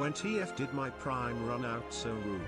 When TF did my prime run out so rude?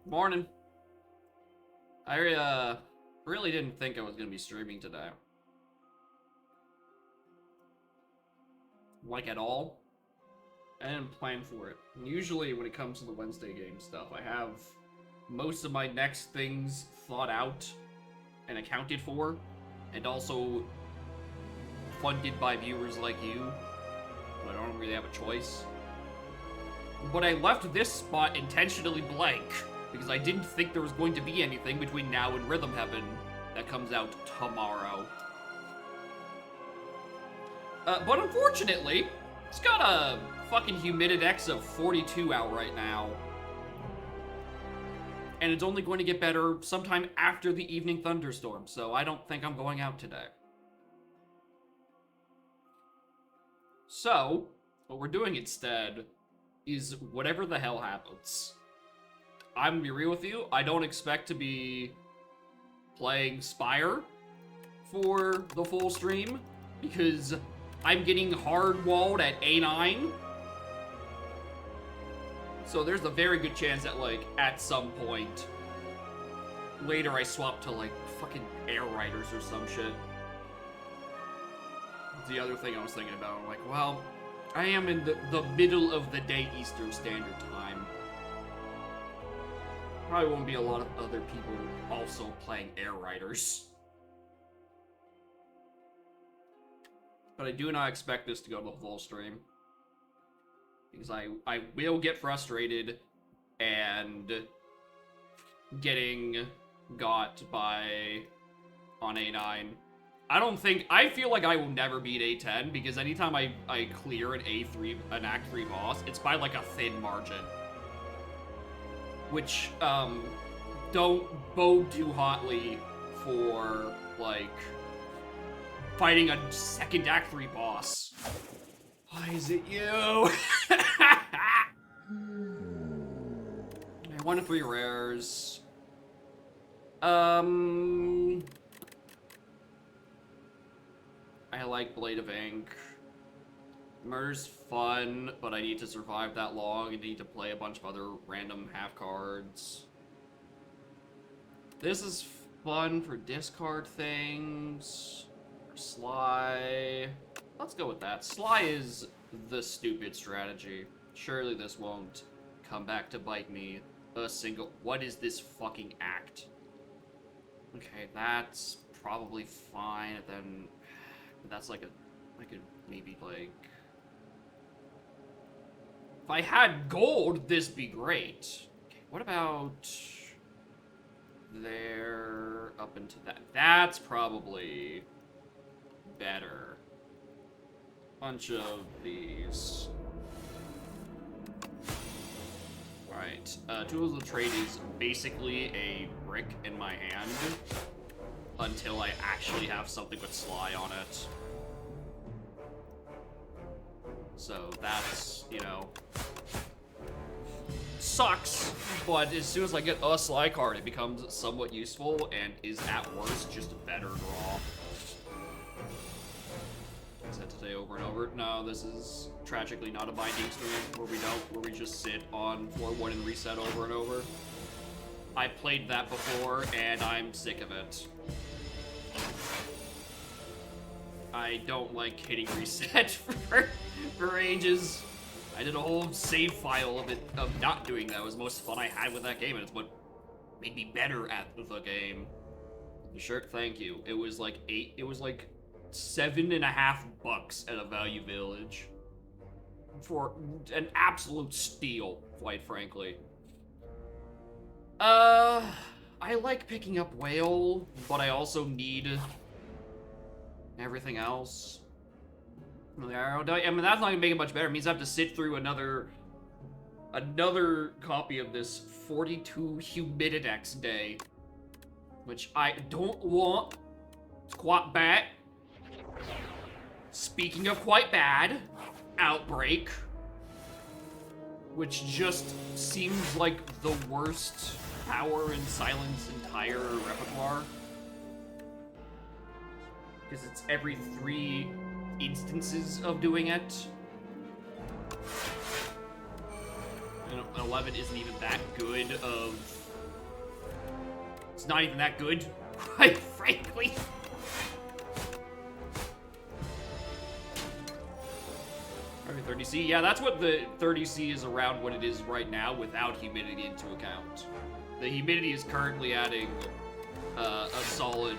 Morning. I really didn't think I was gonna be streaming today. Like at all. I didn't plan for it. And usually when it comes to the Wednesday game stuff, I have most of my next things thought out and accounted for, and also funded by viewers like you. But I don't really have a choice. But I left this spot intentionally blank, because I didn't think there was going to be anything between now and Rhythm Heaven that comes out tomorrow. But unfortunately, it's got a fucking Humididex of 42 out right now. and it's only going to get better sometime after the evening thunderstorm, so I don't think I'm going out today. So, what we're doing instead is whatever the hell happens. I'm gonna be real with you, I don't expect to be playing Spire for the full stream, because I'm getting hard-walled at A9. So there's a very good chance that, like, at some point later I swap to, like, fucking Air Riders or some shit. The other thing I was thinking about, I'm like, well, I am in the middle of the day Eastern Standard Time. Probably won't be a lot of other people also playing Air Riders. But I do not expect this to go to the full stream. Because I will get frustrated and getting got by on A9. I feel like I will never beat A10 because anytime I clear an Act 3 boss, it's by like a thin margin. Which, don't bode too hotly for, like, fighting a second Act 3 boss. Why is it you? 1 to 3 rares. I like Blade of Ink. Murder's fun, but I need to survive that long. I need to play a bunch of other random half cards. This is fun for discard things. For Sly. Let's go with that. Sly is the stupid strategy. Surely this won't come back to bite me a single... What is this fucking act? Okay, that's probably fine. And then that's like a... I could maybe like... If I had gold, this'd be great. Okay, what about... there up into that? That's probably better. Bunch of these. Right. Tools of the Trade is basically a brick in my hand until I actually have something with Sly on it. So that's, you know, sucks, but as soon as I get a Sly card, it becomes somewhat useful and is at worst just a better draw. Is that today over and over? No, this is tragically not a binding stream where we just sit on floor 1 and reset over and over. I played that before and I'm sick of it. I don't like hitting reset for ages. I did a whole save file of not doing that. It was the most fun I had with that game, and it's what made me better at the game. The shirt, thank you. It was like $7.50 at a Value Village. For an absolute steal, quite frankly. I like picking up Whale, but I also need everything else. I mean, that's not gonna make it much better. It means I have to sit through another copy of this 42 Humididex day, which I don't want. It's quite bad. Speaking of quite bad, Outbreak, which just seems like the worst power in Silent's entire repertoire. Because it's every 3 instances of doing it. And 11 isn't even that good of... It's not even that good, quite frankly. Okay, 30C. Yeah, that's what the 30C is around what it is right now without humidity into account. The humidity is currently adding a solid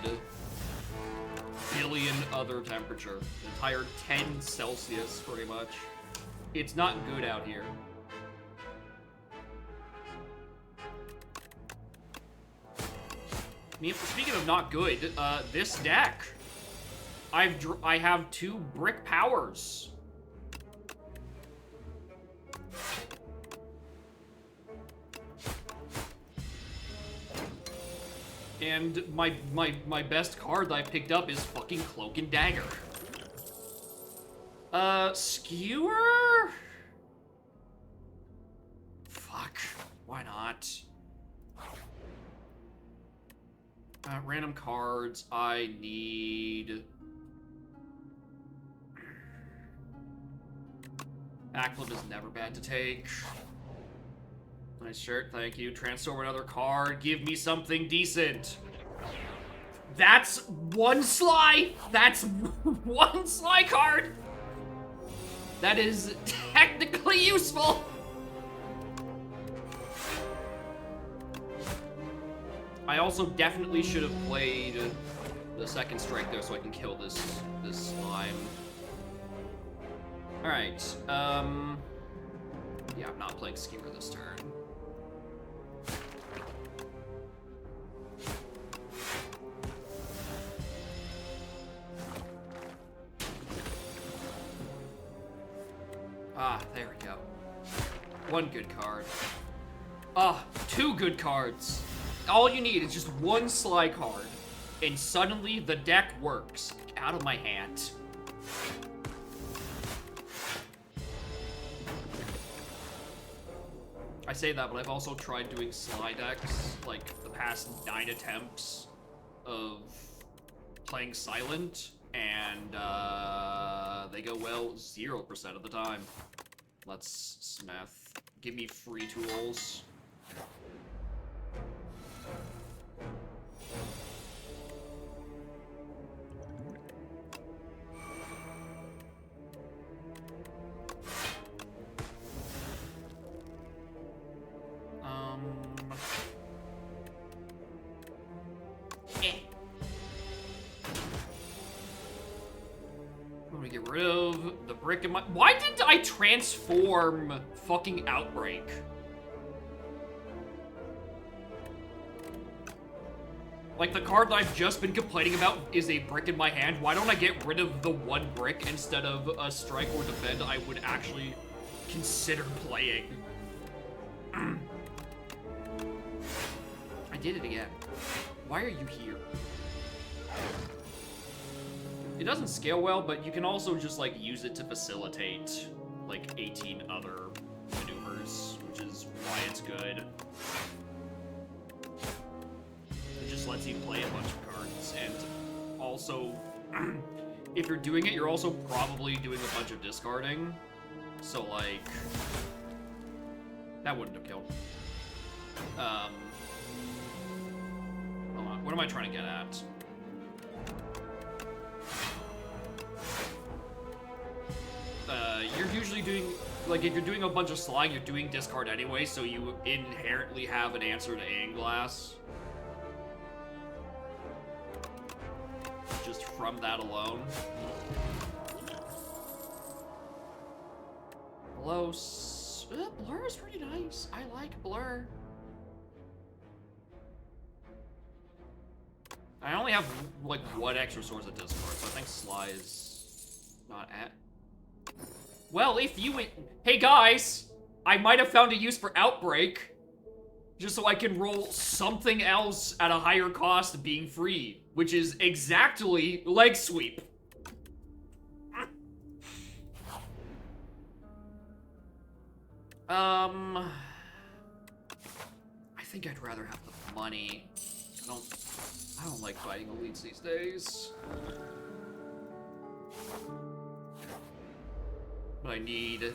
billion other temperature. An entire 10 Celsius, pretty much. It's not good out here. I mean, speaking of not good, this deck, I have 2 brick powers. And my best card that I picked up is fucking Cloak and Dagger. Skewer? Fuck. Why not? Random cards. I need... Backflip is never bad to take. Nice shirt, thank you. Transform another card. Give me something decent. That's one Sly! That's one Sly card! That is technically useful! I also definitely should have played the second strike there so I can kill this slime. Alright, yeah, I'm not playing Skewer this turn. Ah, there we go. One good card. Ah, two good cards. All you need is just one Sly card, and suddenly the deck works. Out of my hand. I say that, but I've also tried doing Sly decks, like, the past 9 attempts of playing Silent, and they go well 0% of the time. Let's Smith. Give me free tools. I'm gonna get rid of the brick in my... Why did I transform fucking Outbreak? Like, the card that I've just been complaining about is a brick in my hand. Why don't I get rid of the one brick instead of a strike or defend I would actually consider playing? I did it again. Why are you here? It doesn't scale well, but you can also just, like, use it to facilitate, like, 18 other maneuvers, which is why it's good. It just lets you play a bunch of cards, and also, if you're doing it, you're also probably doing a bunch of discarding, so, like, that wouldn't have killed. Hold on, what am I trying to get at? You're usually doing, like, if you're doing a bunch of slide, you're doing discard anyway, so you inherently have an answer to Aeon-Glass. Just from that alone. Hello, Blur is pretty nice. I like Blur. I only have, like, one extra source of discard, so I think Sly is not at... Well, if you... Hey, guys! I might have found a use for Outbreak. Just so I can roll something else at a higher cost being free. Which is exactly Leg Sweep. I think I'd rather have the money. I don't like fighting elites these days. But I need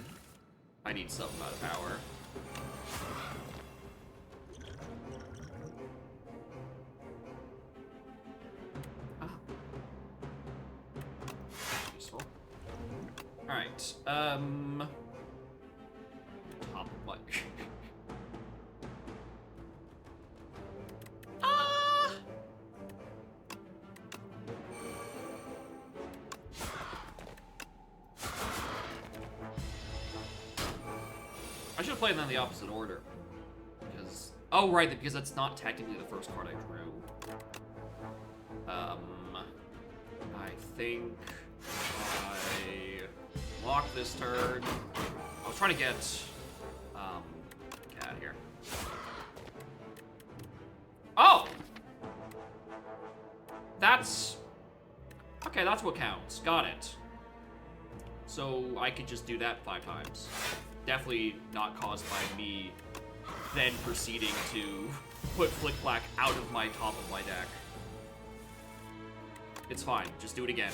some amount of power. Ah. Useful. Alright, top of my... I should have played them in the opposite order. Because... Oh, right, because that's not technically the first card I drew. I think I lock this turn. I was trying to get out of here. Oh! That's... Okay, that's what counts. Got it. So I could just do that 5 times. Definitely not caused by me then proceeding to put Flick-Flack out of my top of my deck. It's fine. Just do it again.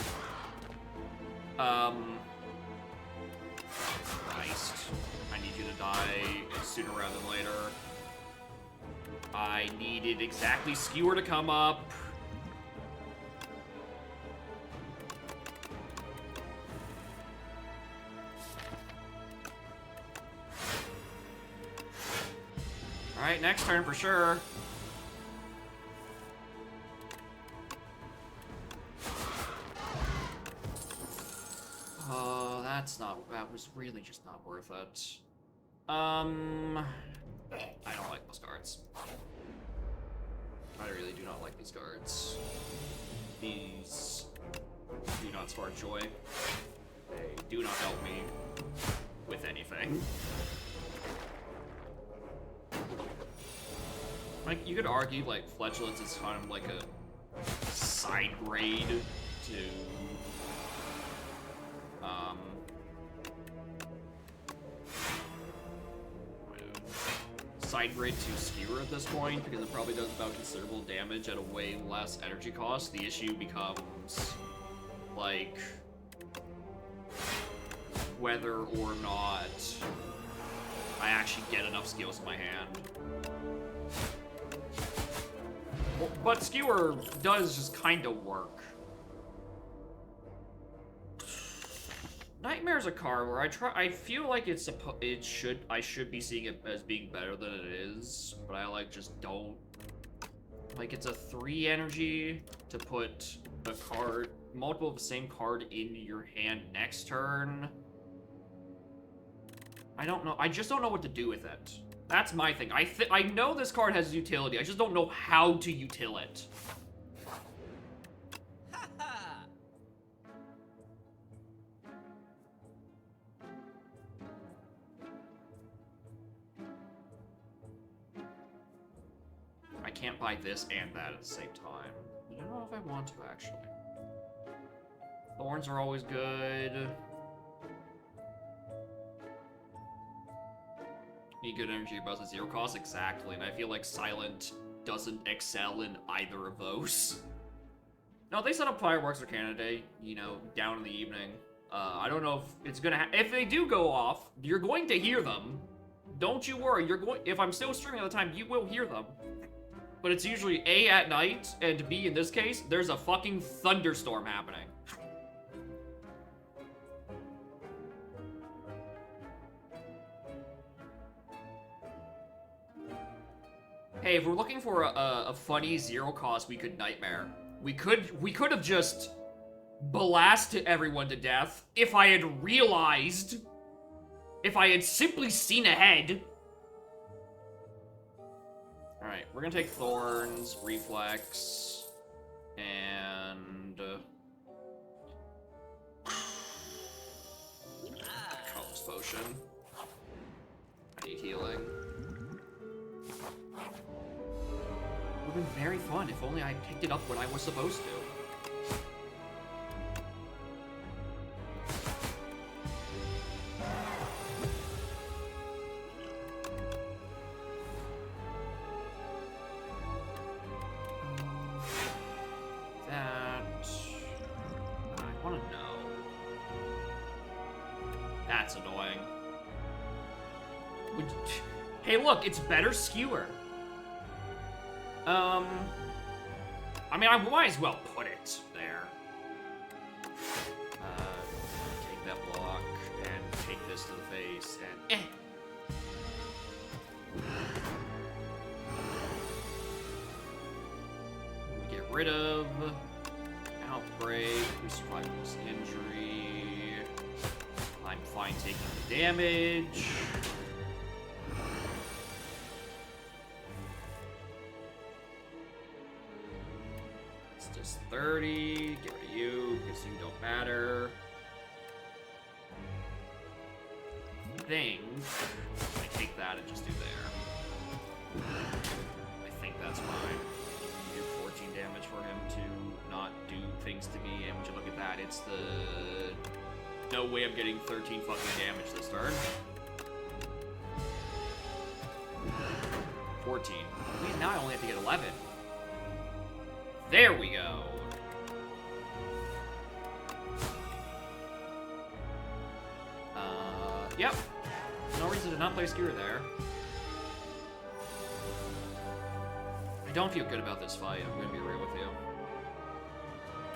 Christ. I need you to die sooner rather than later. I needed exactly Skewer to come up. Alright, next turn for sure. Oh, that was really just not worth it. I don't like those cards. I really do not like these cards. These do not spark joy. They do not help me with anything. Like, you could argue, like, Fletchlets is kind of like a side grade to, side grade to Skewer at this point, because it probably does about considerable damage at a way less energy cost. The issue becomes, like, whether or not I actually get enough skills in my hand. But Skewer does just kind of work. Nightmare's a card where I feel like I should be seeing it as being better than it is, but I like just don't. Like, it's a 3 energy to put a card, multiple of the same card in your hand next turn. I don't know. I just don't know what to do with it. That's my thing. I know this card has utility. I just don't know how to util it. I can't buy this and that at the same time. I don't know if I want to, actually. Thorns are always good. Need good energy about the 0 cost, exactly, and I feel like Silent doesn't excel in either of those. No, they set up Fireworks or Canada, you know, down in the evening. I don't know if it's gonna if they do go off, you're going to hear them. Don't you worry, if I'm still streaming at the time, you will hear them. But it's usually A, at night, and B, in this case, there's a fucking thunderstorm happening. Hey, if we're looking for a funny 0 cost, we could Nightmare. We could have just blasted everyone to death if I had realized, if I had simply seen ahead. All right, we're gonna take Thorns, Reflex, and Colorless Potion. I need healing. It would have been very fun if only I picked it up when I was supposed to. I want to know. That's annoying. Hey, look, it's better Skewer. I mean, I might as well put it there. Take that block and take this to the face and We get rid of Outbreak, we survive this injury. I'm fine taking the damage. It's just 30. Get rid of you, because you don't matter. Thing. I take that and just do there. I think that's fine. You do 14 damage for him to not do things to me, and would you look at that, it's the... No way I'm getting 13 fucking damage this turn. 14. Please, now I only have to get 11. There we go. Yep. No reason to not play Skewer there. I don't feel good about this fight, I'm gonna be real with you.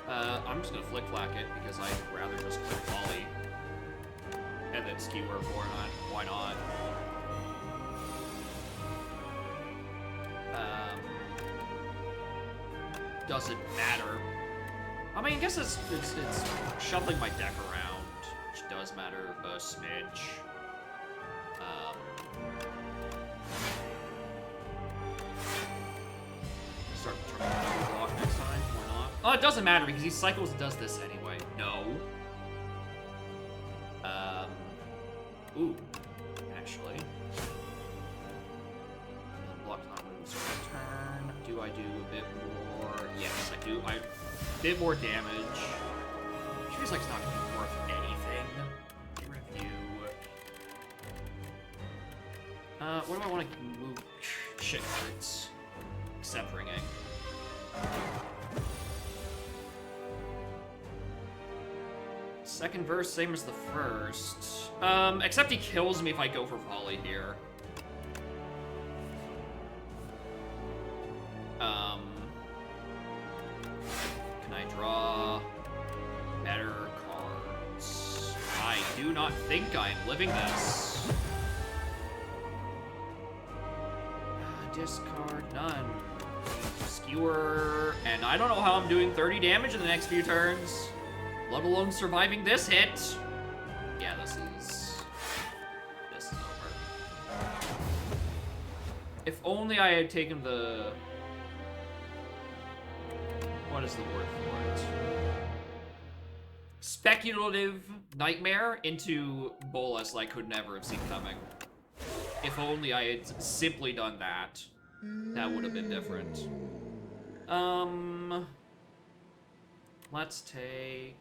I'm just gonna flick-flack it because I'd rather just kill Volley. And then Skewer for it. Why not? Doesn't matter. I mean, I guess it's shuffling my deck around, which does matter a smidge. Start turning another block next time. Why not? Oh, it doesn't matter because he cycles and does this anyway. No. Ooh. Actually. Block's not moved, so turn. Do I do a bit more? Yes, I do. A bit more damage. Feels like it's not gonna be worth anything. Review. What do I want to move? Shit cards. Except ringing. Second verse, same as the first. Except he kills me if I go for volley here. Can I draw better cards? I do not think I am living this. Discard none. Skewer, and I don't know how I'm doing 30 damage in the next few turns, let alone surviving this hit. Yeah, this is over. If only I had taken the... What is the word for it? Speculative Nightmare into Bolas I could never have seen coming. If only I had simply done that, that would have been different. Let's take...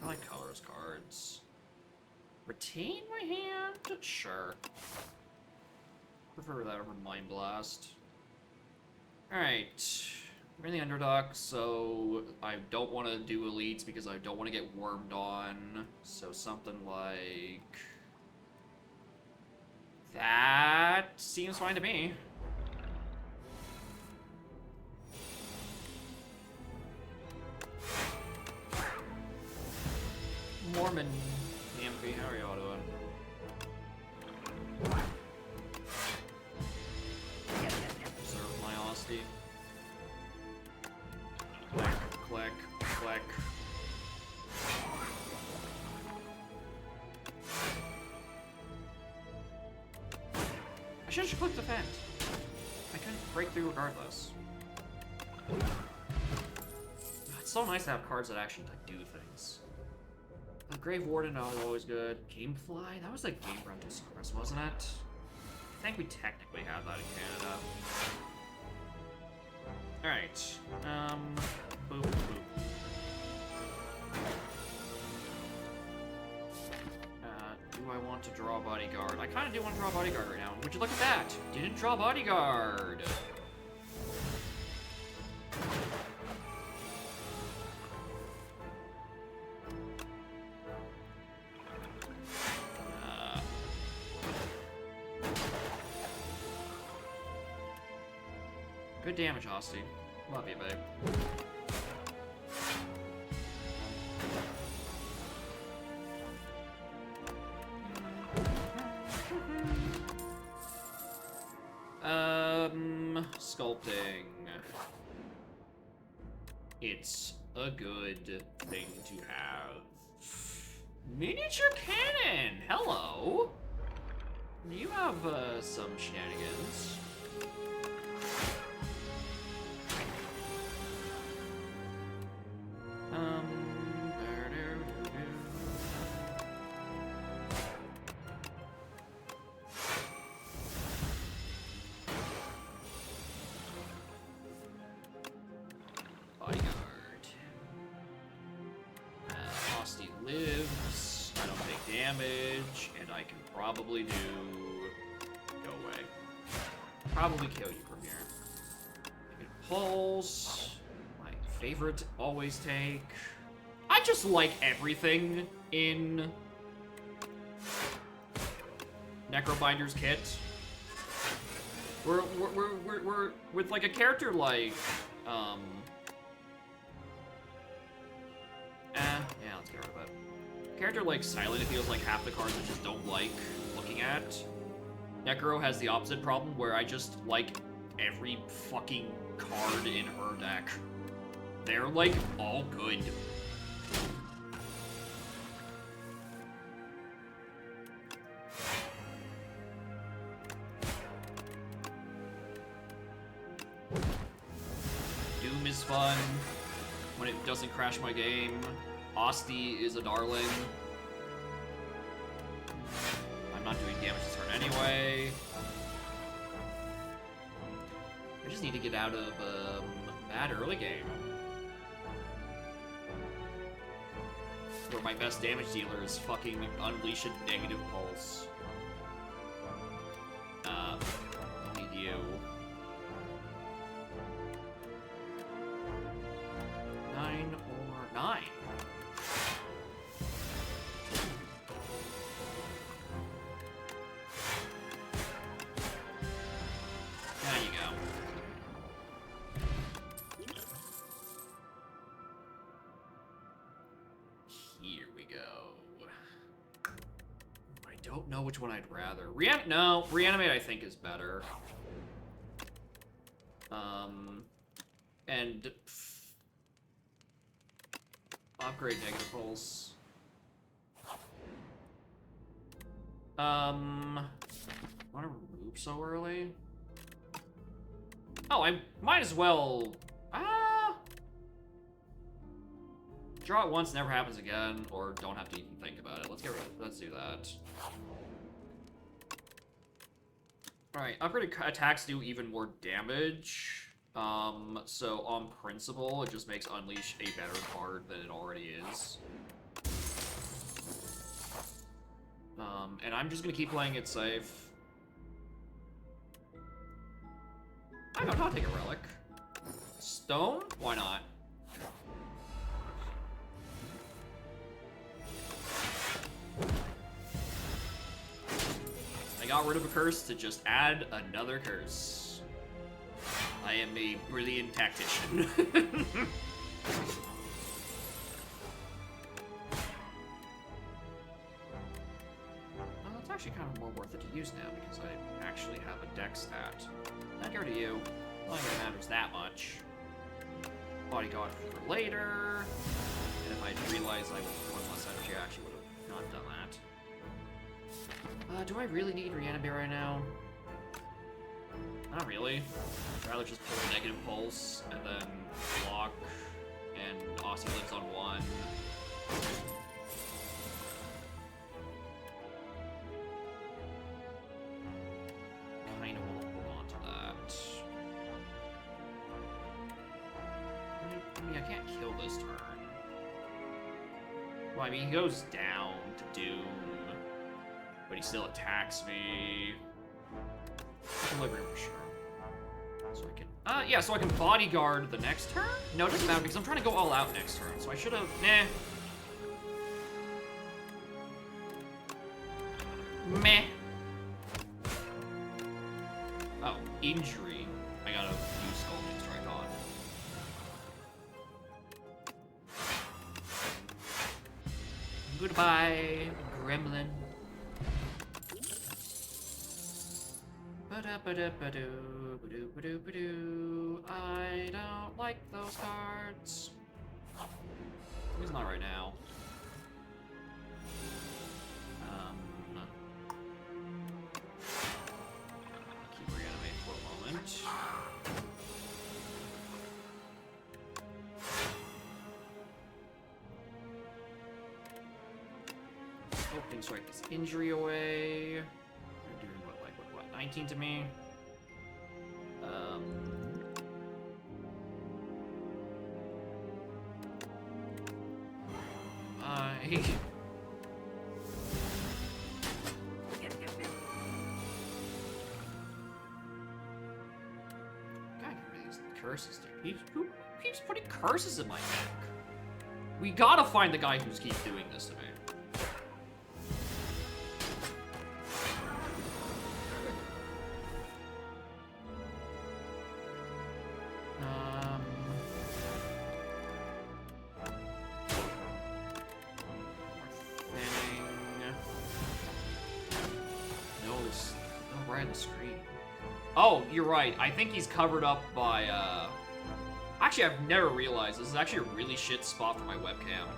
I like colors cards. Retain my hand? Sure. Prefer that over Mind Blast. Alright. We're in the Underdark, so I don't want to do elites because I don't want to get wormed on. So something like... that seems fine to me. Mormon EMP, how are y'all doing? Preserve my honesty. Click, click, click. I should have clicked defend. I couldn't break through regardless. It's so nice to have cards that actually like do things. The Grave Warden was always good. Gamefly? That was like Game Brontosaurus, wasn't it? I think we technically have that in Canada. Alright. Boop, boop. Do I want to draw Bodyguard? I kind of do want to draw Bodyguard right now. Would you look at that? Didn't draw Bodyguard. Good damage, Hosty. Love you, babe. Sculpting. It's a good thing to have. Miniature cannon! Hello! You have, some shenanigans. Bodyguard. damage, and I can probably do... Go away. Probably kill you from here. Negative Pulse. My favorite always take. I just like everything in Necrobinder's kit. We're with like a character like yeah, let's get rid of it. Character like Silent, it feels like half the cards I just don't like looking at. Necro has the opposite problem where I just like every fucking card in her deck. They're like all good. Doom is fun when it doesn't crash my game. Asti is a darling. I'm not doing damage this turn anyway. I just need to get out of bad early game. Where my best damage dealer is fucking Unleash a Negative Pulse. Don't need you. 9 or 9. There you go. Here we go. I don't know which one I'd rather. Reanimate I think is better. And upgrade Negative Pulse. Want to remove so early? Oh, I might as well. Draw it once, never happens again, or don't have to even think about it. Let's do that. Alright, upgraded attacks do even more damage. So on principle, it just makes Unleash a better card than it already is. And I'm just gonna keep playing it safe. I'll take a relic. Stone? Why not? I got rid of a curse to just add another curse. I am a brilliant tactician. Well, it's actually kind of more worth it to use now because I actually have a deck stat. Not go to you. Not like it matters that much. Bodyguard for later. And if I'd realized I was throwing less energy, I actually would have not done that. Do I really need Reanimate right now? Not really. I'd rather just pull a Negative Pulse and then block, and Aussie lives on 1. Kinda wanna hold on to that. I mean, I can't kill this turn. Well, I mean, he goes down to Doom, but he still attacks me. Equilibrium for sure. So I can, yeah, so I can bodyguard the next turn? No, it doesn't matter because I'm trying to go all out next turn, so I should have, Meh. Oh, injury. I gotta use Scalding Strike on. Goodbye, Gremlin. I don't like those cards. He's not right now. Keep Reanimate for a moment. Opening Strike this injury away. They're doing what, 19 to me? curses, dude? Who keeps putting curses in my deck? We gotta find the guy who keeps doing this to me. Oh, you're right. I think he's covered up by, Actually, I've never realized this is actually a really shit spot for my webcam.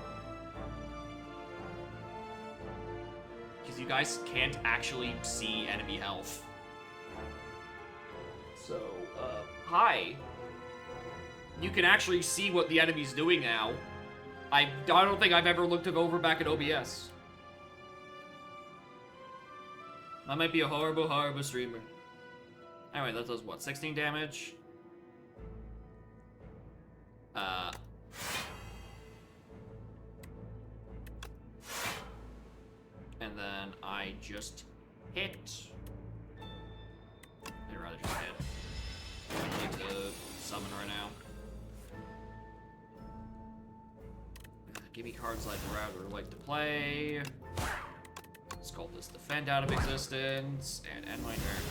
Because you guys can't actually see enemy health. So, hi. You can actually see what the enemy's doing now. I don't think I've ever looked it over back at OBS. I might be a horrible, horrible streamer. Anyway, that does what? 16 damage? And then I just hit. I'd rather just hit. I don't need to summon right now. Give me cards I'd rather like to play. Sculptus Defend out of existence, and end my turn.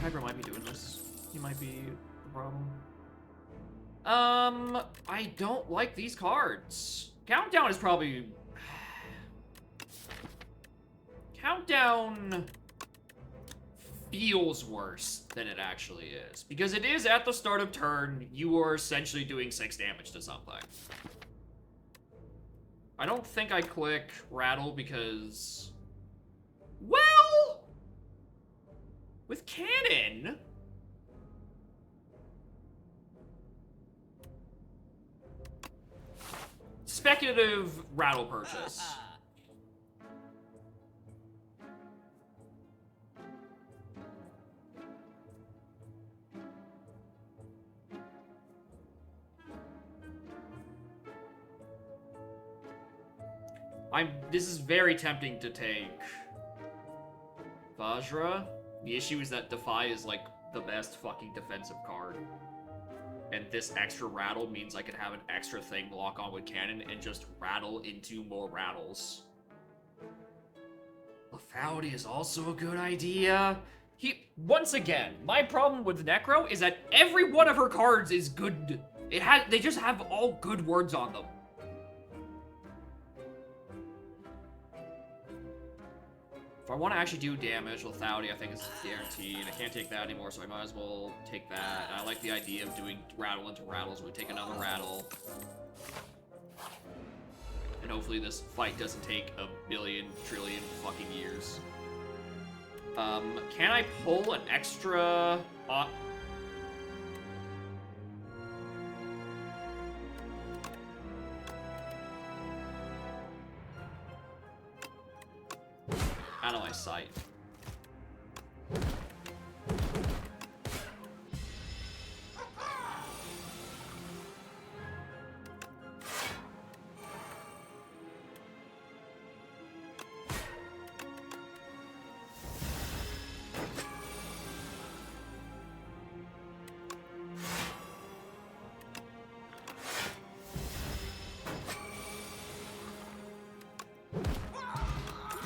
Hydra might be doing this. He might be the problem. I don't like these cards. Countdown is probably... Countdown feels worse than it actually is. Because it is at the start of turn, you are essentially doing 6 damage to something. I don't think I click Rattle because... Well... With Cannon... Speculative Rattle purchase. This is very tempting to take Vajra. The issue is that Defy is like the best fucking defensive card. And this extra rattle means I can have an extra thing lock on with Cannon and just rattle into more rattles. Lethality is also a good idea. Once again, my problem with Necro is that every one of her cards is good. They just have all good words on them. If I want to actually do damage, Lethality I think is guaranteed. I can't take that anymore, so I might as well take that. And I like the idea of doing rattle into rattles. We take another rattle. And hopefully this fight doesn't take a billion, trillion fucking years. Can I pull an extra... out of my sight.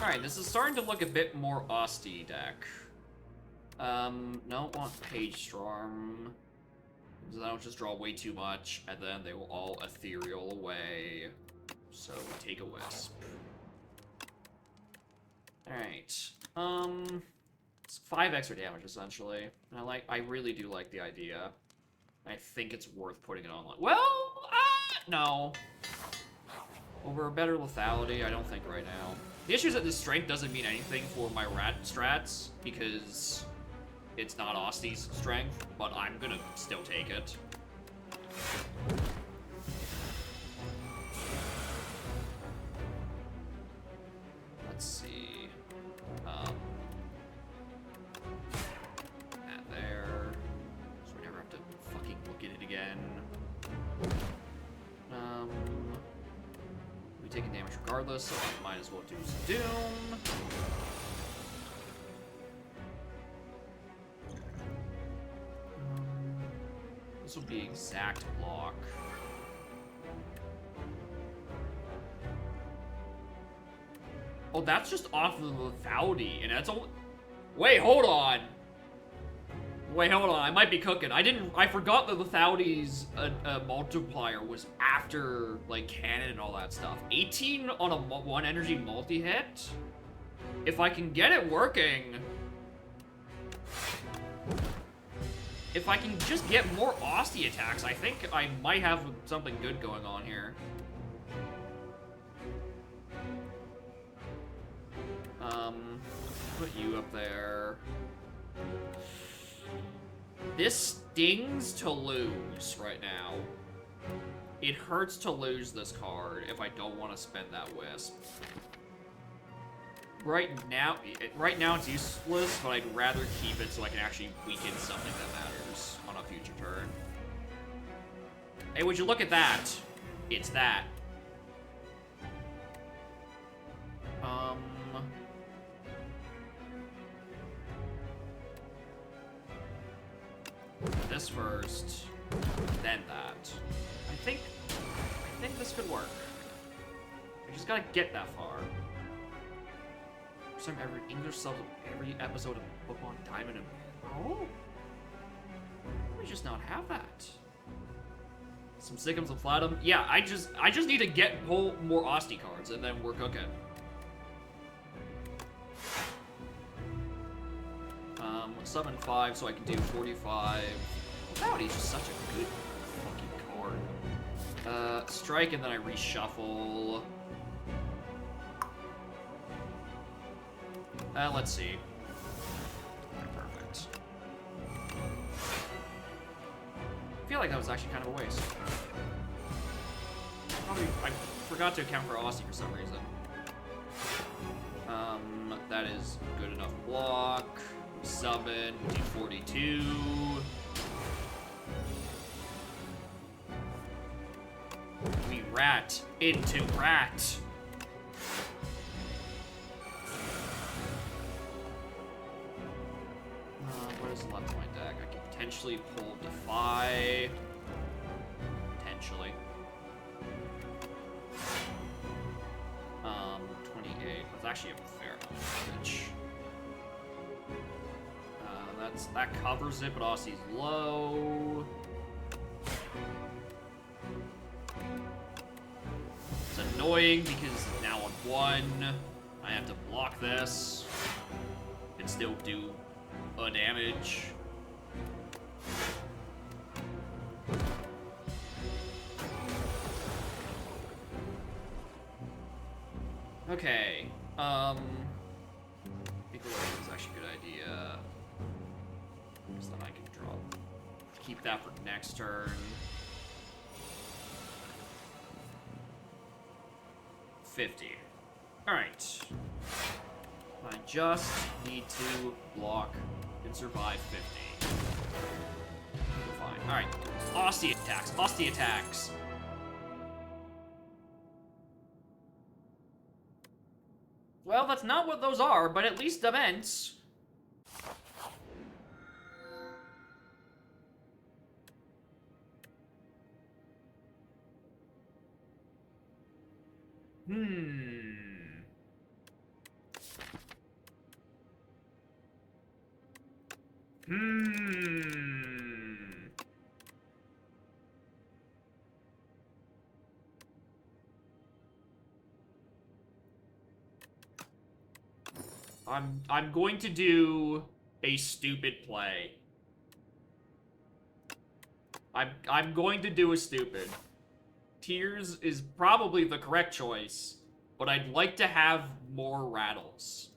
Alright, this is starting to look a bit more Austy deck. Don't want Page Storm. Because I don't just draw way too much, and then they will all ethereal away. So take a Wisp. Alright. It's 5 extra damage essentially. And I really do like the idea. I think it's worth putting it on. Well, no. Over a better lethality, I don't think right now. The issue is that this strength doesn't mean anything for my rat strats, because it's not Austy's strength, but I'm gonna still take it. Let's see. That there. So we never have to fucking look at it again. Taking damage regardless, so I might as well do some Doom. This will be exact block. Oh, that's just off of the lethality, and that's only... Wait, hold on. Wait, hold on. I might be cooking. I forgot that lethality's multiplier was after, like, cannon and all that stuff. 18 on a 1 energy multi-hit? If I can get it working... If I can just get more Austie attacks, I think I might have something good going on here. Put you up there. This stings to lose right now. It hurts to lose this card if I don't want to spend that Wisp. Right now it's useless, but I'd rather keep it so I can actually weaken something that matters on a future turn. Hey, would you look at that? It's that. This first, then that. I think this could work. I just gotta get that far. Some every episode of Pokemon Diamond and Pearl? We just not have that. Some Sickums and Flatum. Yeah, I just need to get more Austie cards and then we're cooking. Summon 5 so I can do 45. Wow, he's just such a good fucking card. Strike and then I reshuffle. Let's see. Perfect. I feel like that was actually kind of a waste. Probably, I forgot to account for Aussie for some reason. That is good enough block. Summon, do 42. We rat into rat. What is left of my deck? I can potentially pull Defy. Potentially. 28. That's actually a fair amount of damage. That covers it, but Aussie's low. It's annoying because now on 1, I have to block this and still do a damage. Okay, Piccolo is actually a good idea. Because then I can draw. Keep that for next turn. 50. Alright. I just need to block and survive 50. We're fine. Alright. Austie attacks. Austie attacks. Well, that's not what those are, but at least immense. I'm going to do a stupid play. I'm going to do a stupid. Tears is probably the correct choice, but I'd like to have more rattles.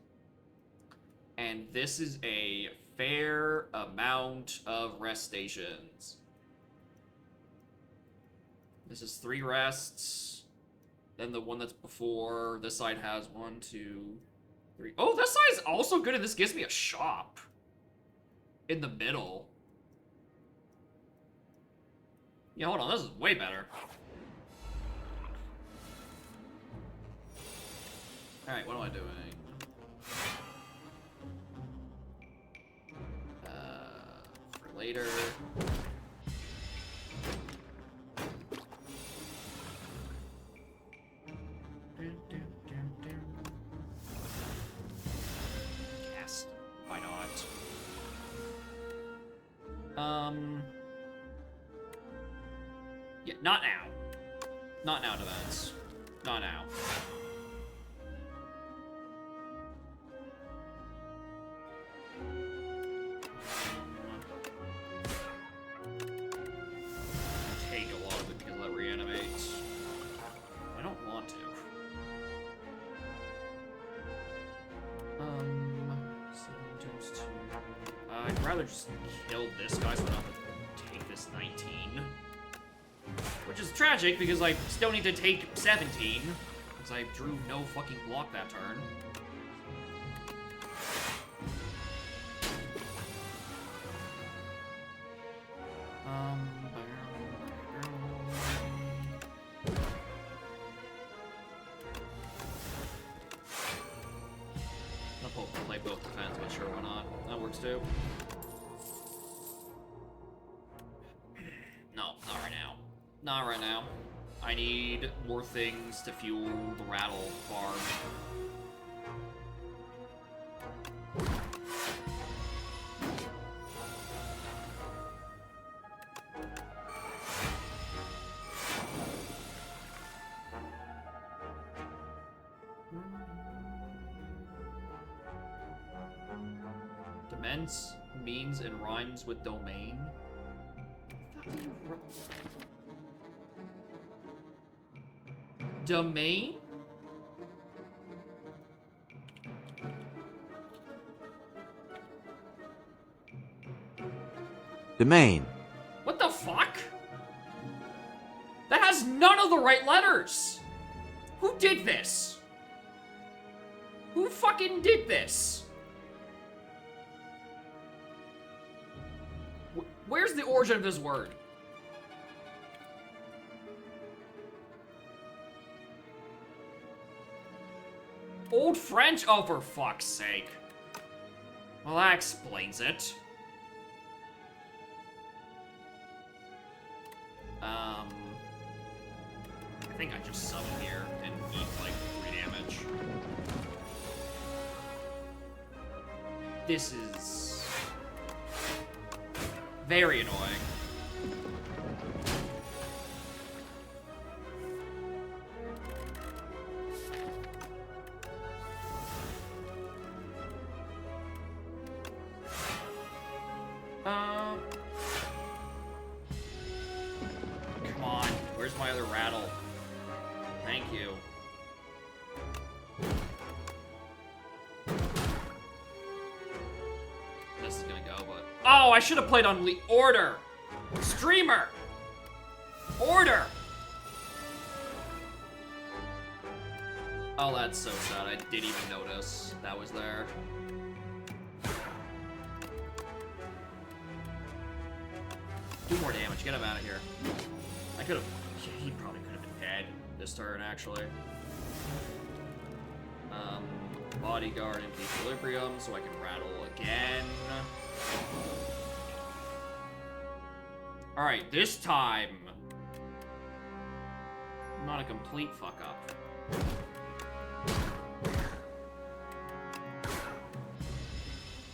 And this is a fair amount of rest stations. This is 3 rests. Then the one that's before. This side has 1, 2, 3. Oh, this side is also good, and this gives me a shop. In the middle. Yeah, hold on, this is way better. Alright, what am I doing? For later. Yeah, not now. Not now, Defense. Not now. Take a lot of it because that reanimates. I don't want to. 7 times 2. I'd rather just kill this guy so I don't have to take this 19. Which is tragic because I still need to take 17. Because I drew no fucking block that turn. I'll play both defense, but sure, why not? That works too. No, not right now. Not right now. I need more things to fuel the rattle farm. Demence means and rhymes with domain. Domain? Domain. What the fuck? That has none of the right letters! Who did this? Who fucking did this? Where's the origin of this word? Old French? Oh, for fuck's sake. Well, that explains it. I think I just summon here and eat like 3 damage. This is very annoying. Come on, where's my other rattle? Thank you. This is gonna go, but... Oh, I should have played on Order! Streamer! Order! Oh, that's so sad. I didn't even notice that was there. Do more damage. Get him out of here. I could have... He probably could have been dead this turn, actually. Bodyguard into Equilibrium, so I can rattle again. Alright, this time... I'm not a complete fuck-up.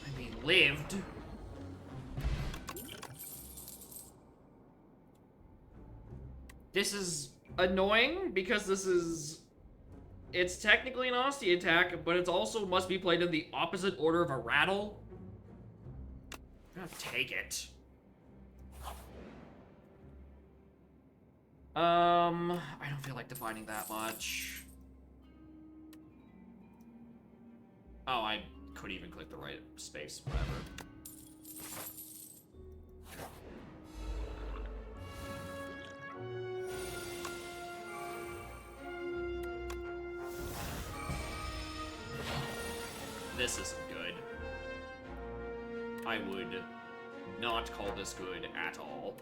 I mean, lived. This is annoying because this is... It's technically an Austie attack, but it also must be played in the opposite order of a rattle. I'm gonna take it. I don't feel like defining that much. Oh, I could even click the right space, whatever. This isn't good. I would not call this good at all.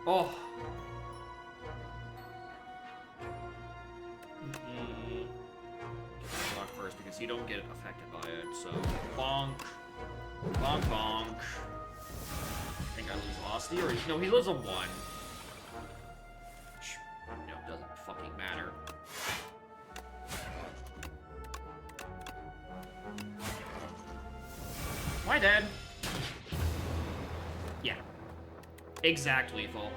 Oh. Block first because you don't get affected by it. So bonk, bonk, bonk. I think I lose Velocity, or no, he lives on 1. No, it doesn't fucking matter. Why dead? Yeah. Exact lethal.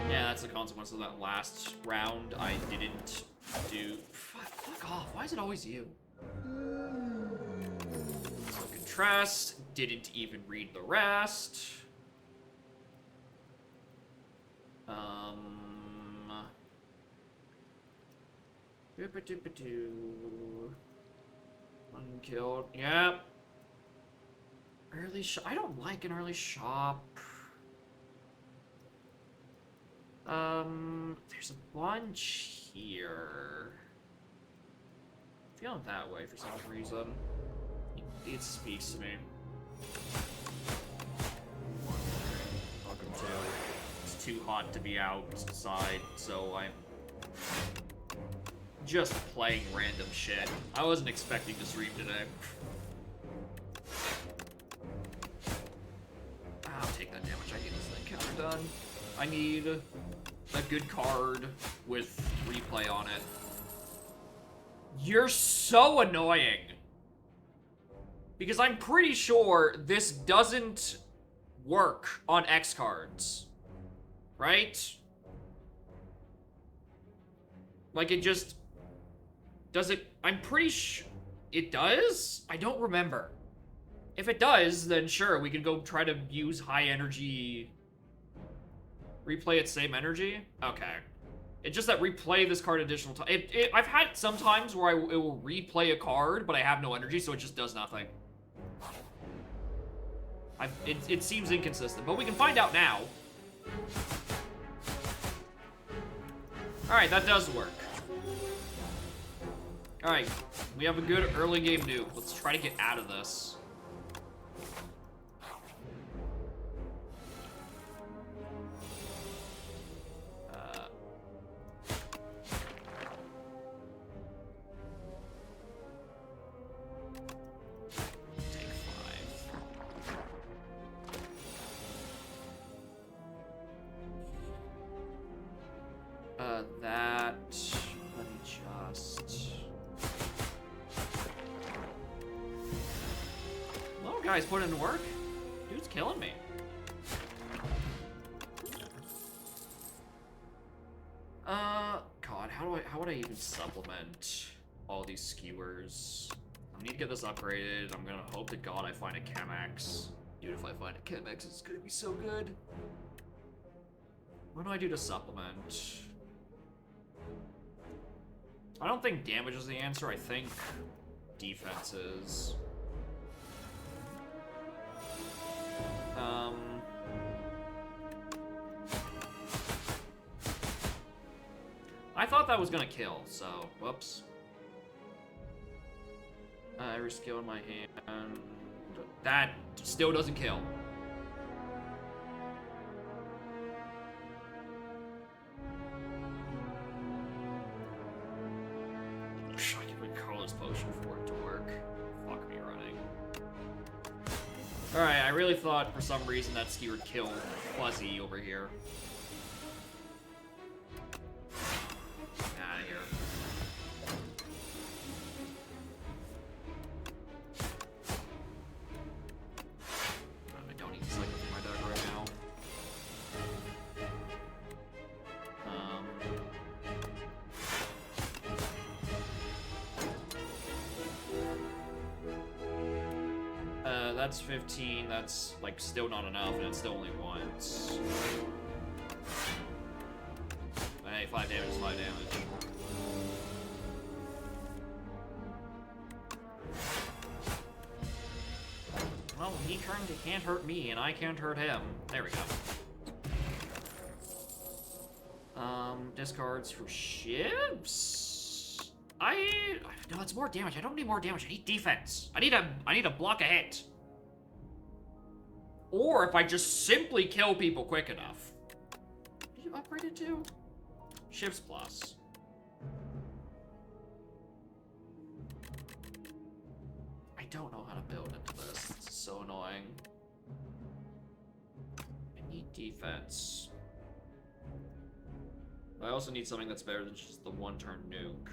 Yeah, that's the consequence of that last round. I didn't do... Fuck off. Why is it always you? So contrast. Didn't even read the rest. Unkilled. Yep. Early shop. I don't like an early shop. There's a bunch here. I'm feeling that way for some reason. It speaks to me. Welcome to. It's too hot to be outside, so I'm just playing random shit. I wasn't expecting to stream today. I'll take that damage. I need this thing counter done. I need a good card with replay on it. You're so annoying. Because I'm pretty sure this doesn't work on X cards. Right? Like, it just... Does it... I'm pretty sure... It does? I don't remember. If it does, then sure, we can go try to use high energy... Replay its same energy? Okay. It's just that replay this card additional time. I've had some times where it will replay a card, but I have no energy, so it just does nothing. It seems inconsistent, but we can find out now. Alright, that does work. Alright, we have a good early game nuke. Let's try to get out of this. That... Let me just... Little guy's putting in work. Dude's killing me. God, how would I even supplement all these skewers? I need to get this upgraded. I'm gonna hope to God I find a Chemex. Dude, if I find a Chemex, it's gonna be so good. What do I do to supplement? I don't think damage is the answer. I think defense is. I thought that was gonna kill, so whoops. Every skill in my hand. That still doesn't kill. I can make Carlos potion for it to work. Fuck me running. Alright, I really thought for some reason that ski would kill Fuzzy over here. Out of here. I don't need to cycle through my deck right now. That's 15, that's like still not enough, and it's still only once. Hey, 5 damage is 5 damage. Well, he can't hurt me, and I can't hurt him. There we go. Discards for ships? No, it's more damage. I don't need more damage. I need defense. I need a block a hit. Or if I just simply kill people quick enough. Did you upgrade it to? Ships Plus. I don't know how to build into this. It's so annoying. I need defense. I also need something that's better than just the one-turn nuke,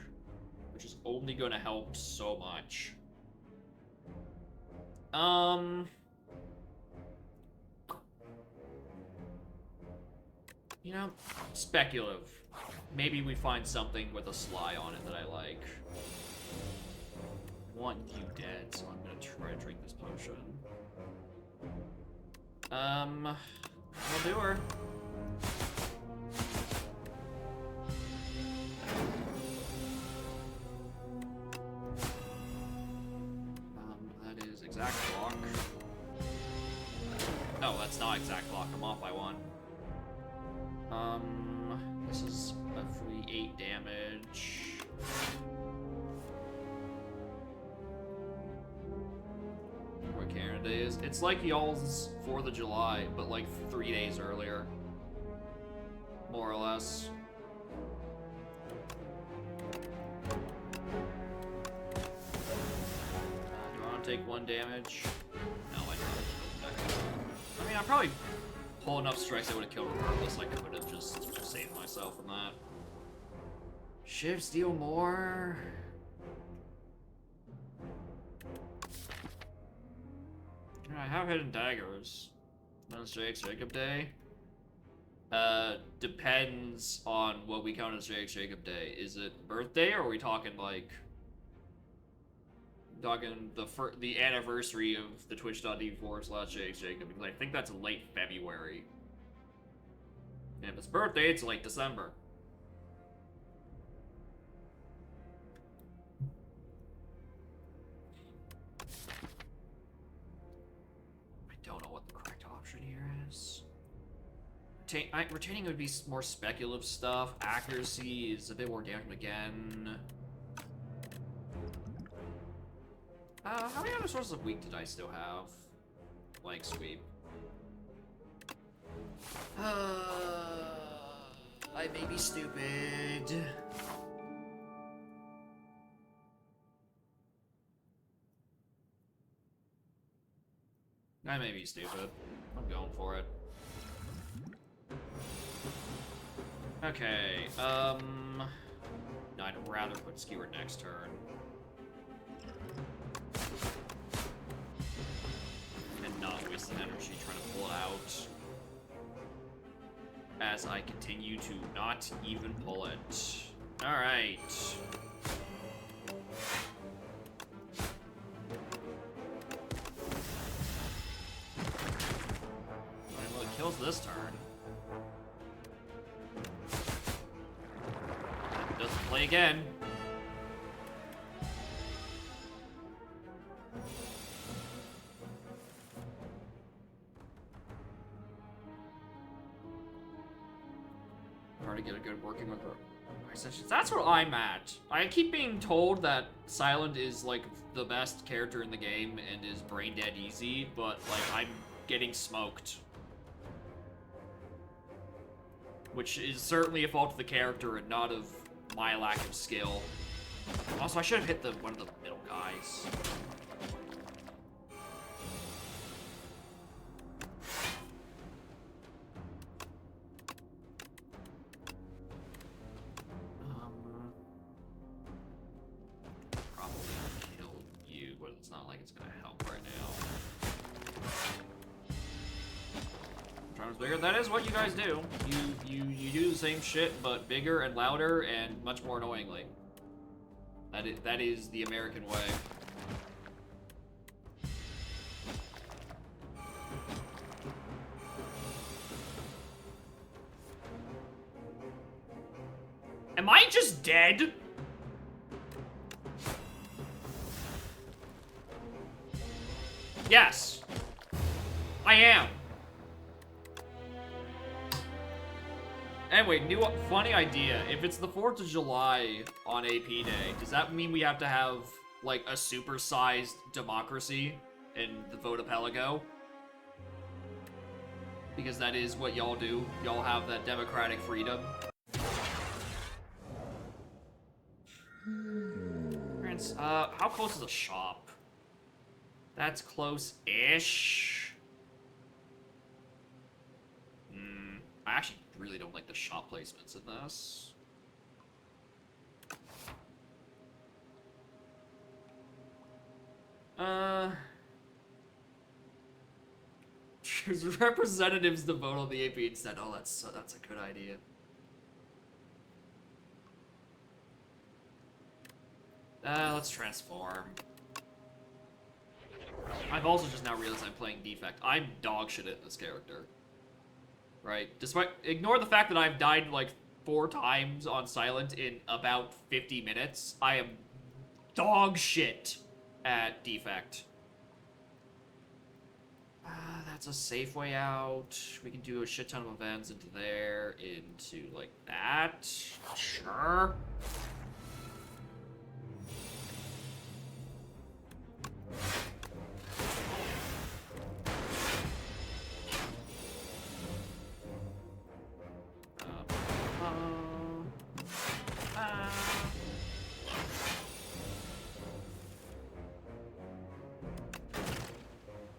which is only going to help so much. You know, speculative. Maybe we find something with a sly on it that I like. I want you dead, so I'm gonna try to drink this potion. I'll do her. That is exact block. No, that's not exact block. I'm off by one. This is a free 8 damage. Where Canada is. It's like y'all's 4th of July, but like 3 days earlier. More or less. Do I want to take 1 damage? No, I don't. I mean, I'm probably pull enough strikes I would have killed regardless. I could have just saved myself from that. Ships deal more. I have hidden daggers. That's Jake's Jacob Day. Depends on what we count as Jake's Jacob Day. Is it birthday, or are we talking like the anniversary of the twitch.tv/Jake's Jacob? Because I think that's late February. And if it's birthday, it's late December. I don't know what the correct option here is. Retaining would be more speculative stuff. Accuracy is a bit more damage again. How many other sources of weak did I still have? Like sweep. I may be stupid. I may be stupid. I'm going for it. Okay, no, I'd rather put Skewer next turn. And not waste an energy trying to pull it out. As I continue to not even pull it. Alright. Well, it kills this turn. It doesn't play again. Hard to get a good working with her. That's where I'm at. I keep being told that Silent is like the best character in the game and is brain dead easy, but like I'm getting smoked. Which is certainly a fault of the character and not of my lack of skill. Also, I should have hit one of the middle guys. Probably kill you, but it's not like it's gonna help right now. Drums bigger. That is what you guys do. You do the same shit, but bigger and louder and much more annoyingly. That is the American way. Am I just dead? Yes. I am. Anyway, funny idea. If it's the 4th of July on AP Day, does that mean we have to have, like, a supersized democracy in the Votapelago? because that is what y'all do. Y'all have that democratic freedom. Prince, how close is a shop? That's close-ish. I actually really don't like the shop placements in this. Choose representatives to vote on the AP instead. Oh, that's a good idea. Let's transform. I've also just now realized I'm playing Defect. I'm dog shit at this character. Right? Ignore the fact that I've died like 4 times on Silent in about 50 minutes. I am dog shit at Defect. That's a safe way out. We can do a shit ton of events into there, into like that. Sure.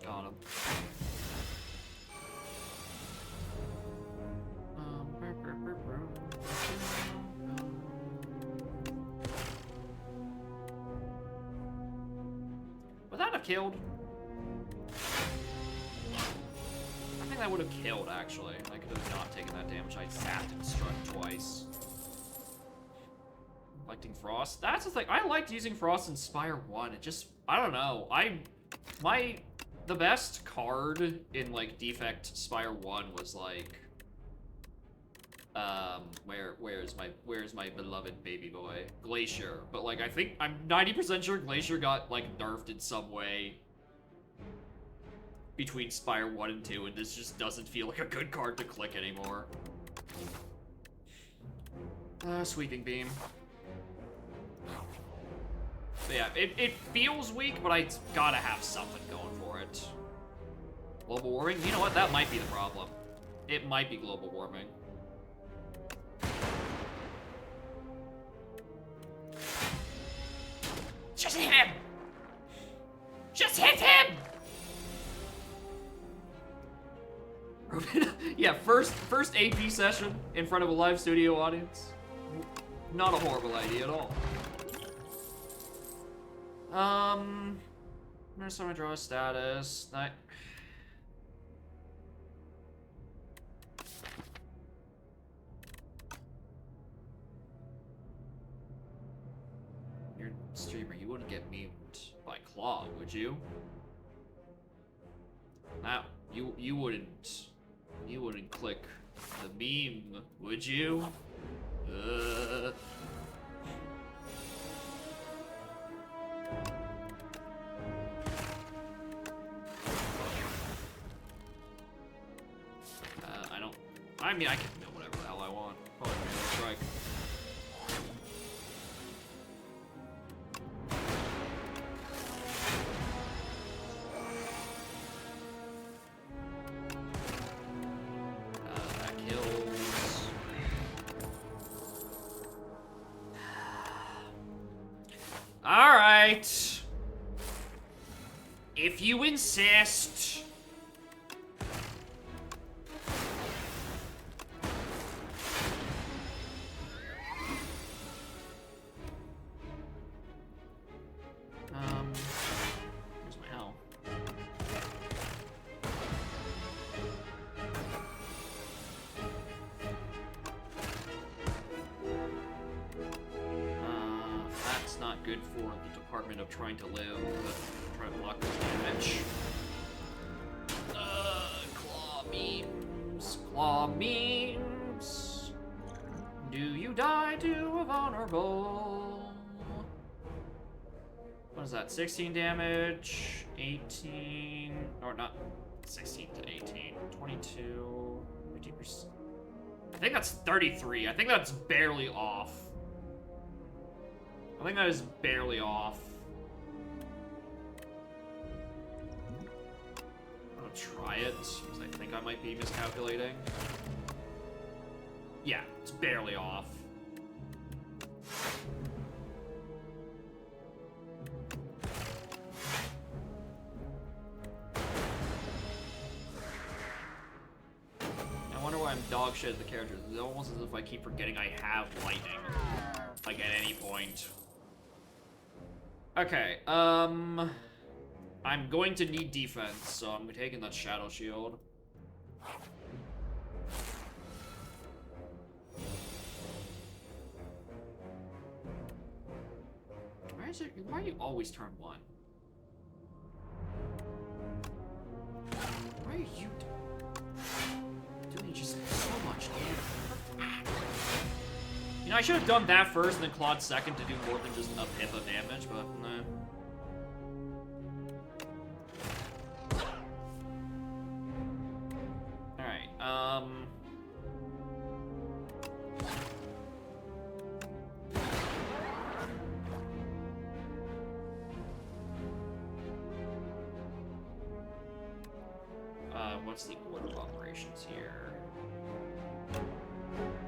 Got him. Would that have killed? I think that would have killed, actually. I could have not taken that damage. I zapped and struck twice. Reflecting Frost. That's the thing. I liked using Frost in Spire 1. It just... I don't know. The best card in, like, Defect Spire 1 was, like... Where's my beloved baby boy? Glacier. But, like, I think... I'm 90% sure Glacier got, like, nerfed in some way between Spire 1 and 2, and this just doesn't feel like a good card to click anymore. Sweeping Beam. But yeah, it feels weak, but I gotta have something going for it. Global warming? You know what? That might be the problem. It might be global warming. Just hit him! Just hit him! Yeah, first AP session in front of a live studio audience. Not a horrible idea at all. Next time I draw a status. You're a streamer, you wouldn't get memed by Claw, would you? Now, you wouldn't click the meme, would you? I mean, I can do whatever the hell I want. Probably strike. That kills. All right. If you insist. Where's my hell? That's not good for the Department of Trying to Live. Try to block this damage. Claw memes. Claw memes. Do you die to a vulnerable? What is that? 16 damage, 18, or not 16 to 18, 22, 50%. I think that's 33. I think that's barely off. I think that is barely off. I'm gonna try it, because I think I might be miscalculating. Yeah, it's barely off. I wonder why I'm dog shit at the characters. It's almost as if I keep forgetting I have lightning. Like at any point. Okay, I'm going to need defense, so I'm taking that Shadow Shield. Why are you always turn 1? Why are you doing just so much damage? You know, I should have done that first and then Claude second to do more than just a pip of damage, but nah. What's the order of operations here?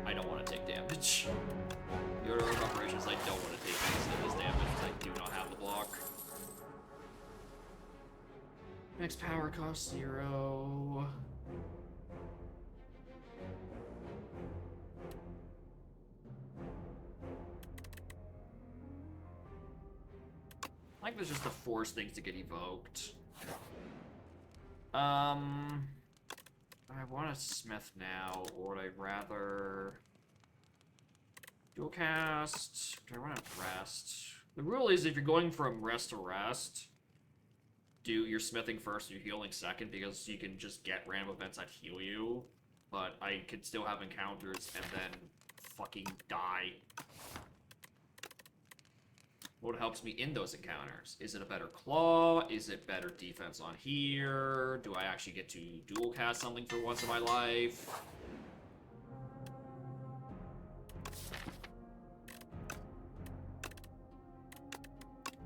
I don't want to take damage. The order of operations, I don't want to take this damage because I do not have the block. Max power cost 0. I think there's just to force things to get evoked. I want a Smith now, or would I rather dual cast? Do I want to rest? The rule is if you're going from rest to rest, do your smithing first and your healing second, because you can just get random events that heal you, but I could still have encounters and then fucking die. What helps me in those encounters? Is it a better claw? Is it better defense on here? Do I actually get to dual cast something for once in my life?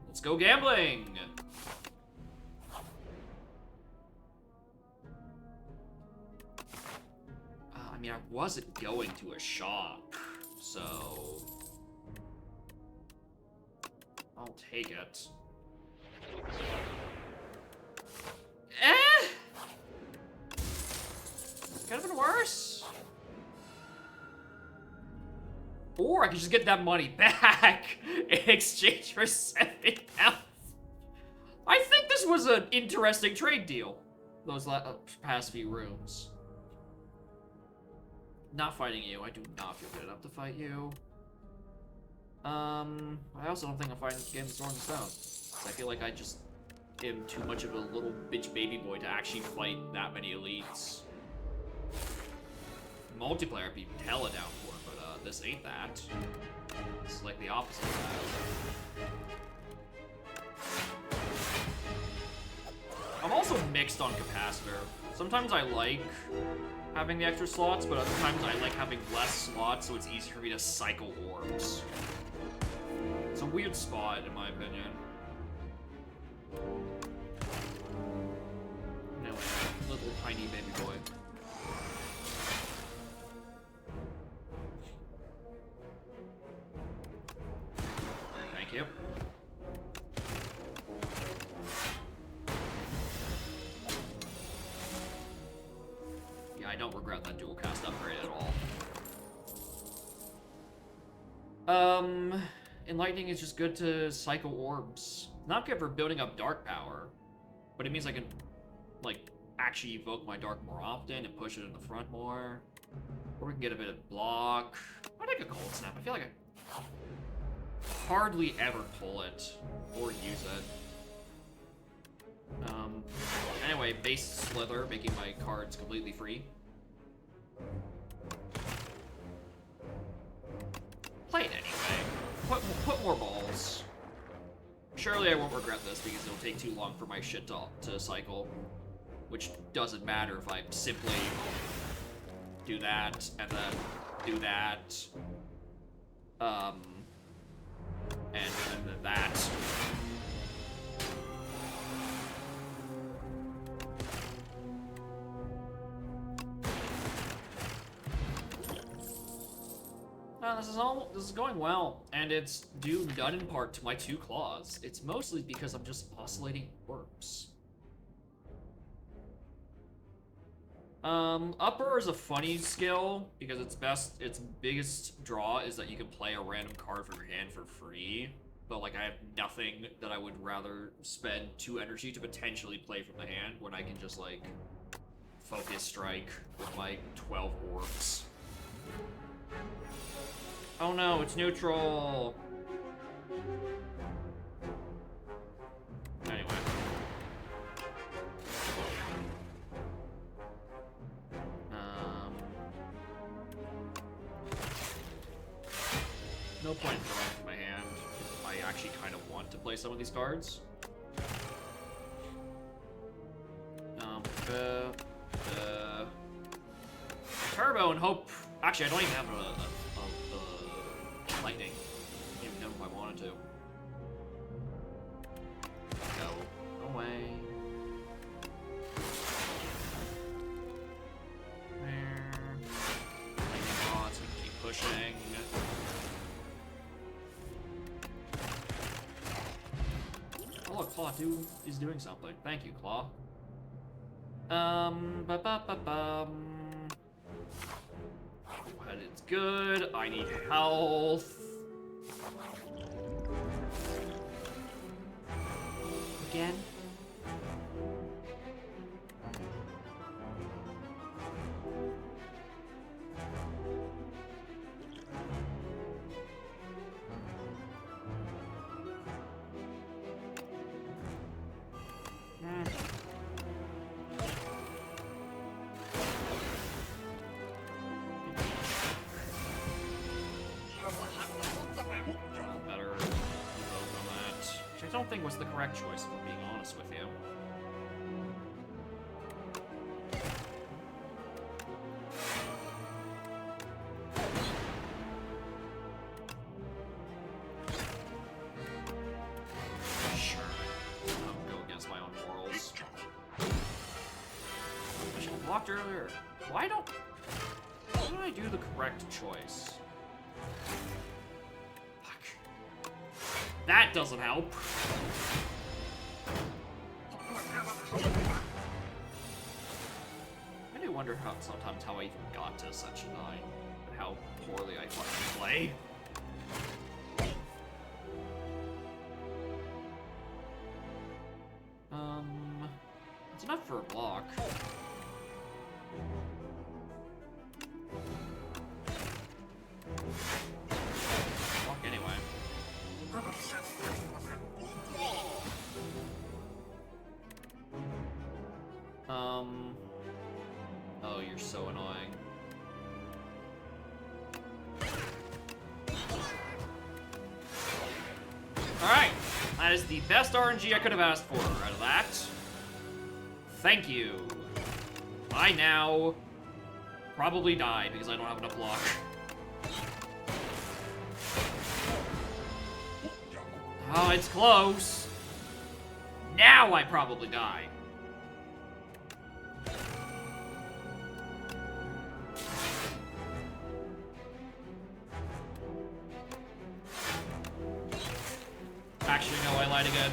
Let's go gambling! I mean, I wasn't going to a shop, so I'll take it. Could have been worse. Or I could just get that money back in exchange for 7 health. I think this was an interesting trade deal. Those past few rooms. Not fighting you. I do not feel good enough to fight you. I also don't think I'm fighting Game of Sword and Stone. I feel like I just am too much of a little bitch baby boy to actually fight that many elites. Multiplayer would be hella down for it, but this ain't that. This is like the opposite of that. I'm also mixed on capacitor. Sometimes I like having the extra slots, but other times I like having less slots so it's easier for me to cycle orbs. It's a weird spot, in my opinion. No, little tiny baby boy. Thank you. Yeah, I don't regret that dual cast upgrade at all. Enlightening is just good to cycle orbs. Not good for building up dark power, but it means I can, like, actually evoke my dark more often and push it in the front more. Or we can get a bit of block. I take a cold snap. I feel like I hardly ever pull it or use it. Anyway, base Slither, making my cards completely free. Play it anyway. Put more balls. Surely I won't regret this because it'll take too long for my shit to cycle. Which doesn't matter if I simply do that and then do that. And then that. This is going well, and it's due none in part to my 2 claws. It's mostly because I'm just oscillating orbs. Upper is a funny skill because its biggest draw is that you can play a random card from your hand for free. But like I have nothing that I would rather spend 2 energy to potentially play from the hand when I can just like focus strike with my 12 orbs. Oh no, it's neutral. Anyway. No point in throwing from my hand. I actually kind of want to play some of these cards. Turbo and hope. Actually, I don't even have a lightning. I don't even know if I wanted to. Go away. There. Lightning rods. We can keep pushing. Oh look, Claw is doing something. Thank you, Claw. But it's good. I need health. Again. I don't think was the correct choice, if I'm being honest with you. Sure. I'll go against my own morals. I should have blocked earlier. Why did I do the correct choice? That doesn't help. I do wonder sometimes how I even got to such a 9 and how poorly I fucking play. It's enough for a block. Block anyway. Oh, you're so annoying. Alright, that is the best RNG I could have asked for out of that. Thank you. I now probably die because I don't have enough block. Oh, it's close. Now I probably die. Actually, no, I lied again.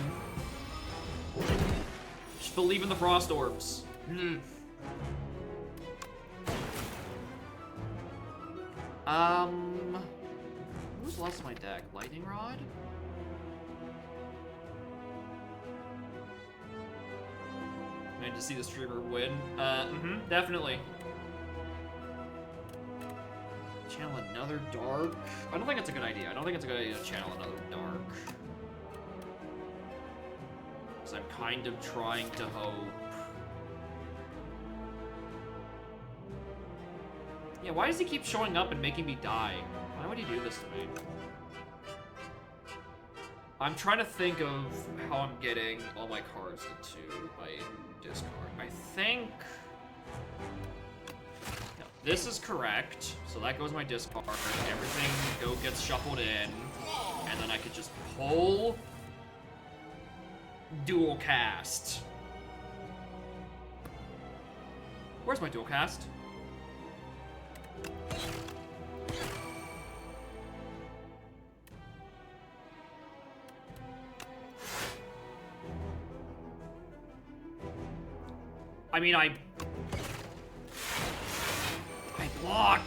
Just believe in the frost orbs. When was the last of my deck? Lightning Rod? I need to see the streamer win. Definitely. Channel another dark? I don't think it's a good idea. I don't think it's a good idea to channel another dark. Because I'm kind of trying to hope. Yeah, why does he keep showing up and making me die? Why would he do this to me? I'm trying to think of how I'm getting all my cards into my discard. I think... No, this is correct. So that goes in my discard. Everything gets shuffled in. And then I could just pull... Dual cast. Where's my dual cast? I mean, I block.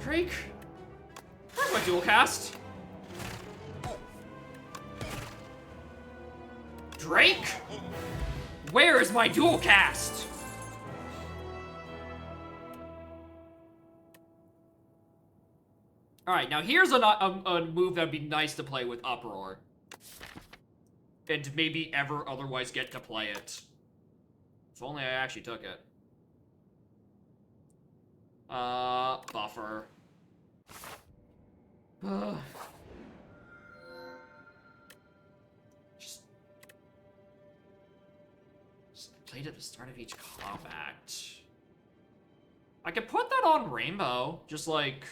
Drake? Where's my dual cast? Drake? Where is my dual cast? Alright, now here's a move that'd be nice to play with Uproar. And to maybe ever otherwise get to play it. If only I actually took it. Buffer. Just played at the start of each combat. I could put that on Rainbow, just like...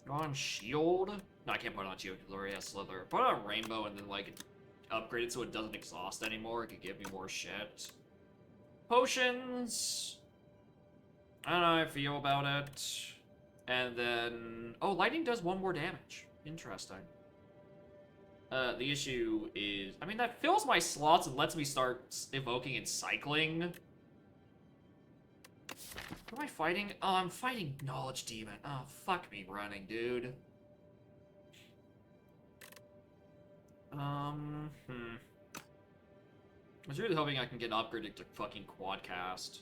Go on Shield? No, I can't put it on Shield because it already has Slither. Put it on Rainbow and then, like, upgrade it so it doesn't exhaust anymore. It could give me more shit. Potions. I don't know how I feel about it. And then... Oh, Lightning does 1 more damage. Interesting. The issue is... I mean, that fills my slots and lets me start evoking and cycling. What am I fighting? Oh, I'm fighting Knowledge Demon. Oh, fuck me running, dude. I was really hoping I can get upgraded to fucking Quadcast.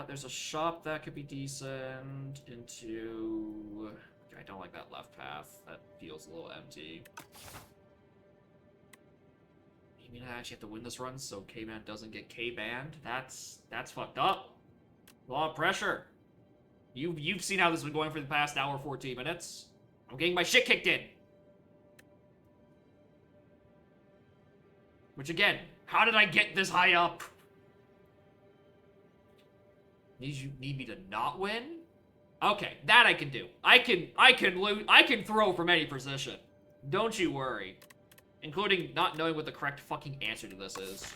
There's a shop that could be decent into... I don't like that left path. That feels a little empty. You mean I actually have to win this run so K-Man doesn't get K-banned? That's fucked up. A lot of pressure. You've seen how this has been going for the past hour 14 minutes. I'm getting my shit kicked in. Which again, how did I get this high up? You need me to not win? Okay, that I can do. I can throw from any position. Don't you worry. Including not knowing what the correct fucking answer to this is.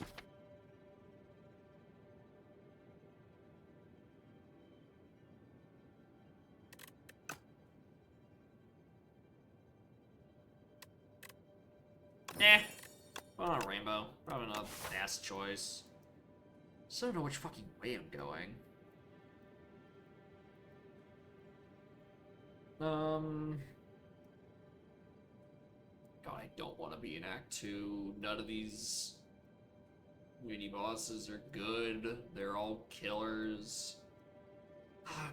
Well, not Rainbow. Probably not the best choice. So I don't know which fucking way I'm going. God, I don't want to be in Act 2. None of these mini-bosses are good. They're all killers.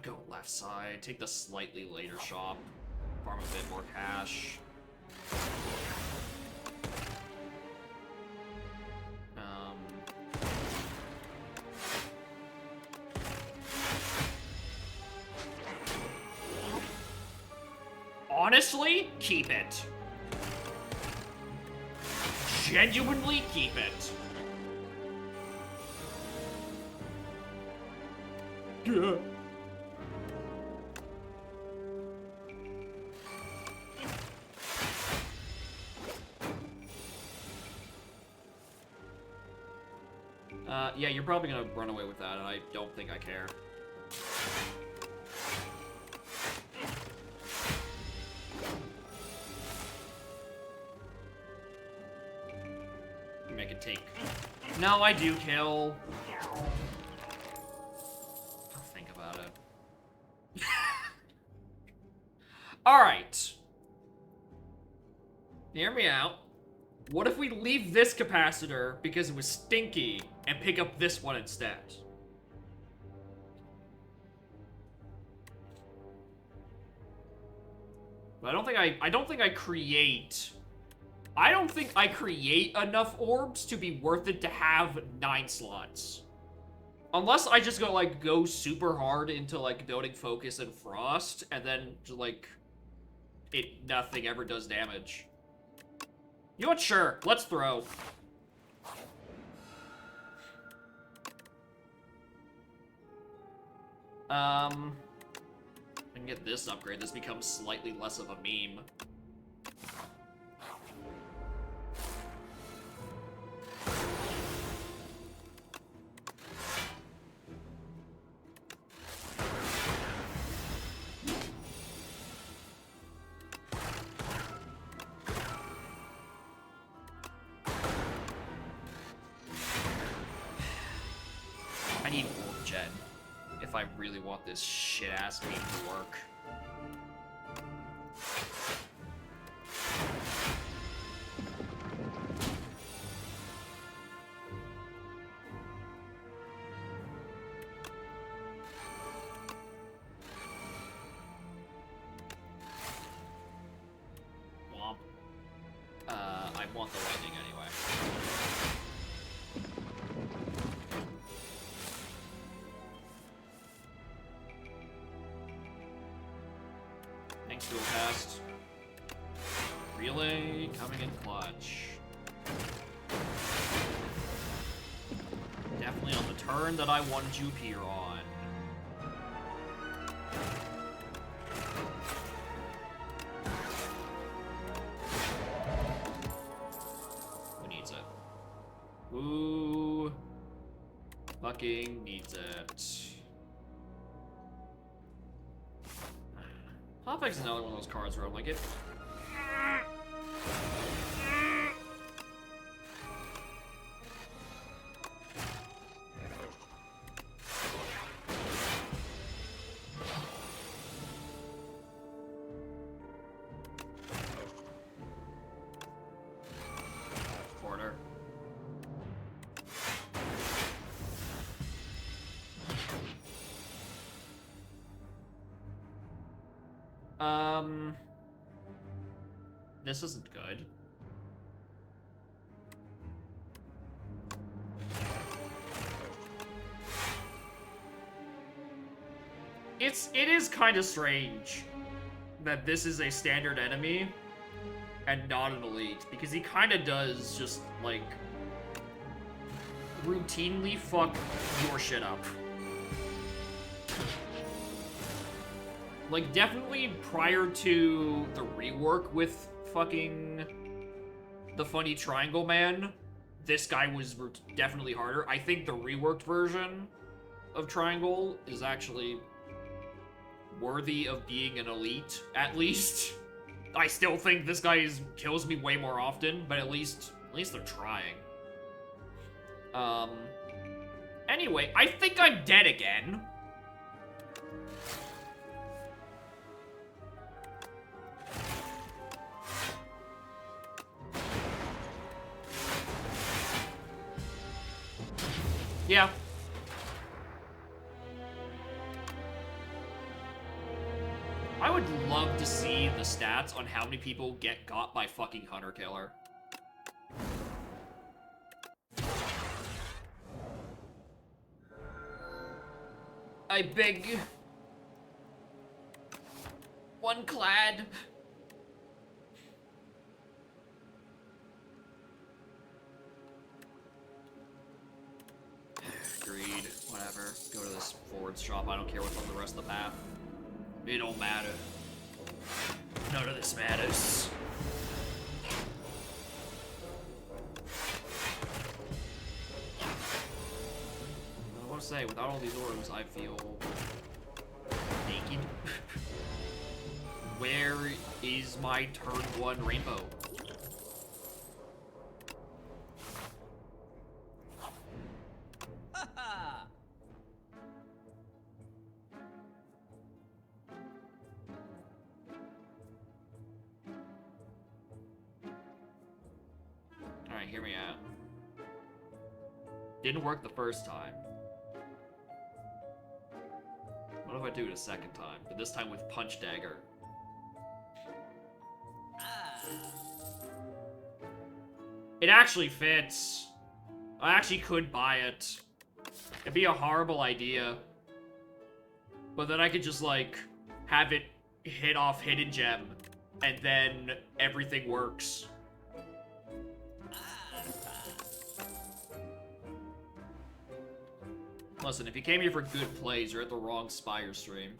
Go left side. Take the slightly later shop. Farm a bit more cash. Honestly, keep it. Genuinely keep it. Yeah. Yeah, you're probably gonna run away with that, and I don't think I care. Make it take. No, I do kill. I'll think about it. Alright. Hear me out. What if we leave this capacitor because it was stinky and pick up this one instead? But I don't think I create enough orbs to be worth it to have 9 slots. Unless I just go super hard into like building Focus and Frost, and then just like nothing ever does damage. You know what? Sure, let's throw. I can get this upgrade. This becomes slightly less of a meme. need orb gen if I really want this shit-ass game to work. Womp. I want the lightning anyway. Thanks, dual cast. Relay coming in clutch. Definitely on the turn that I wanted you appear on. Who needs it? Who fucking needs it? Hoppex is another one of those cards where I'm like, it. Quarter. This isn't good. It is kind of strange that this is a standard enemy and not an elite, because he kind of does just, like, routinely fuck your shit up. Like, definitely prior to the rework with fucking the funny triangle man, this guy was definitely harder. I think the reworked version of triangle is actually worthy of being an elite, at least. I still think this guy kills me way more often, but at least they're trying. Anyway, I think I'm dead again. Yeah. I would love to see the stats on how many people get got by fucking Hunter Killer. I beg. One clad. Agreed. Whatever. Go to this forward shop. I don't care what's on the rest of the path. It don't matter. None of this matters. I want to say, without all these orbs, I feel naked. Where is my turn 1 rainbow? Alright, hear me out. Didn't work the first time. What if I do it a second time? But this time with Punch Dagger. It actually fits. I actually could buy it. It'd be a horrible idea. But then I could just, like, have it hit off Hidden Gem, and then everything works. Listen, if you came here for good plays, you're at the wrong Spire stream.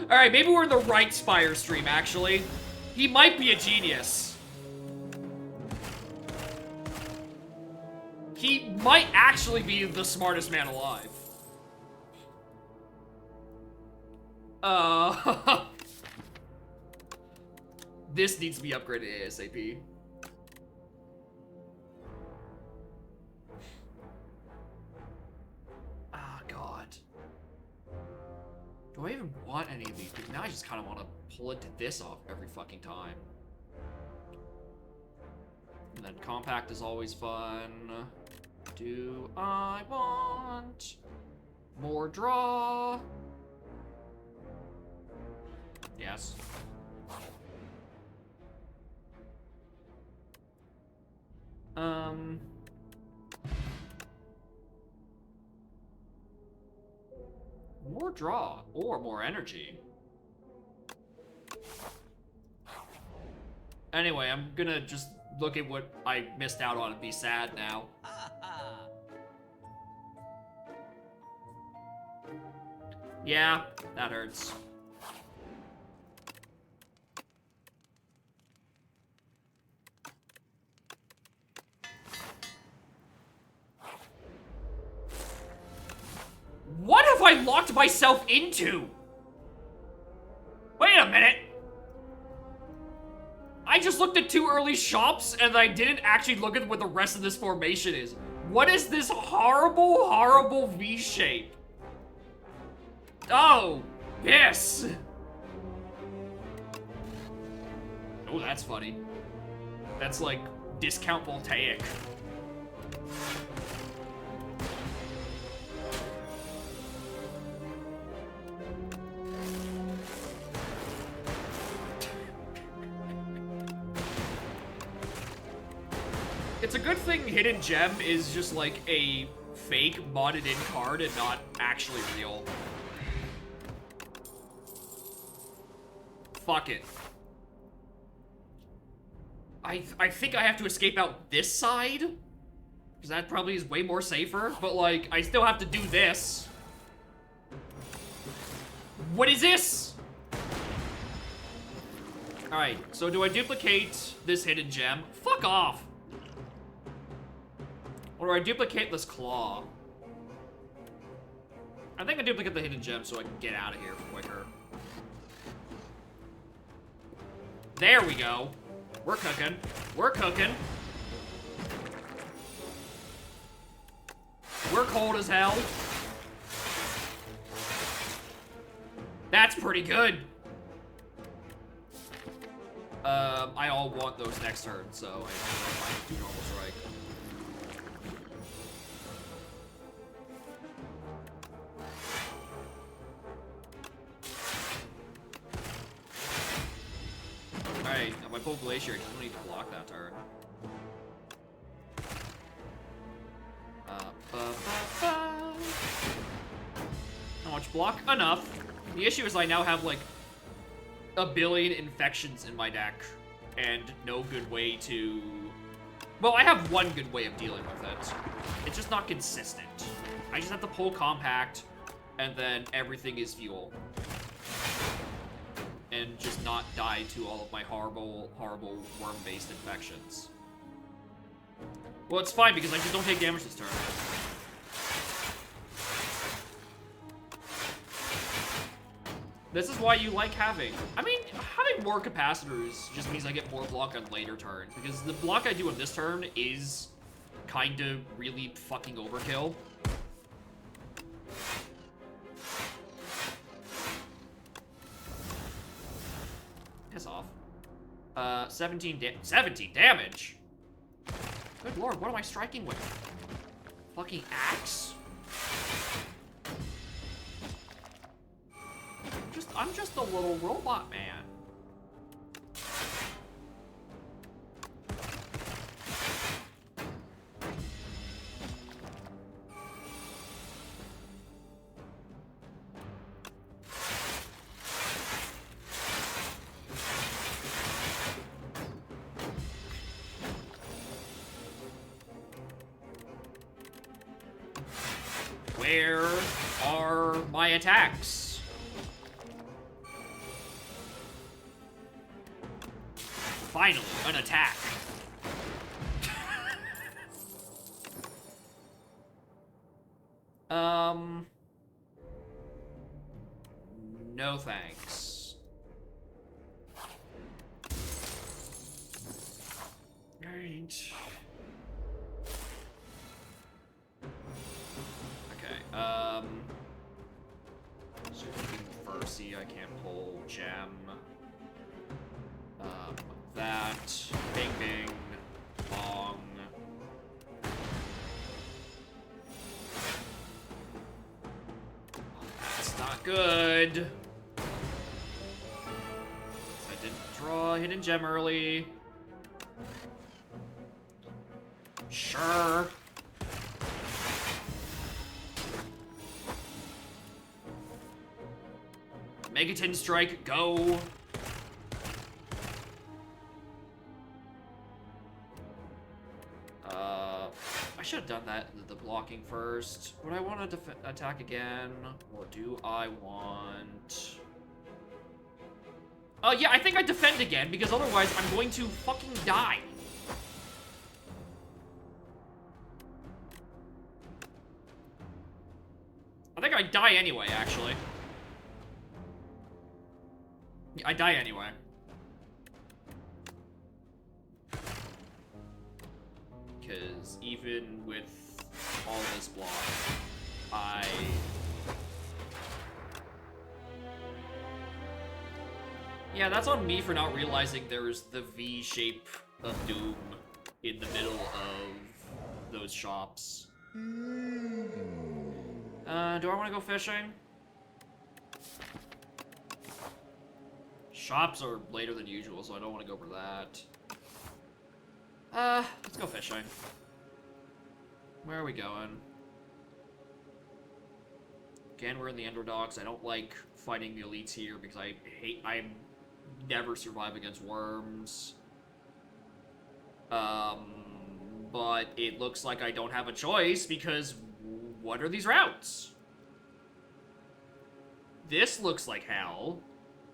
Alright, maybe we're in the right Spire stream, actually. He might be a genius. He might actually be the smartest man alive. This needs to be upgraded ASAP. Do I even want any of these? Because now I just kind of want to pull into this off every fucking time. And then compact is always fun. Do I want more draw? Yes. More draw or more energy. Anyway, I'm gonna just look at what I missed out on and be sad now. Yeah, that hurts. What have I locked myself into? Wait a minute. I just looked at 2 early shops and I didn't actually look at what the rest of this formation is. What is this horrible, horrible V shape? Oh, yes. Oh, that's funny. That's like discount voltaic. It's a good thing Hidden Gem is just like a fake modded in card and not actually real. Fuck it. I think I have to escape out this side, because that probably is way more safer, but like, I still have to do this. What is this? Alright, so do I duplicate this Hidden Gem? Fuck off. Or do I duplicate this claw? I think I duplicate the Hidden Gem so I can get out of here quicker. There we go. We're cooking. We're cooking. We're cold as hell. That's pretty good. I all want those next turn, so I might do normal strike. Alright, now my Pole Glacier, I don't need to block that turn. How much block? Enough. The issue is I now have like a billion infections in my deck and no good way to... Well, I have one good way of dealing with it. It's just not consistent. I just have to pull compact and then everything is fuel. And just not die to all of my horrible, horrible worm-based infections. Well, it's fine because I just don't take damage this turn. This is why you like having... I mean, having more capacitors just means I get more block on later turns. Because the block I do on this turn is kind of really fucking overkill. Piss off. 17 damage? Good lord, what am I striking with? Fucking axe? I'm just a little robot man. Where are my attacks? Finally, an attack. No thanks. Right. Okay, so we can Mercy, I can't pull Gem. That. Bing Bing. Bong. That's not good. I didn't draw a Hidden Gem early. Sure. Megaton Strike, go. I should have done that, the blocking first. Would I want to attack again? Or do I want... yeah, I think I defend again, because otherwise I'm going to fucking die. I think I die anyway, actually. I die anyway. Because even with all this block, Yeah, that's on me for not realizing there's the V shape of Doom in the middle of those shops. Do I want to go fishing? Shops are later than usual, so I don't want to go for that. Let's go fishing. Where are we going? Again, we're in the Enderdocks. I don't like fighting the elites here because I never survive against worms. But it looks like I don't have a choice because what are these routes? This looks like hell.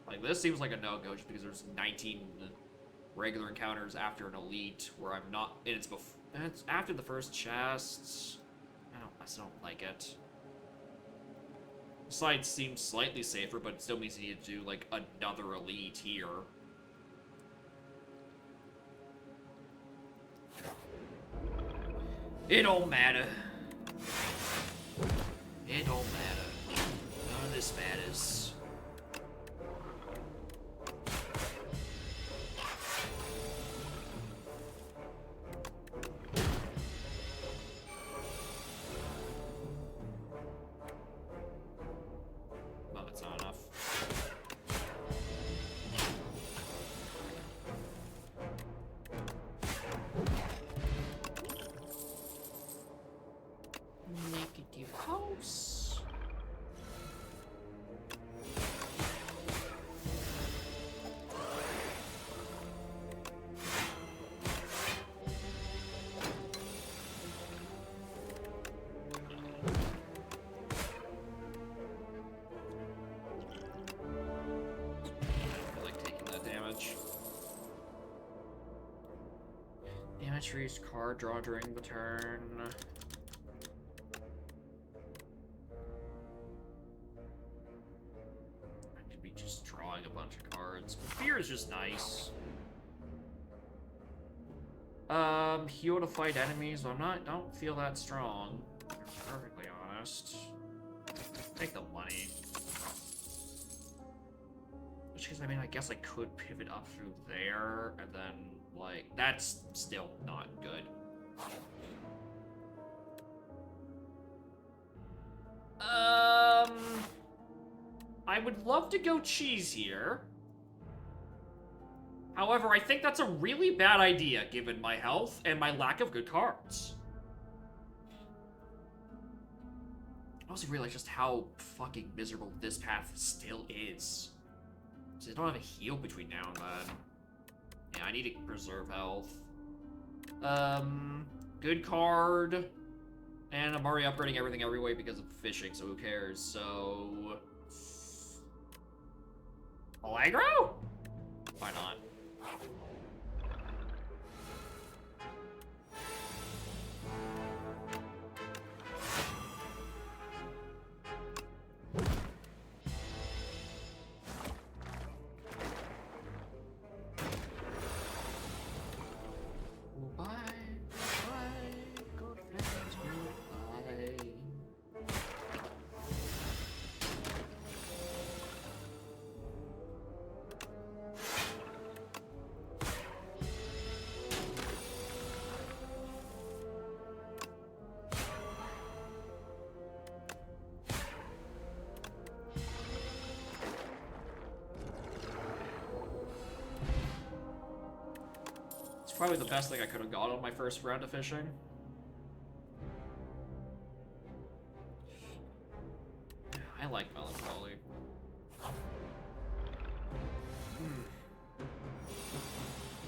Like, this seems like a no-go just because there's 19 regular encounters after an elite where I'm not, and it's after the first chest. I still don't like it. The side seems slightly safer, but it still means you need to do, like, another elite here. It don't matter. It don't matter. None of this matters. Well, that's not enough. Negative house. I like taking that damage. Damage reached card draw during the turn. I could be just drawing a bunch of cards. But fear is just nice. Heal to fight enemies, but don't feel that strong. To be perfectly honest. Take the money. Which is, I mean, I guess I could pivot up through there, and then, like, that's still not good. I would love to go cheese here. However, I think that's a really bad idea, given my health and my lack of good cards. I also realize just how fucking miserable this path still is. So I don't have a heal between now and then. Yeah, I need to preserve health. Good card. And I'm already upgrading everything every way because of fishing, so who cares? So... Allegro? Why not? probably the best thing I could have got on my first round of fishing. I like Melancholy.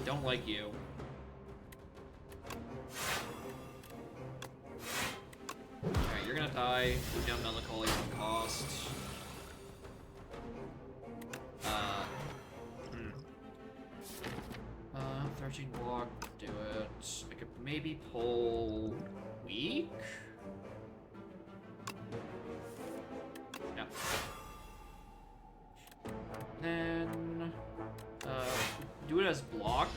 Don't like you. Alright, you're gonna die. Move down Melancholy on cost. 13 block, do it. I could maybe pull weak? Yeah. Then do it as block.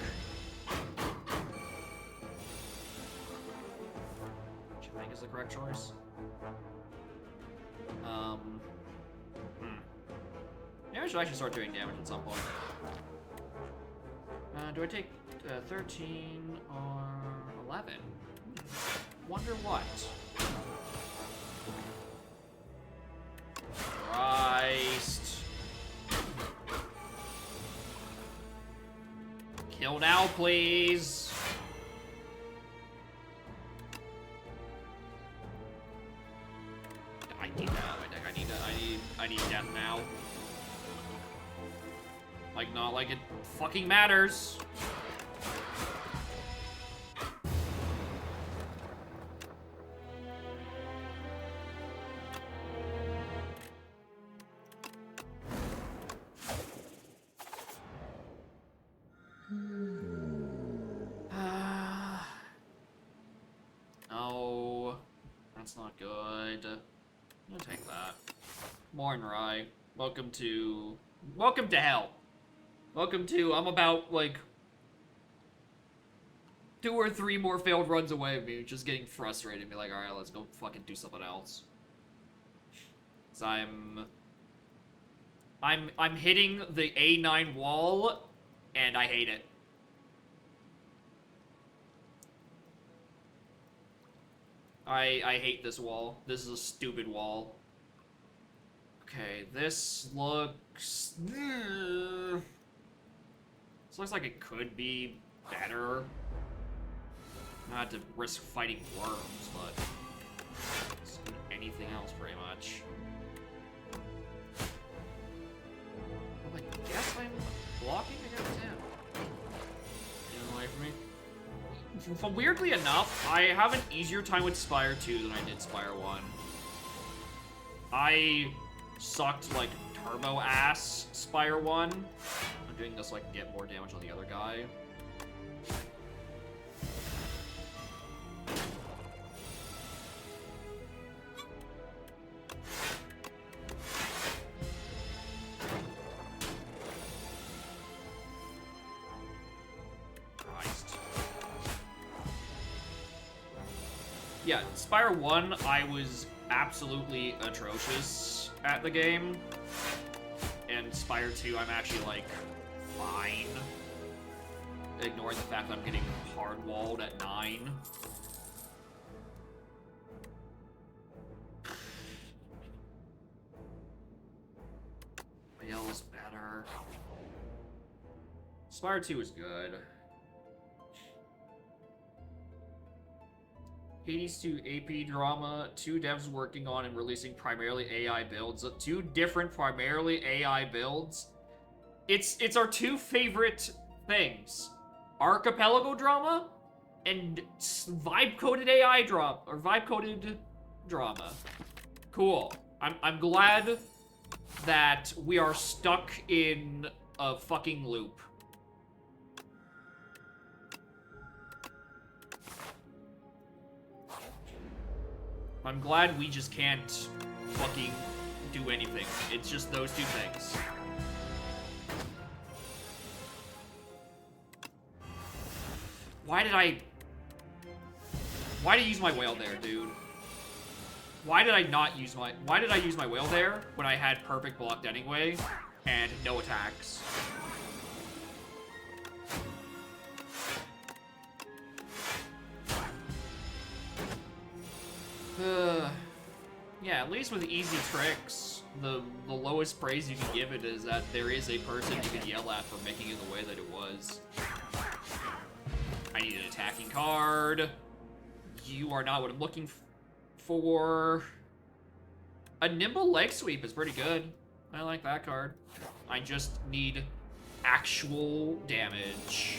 Which I think is the correct choice. Maybe I should actually start doing damage at some point. Do I take 13 or 11? Wonder what? Christ. Kill now, please. I need that on my deck. I need death now. Like, not like it fucking matters. No, that's not good. I'm gonna take that. Mornrai, welcome to hell. Welcome to, I'm about, like, 2 or 3 more failed runs away of me, just getting frustrated and be like, alright, let's go fucking do something else. So I'm hitting the A9 wall, and I hate it. I hate this wall. This is a stupid wall. Okay, this looks... This looks like it could be better. Not to risk fighting worms, but anything else pretty much. Well, I guess I'm blocking against him. Get away from me. Weirdly enough, I have an easier time with Spire 2 than I did Spire 1. I sucked like turbo ass Spire 1. I'm doing this so I can get more damage on the other guy. Christ. Yeah, Spire 1, I was absolutely atrocious at the game. And Spire 2, I'm actually, like, fine. Ignoring the fact that I'm getting hard-walled at 9. Yellow's better. Spire 2 is good. Hades 2 AP drama, 2 devs working on and releasing primarily AI builds. 2 different primarily AI builds. It's our 2 favorite things. Archipelago drama and vibe-coded AI drama, or vibe-coded drama. Cool. I'm glad that we are stuck in a fucking loop. I'm glad we just can't fucking do anything. It's just those 2 things. Why did I use my whale there, dude? Why did I use my whale there when I had perfect blocked anyway and no attacks? Yeah, at least with easy tricks, the lowest praise you can give it is that there is a person you can yell at for making it the way that it was. I need an attacking card. You are not what I'm looking for. A nimble leg sweep is pretty good. I like that card. I just need actual damage.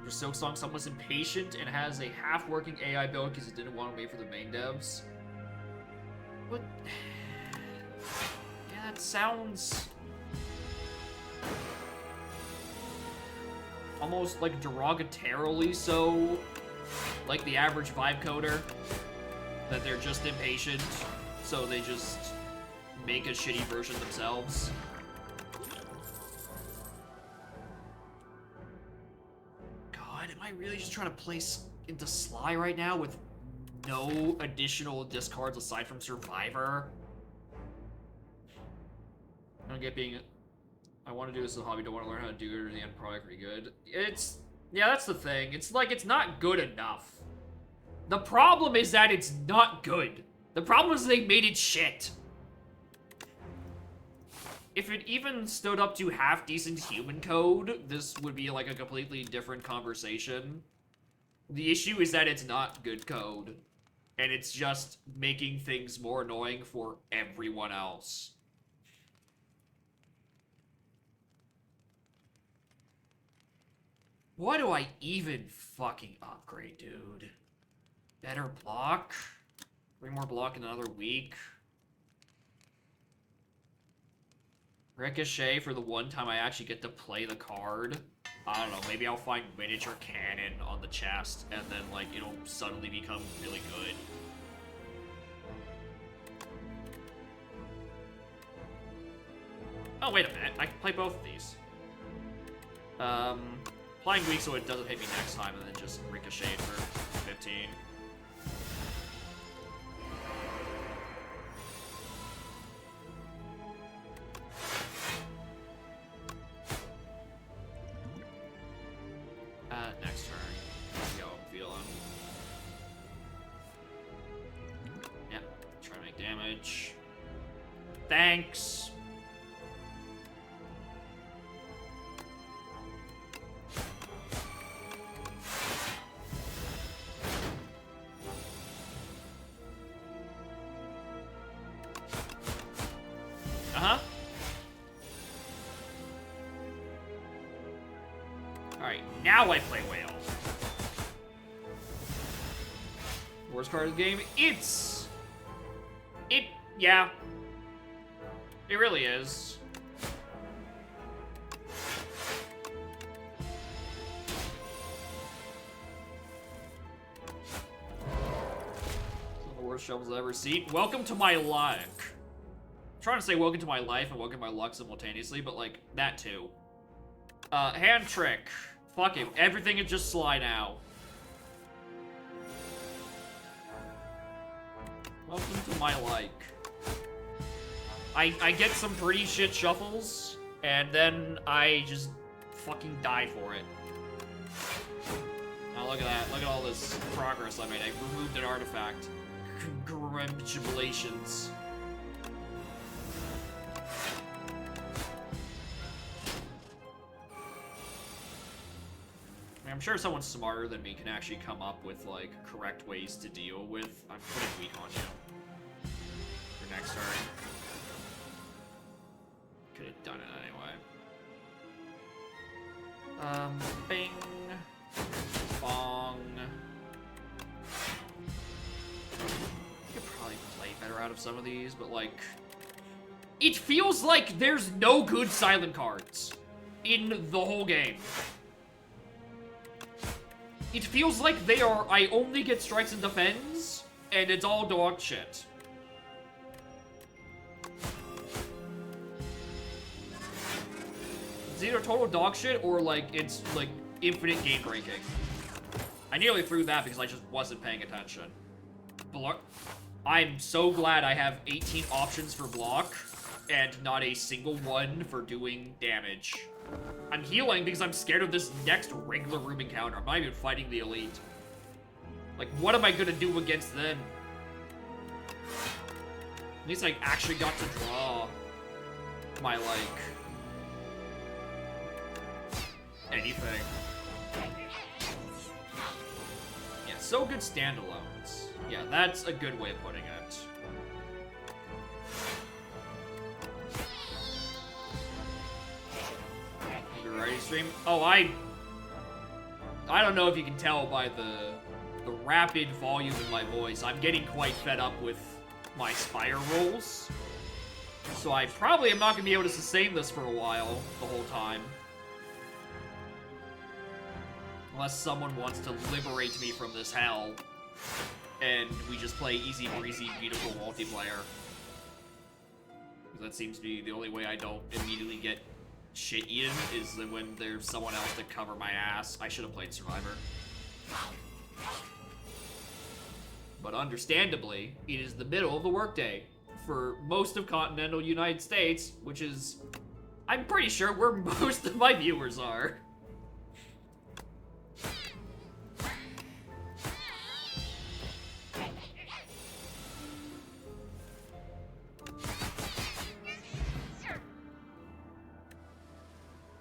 For Silksong, someone's impatient and has a half-working AI build because it didn't want to wait for the main devs. What? Yeah, that sounds almost like derogatorily so, like the average vibe coder, that they're just impatient, so they just make a shitty version themselves. God, am I really just trying to place into Sly right now with no additional discards aside from Survivor? I don't get being... I want to do this as a hobby, don't want to learn how to do it, or the end product pretty good. It's... Yeah, that's the thing. It's like, it's not good enough. The problem is that it's not good. The problem is they made it shit. If it even stood up to half-decent human code, this would be like a completely different conversation. The issue is that it's not good code. And it's just making things more annoying for everyone else. What do I even fucking upgrade, dude? Better block? 3 more block in another week? Ricochet for the one time I actually get to play the card. I don't know, maybe I'll find miniature cannon on the chest, and then, like, it'll suddenly become really good. Oh, wait a minute, I can play both of these. Playing weak so it doesn't hit me next time, and then just ricochet for 15. Next turn. See how I'm feeling. Yeah, try to make damage. Thanks! Uh-huh. Alright, now I play Whale. Worst card of the game? Yeah. It really is. Some of the worst shovels I've ever seen. Welcome to my luck. I'm trying to say welcome to my life and welcome to my luck simultaneously, but like, that too. Hand trick. Fuck it. Everything is just Sly now. Welcome to my like. I get some pretty shit shuffles, and then I just fucking die for it. Now look at that. Look at all this progress I made. I removed an artifact. Congratulations. I'm sure someone smarter than me can actually come up with, like, correct ways to deal with... I'm putting weak on you. For next turn. Could have done it anyway. Bing. Bong. I could probably play better out of some of these, but, like... It feels like there's no good silent cards in the whole game. It feels like they are, I only get strikes and defends, and it's all dog shit. It's either total dog shit or like, it's like infinite game breaking. I nearly threw that because I just wasn't paying attention. Block. I'm so glad I have 18 options for block, and not a single one for doing damage. I'm healing because I'm scared of this next regular room encounter. I'm not even fighting the elite. Like, what am I gonna do against them? At least I actually got to draw my, like, anything. Yeah, so good standalones. Yeah, that's a good way of putting it. Ready stream? Oh, I don't know if you can tell by the rapid volume in my voice. I'm getting quite fed up with my Spire rolls. So I probably am not going to be able to sustain this for a while, the whole time. Unless someone wants to liberate me from this hell, and we just play easy breezy, beautiful multiplayer. Because that seems to be the only way I don't immediately get shit eaten, is when there's someone else to cover my ass. I should have played Survivor. But understandably, it is the middle of the workday for most of continental United States, which is, I'm pretty sure, where most of my viewers are.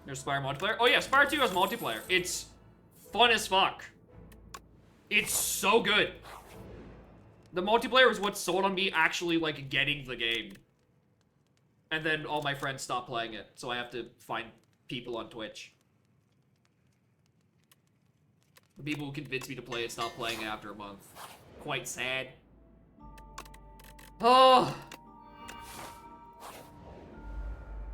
There's Spire multiplayer. Oh yeah, Spire 2 has multiplayer. It's fun as fuck. It's so good. The multiplayer is what sold on me actually, like, getting the game. And then all my friends stopped playing it, so I have to find people on Twitch. The people who convinced me to play it stopped playing it after a month. Quite sad. Oh!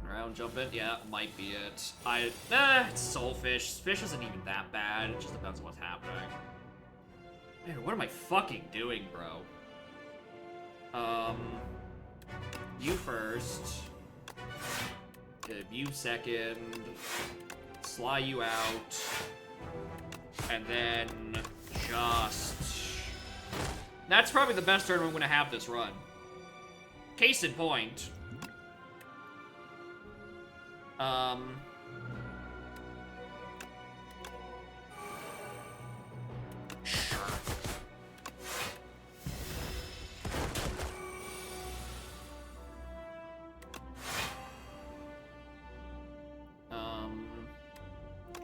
Round jump in? Yeah, might be it. It's Soulfish. Fish isn't even that bad. It just depends on what's happening. Man, what am I fucking doing, bro? You first. You second. Sly you out. And then just... That's probably the best turn I'm gonna have this run. Case in point. Sure.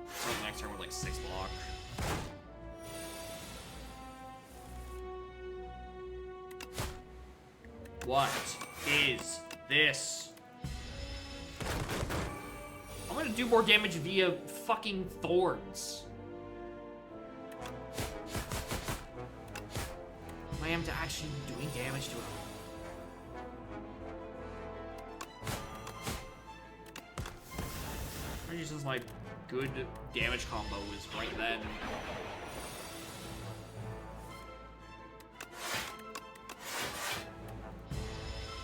So the next turn with like 6 block. What is this? I'm gonna do more damage via fucking thorns. I am to actually doing damage to him. Maybe since my good damage combo is right then.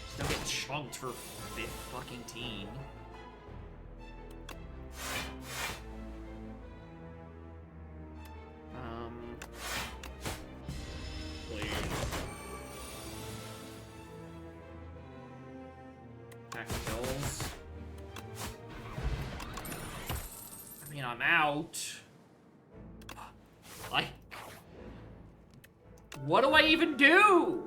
Still getting chunked for 5th fucking team. I mean, I'm out. Like, what do I even do?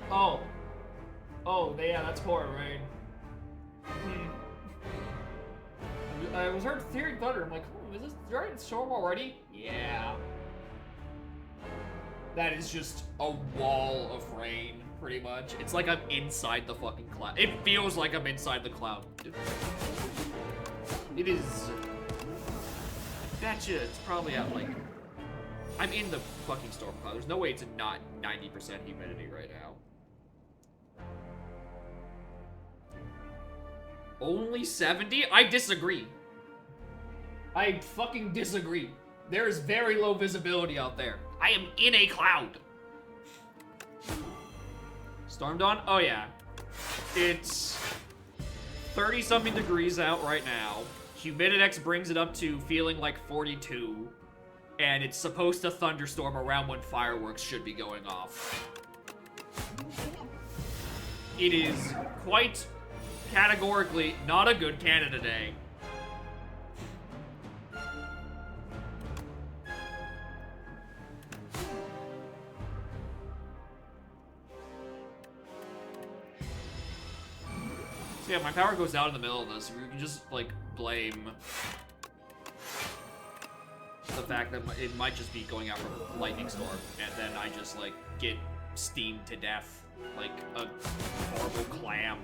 Oh. Oh, yeah, that's poor, right? I was heard Theory Thunder. I'm like, oh, is this right? It's Storm already? Yeah. That is just a wall of rain, pretty much. It's like I'm inside the fucking cloud. It feels like I'm inside the cloud. It is... Betcha, it's probably at like... I'm in the fucking storm cloud. There's no way it's not 90% humidity right now. Only 70? I disagree. I fucking disagree. There is very low visibility out there. I am in a cloud. Storm Dawn? Oh yeah. It's 30-something degrees out right now. Humididex brings it up to feeling like 42. And it's supposed to thunderstorm around when fireworks should be going off. It is quite categorically not a good Canada Day. So yeah, if my power goes out in the middle of this, we can just, like, blame the fact that it might just be going out from a lightning storm, and then I just, like, get steamed to death like a horrible clam.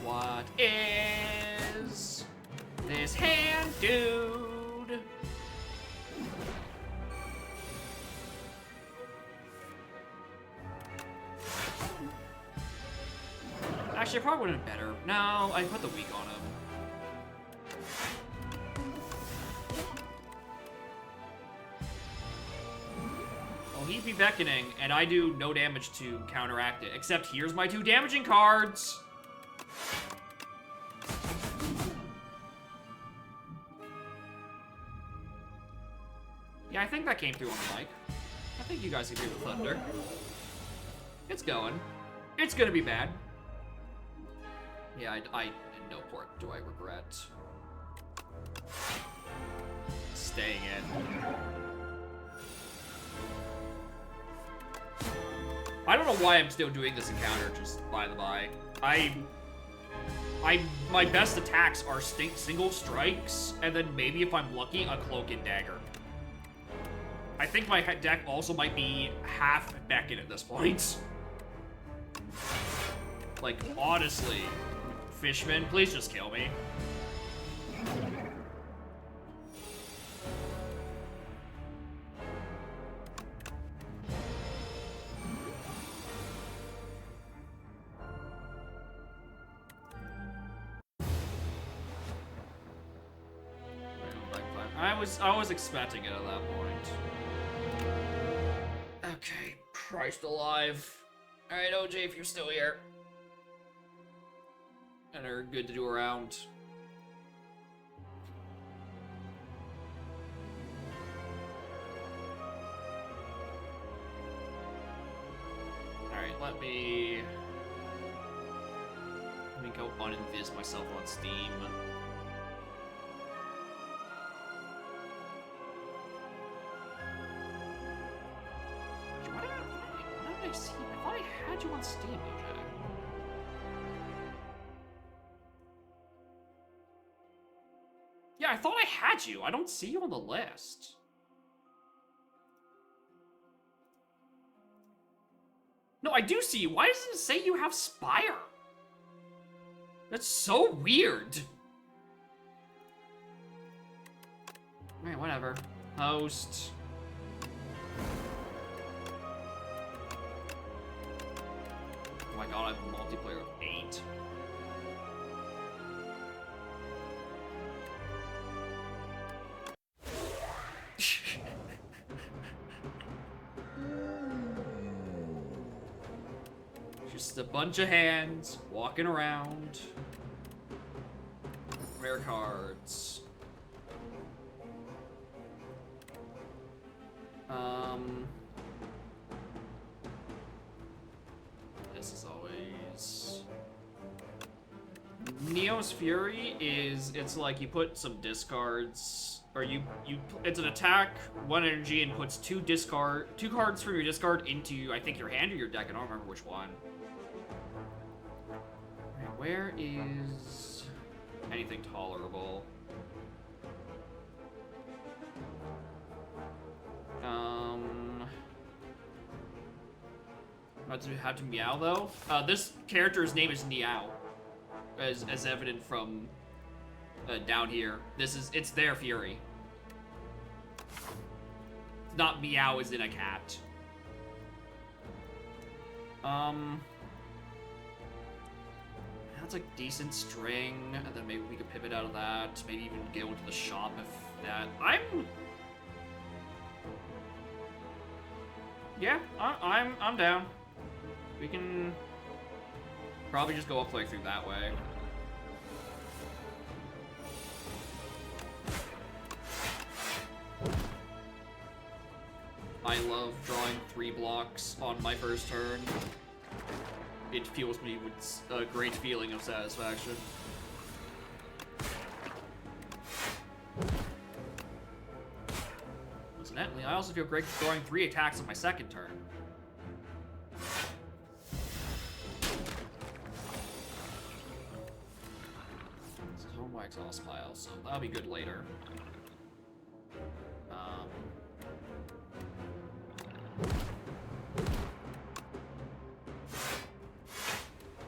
What is this hand, dude? Actually, I probably would have been better. No, I put the weak on him. Well, he'd be beckoning, and I do no damage to counteract it. Except here's my 2 damaging cards. Yeah, I think that came through on the mic. I think you guys can hear the thunder. It's going. It's gonna be bad. Yeah, I in no port do I regret staying in. I don't know why I'm still doing this encounter, just by the by. My best attacks are single strikes, and then maybe if I'm lucky, a cloak and dagger. I think my deck also might be half Beckett at this point. Like, honestly, Fishman, please just kill me. I was expecting it at that point. Okay, Christ alive. Alright, OJ, if you're still here. And are good to do around. Alright, let me go uninvis myself on Steam. What did I see? I thought I had you on Steam, OJ. Yeah, I thought I had you. I don't see you on the list. No, I do see you. Why doesn't it say you have Spire? That's so weird. Alright, whatever. Host. Oh my god, I have a multiplayer of 8. Just a bunch of hands walking around. Rare cards. This is always Neo's Fury it's like you put some discards, or it's an attack, 1 energy, and puts 2 cards from your discard into, I think, your hand or your deck. I don't remember which one. Right, where is anything tolerable? How to meow though? This character's name is Niao, as evident from down here. It's their Fury. It's not meow as in a cat. That's like decent string, and then maybe we could pivot out of that. Maybe even go into the shop if that. Yeah, I'm down. We can probably just go up like through that way. I love drawing 3 blocks on my first turn. It fills me with a great feeling of satisfaction. Incidentally, I also feel great throwing 3 attacks on my second turn. This is on my exhaust pile, so that'll be good later.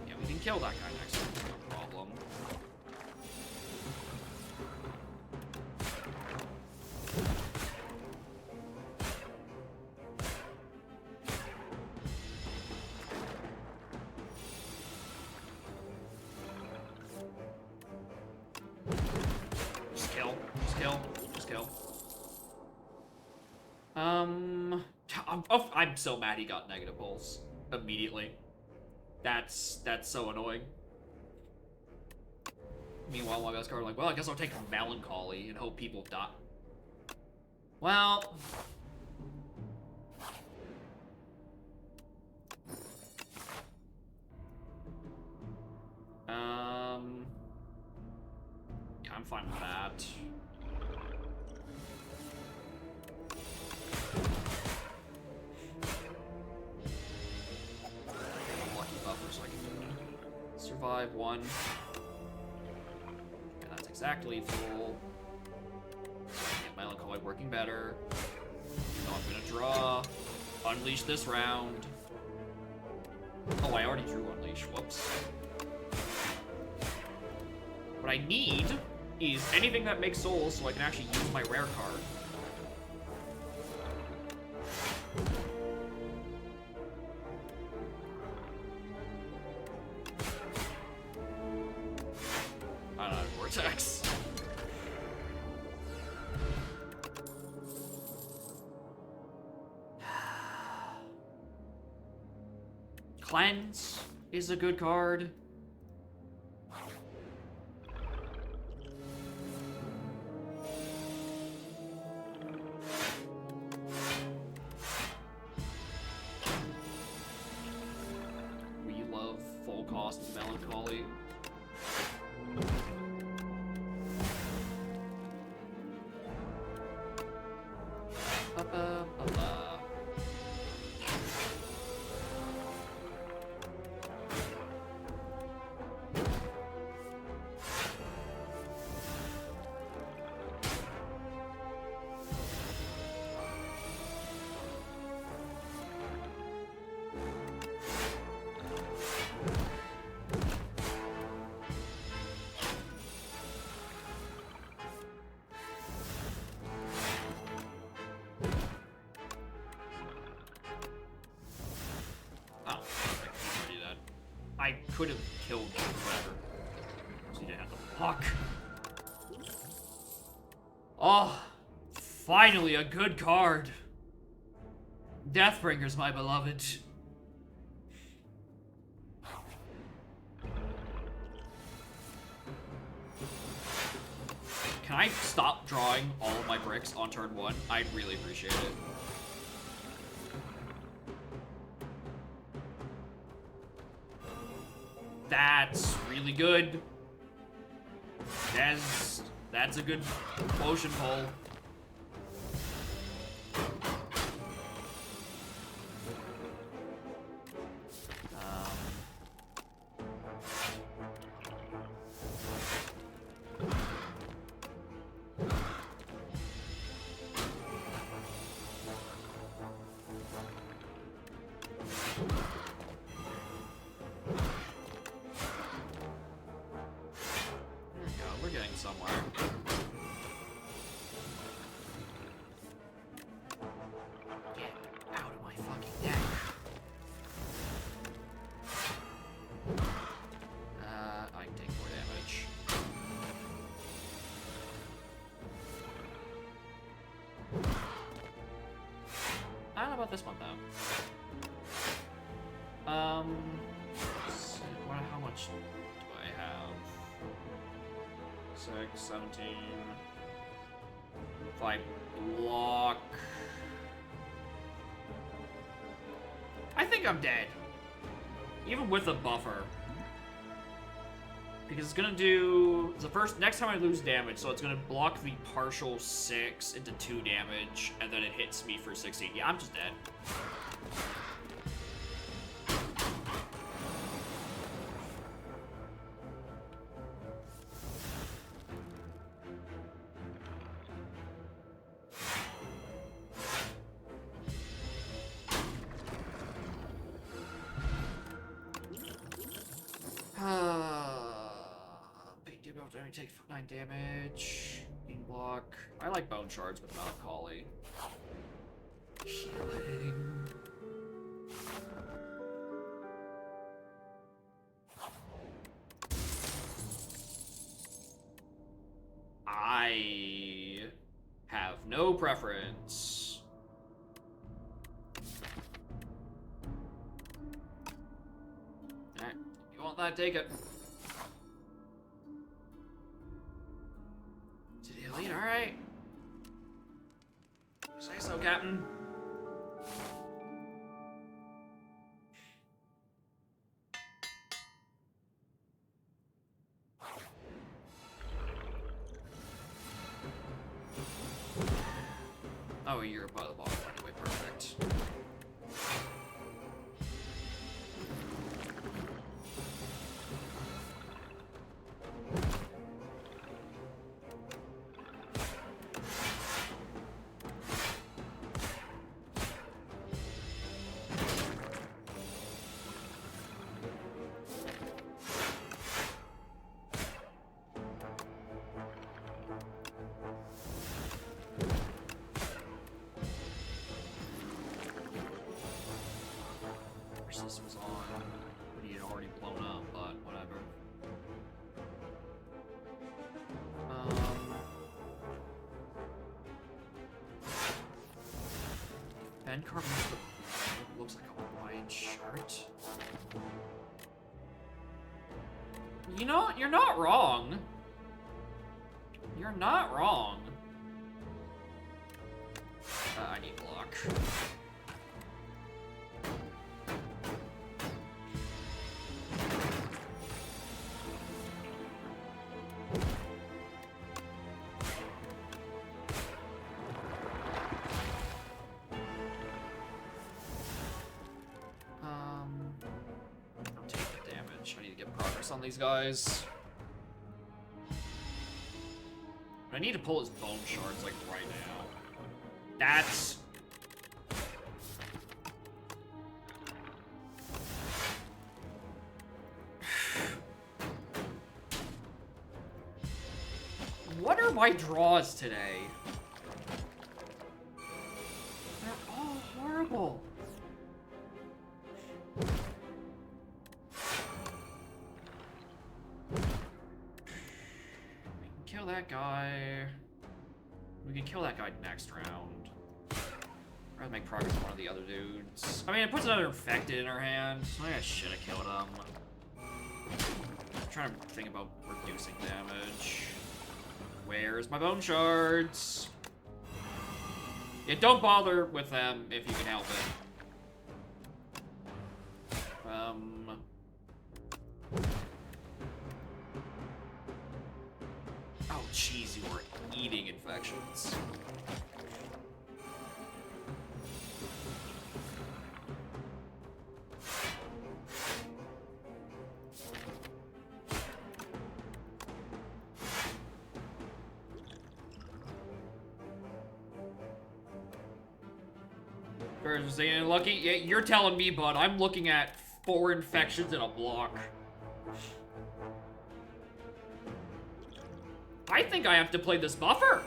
Yeah, we can kill that guy next turn, no problem. Just kill. Just kill. Just kill. I'm so mad he got negative pulse immediately. That's so annoying. Meanwhile, my best card like, well, I guess I'll take Melancholy and hope people die. Well, yeah, I'm fine with that. Lucky buffer so I can survive 1. And that's exactly full. Get Melancholy working better. So I'm gonna draw. Unleash this round. Oh, I already drew Unleash. Whoops. What I need is anything that makes souls so I can actually use my rare card. I don't have Vortex. Cleanse is a good card. We love full cost Melancholy. Oh, perfect. He already dead. I could have killed him, whatever. So he didn't have to block. Oh, finally a good card. Deathbringer's my beloved. Can I stop drawing all of my bricks on turn 1? I'd really appreciate it. That's really good. That's a good potion pull. We're getting somewhere. Get out of my fucking deck. I can take more damage. I don't know about this one though. Let's see, how much do I have? 6, 17. If I block, I think I'm dead. Even with a buffer. Because it's gonna do the first next time I lose damage, so it's gonna block the partial 6 into 2 damage, and then it hits me for 16. Yeah, I'm just dead. Big deal about damage, take 9 damage. Being block. I like bone shards with melancholy. Healing. I have no preference. Alright, you want that, take it. Did he lead? Alright. Say so, Captain. Oh, you're by the bottom anyway, perfect. This was on when he had already blown up, but whatever. Ben Carbon looks like a white shirt. You know, you're not wrong. You're not wrong. I need block. On these guys. I need to pull his bone shards like right now. That's what are my draws today? They're all horrible. Kill that guy. We can kill that guy next round. Rather make progress on one of the other dudes. I mean, it puts another infected in our hand. So I should have killed him. I'm trying to think about reducing damage. Where's my bone shards? Yeah, don't bother with them if you can help it. Oh, jeez, you are eating infections. Birds saying lucky. Yeah, you're telling me, bud. I'm looking at 4 infections in a block. I think I have to play this buffer.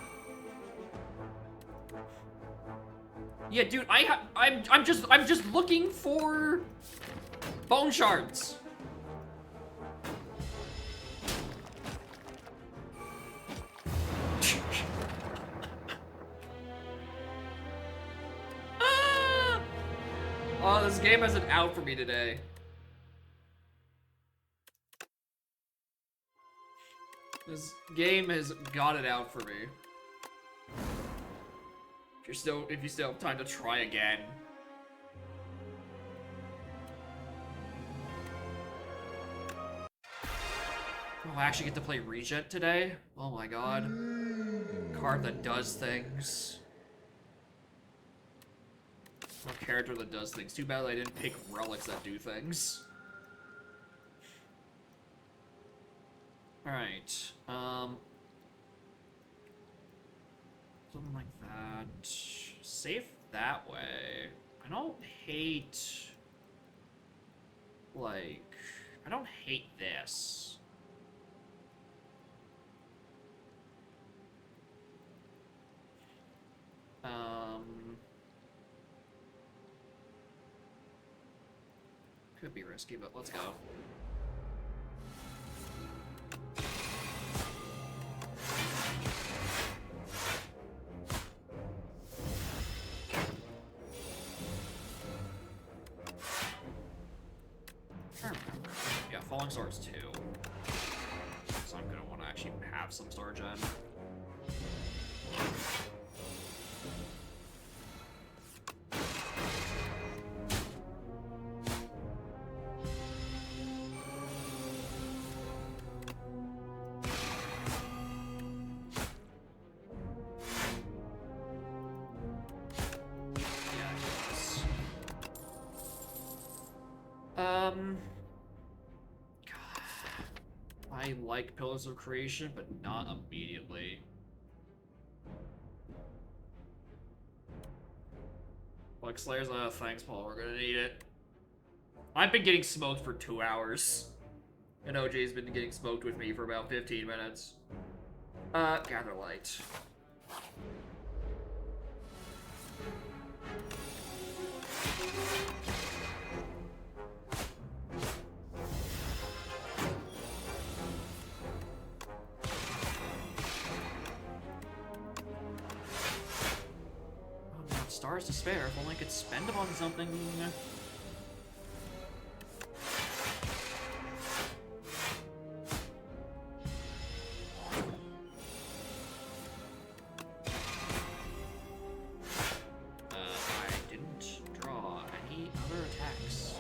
Yeah, dude, I'm just looking for bone shards. Oh, this game has an out for me today. This game has got it out for me. If you still have time to try again. Oh, I actually get to play Regent today? Oh my god. Card that does things. A character that does things. Too bad I didn't pick relics that do things. Alright, something like that. Safe that way. I don't hate... Like... I don't hate this. Could be risky, but let's go. Yeah, Falling Stars 2. So I'm gonna want to actually have some Star Gen. I like Pillars of Creation, but not immediately. Like Slayer's, thanks, Paul. We're gonna need it. I've been getting smoked for 2 hours. And OJ's been getting smoked with me for about 15 minutes. Gather Light. Stars to spare, if only I could spend them on something. I didn't draw any other attacks.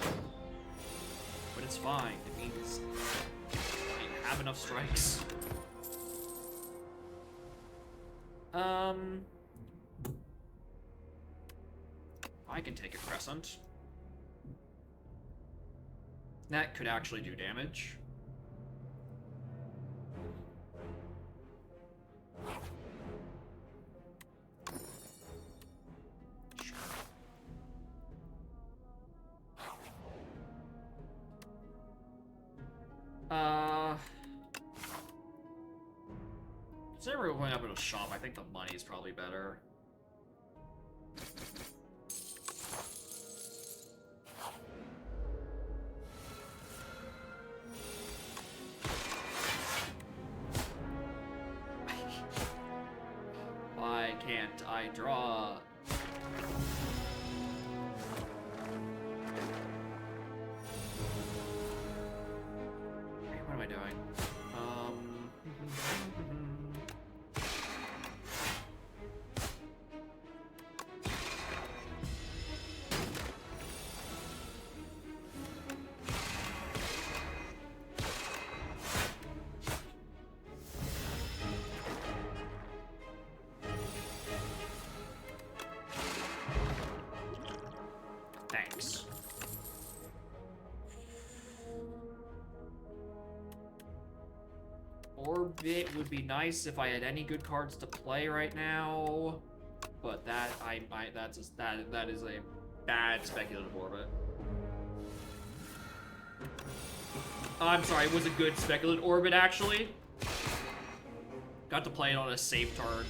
But it's fine, it means I have enough strikes. I can take a Crescent. That could actually do damage. Sure. Instead of going up in a shop, I think the money is probably better. Why can't I draw? Hey, what am I doing? Thanks. Orbit would be nice if I had any good cards to play right now, but that that is a bad speculative orbit. I'm sorry, it was a good speculative orbit actually. Got to play it on a safe turn.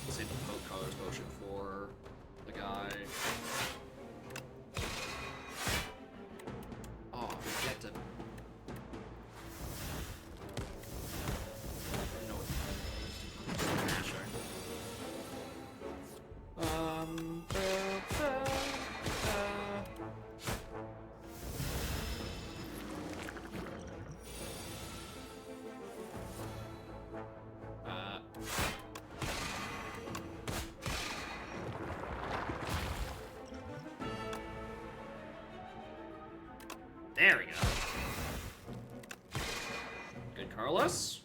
Save the colors potion for the guy. Oh, we get to. There we go. Carlos?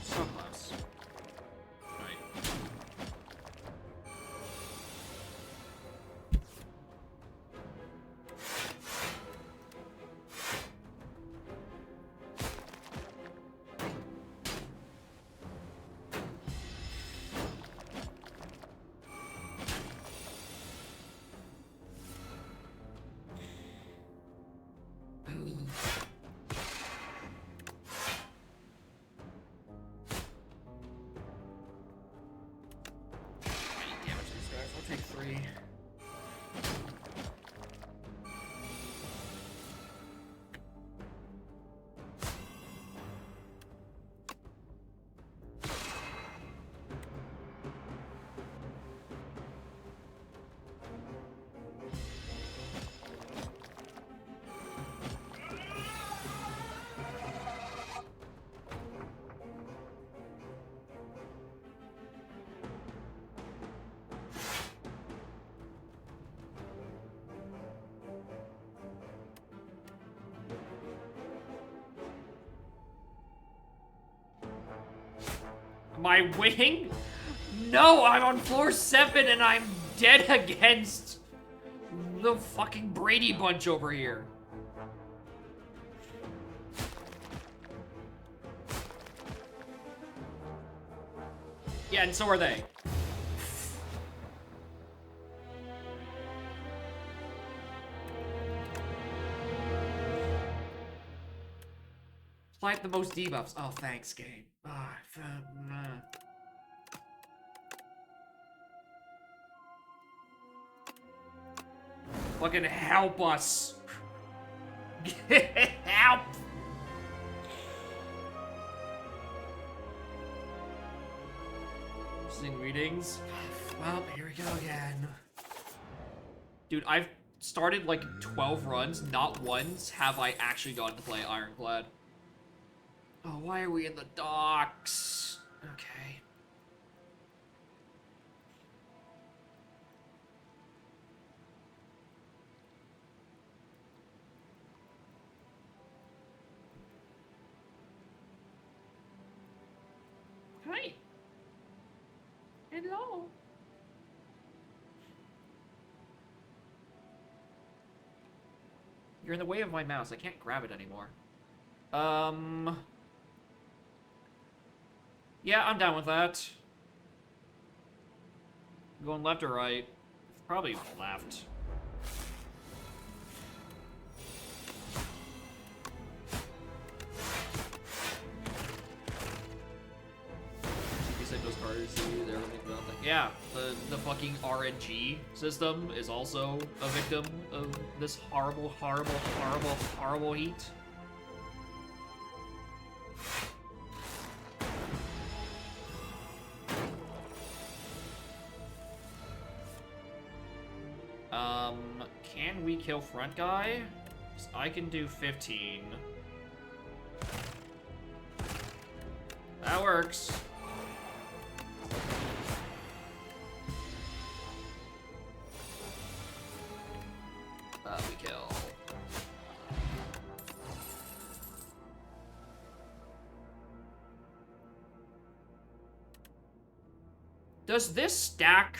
So close. Right. Any damage to these guys? I'll take 3. Am I winning? No, I'm on floor 7 and I'm dead against the fucking Brady Bunch over here. Yeah, and so are they. Apply the most debuffs. Oh, thanks, game. Fucking help us. Help. Sing readings. Well, here we go again. Dude, I've started like 12 runs. Not once have I actually gotten to play Ironclad. Oh, why are we in the docks? Okay. Hi. Hello. You're in the way of my mouse. I can't grab it anymore. Yeah, I'm down with that. Going left or right? Probably left. Those cards, yeah, the fucking RNG system is also a victim of this horrible, horrible, horrible, horrible heat. Can we kill front guy? I can do 15. That works. We kill. Does this stack?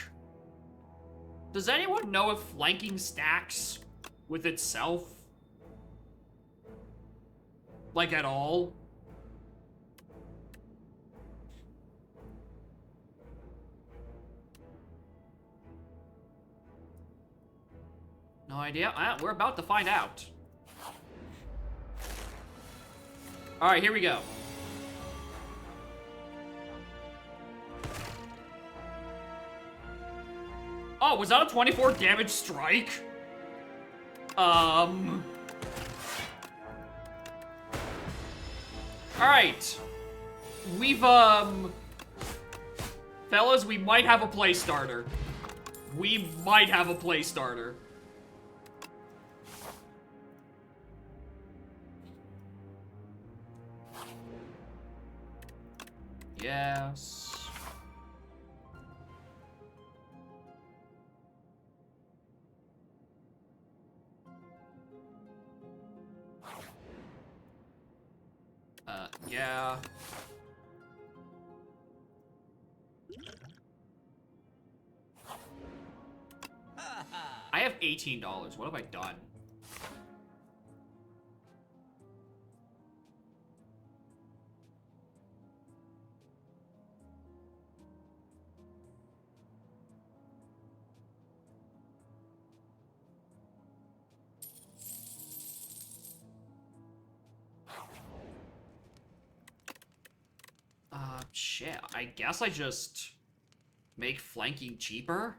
Does anyone know if flanking stacks with itself? Like at all? No idea. We're about to find out. Alright, here we go. Oh, was that a 24 damage strike? Alright. We've, fellas, we might have a play starter. We might have a play starter. Yes. Yeah. I have $18. What have I done? Shit. I guess I just make flanking cheaper.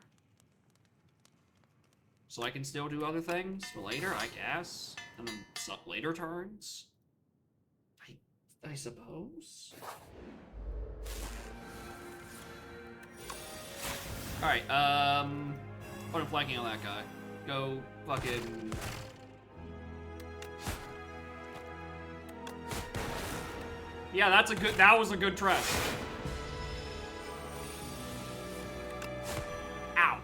So I can still do other things for later, I guess. And then some later turns. I suppose. Alright, put him flanking on that guy. Go fucking... Yeah, that was a good trust. Ow.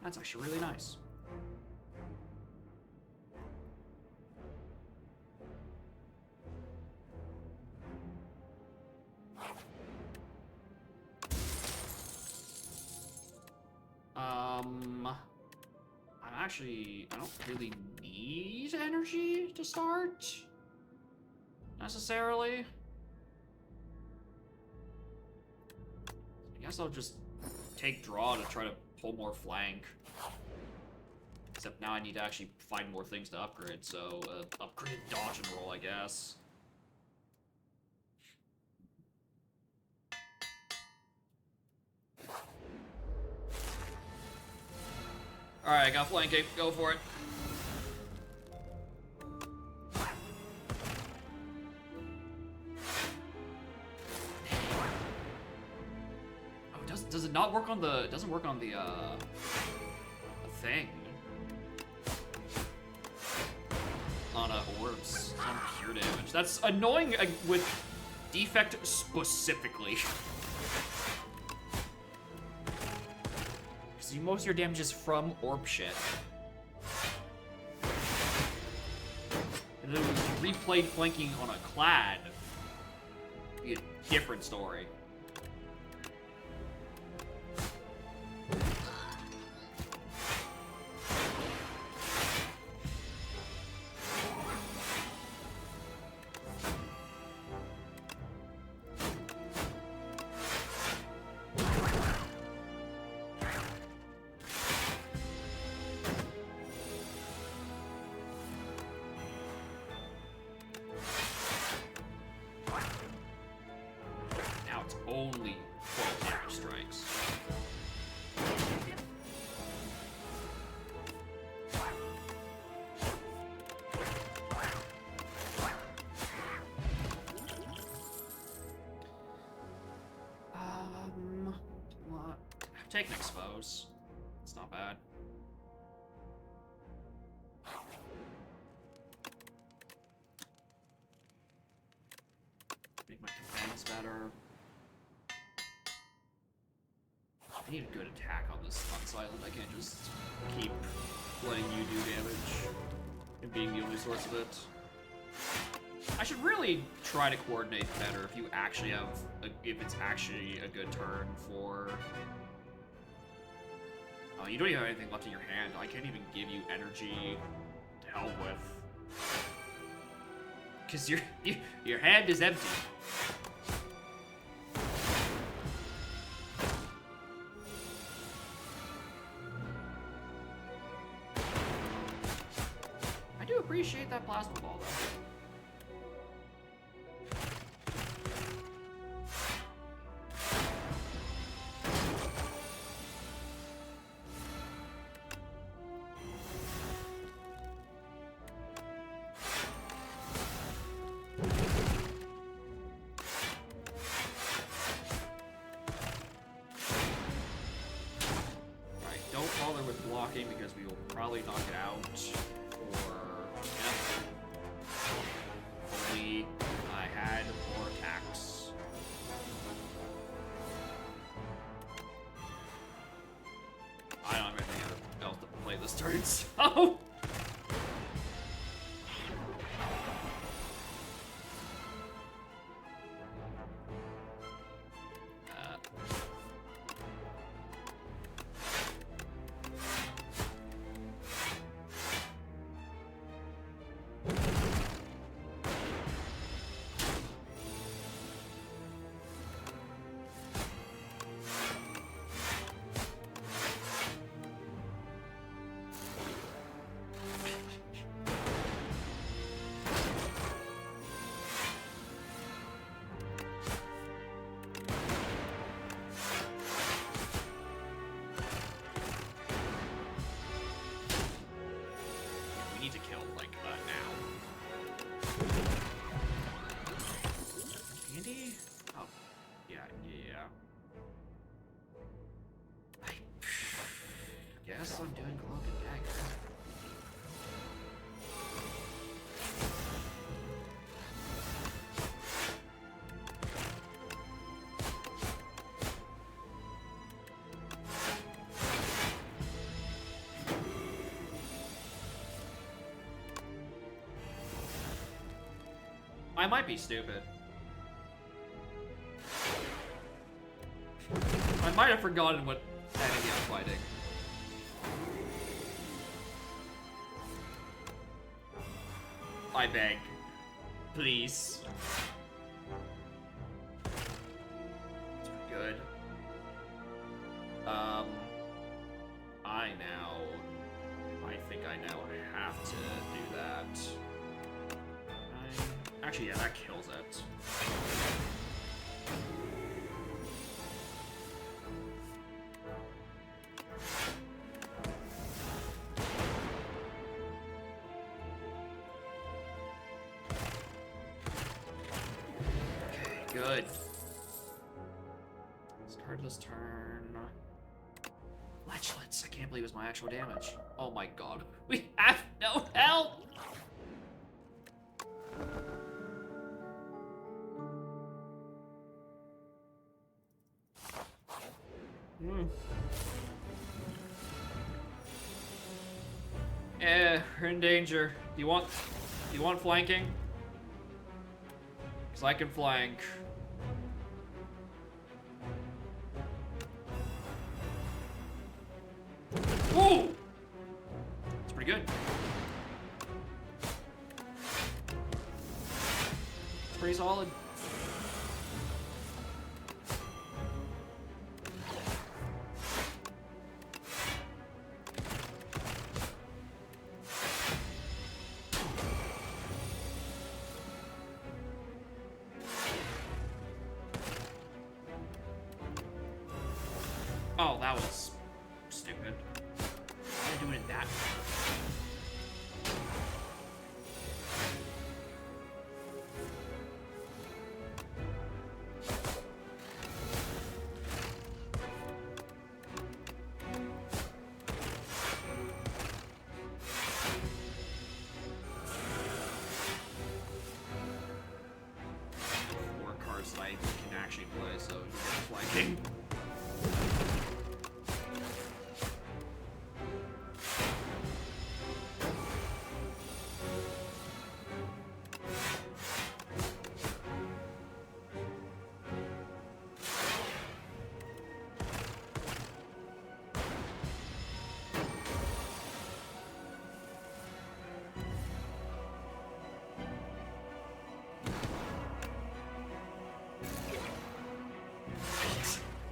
That's actually really nice. I don't really need energy to start, necessarily. I guess I'll just take draw to try to pull more flank. Except now I need to actually find more things to upgrade, so upgrade dodge and roll, I guess. Alright, I got flanking. Go for it. Oh, does it not work on the... It doesn't work on the thing. On orbs. It's on pure damage. That's annoying with defect specifically. Most of your damage is from orb shit. And then when you replayed flanking on a clad, it'd be a different story. Only 12 damage strikes. What? Take an expose. It's not bad. Make my defense better. I need a good attack on this Fox Island. I can't just keep letting you do damage and being the only source of it. I should really try to coordinate better if you actually have, if it's actually a good turn for... Oh, you don't even have anything left in your hand. I can't even give you energy to help with. Because your hand is empty. Appreciate that plasma ball, though. Alright, don't bother with blocking because we will probably knock it out, or this turn, so... Guess I'm doing Cloak and Dagger. I might be stupid. I might have forgotten what enemy I'm fighting. I beg. Please. It's pretty good. I think I now have to do that. Actually, yeah, that kills it. Good. Start this turn. Lechlets. I can't believe it's my actual damage. Oh my god. We have no help! We're in danger. Do you want flanking? Because I can flank. Ooh! It's pretty good. It's pretty solid. Oh, that was stupid. Why am I doing it that way? Four cards that I can actually play, so you get flanking.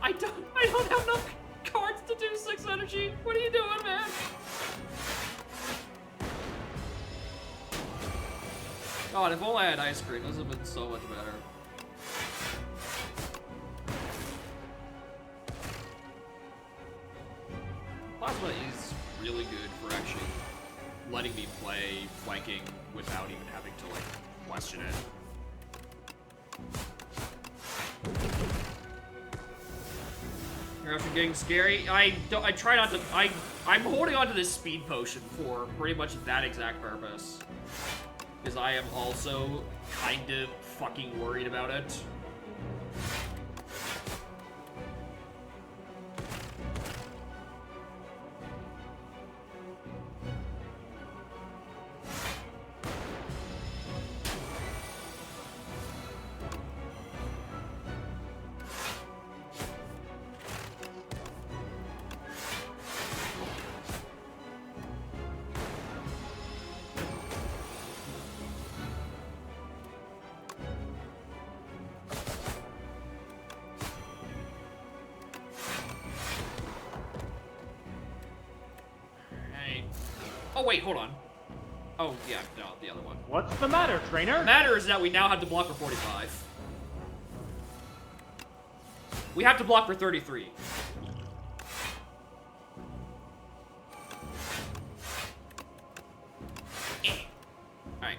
I don't have enough cards to do 6 energy. What are you doing, man? God, if only I had ice cream, this would have been so much better. Plasma is really good for actually letting me play flanking without even having to, like, question it. You're after getting scary. I try not to. I'm holding on to this speed potion for pretty much that exact purpose, because I am also kind of fucking worried about it. Oh, wait, hold on. Oh, yeah, no, the other one. What's the matter, trainer? The matter is that we now have to block for 45. We have to block for 33. Alright,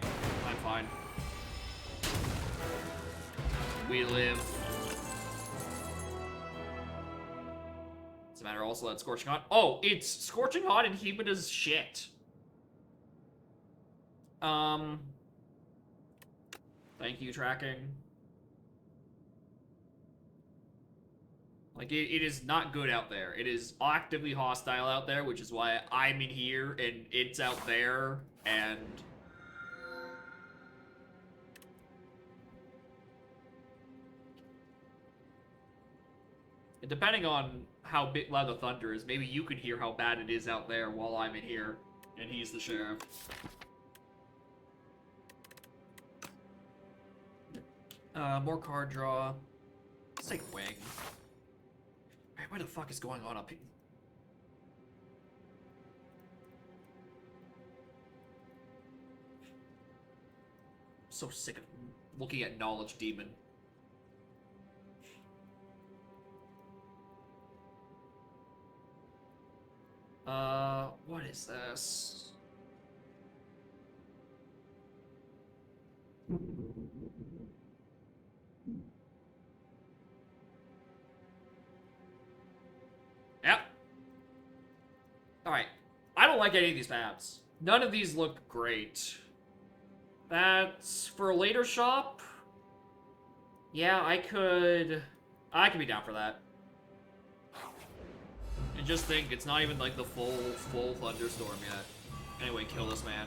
I'm fine. We live. Does it matter also that Scorching Hot? Oh, it's Scorching Hot and Hibida's shit. Thank you, tracking. Like, it is not good out there. It is actively hostile out there, which is why I'm in here and it's out there, and... And depending on how big loud the thunder is, maybe you can hear how bad it is out there while I'm in here, and he's the sheriff. More card draw. Let's take Wing. Alright, what the fuck is going on up here? I'm so sick of looking at Knowledge Demon. What is this? Yep. Alright. I don't like any of these maps. None of these look great. That's for a later shop? Yeah, I could be down for that. And just think, it's not even like the full thunderstorm yet. Anyway, kill this man.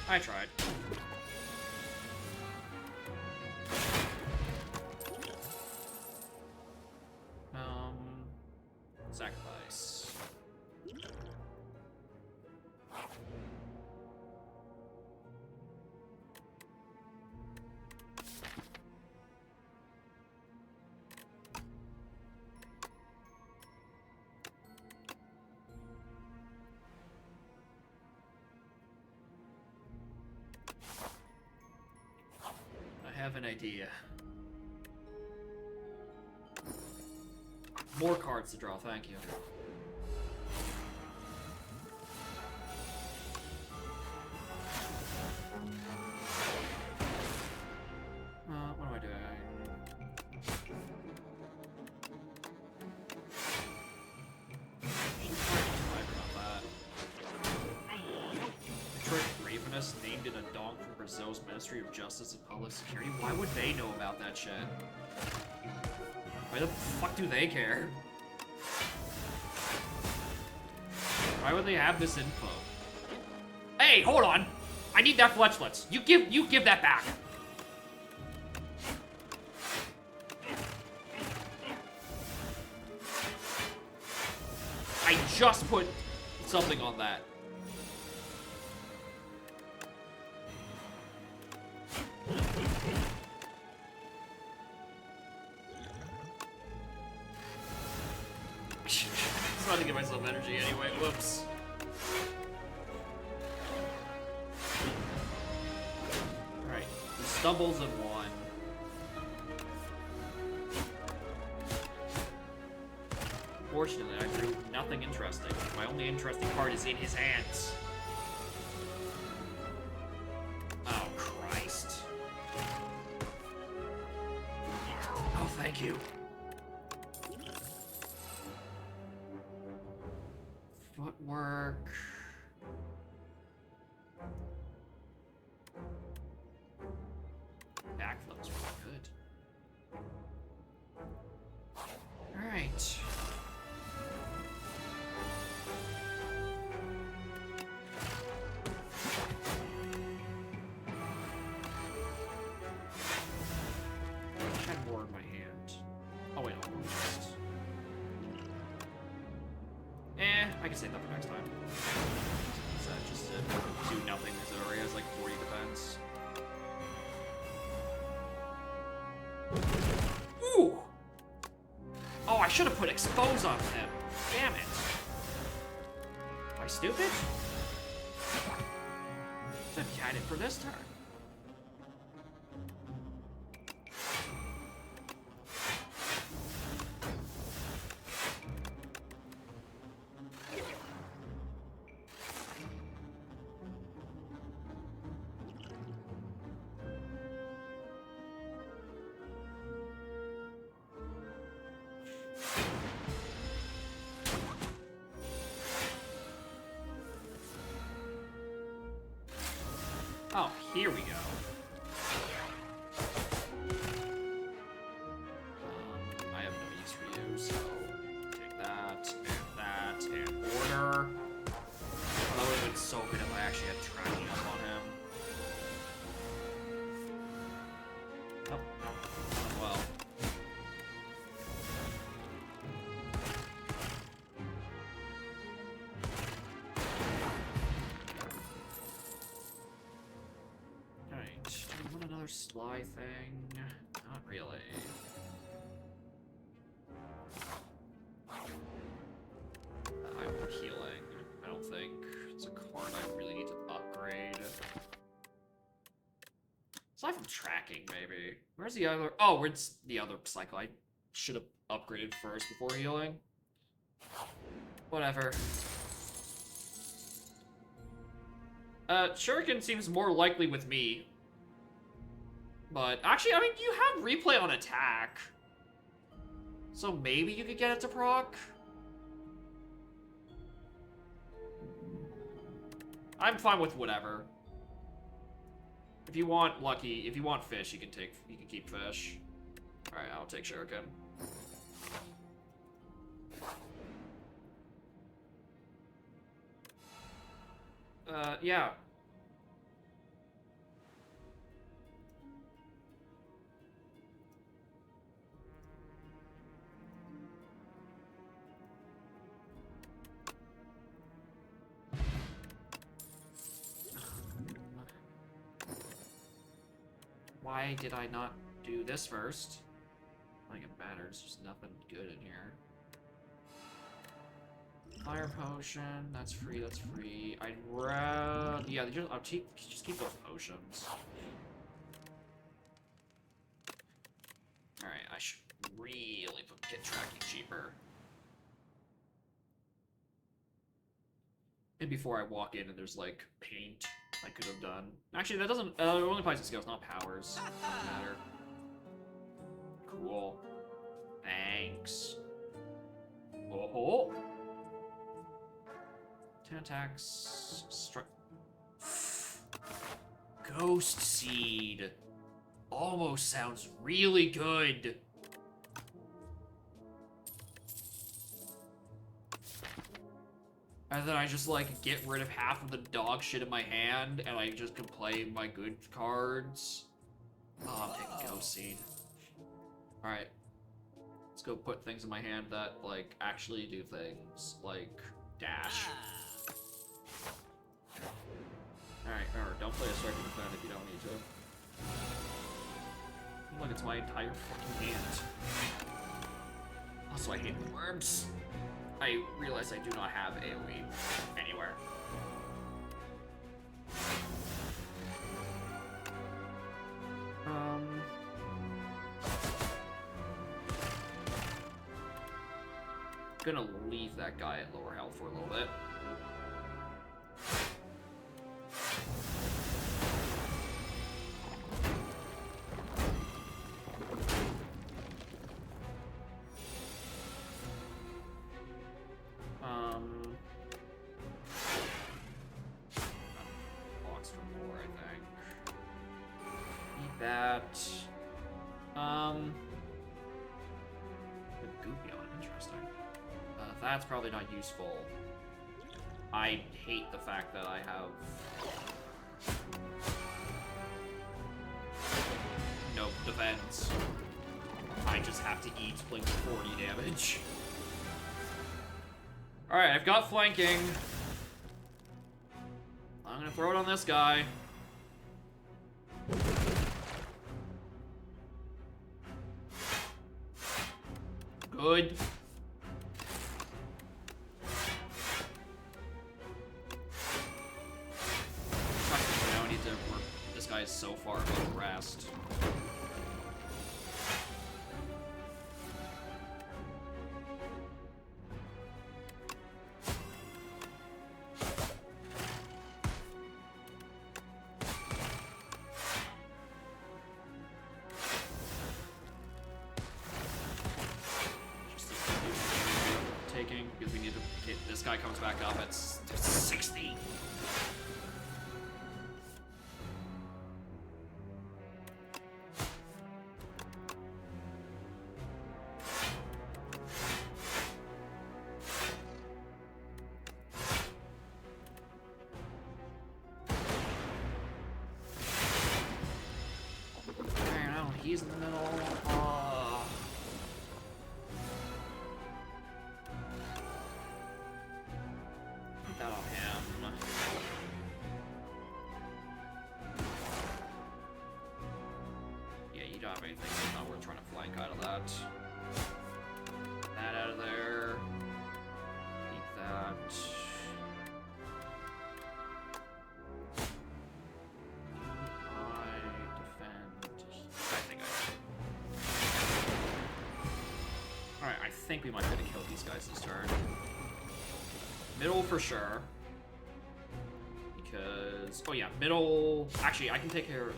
I tried. Sacrifice. I have an idea. More cards to draw, thank you. What am I doing? Detroit Ravenous named in a dong from Brazil's Ministry of Justice and Public Security? Why would they know about that shit? Why the fuck do they care? Why would they have this info? Hey, hold on! I need that Fletchlets. You give that back. I just put something on that. I'm trying to give myself energy anyway. Whoops. Alright. He stumbles in one. unfortunately, I drew nothing interesting. My only interesting card is in his hands. Oh, Christ. Oh, thank you. Footwork. Backflip's really good. Alright. I had more in my hand. Oh wait, almost. I can save that for next time. Is that just to do nothing because it already has like 40 defense? Ooh! Oh, I should have put expose on him. Damn it. Am I stupid? Should have had it for this turn. Oh, here we go. I have no use for you, so take that, and order. Oh, that would have been so good if I actually had tracking up on him. Oh, oh, well. Sly thing? Not really. I want healing. I don't think it's a card I really need to upgrade. Aside from tracking, maybe. Where's the other? Oh, where's the other cycle? I should have upgraded first before healing. Whatever. Shuriken seems more likely with me. But actually, I mean, you have replay on attack. So maybe you could get it to proc? I'm fine with whatever. If you want lucky, if you want fish, you can keep fish. Alright, I'll take Shuriken. Yeah. Why did I not do this first? I think it matters. There's nothing good in here. Fire potion. That's free. That's free. I'd rather. Yeah, I'll just keep those potions. All right. I should really get tracking cheaper. And before I walk in and there's like paint I could have done. Actually, that doesn't. It only applies to skills, not powers. Doesn't matter. Cool. Thanks. Oh. 10 attacks. Strike. Ghost Seed. Almost sounds really good. And then I just, like, get rid of half of the dog shit in my hand, and I just can play my good cards. Oh, I'm taking Ghost Seed. Alright. Let's go put things in my hand that, like, actually do things. Like, dash. Alright, or don't play a Strike and Defend if you don't need to. Look, it's my entire fucking hand. Also, I hate worms. I realize I do not have AoE anywhere. gonna leave that guy at lower health for a little bit. Box for more, I think. Eat that. The Goopyon, interesting. That's probably not useful. I hate the fact that I have no defense. I just have to eat like 40 damage. Alright, I've got flanking. I'm gonna throw it on this guy. Good. Now I need to work. This guy is so far above the rest. Because we need to get this guy comes back up at 60. I know, he's in the middle. That on him. Yeah, you don't have anything. It's not worth trying to flank out of that. That out of there. Eat that. I defend. I think I. Alright, I think we might be able to kill these guys this turn. Middle for sure. Because... Oh yeah, middle... Actually, I can take care of...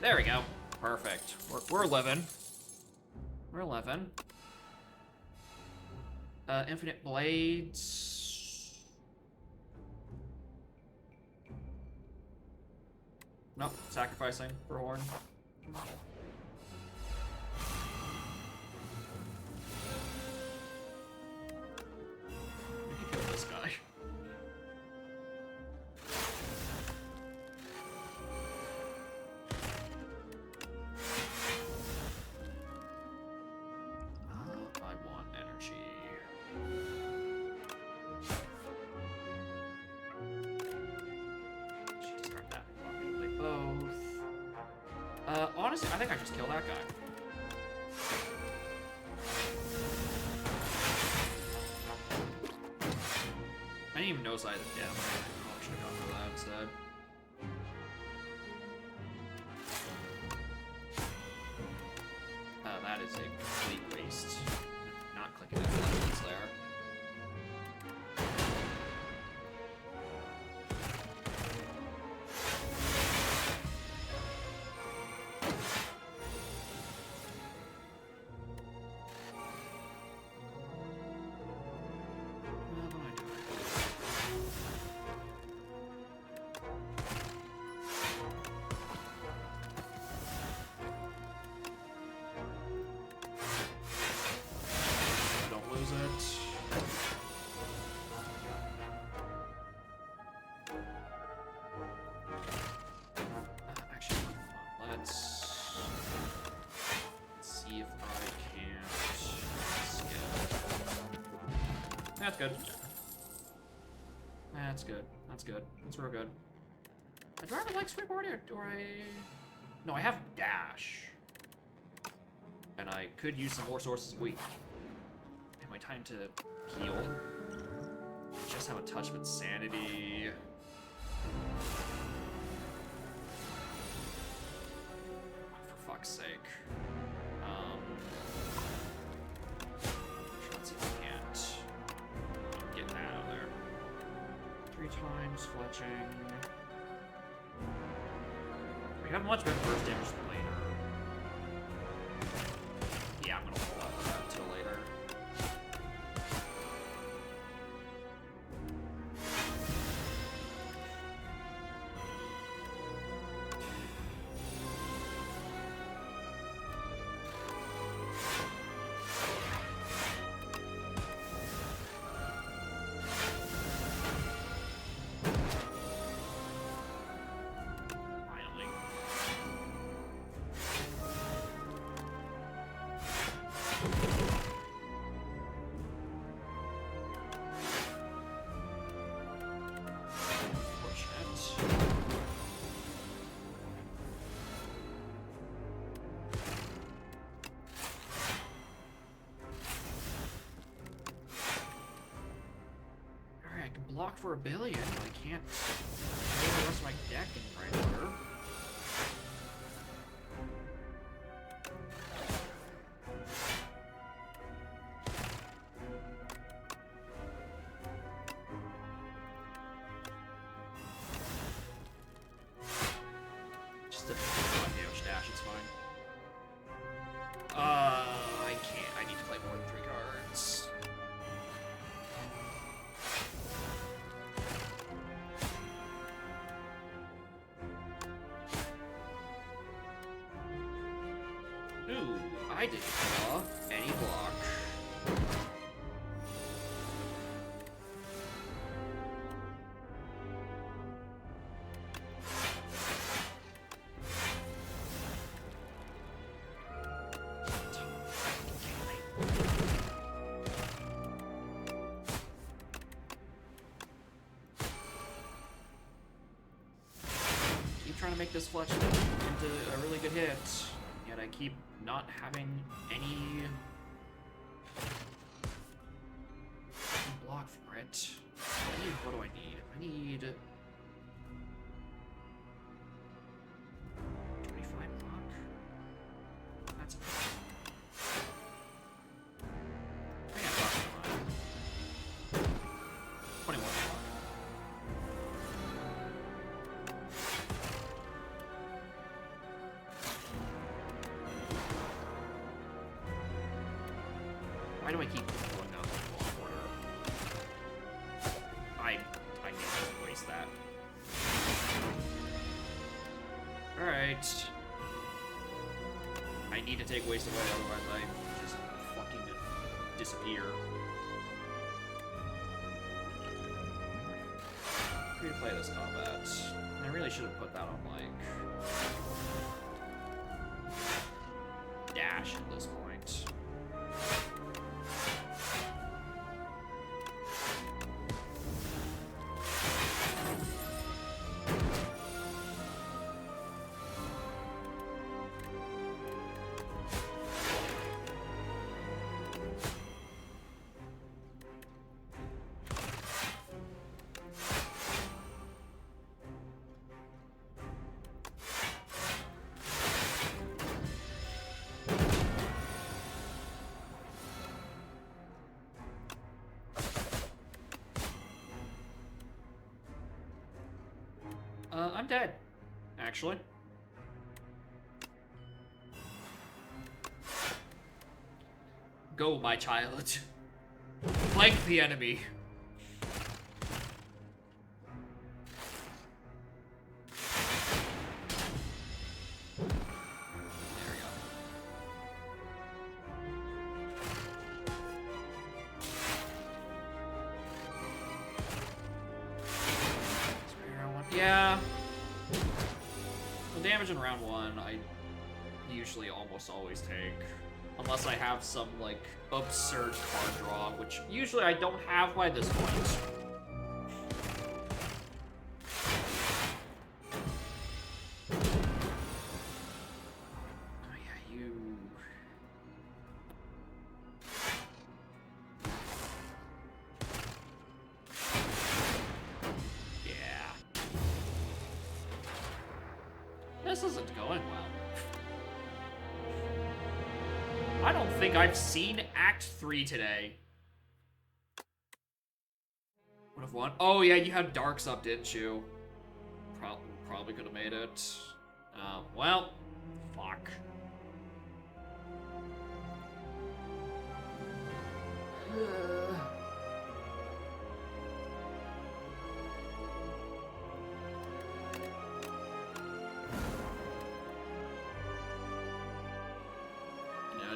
There we go. Perfect. We're 11. We're 11. Infinite Blades... Nope, sacrificing for Horn. This guy. I want energy. She's start that. Play both. Honestly, I think I just kill that guy. I didn't even notice I had yeah, I should have gone for that instead. That is a complete waste. Not clicking it when it's there. That's good. That's good. That's good. That's real good. Do I have a like sweep already, or I... No, I have dash. And I could use some more sources of weak. And my time to heal. Just have a touch of insanity. For fuck's sake. dashing. We have much better burst damage later. Yeah, I'm gonna hold on to that until later. Block for a billion, but I can't play the rest of my deck in right order. Just a damage dash, it's fine. I can't. I need to play more than 3 cards. Ooh, I didn't draw any block. Keep trying to make this fletch into a really good hit. Yet I keep not having any block for it. What do I need? I need 25 block. That's enough. I got block for mine. 21 block. Why do I keep going down the block order? I need to waste that. Alright. I need to take waste away, otherwise I just fucking disappear. Free to play this combat. I really should have put that on, like, dash at this point. I'm dead, actually. Go, my child. Flank the enemy. There we go. Yeah. The damage in round 1, I usually almost always take. Unless I have some, like, absurd card draw, which usually I don't have by this point. Oh yeah, you... Yeah. This isn't going well. I don't think I've seen Act 3 today. Would have won. Oh yeah, you had Darks up, didn't you? probably could have made it. Well, fuck.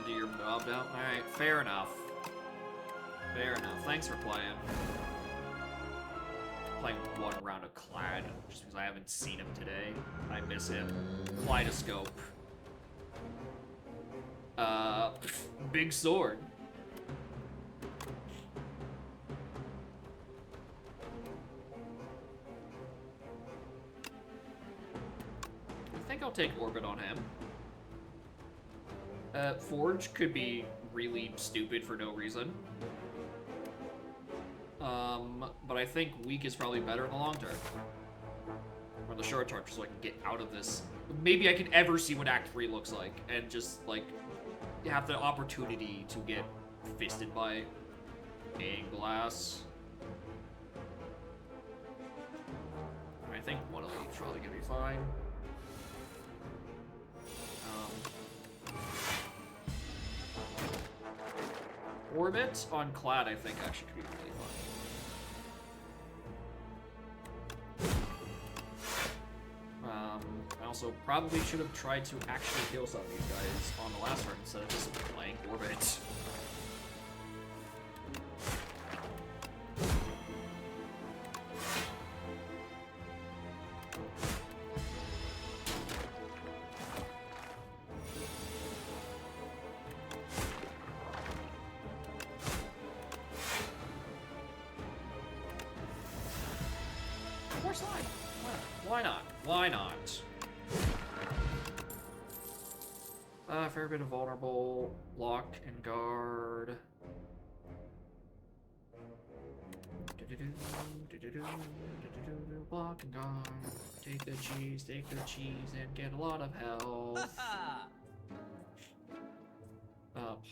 Do your mob now? Alright, fair enough. Fair enough. Thanks for playing. Playing one round of Clad, just because I haven't seen him today. I miss him. Kaleidoscope. Big sword. I think I'll take Orbit on him. Forge could be really stupid for no reason. But I think Weak is probably better in the long term. Or the short term, just so I can get out of this. Maybe I can ever see what Act 3 looks like, and just, like, have the opportunity to get fisted by a glass. I think one of these is probably gonna be fine. Orbit on Clad, I think, actually could be really fun. I also probably should have tried to actually kill some of these guys on the last turn instead of just playing Orbit. Why not? Why not? Fair bit of vulnerable, lock and guard. Block and guard. Take the cheese, and get a lot of health.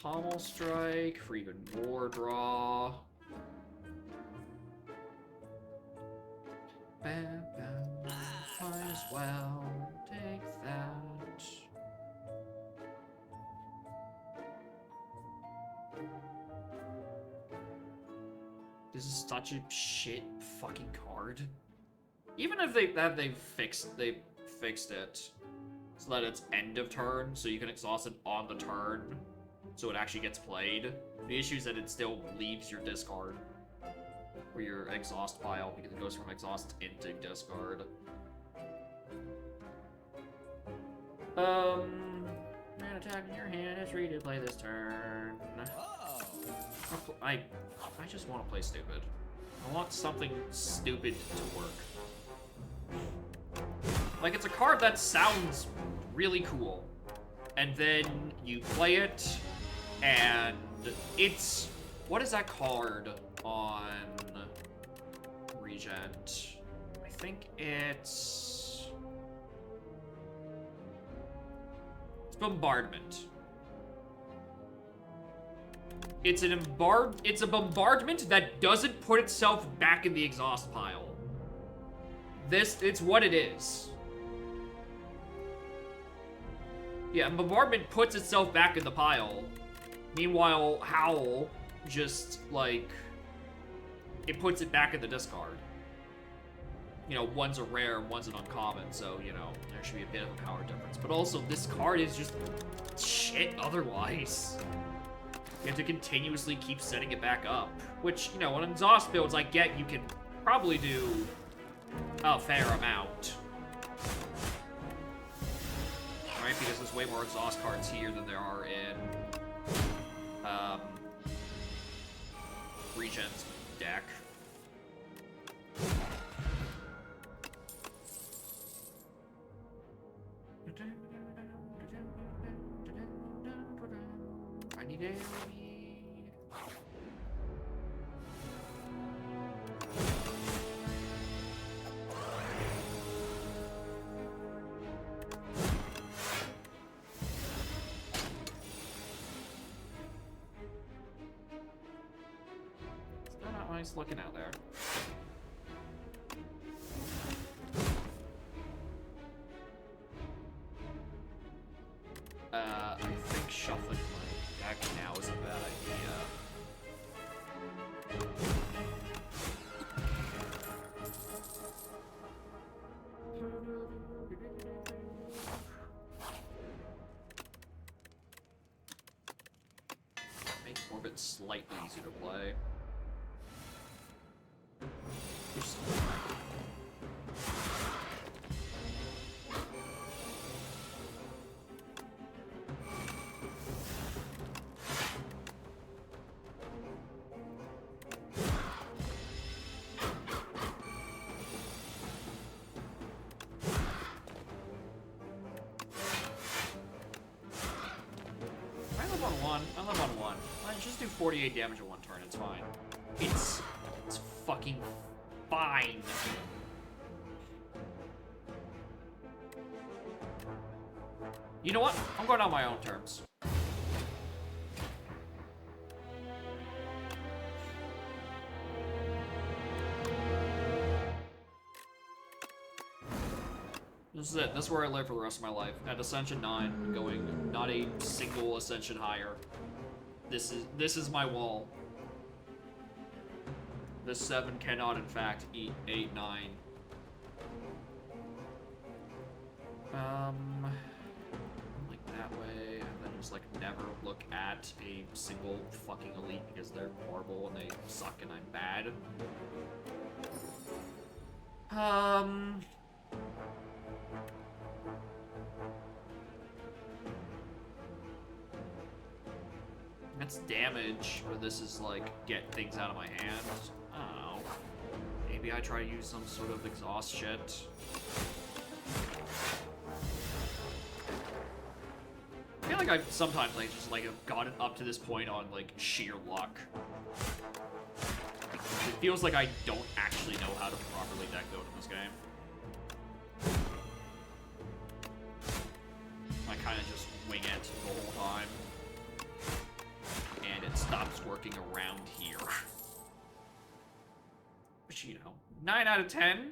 Pommel strike for even more draw. Bam, bam. Might as well take that. This is such a shit fucking card. Even if they've fixed it so that it's end of turn, so you can exhaust it on the turn, so it actually gets played. The issue is that it still leaves your discard. Or your exhaust pile, because it goes from exhaust into discard. Man attack in your hand, it's ready to play this turn. I just want to play stupid. I want something stupid to work. Like, it's a card that sounds really cool. And then you play it, and it's... What is that card on Regent? I think it's Bombardment. It's a bombardment that doesn't put itself back in the exhaust pile. It's what it is. Yeah, bombardment puts itself back in the pile. Meanwhile, Howl just, like, it puts it back in the discard. You know, one's a rare, one's an uncommon, so, you know, there should be a bit of a power difference. But also, this card is just shit otherwise. You have to continuously keep setting it back up. Which, you know, on exhaust builds, I get you can probably do a fair amount. Right? Because there's way more exhaust cards here than there are in Regent's deck. I need a... Still not nice looking out there. now is a bad idea. Make Orbit slightly easier to play. I live on one. I just do 48 damage in one turn, it's fine. It's fucking fine. You know what? I'm going on my own terms. This is it. This is where I live for the rest of my life. At Ascension 9, going not a single Ascension higher. This is my wall. This 7 cannot, in fact, eat 8, 9. Like that way, and then just like never look at a single fucking elite because they're horrible and they suck and I'm bad. That's damage, or this is like get things out of my hand. I don't know. Maybe I try to use some sort of exhaust shit. I feel like I've sometimes like just like have gotten up to this point on like sheer luck. It feels like I don't actually know how to properly deck build in this game. I kind of just wing it the whole time. And it stops working around here. But you know, 9 out of 10.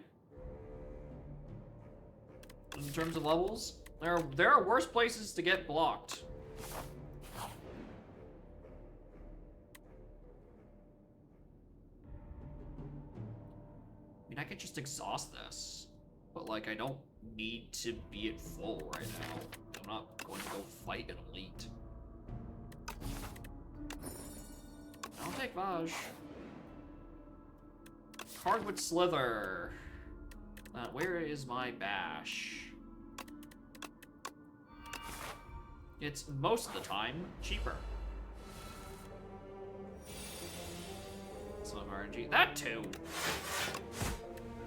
In terms of levels, there are worse places to get blocked. I mean, I could just exhaust this, but like, I don't need to be at full right now. I'm not going to go fight an elite. I'll take Vaj. Hardwood Slither. Where is my bash? It's most of the time cheaper. Some RNG. That too.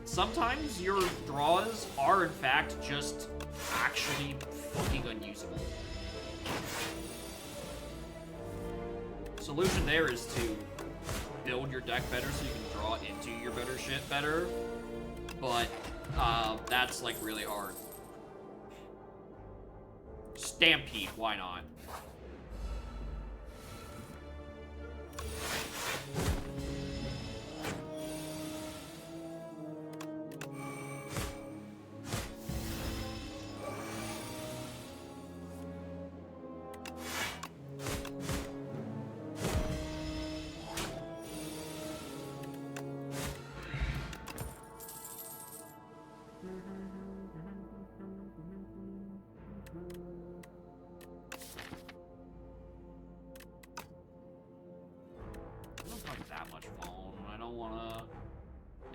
Sometimes your draws are in fact just actually fucking unusable. Solution there is to build your deck better so you can draw into your better shit better, but that's like really hard. Stampede, why not?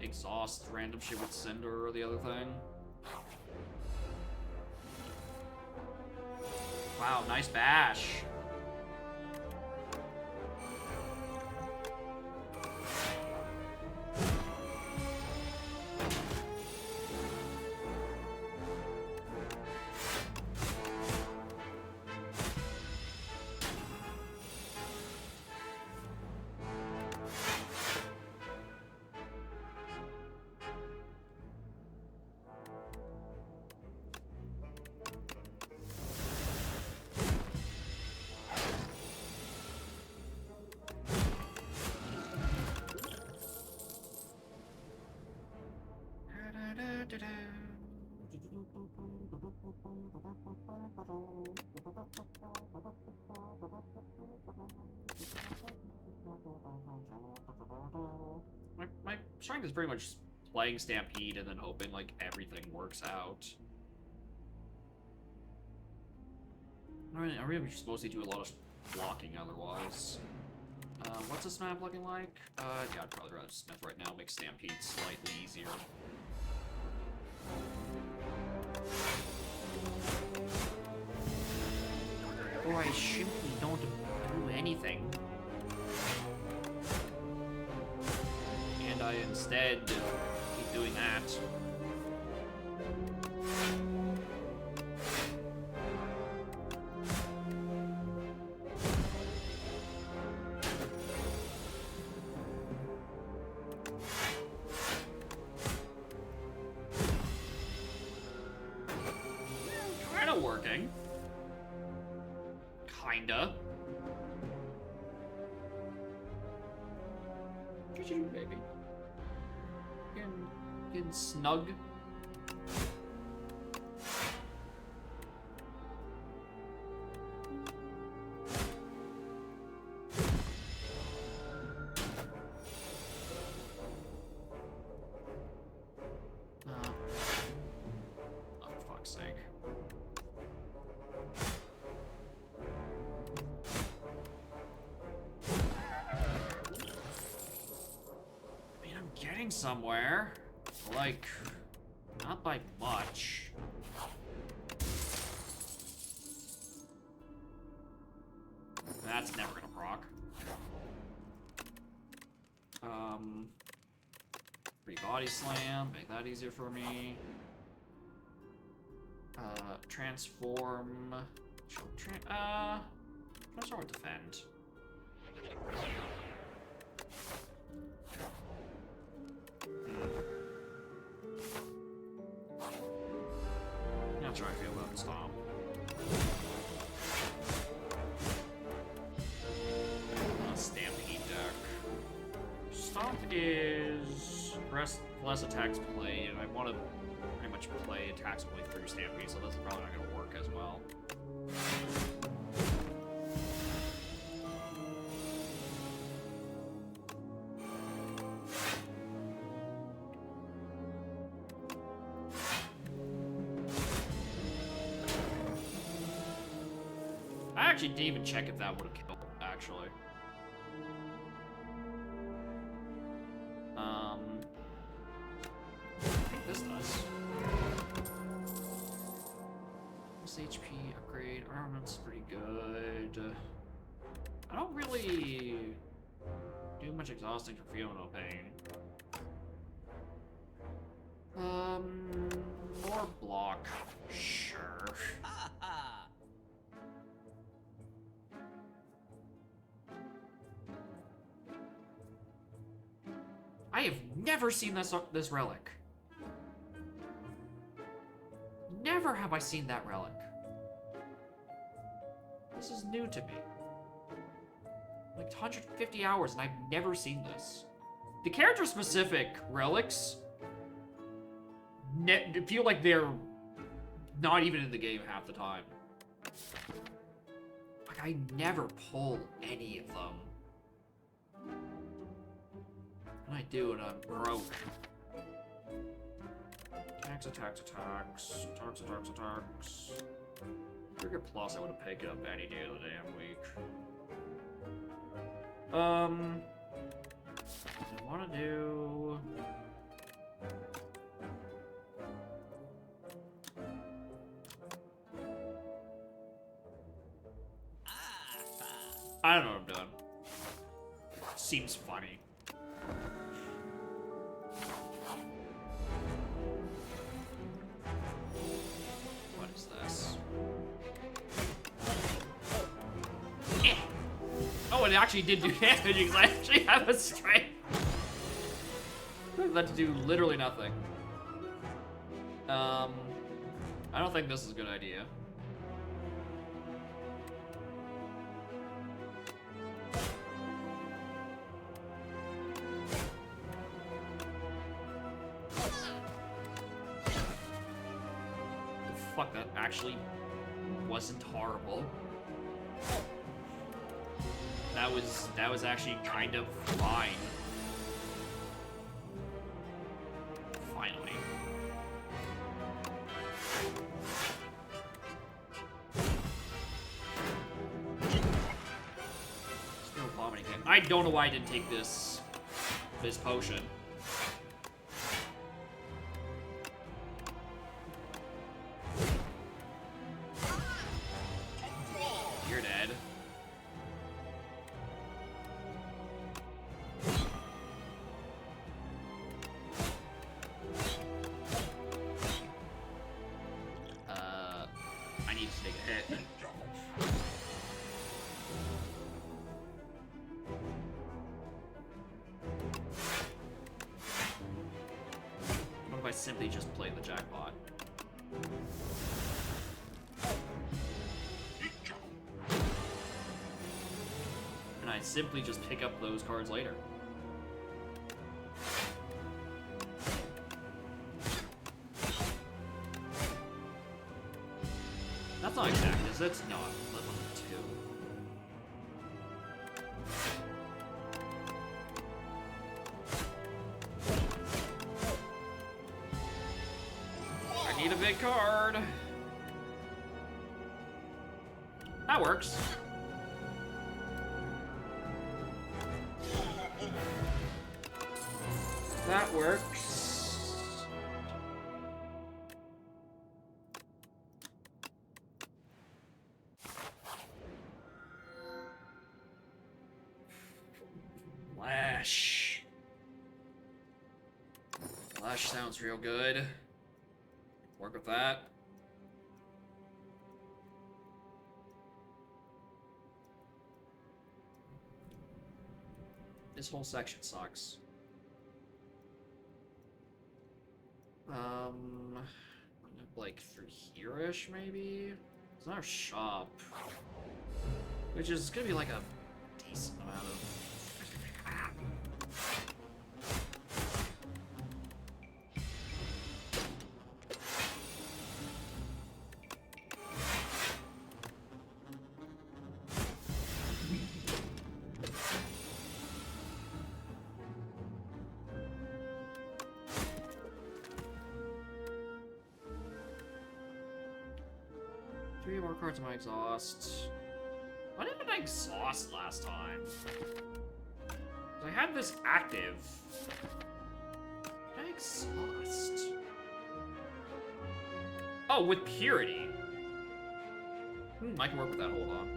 Exhaust random shit with Cinder or the other thing. Wow, nice bash. strength is pretty much playing Stampede and then hoping like everything works out. I really just mostly do a lot of blocking otherwise. What's this map looking like? Yeah, I'd probably rather Smith right now, make Stampede slightly easier. Or I simply don't do anything. And I instead keep doing that. Kinda working. Kinda. Baby. Getting snug. Oh, for fuck's sake. Getting somewhere. Like, not by much. That's never gonna proc. Free body slam, make that easier for me. Transform. Transform with defend. That's how I feel about Stomp. Stampede deck. Stomp is less attacks played, and I want to pretty much play attacks only through Stampede, so that's probably not going to work as well. I actually didn't even check if that would have killed, actually. I think this does. This HP upgrade, armament's pretty good. I don't really do much exhausting for Feel No Pain. More block, sure. I have never seen this relic. Never have I seen that relic. This is new to me. Like 150 hours and I've never seen this. The character-specific relics feel like they're not even in the game half the time. Like I never pull any of them. And I do, and I'm broke. Attacks, attacks, attacks. Attacks, attacks, attacks. Trigger Plus, I would have picked it up any day of the damn week. I want to do... I don't know what I'm doing. Seems funny. What is this? Eh. Oh, it actually did do damage because I actually have a strength. That to do literally nothing. I don't think this is a good idea. Fuck, that actually wasn't horrible. That was actually kind of fine. vomiting him. I don't know why I didn't take this potion. You're dead. I need to take a hit. What if I simply just play the jackpot? And I simply just pick up those cards later. That's not exact, is it? It's not. Level 2. I need a big card. That works. That works. Flash. Flash sounds real good. Work with that. This whole section sucks. Like through here-ish, maybe? It's not our shop. Which is gonna be like a decent amount of... Three more cards in my exhaust. Why didn't I exhaust last time? I had this active. Did I exhaust? Oh, with purity. I can work with that, hold on.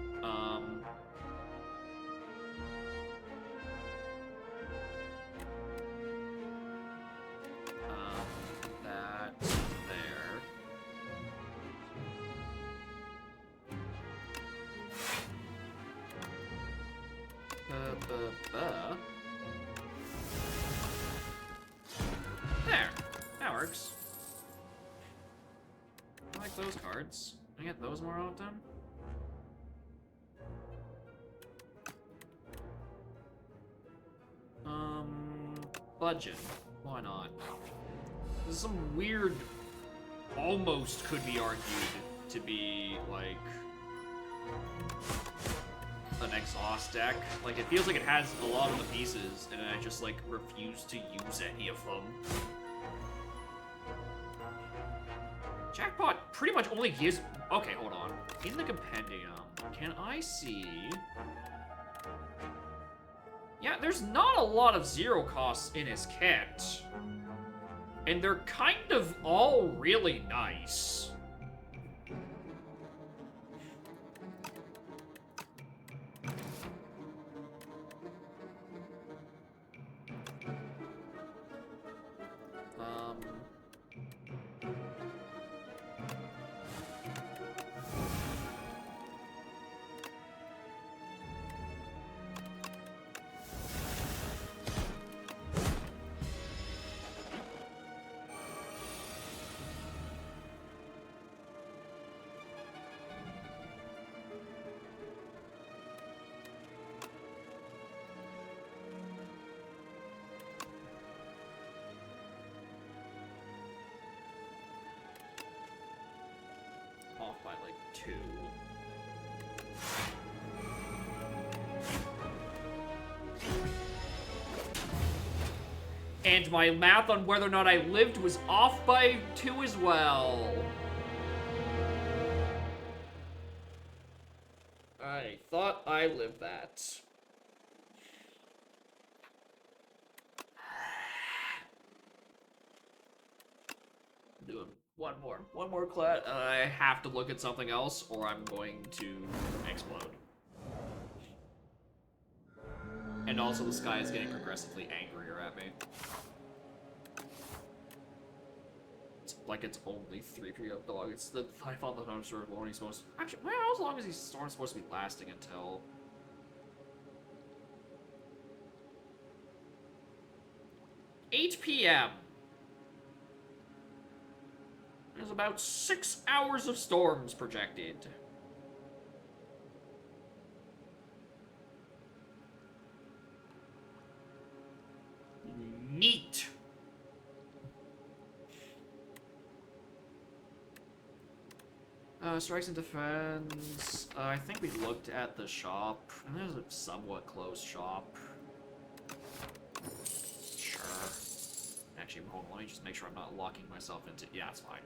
That there. There. That works. I like those cards. Can I get those more often? Budget. Why not? This is some weird, almost could be argued to be, like, an exhaust deck. Like, it feels like it has a lot of the pieces, and I just, like, refuse to use any of them. Jackpot pretty much only gives... Okay, hold on. In the compendium, can I see... Yeah, there's not a lot of zero costs in his kit. And they're kind of all really nice. Off by like 2. And my math on whether or not I lived was off by 2 as well. I thought I lived that. One more class. I have to look at something else, or I'm going to explode. And also, the sky is getting progressively angrier at me. It's like it's only 3 p.m. dog. It's the I thought the thunderstorm was only supposed. Actually, well, how long is these storms supposed to be lasting until? 8 p.m. There's about 6 hours of storms projected. Neat. Strikes and defense. I think we looked at the shop, and there's a somewhat closed shop. Sure. Actually, hold on, let me just make sure I'm not locking myself into. Yeah, it's fine.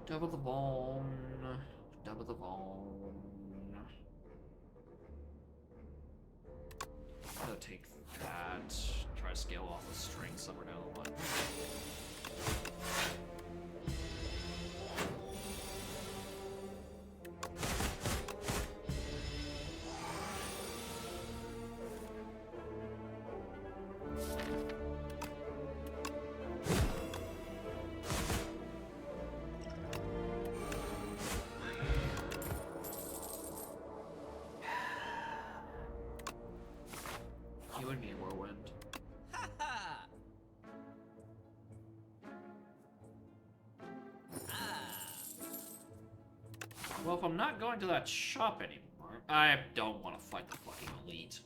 Double the bone. Double the bone. I'll take that. Try to scale off the string somewhere down the line. You and me, Whirlwind. Well, if I'm not going to that shop anymore, I don't want to fight the fucking elite.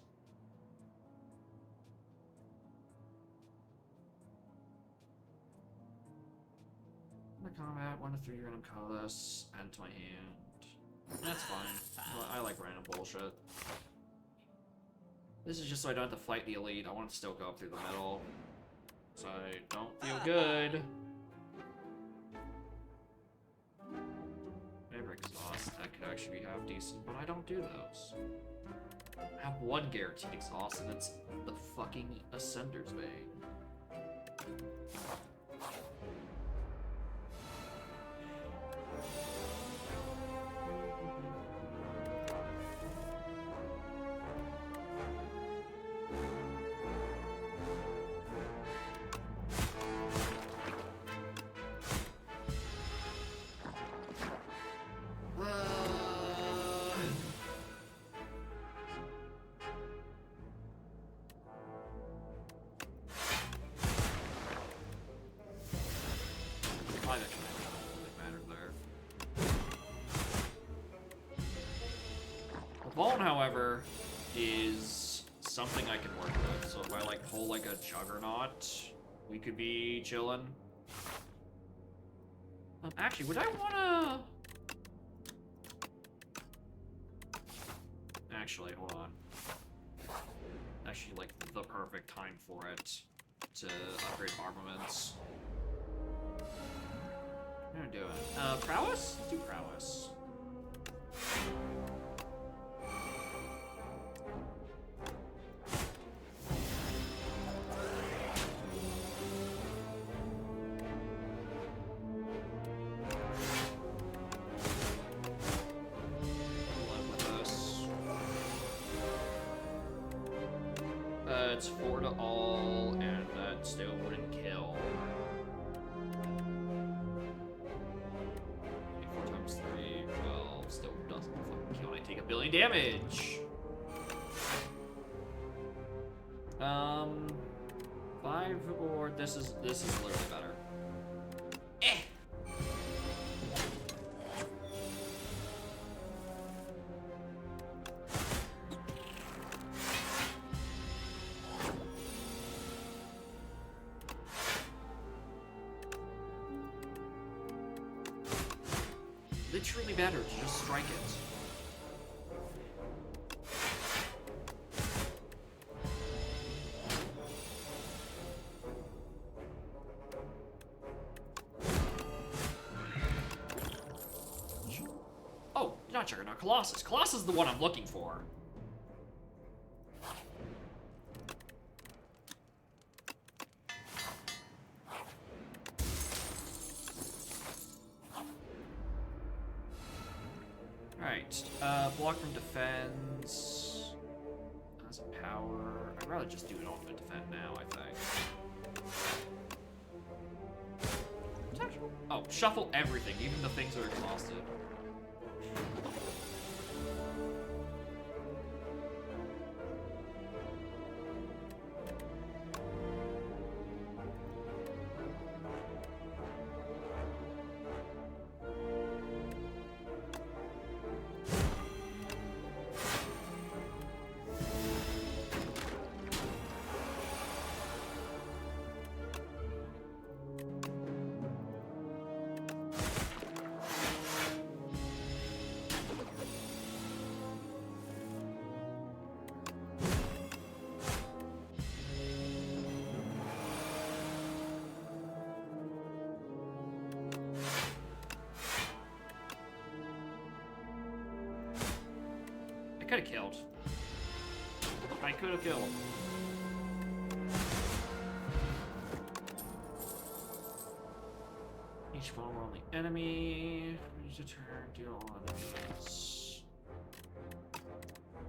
The combat, 1 to 3 random colors, add to my hand. That's fine. I like random bullshit. This is just so I don't have to fight the elite. I want to still go up through the middle. So I don't feel good. Maybe exhaust. That could actually be half decent, but I don't do those. I have one guaranteed exhaust, and it's the fucking Ascender's Bane. Bone, however, is something I can work with. So if I like pull like a juggernaut, we could be chillin'. Actually, would I wanna? Actually, hold on. Actually, like the perfect time for it to upgrade armaments. What am I doing? Prowess? Do prowess. It's 4 to all, and that still wouldn't kill. 4 times 3, well, still doesn't fucking kill, and I take 1 billion damage! 5 or this is literally better. Eh! truly better to just strike it. Oh, not Juggernaut, Colossus. Colossus is the one I'm looking for. Alright, block from defense. Has a power. I'd rather just do an ultimate defend now, I think. Oh, shuffle everything, even the things that are exhausted. I could have killed. I could have killed. Each vulnerable on the enemy. Use a turn, deal on enemies.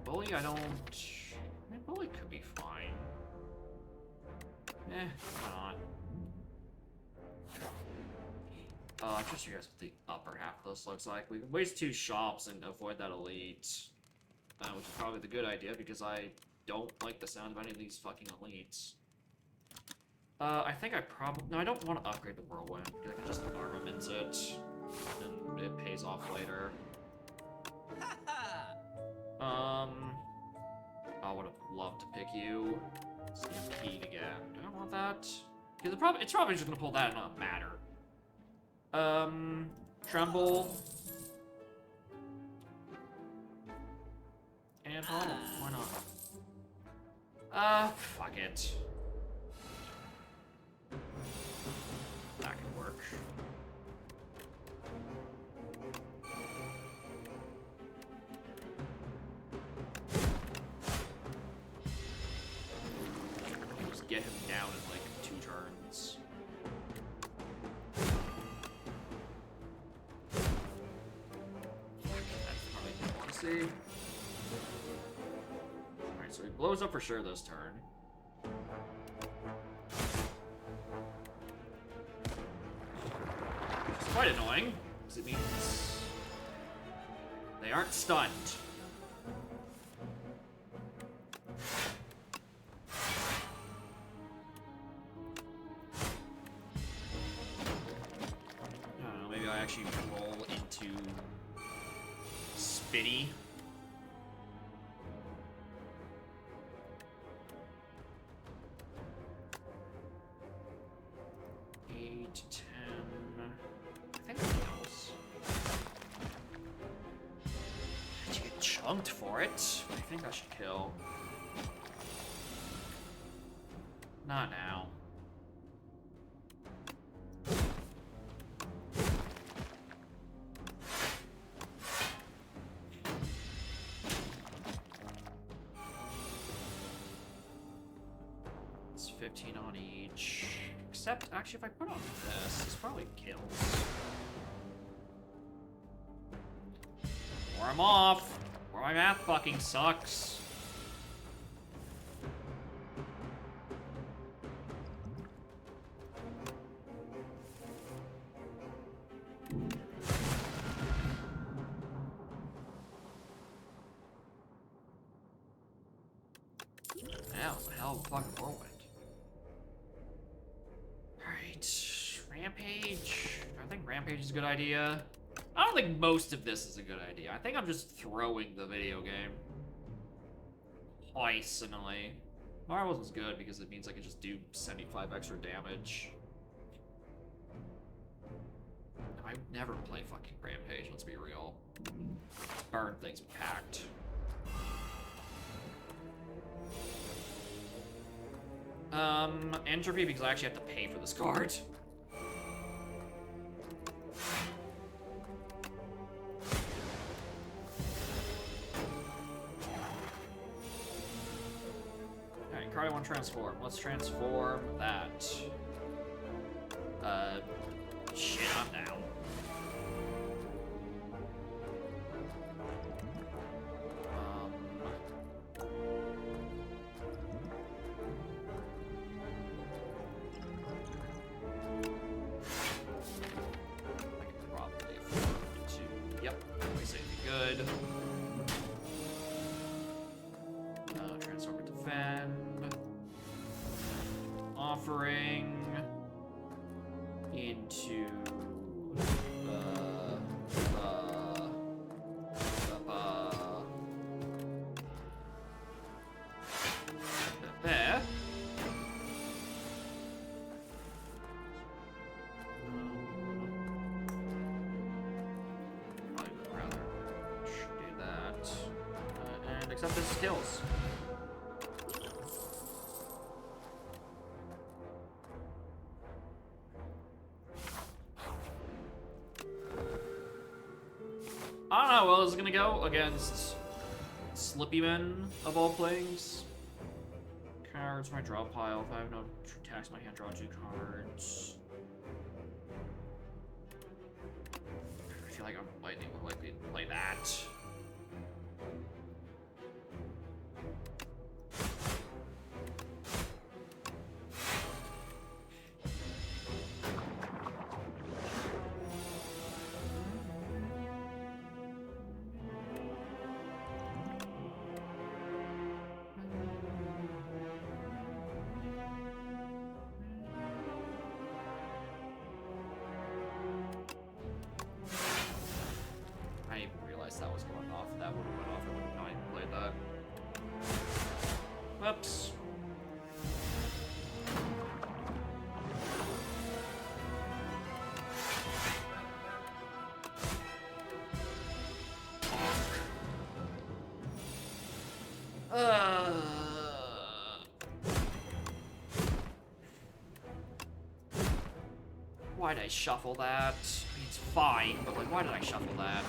Bully, I don't. I mean, Bully could be fine. Why not? Just you guys what the upper half of this looks like. We can waste 2 shops and avoid that elite. Which is probably the good idea because I don't like the sound of any of these fucking elites. I think I probably... No, I don't want to upgrade the Whirlwind. I can just armament it, and it pays off later. I would have loved to pick you. Stampede again. Do I want that? Because it's probably just gonna pull that and not matter. Tremble. And Pommel. Why not? Fuck it. That can work. Just get him down in like 2 turns. That's probably what I want to see. Alright, so he blows up for sure this turn. It's quite annoying, because it means they aren't stunned. I don't know, maybe I actually roll into Spitty. Chunked for it. I think I should kill. Not now. It's 15 on each. Except, actually, if I put on this probably kills. Or I'm off. Or my math fucking sucks. Yeah, what the hell of a fucking whirlwind. Alright. Rampage. I think Rampage is a good idea. I don't think most of this is a good idea. I think I'm just throwing the video game. Poisonally. Marvel's is good because it means I can just do 75 extra damage. I would never play fucking Rampage, let's be real. Burn things packed. Entropy because I actually have to pay for this card. Alright, card I want to transform. Let's transform that. Shit, I'm down. Transform it to defend. Offering into there. I would rather do that and accept his skills. I don't know how well this is gonna go against Slippyman of all things. Cards, my draw pile. If I have no attacks, my hand draw 2 cards. I feel like I'm likely to play that. That was going off. That would have went off. I would have not even played that. Whoops. Why did I shuffle that? I mean, it's fine, but like, why did I shuffle that?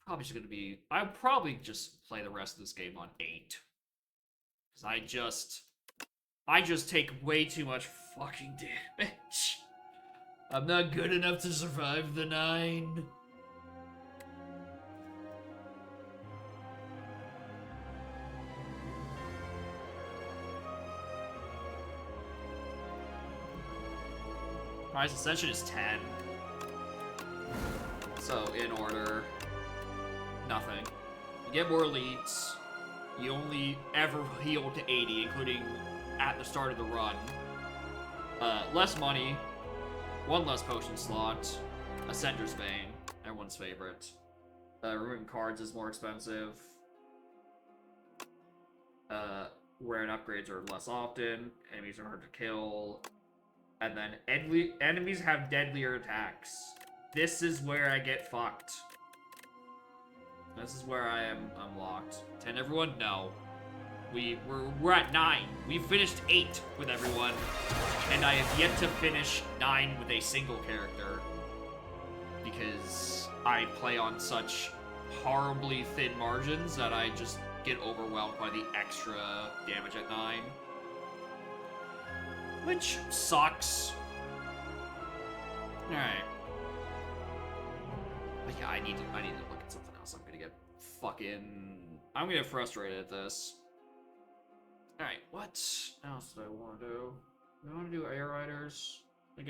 Probably just gonna be. I'll probably just play the rest of this game on 8. Because I just take way too much fucking damage. I'm not good enough to survive the 9. Rise Ascension is 10. So, in order. Nothing. You get more elites. You only ever heal to 80, including at the start of the run. Less money. 1 less potion slot. Ascender's Bane. Everyone's favorite. Removing cards is more expensive. Wearing upgrades are less often. Enemies are hard to kill. And then enemies have deadlier attacks. This is where I get fucked. This is where I am unlocked. 10 everyone? No. We're at 9. We've finished 8 with everyone. And I have yet to finish 9 with a single character. Because I play on such horribly thin margins that I just get overwhelmed by the extra damage at 9. Which sucks. Alright. Yeah, I need to look at something else. I'm gonna get frustrated at this. All right, what else do I want to do? I want to do Air Riders. I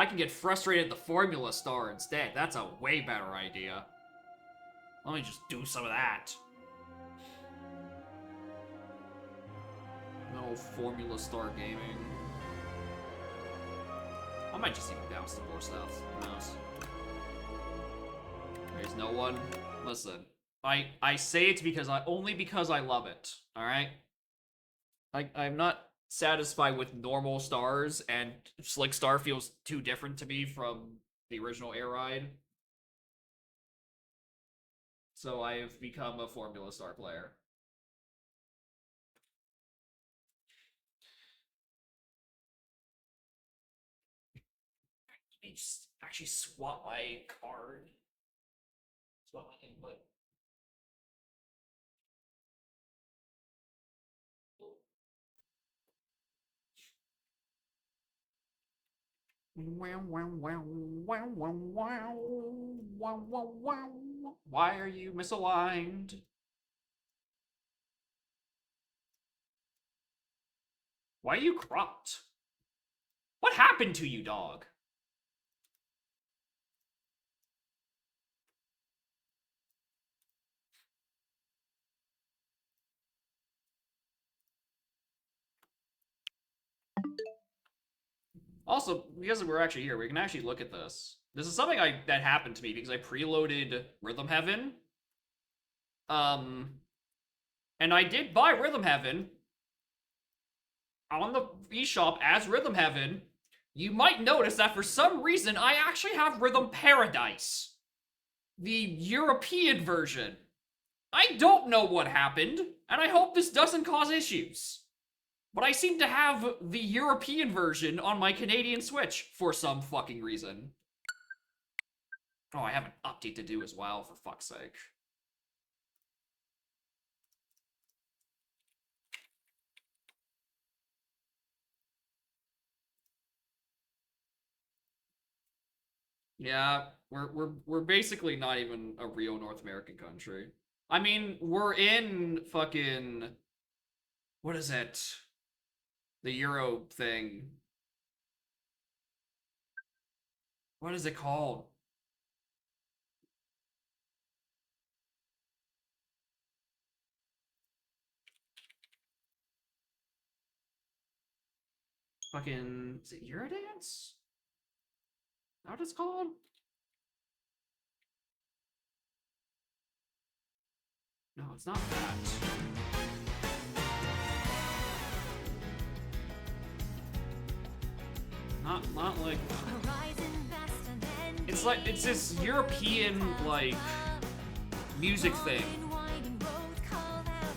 can get frustrated at the Formula Star instead. That's a way better idea. Let me just do some of that. No Formula Star gaming. I might just even bounce some more stuff. Who knows? There's no one. Listen, I say it only because I love it. All right. I'm not satisfied with normal stars, and Slick Star feels too different to me from the original Air Ride. So I have become a Formula Star player. Let me just actually swap my card. Swap my input. Why are you misaligned? Why are you cropped? What happened to you, dog? Also, because we're actually here, we can actually look at this. This is something that happened to me because I preloaded Rhythm Heaven. And I did buy Rhythm Heaven on the eShop as Rhythm Heaven. You might notice that for some reason I actually have Rhythm Paradise, the European version. I don't know what happened, and I hope this doesn't cause issues. But I seem to have the European version on my Canadian Switch for some fucking reason. Oh, I have an update to do as well, for fuck's sake. Yeah, we're basically not even a real North American country. I mean, we're in fucking, what is it? The Euro thing. What is it called? Fucking, is it Eurodance? Is that what it's called? No, it's not that. Not like it's like it's this European like music thing.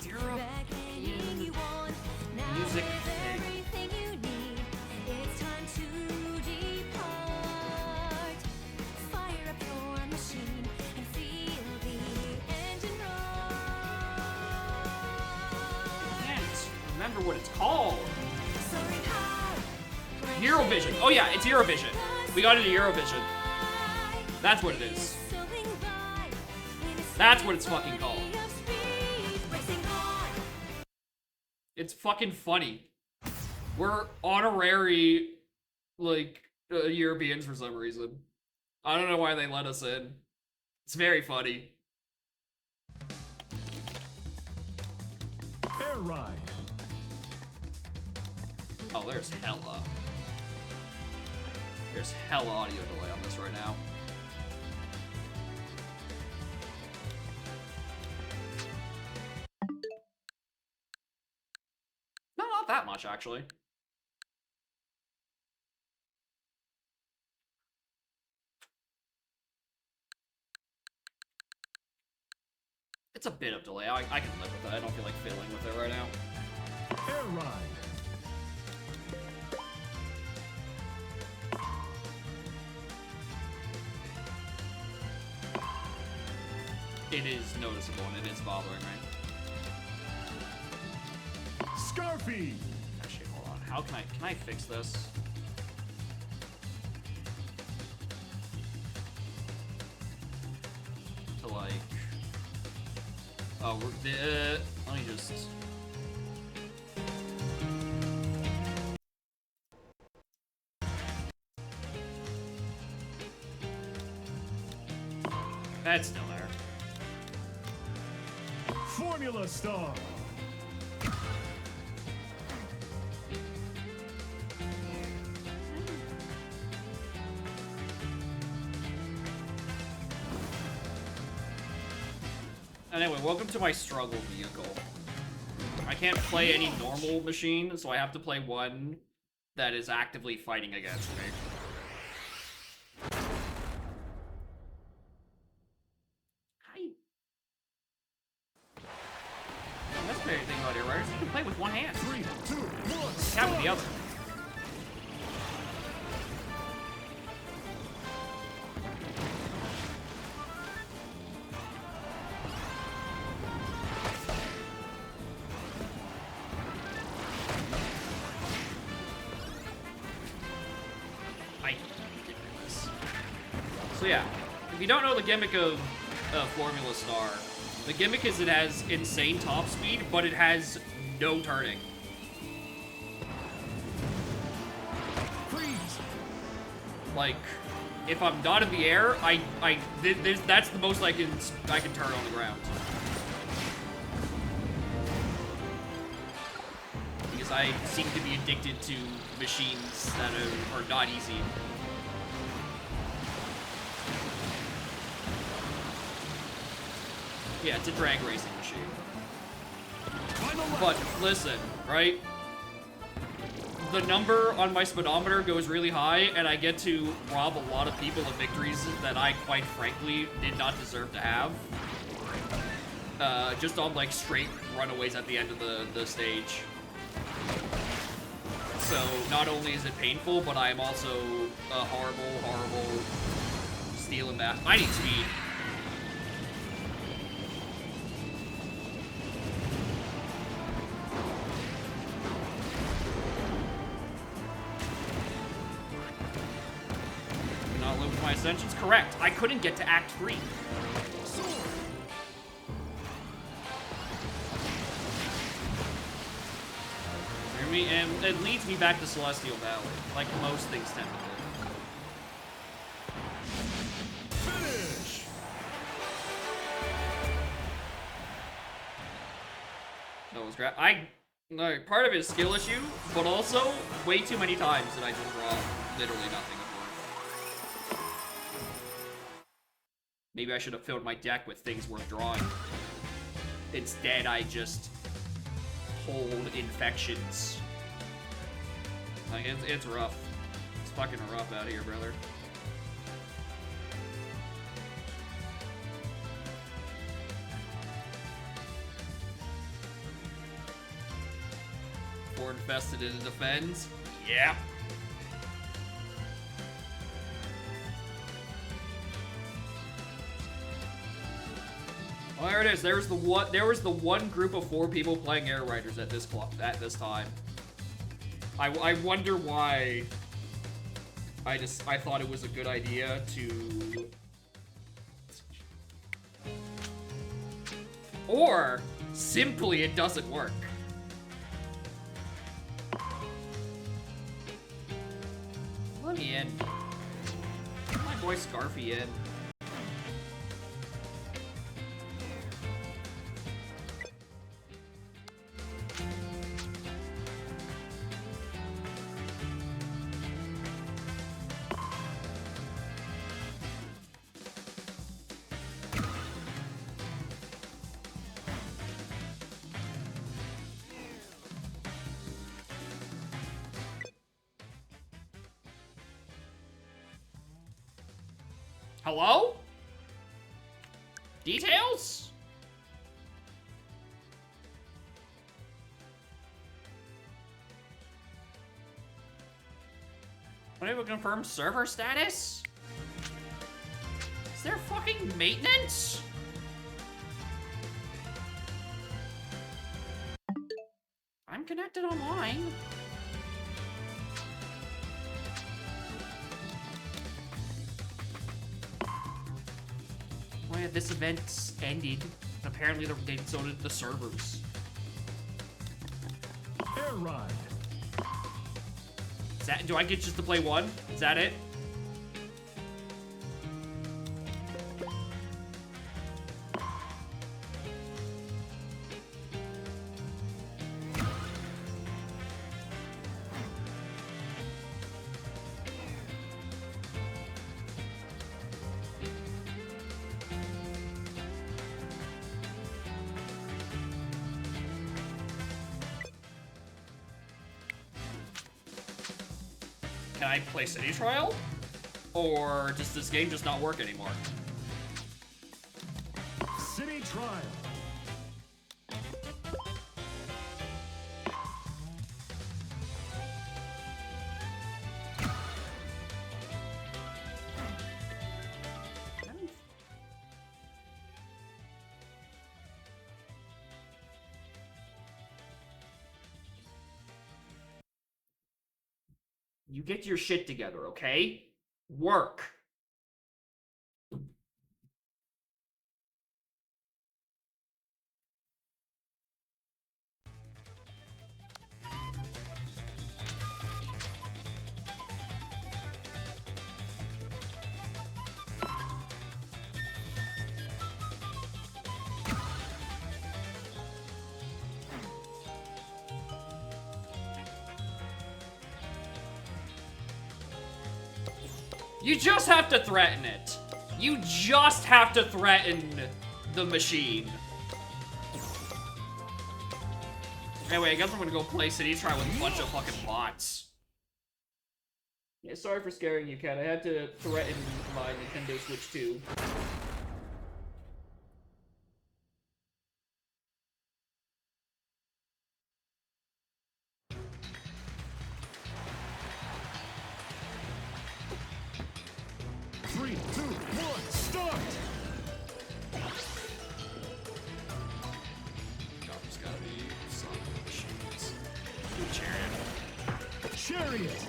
European music thing. I can't remember what it's called. Eurovision. Oh yeah, it's Eurovision. We got into Eurovision. That's what it is. That's what it's fucking called. It's fucking funny. We're honorary, like, Europeans for some reason. I don't know why they let us in. It's very funny. Air Ride. Oh, there's hella audio delay on this right now. No, not that much, actually. It's a bit of delay. I can live with it. I don't feel like fiddling with it right now. Air Ride. It is noticeable and it is bothering me. Scarfy. Actually, hold on. How can I fix this? Oh, let me just... That's still there. Formula Star. Anyway, welcome to my struggle vehicle. I can't play any normal machine, so I have to play one that is actively fighting against me. Hi. That's the great thing about it, right? You can play with one hand. 3, 2, 1. Tap with the other. So yeah, if you don't know the gimmick of Formula Star, the gimmick is it has insane top speed, but it has no turning. Freeze. Like, if I'm not in the air, that's the most I can turn on the ground. Because I seem to be addicted to machines that are not easy. Yeah, it's a drag racing machine. But listen, right? The number on my speedometer goes really high, and I get to rob a lot of people of victories that I, quite frankly, did not deserve to have. Just on, like, straight runaways at the end of the stage. So, not only is it painful, but I am also a horrible stealing that. I need speed. My ascension's correct. I couldn't get to Act 3. And it leads me back to Celestial Valley, like most things tend to do. Finish. That was great. No, part of it is skill issue, but also way too many times did I just draw literally nothing. Maybe I should have filled my deck with things worth drawing. Instead, I just hold infections. Like, it's rough. It's fucking rough out here, brother. Four infested and it defends? Yeah. Oh, there it is. There was the one group of 4 people playing Air Riders at this time. I wonder why. I thought it was a good idea to, or simply it doesn't work. Let me in. Let my boy Scarfy in. Hello? Details? Unable to confirm server status? Is there fucking maintenance? I'm connected online. Oh yeah, this event's ended. Apparently, they so did the servers. Air ride. Is that, do I get just to play one? Is that it? Can I play City Trial? Or does this game just not work anymore? City Trial. You get your shit together, okay? Work. You just have to threaten it. You just have to threaten the machine. Anyway, I guess I'm gonna go play City Trial with a bunch of fucking bots. Yeah, sorry for scaring you, Kat. I had to threaten my Nintendo Switch 2. Three, two, one, start! There's gotta be some machines. Chariot. Chariot!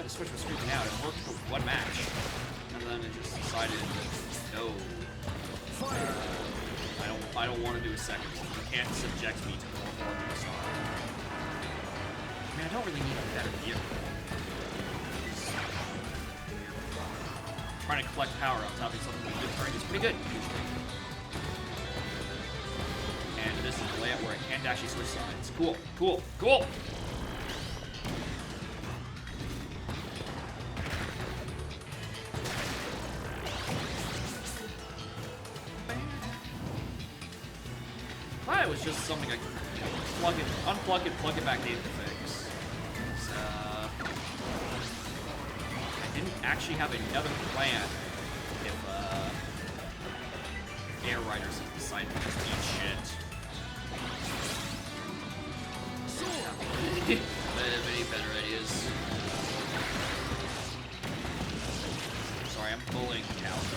The Switch was freaking out. It worked for one match, and then it just decided, no, I don't want to do a second one. You can't subject me to more Formula Star. I mean, I don't really need a better gear. Trying to collect power on top of something with good turning is pretty good usually. And this is the layout where I can't actually switch sides. Cool, cool, cool. It was just something I could plug it, unplug it, plug it back in to fix. So, I didn't actually have another plan if Air Riders had decided to just eat shit. Many better ideas. Sorry, I'm bullying the calendar.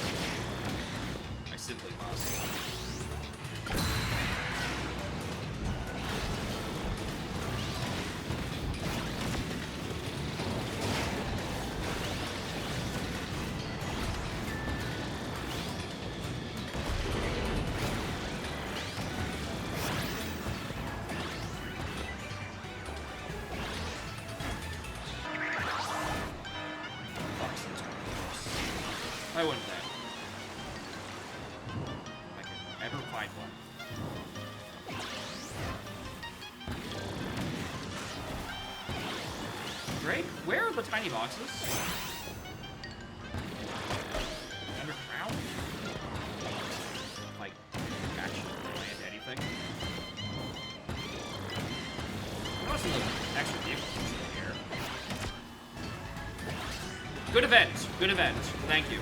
I simply must. I wouldn't think. If I could ever find one. Drake, where are the tiny boxes? Underground? Like, actually land anything? There must be like extra vehicles in here. Good event. Good event. Thank you.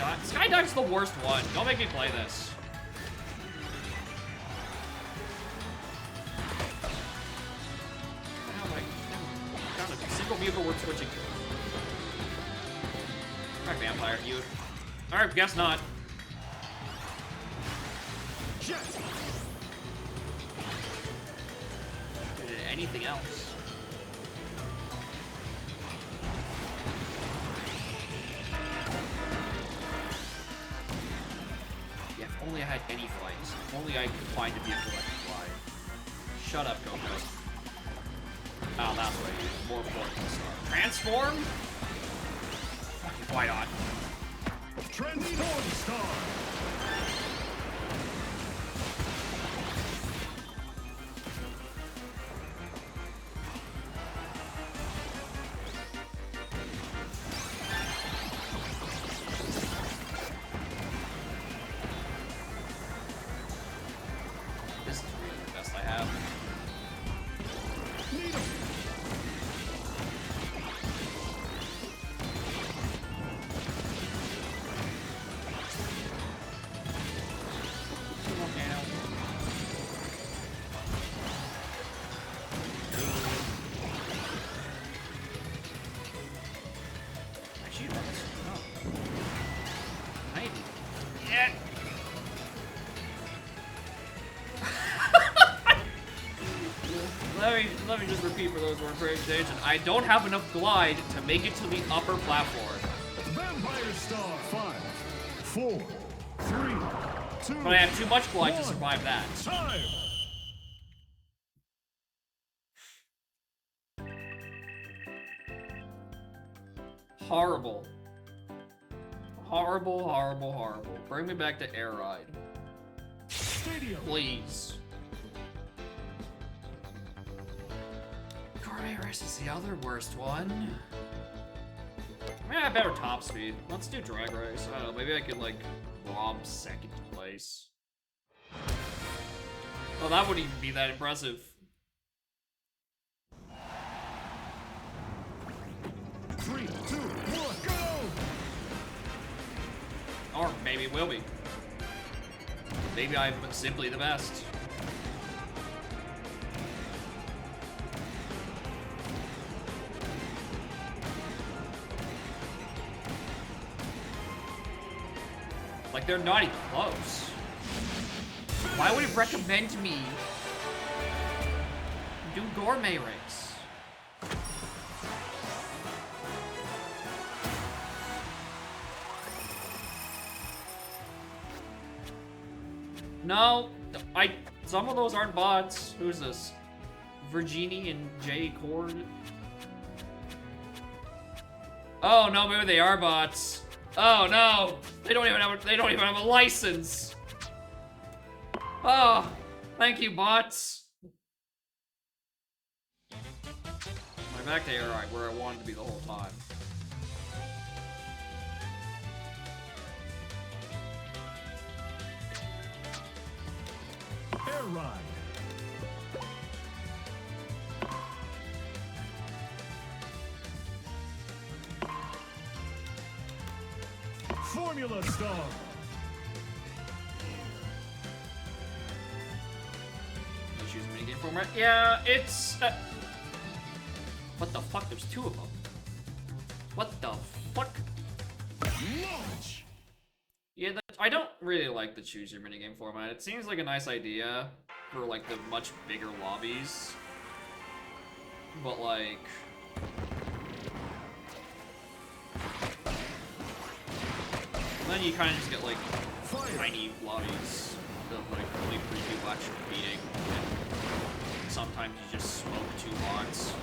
Skydive. Skydive's the worst one. Don't make me play this. How am I found a single vehicle worth switching to? Alright, vampire, you. Alright, guess not. Jet. Anything else? Yeah, if only I had any flights. If only I could find a vehicle that could fly. Shut up, Goku. Oh, that's what I use. More important stuff. Transform? Why not? Transform Star. This is really the best I have. Needle. Actually, that's maybe. Yeah. Let me just repeat for those who aren't paying attention. I don't have enough glide to make it to the upper platform. Vampire Star. 5, 4, 3, 2. But I have too much glide to one. survive that. Time. Horrible. Horrible, horrible, horrible. Bring me back to Air Ride. Stadium. Please. Gourmet Race is the other worst one. Yeah, better top speed. Let's do Drag Race. I don't know, maybe I could, like, rob second place. Oh, that wouldn't even be that impressive. 3, 2, 1, go! Or maybe it will be. Maybe I'm simply the best. Like, they're not even close. Why would it recommend me do Gourmet Race? No, some of those aren't bots. Who's this? Virginie and Jay Cord? Oh no, maybe they are bots. Oh no, they don't even have a license. Oh, thank you, bots. I'm back to Air Ride, where I wanted to be the whole time. Air Ride. Formula Star. You choose minigame format? Yeah, it's... What the fuck? There's two of them. What the fuck? Launch. Yeah, I don't really like the choose your minigame format. It seems like a nice idea for, like, the much bigger lobbies. But, like... then you kind of just get, like, tiny lobbies that, like, really preview what you're beating. And sometimes you just smoke two bots.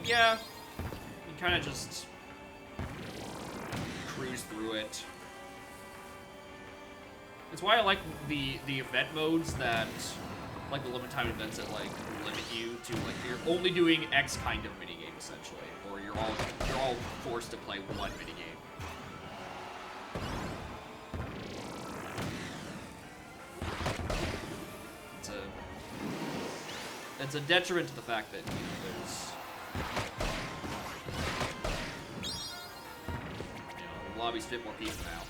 Yeah, you kind of just cruise through it. It's why I like the event modes that, like the limited time events that like limit you to like you're only doing X kind of minigame essentially, or you're all forced to play one minigame. it's a detriment to the fact that, you know, there's... You know, the lobbies fit more people now.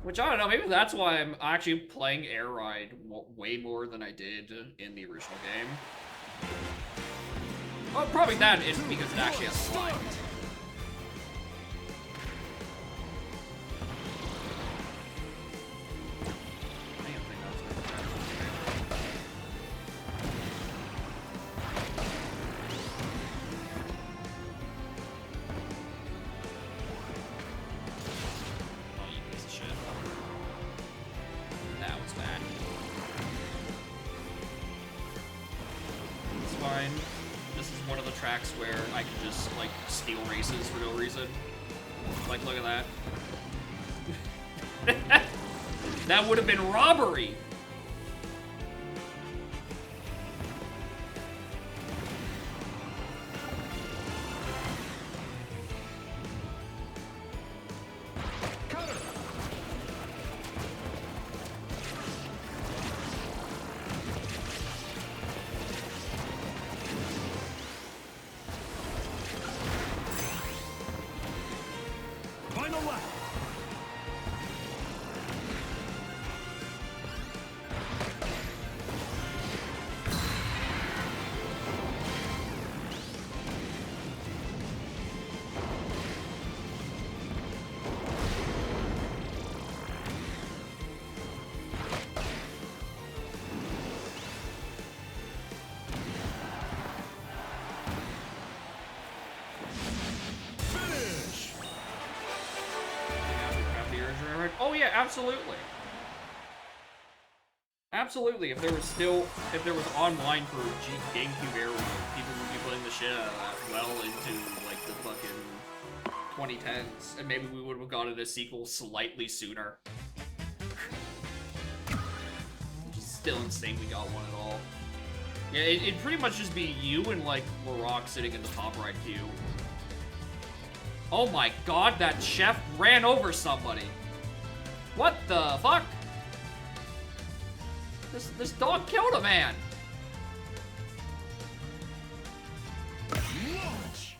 Which, I don't know, maybe that's why I'm actually playing Air Ride way more than I did in the original game. Well, probably that is because it actually has a line. Where I can just, like, steal races for no reason. Like, look at that. That would have been robbery! Oh yeah, absolutely. Absolutely. If there was online for GameCube era, people would be putting the shit out of that well into like the fucking 2010s, and maybe we would have gotten a sequel slightly sooner. Which is still insane we got one at all. Yeah, it'd pretty much just be you and like Larock sitting in the top right queue. Oh my god, that chef ran over somebody. What the fuck? This dog killed a man. Launch.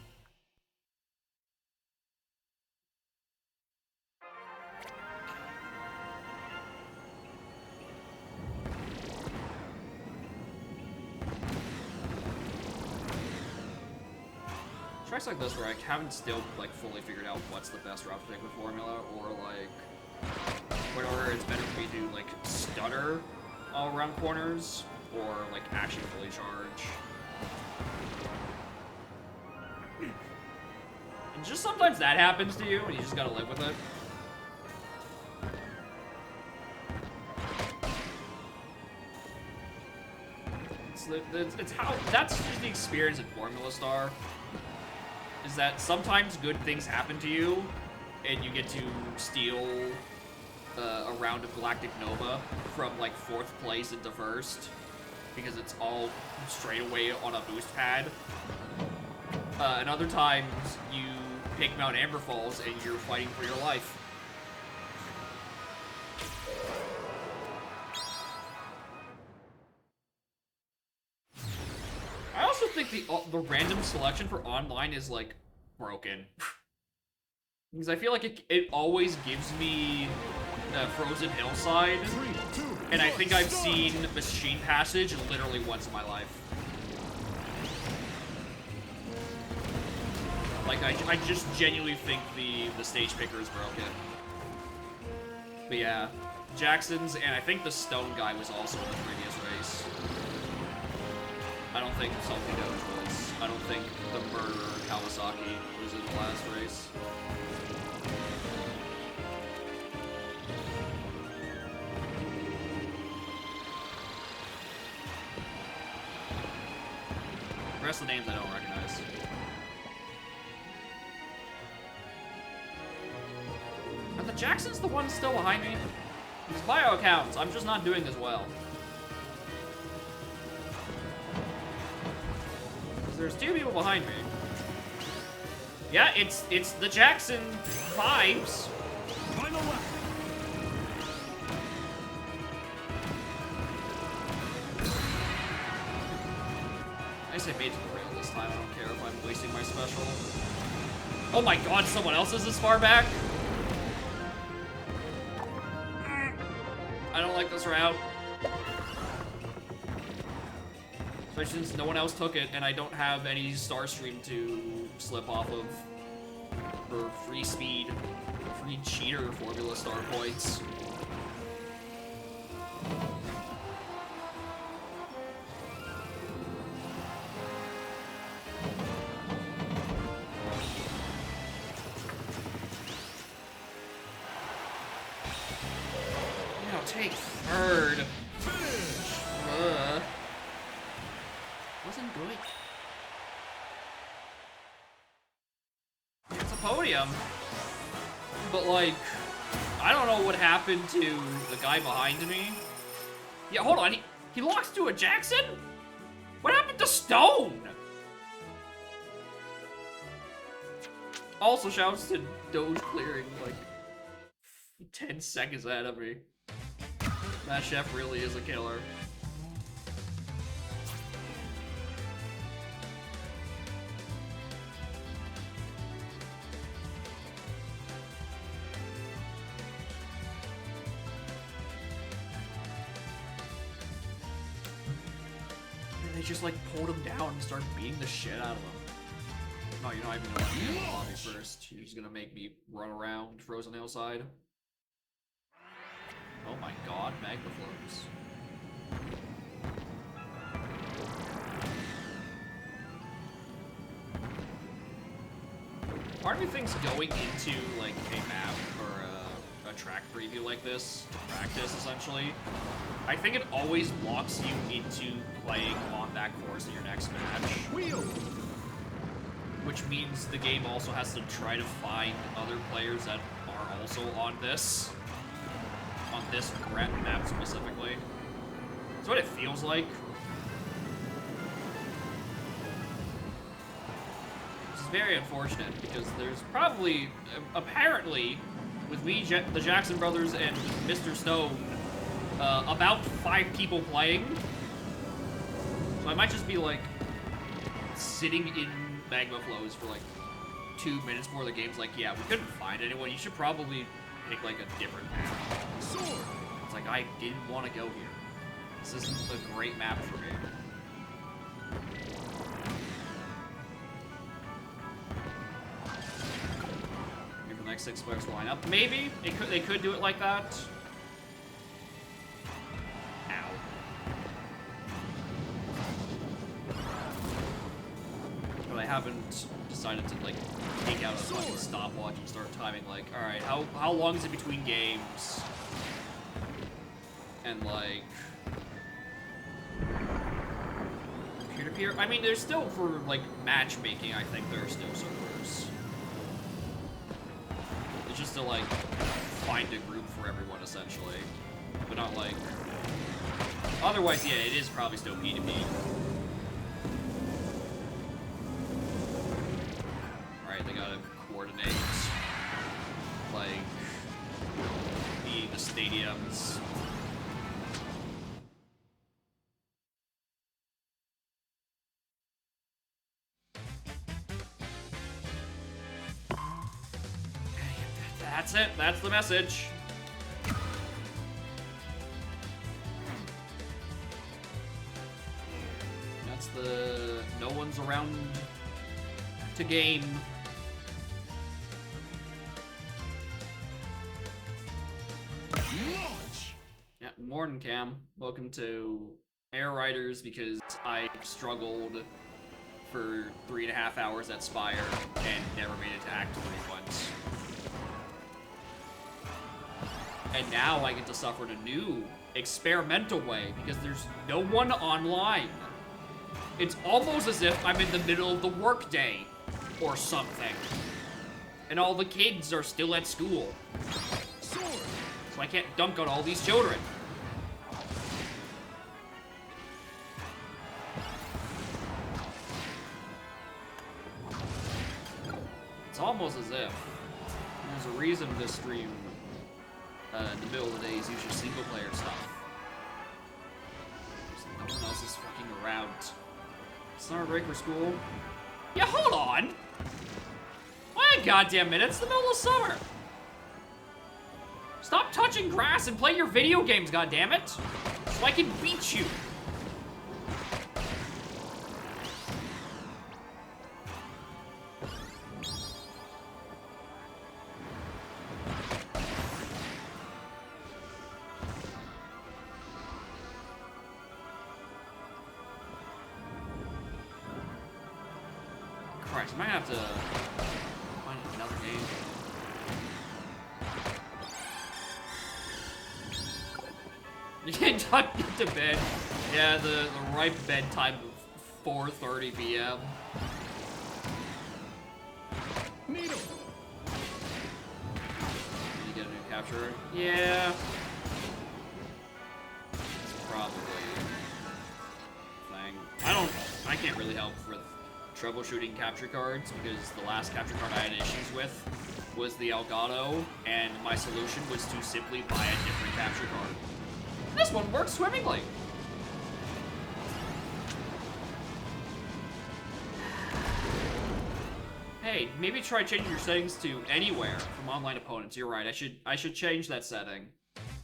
Tracks like this where I haven't still like fully figured out what's the best route to take with Formula, or like whether it's better for me to like stutter all around corners or like actually fully charge. And just sometimes that happens to you and you just gotta live with it. It's how that's just the experience in Formula Star. Is that sometimes good things happen to you and you get to steal a round of Galactic Nova from like 4th place into 1st because it's all straight away on a boost pad. And other times you pick Mount Amber Falls and you're fighting for your life. I also think the random selection for online is like broken. Because I feel like it always gives me Frozen Hillside, and I think I've seen Machine Passage literally once in my life. Like, I just genuinely think the stage picker is broken. But yeah, Jackson's, and I think the Stone guy was also in the previous race. I don't think Salty Doge was. I don't think the murderer Kawasaki was in the last race. The rest of the names I don't recognize. And the Jackson's the one still behind me. These bio accounts, I'm just not doing as well. There's 2 people behind me. Yeah, it's the Jackson vibes. Final lap. I say made to the rail this time. I don't care if I'm wasting my special. Oh my god, someone else is this far back? I don't like this route. Especially since no one else took it and I don't have any Starstream to slip off of for free speed, free cheater Formula Star points. Now take third. Wasn't good. It's a podium. But like, I don't know what happened to the guy behind me. Yeah, hold on. He lost to a Jackson? What happened to Stone? Also, shouts to Doge clearing like 10 seconds ahead of me. That chef really is a killer. They just like pulled him down and started beating the shit out of him. No, you're not even gonna let me in the lobby first. You're just gonna make me run around Frozen Hillside. Oh my god, Magma Flows. Part of me thinks going into like a map or a track preview like this, to practice essentially, I think it always locks you into playing on that course in your next match. Wheel. Which means the game also has to try to find other players that are also on this map specifically. That's what it feels like. Which is very unfortunate because there's probably, apparently, with me, the Jackson Brothers, and Mr. Stone, about 5 people playing. So I might just be like sitting in Magma Flows for like 2 minutes before the game's like, yeah, we couldn't find anyone. You should probably pick like a different map. Sword. It's like, I didn't want to go here. This isn't a great map for me. Maybe the next 6 players line up. Maybe they could do it like that. Ow. But I haven't decided to like take out a fucking stopwatch and start timing like, alright, how long is it between games? And like peer-to-peer. I mean, there's still for like matchmaking. I think there are still servers. It's just to like find a group for everyone essentially, but not like. Otherwise, yeah, it is probably still P2P. All right, they gotta coordinate like the stadiums. That's it. That's the message. That's the no one's around to game. Launch. Yeah, morning Cam. Welcome to Air Riders because I struggled for 3.5 hours at Spire and never made it to Act 3 once. And now I get to suffer in a new, experimental way because there's no one online. It's almost as if I'm in the middle of the workday or something. And all the kids are still at school. Sword. So I can't dunk on all these children. It's almost as if there's a reason to stream in the middle of the day is usually single player stuff. No one else is fucking around. Summer break for school? Yeah, hold on! Wait a goddamn minute, it's the middle of summer! Stop touching grass and play your video games, goddammit! So I can beat you! Christ, I might have to find another game. You can't tuck into bed. Yeah, the right bedtime of 4:30 p.m. Needle. You get a new capture? Yeah. It's probably thing. I can't really help with troubleshooting capture cards because the last capture card I had issues with was the Elgato, and my solution was to simply buy a different capture card. This one works swimmingly. Hey, maybe try changing your settings to anywhere from online opponents. You're right. I should change that setting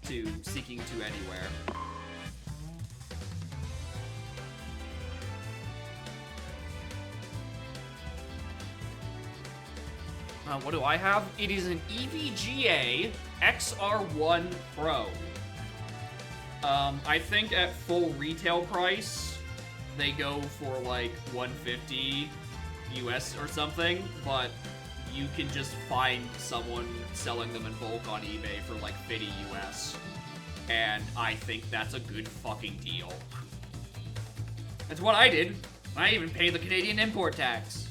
to seeking to anywhere. What do I have? It is an EVGA XR1 Pro. I think at full retail price, they go for like $150 US or something, but you can just find someone selling them in bulk on eBay for like $50 US. And I think that's a good fucking deal. That's what I did. I even paid the Canadian import tax.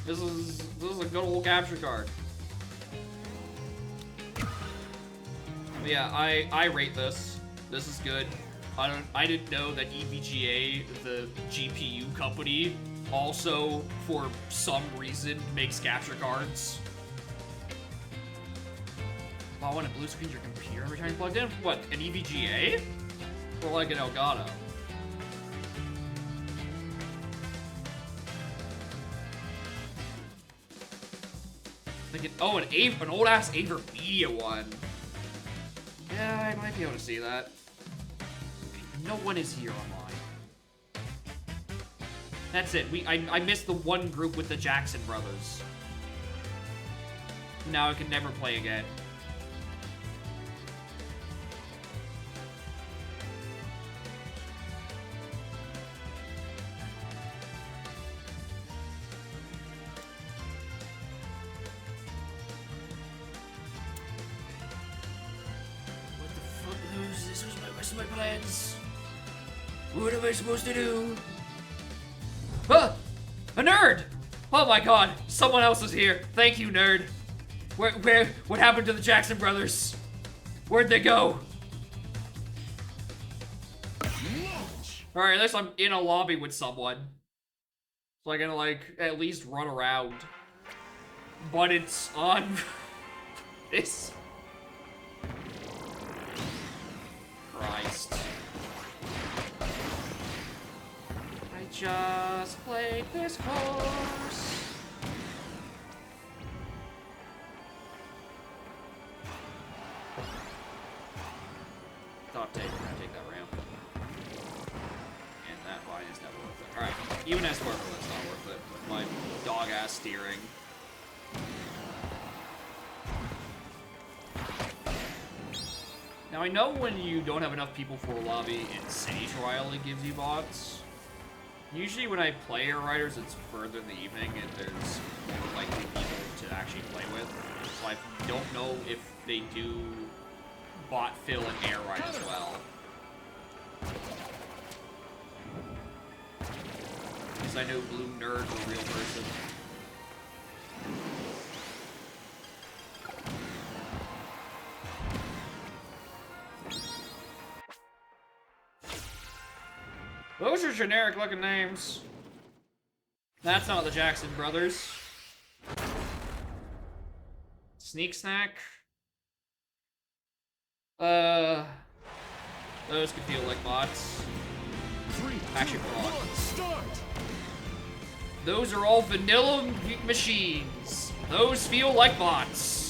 This is a good old capture card. Yeah, I rate this. This is good. I didn't know that EVGA, the GPU company, also for some reason makes capture cards. Wow, when it blue screens your computer every time you plugged in? What, an EVGA? Or like an Elgato? Oh, an old ass AverMedia one. Yeah, I might be able to see that. Okay, no one is here online. That's it. I missed the one group with the Jackson brothers. Now I can never play again. My plans. What am I supposed to do? Ah! A nerd! Oh my god, someone else is here. Thank you, nerd. What happened to the Jackson brothers? Where'd they go? Alright, at least I'm in a lobby with someone. So I can, like, at least run around. But it's on this. Christ. I just played this course. Thought taker, I take that ramp. And that line is never worth it. Alright, even as Sparkle, it's not worth it. My dog ass steering. Now, I know when you don't have enough people for a lobby in City Trial, it gives you bots. Usually when I play Air Riders, it's further in the evening, and there's more likely people to actually play with. So I don't know if they do bot fill and Air Ride as well. Because I know Blue Nerd's a real person. Those are generic looking names. That's not the Jackson brothers. Sneak snack. Those could feel like bots. 3, 2, Actually, hold on. 1, start! Those are all vanilla machines. Those feel like bots.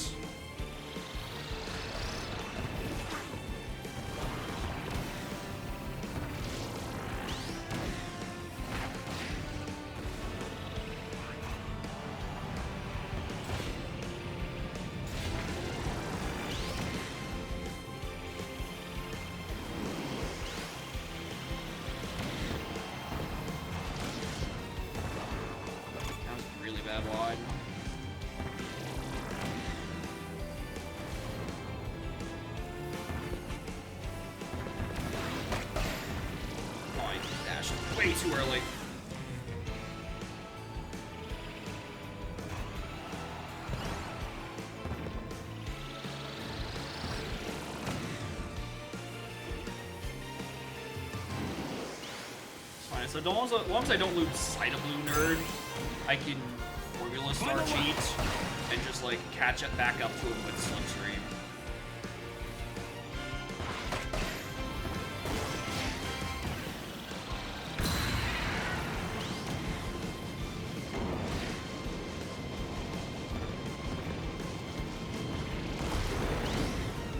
That was a really bad wide. Oh, I dashed way too early. It's fine. So as long as I don't lose sight of Blue Nerd, I can Formula Star cheat and just like catch it back up to him with Slipstream.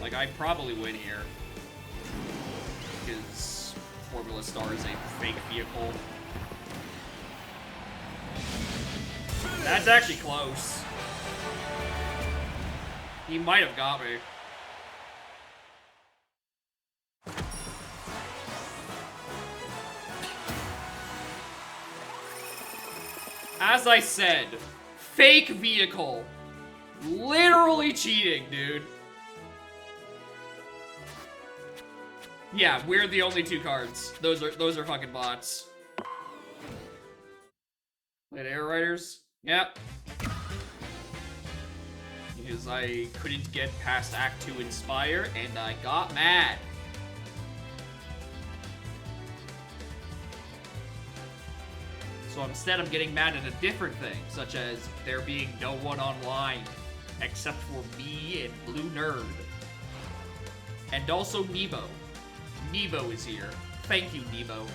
Like, I probably win here. Because Formula Star is a fake vehicle. That's actually close. He might have got me. As I said, fake vehicle. Literally cheating, dude. Yeah, we're the only two cards. Those are fucking bots. Wait, Air Riders? Yep. Because I couldn't get past Act 2 Inspire, and I got mad. So instead I'm getting mad at a different thing, such as there being no one online, except for me and Blue Nerd. And also Nebo. Nebo is here. Thank you, Nebo.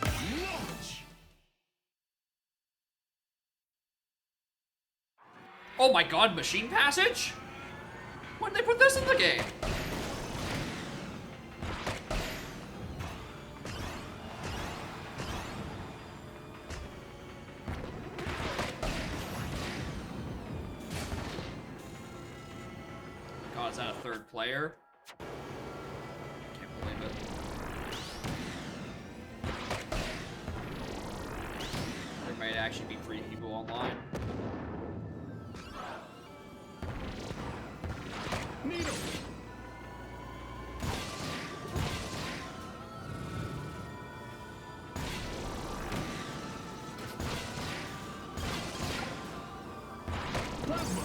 Launch! Oh my god, Machine Passage? When did they put this in the game? God, is that a third player? Can't believe it. There might actually be 3 people online. Needle! Plasma!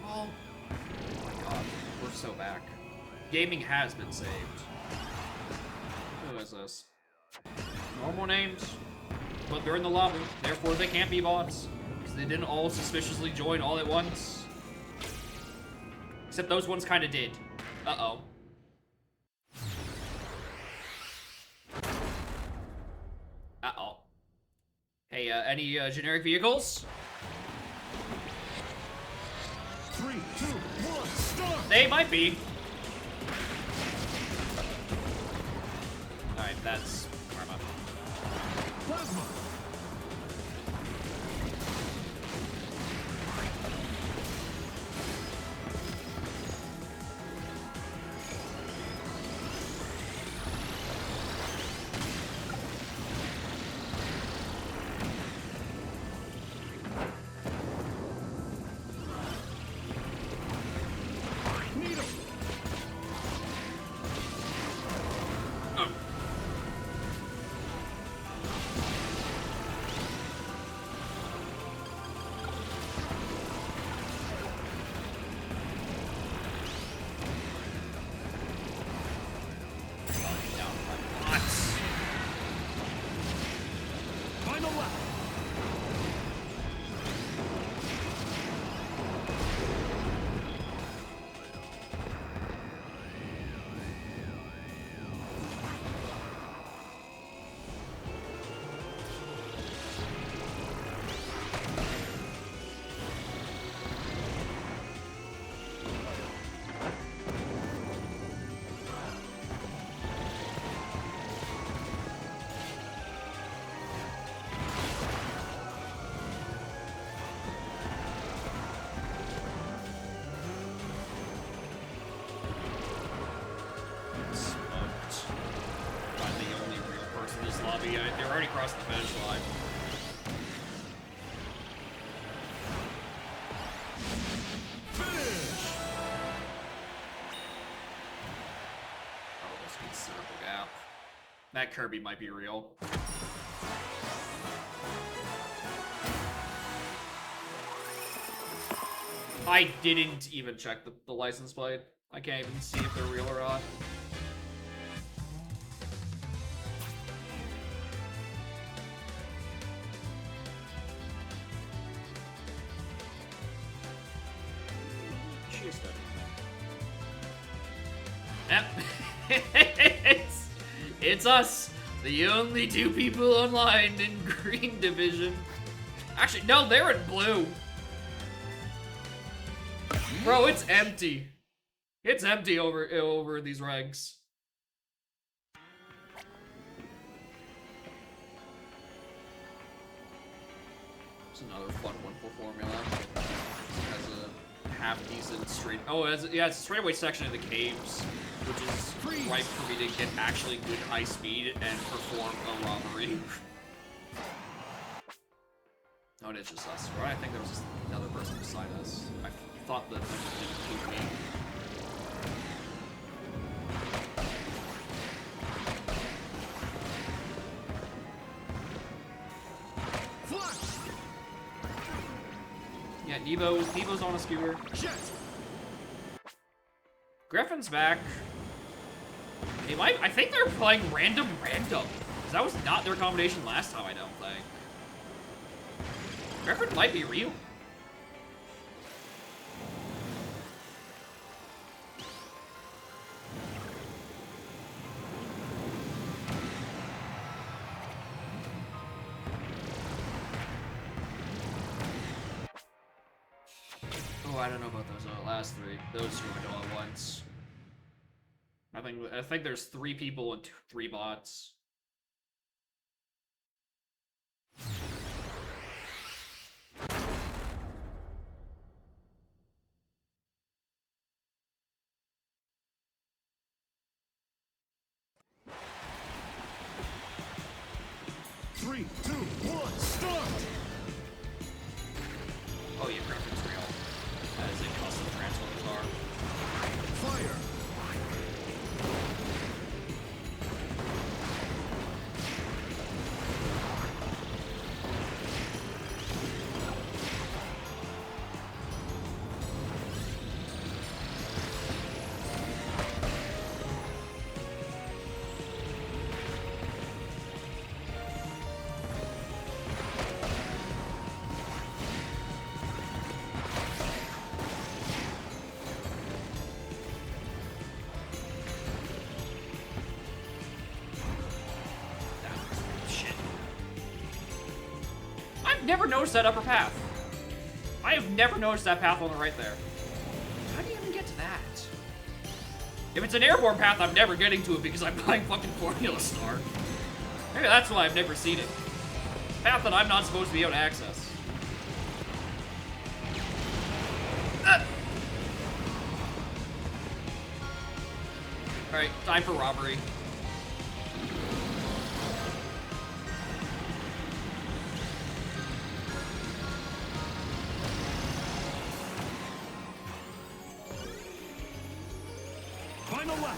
Oh my god, we're so back. Gaming has been saved. Who is this? Normal names, but they're in the lobby, therefore they can't be bots. Because they didn't all suspiciously join all at once. Except those ones kinda did. Uh-oh. Uh-oh. Hey, any generic vehicles? 3, 2, 1, start! They might be. Alright, that's Karma. Plasma! Needle! Yeah, they're already crossing the finish line. Finish! Oh, this considerable gap. That Kirby might be real. I didn't even check the license plate. I can't even see if they're real or not. Cheers, Yep. it's us. The only two people online in Green Division. Actually, no, they're in Blue. Bro, it's empty. It's empty over these ranks. It's another fun one for Formula. Has a half-decent straight... Oh, it's a straightaway section in the caves, which is right for me to get actually good high speed and perform a robbery. Oh, and it's just us, right? I think there was just another person beside us. I thought that didn't include me. Flash! Yeah, Nevo's on a scooter. Jet! Griffin's back. I think they're playing random. Because that was not their combination last time, I don't think. Griffin might be real. Oh, I don't know about those last three. Those two went all at once. I think there's 3 people and 3 bots. Three, two, one, start! Oh yeah, Griffin's real. That is a custom transfer car. Fire! Never noticed that upper path. I have never noticed that path on the right there. How do you even get to that? If it's an airborne path, I'm never getting to it because I'm playing fucking Formula Star. Maybe that's why I've never seen it. Path that I'm not supposed to be able to access. Alright, time for robbery. Final lap!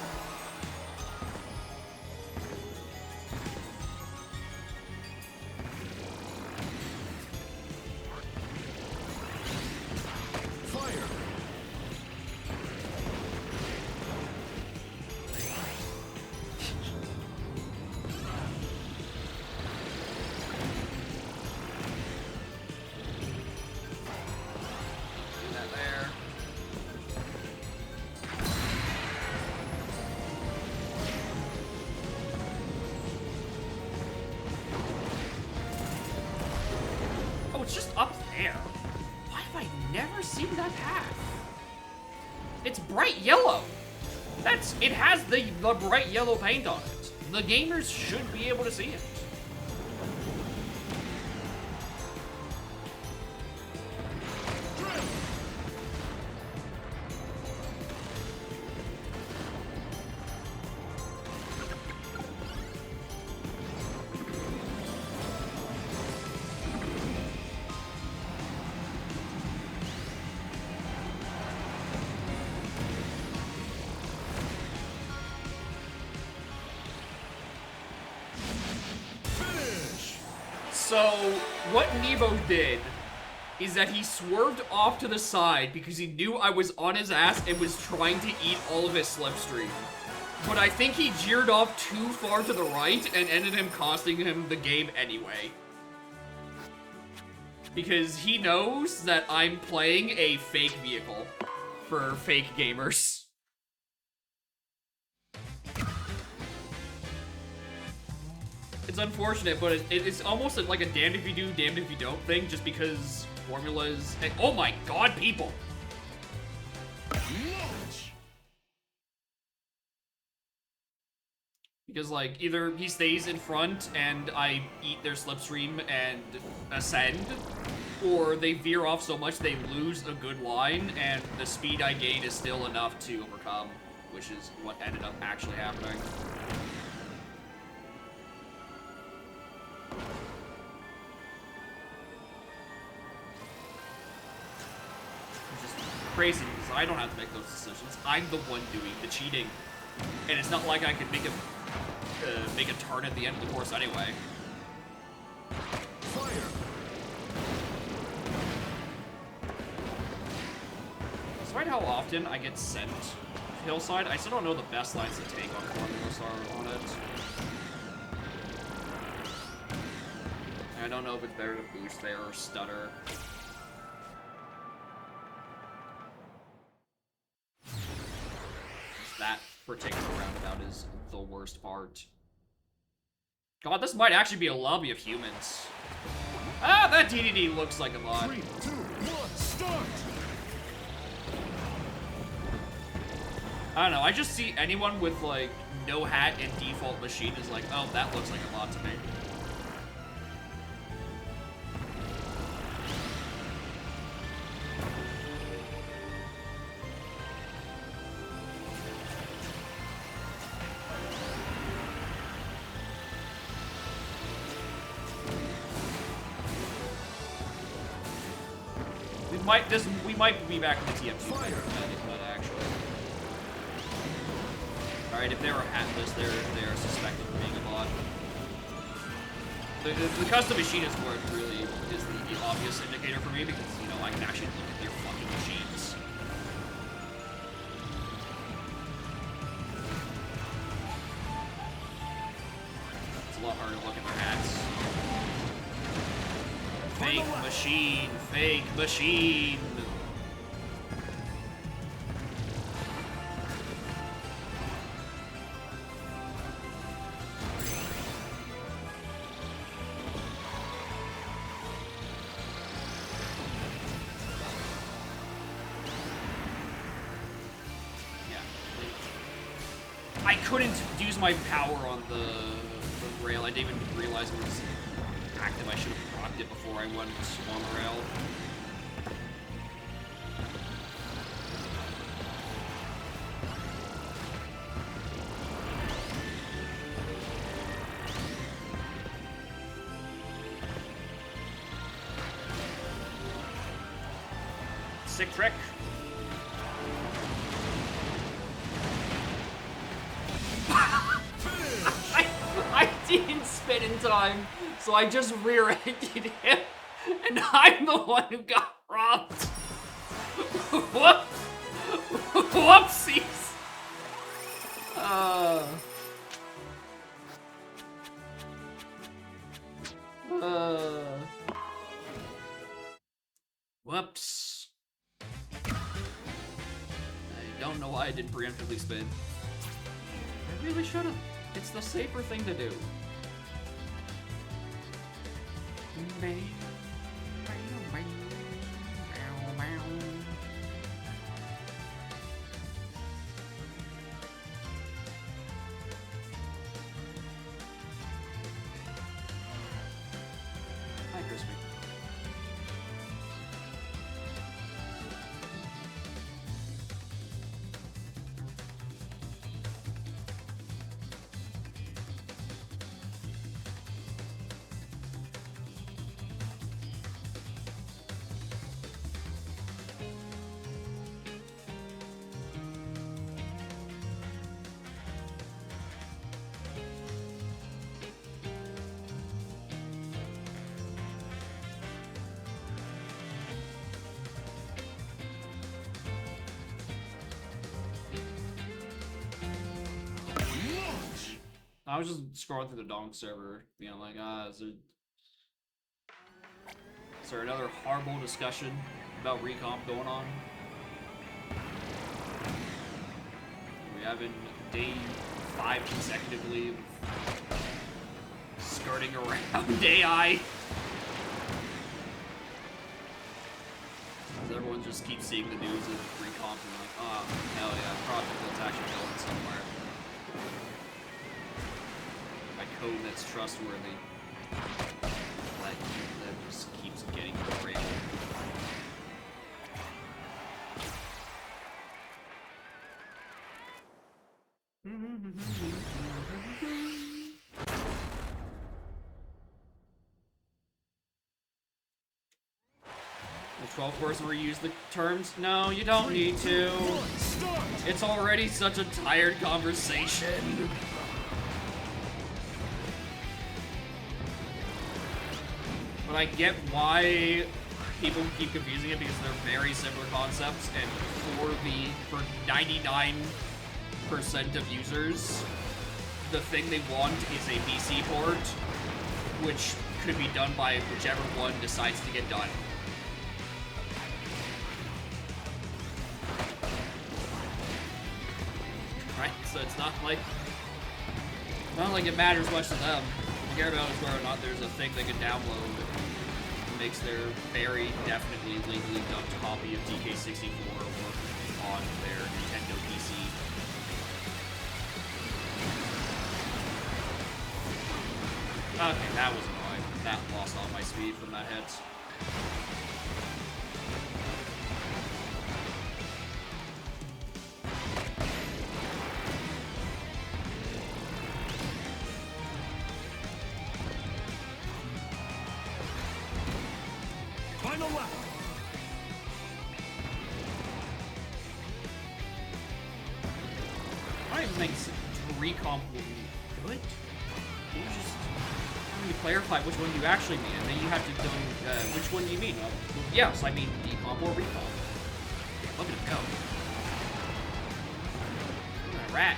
Fire! Do that there. Oh, it's just up there. Why have I never seen that path? It's bright yellow. It has the bright yellow paint on it. The gamers should be able to see it. Drill! So, what Nebo did is that he swerved off to the side because he knew I was on his ass and was trying to eat all of his slipstream. But I think he jeered off too far to the right and ended him costing him the game anyway. Because he knows that I'm playing a fake vehicle for fake gamers. It's unfortunate, but it's almost like a damned if you do, damned if you don't thing, just because formulas... Oh my god, people! Launch. Because, like, either he stays in front and I eat their slipstream and ascend, or they veer off so much they lose a good line and the speed I gain is still enough to overcome, which is what ended up actually happening. It's just crazy because I don't have to make those decisions. I'm the one doing the cheating. And it's not like I could make a turn at the end of the course anyway. Fire. Despite how often I get sent Hillside, I still don't know the best lines to take on formulas are on it. I don't know if it's better to boost there or stutter. That particular roundabout is the worst part. God, this might actually be a lobby of humans. Ah, that DDD looks like a bot. 3, 2, 1, start. I don't know, I just see anyone with, like, no hat and default machine is like, oh, that looks like a bot to me. We might be back in the TFT later, but actually. Alright, if they were hatless, they're suspected of being a bot. The custom machine is where it really is the obvious indicator for me because, you know, I can actually look at their fucking machines. It's a lot harder to look at their hats. Fake machine, fake machine. I couldn't use my power on the rail. I didn't even realize it was active. I should have procced it before I went on the rail. Sick trick. I didn't spin in time, so I just rear-ended him, and I'm the one who got robbed. Whoop! Whoopsies! Whoops. I don't know why I didn't preemptively spin. I really should've. It's the safer thing to do. Hi, Crispy. I was just scrolling through the Donk server, being like, is there another horrible discussion about recomp going on? We have in day 5 consecutively skirting around AI. Everyone just keeps seeing the news of recomp and like, oh, hell yeah, project that's actually going somewhere. My code that's trustworthy. That just keeps getting derailed. The 12th person reuse the terms? No, you don't need to. It's already such a tired conversation. But I get why people keep confusing it because they're very similar concepts, and for 99% of users, the thing they want is a PC port, which could be done by whichever one decides to get done. Right? So it's not like it matters much to them. What they care about is whether or not there's a thing they can download that makes their very definitely legally dubbed copy of DK64 work on their Nintendo PC. Okay, that was annoying. That lost all my speed from that hit. Final lap. I don't even think recomp will be good. You just need to clarify which one you actually mean, and then you have to go, which one do you mean? Yes, I mean decomp or recomp. Look at him go. Look at that rat.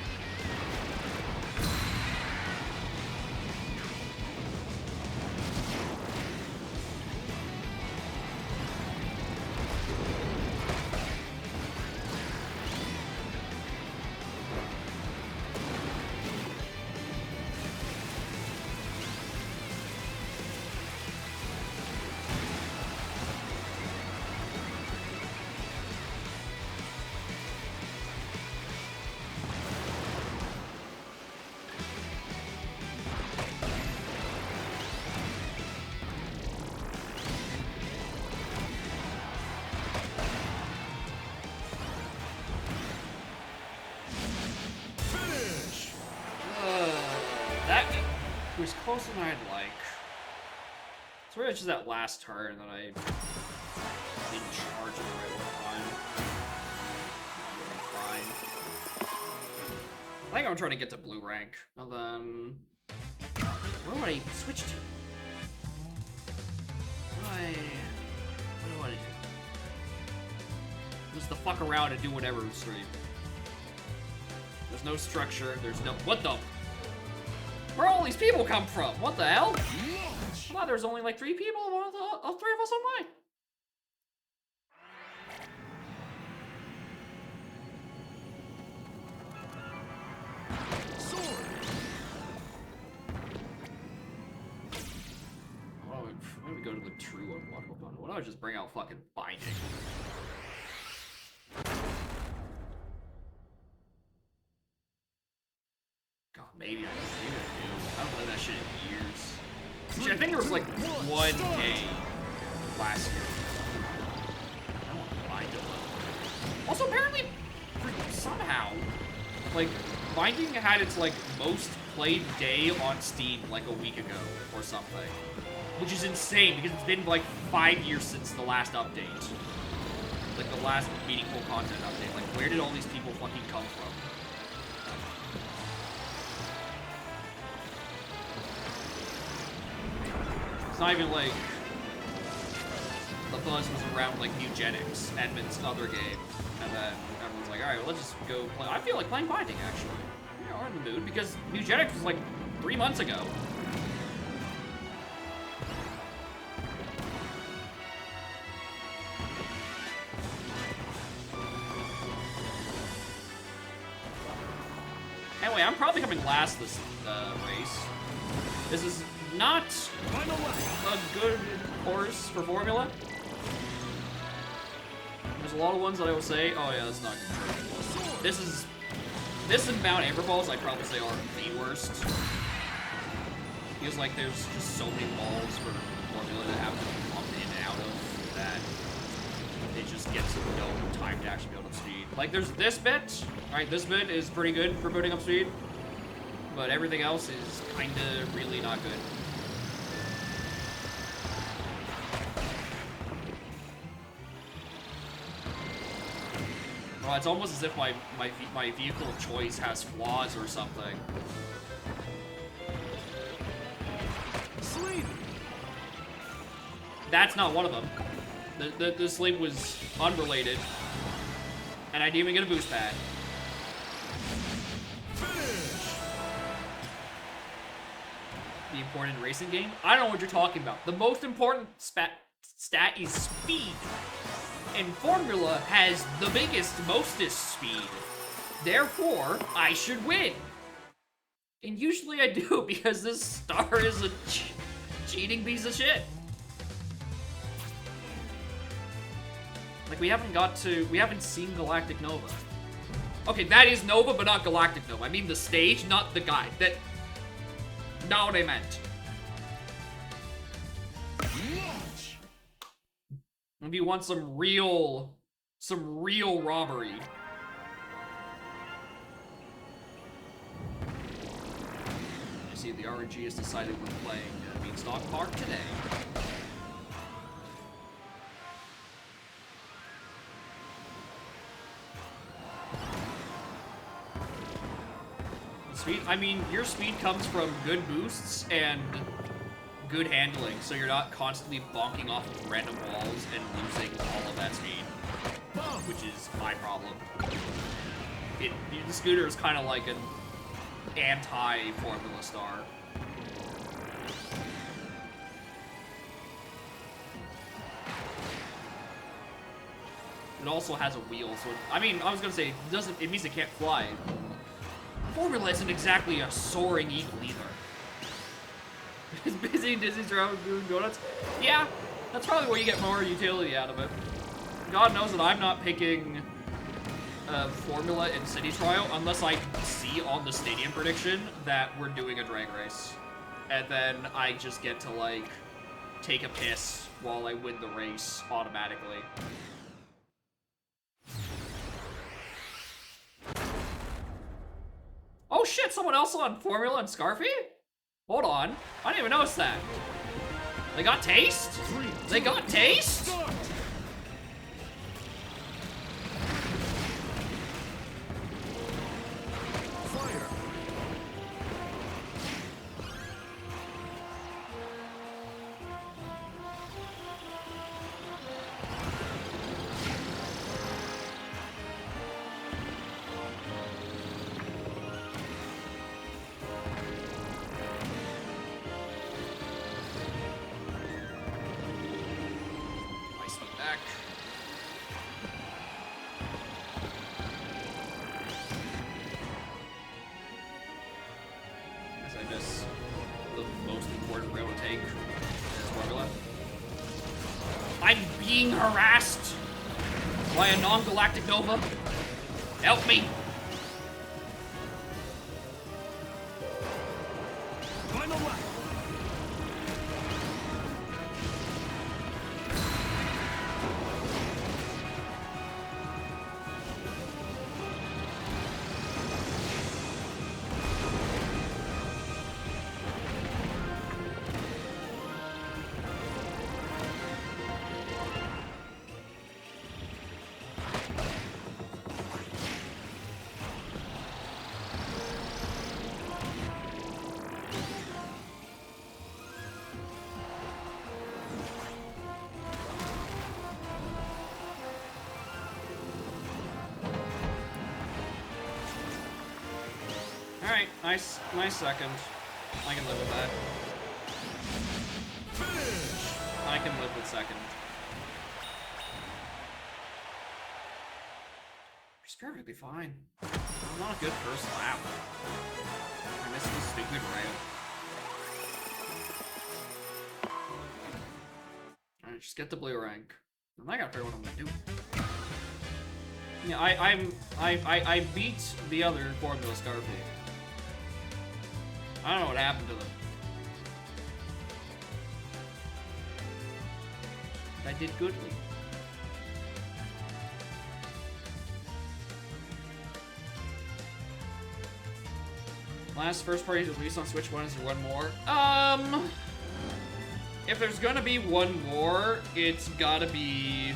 That was closer than I'd like. It's really just that last turn that I didn't charge in the right time. Fine. I think I'm trying to get to blue rank, and then where would I switch to? What do I want to do? Just the fuck around and do whatever stream. There's no structure. There's no what the. Where all these people come from? What the hell? I thought there was only like 3 people. All 3 of us online. Sword. Why don't we go to the true unblockable bundle? Why don't I just bring out fucking binding? God, maybe I do. I haven't played that shit in years. Shit, I think there was like one day last year. I don't want to bind it. Also, apparently, somehow, like, Binding had its like most played day on Steam like a week ago or something, which is insane because it's been like 5 years since the last update, like the last meaningful content update. Like, where did all these people fucking come from? It's not even like the buzz was around like Eugenics, Edmund's other game, and then everyone's like, all right, well, let's just go play. I feel like playing Binding actually. We are in the mood because Eugenics was like 3 months ago. Anyway, I'm probably coming last this race. This is not a good course for Formula. There's a lot of ones that I will say, oh yeah, that's not good. This and Mount Amber Falls, I'd probably say are the worst. Feels like there's just so many balls for Formula to have to be pumped in and out of that it just gets no time to actually build up speed. Like, there's this bit, right? This bit is pretty good for building up speed, but everything else is kinda really not good. Well, it's almost as if my vehicle choice has flaws or something. Sleep. That's not one of them. The sleep was unrelated, and I didn't even get a boost pad. The important racing game? I don't know what you're talking about. The most important stat is speed. And Formula has the biggest, mostest speed. Therefore, I should win. And usually I do, because this star is a cheating piece of shit. Like, we haven't seen Galactic Nova. Okay, that is Nova, but not Galactic Nova. I mean the stage, not the guy. Not what I meant. If you want some real robbery. I see the RNG has decided we're playing Beanstalk Park today. Speed, I mean, your speed comes from good boosts and good handling, so you're not constantly bonking off of random walls and losing all of that speed, which is my problem. The scooter is kind of like an anti-Formula Star. It also has a wheel, so I mean, I was gonna say it means it can't fly. Formula isn't exactly a soaring eagle either. It's busy in Disney's around doing donuts. Yeah, that's probably where you get more utility out of it. God knows that I'm not picking Formula in City Trial unless I see on the stadium prediction that we're doing a drag race. And then I just get to, like, take a piss while I win the race automatically. Oh shit, someone else on Formula and Scarfy? Hold on, I didn't even notice that. They got taste? They got taste? Start. Fire. Being harassed by a non-galactic Nova. Help me. Final lap. Alright, nice second. I can live with that. I can live with second. It's perfectly fine. I'm not a good first lap. I missed the stupid rail. Alright, just get the blue rank. And I gotta figure out what I'm gonna do. Yeah, I beat the other Formula Starfleet. I don't know what happened to them. I did goodly. Last first party released on Switch 1, is there one more? If there's gonna be one more, it's gotta be...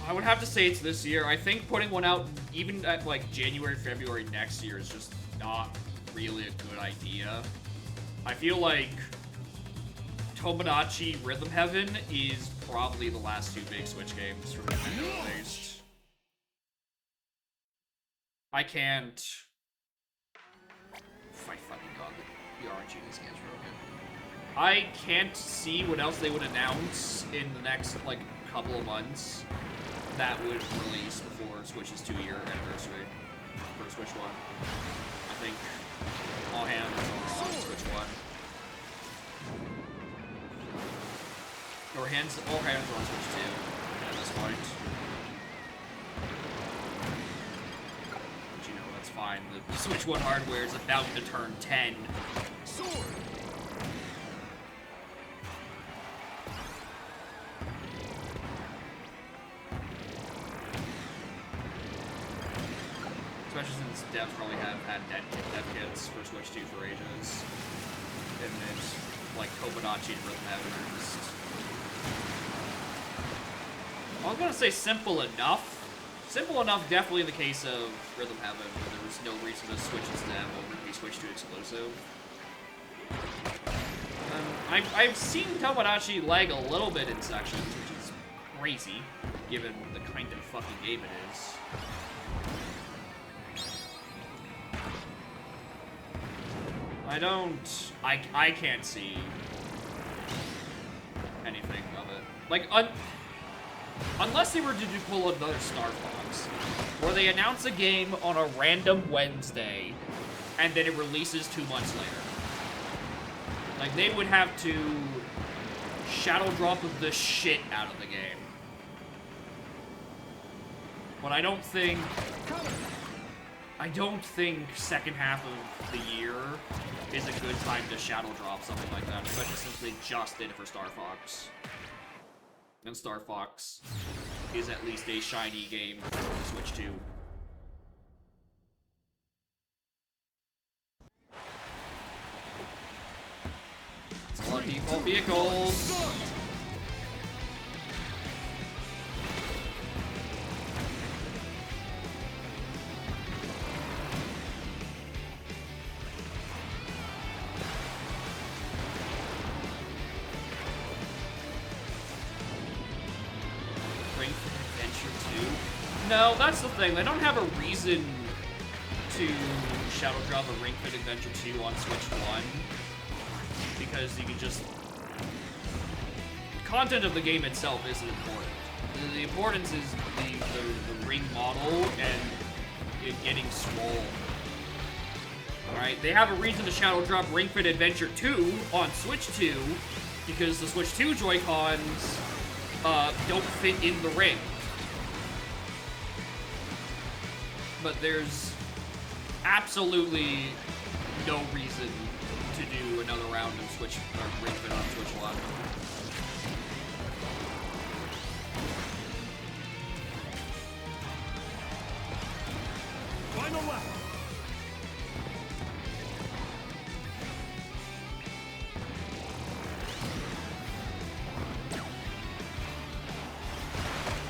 I would have to say it's this year. I think putting one out even at like January, February next year is just not really a good idea. I feel like Tomodachi Rhythm Heaven is probably the last two big Switch games from Nintendo at least. I can't... My fucking god, the RNG in this game's broken. I can't see what else they would announce in the next, like, couple of months that would release before Switch's 2-year anniversary for Switch 1. I think all hands are on Switch 1. Or all hands are on Switch 2 at this point. But you know, that's fine. The Switch 1 hardware is about to turn 10. Sword. Especially since devs probably have had dev kits for Switch 2 for ages. And it's like Tomodachi and Rhythm Heaven are just... I was gonna say simple enough. Simple enough definitely in the case of Rhythm Heaven, where there was no reason to switch its dev over to be Switch 2 exclusive. I've seen Tomodachi lag a little bit in sections, which is crazy, given the kind of fucking game it is. I can't see anything of it. Like, unless they were to pull another Star Fox, where they announce a game on a random Wednesday, and then it releases 2 months later. Like, they would have to shadow drop the shit out of the game. But I don't think second half of the year is a good time to shadow drop something like that, especially since they just did it for Star Fox. And Star Fox is at least a shiny game for Switch 2. It's a lot of default vehicles. No, that's the thing. They don't have a reason to shadow drop a Ring Fit Adventure 2 on Switch 1. Because you can just... The content of the game itself isn't important. The importance is the ring model and it getting swole. Alright, they have a reason to shadow drop Ring Fit Adventure 2 on Switch 2 because the Switch 2 Joy-Cons don't fit in the ring. But there's absolutely no reason to do another round of Switch or Ring Fit on Switch 1. Final lap.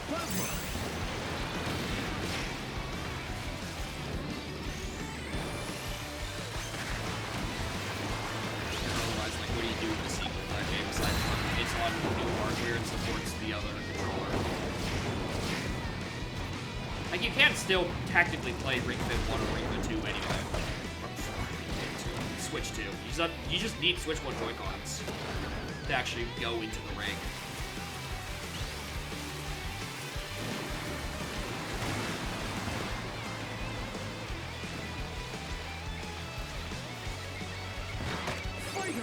Plasma. Otherwise, like, what do you do with the sequel to that game besides it's on new hardware and supports the other controller? Like, you can still technically play Ring Fit 1 or Ring Fit 2 anyway. Switch 2. You just need Switch 1 Joy-Cons to actually go into the ring. Fighter.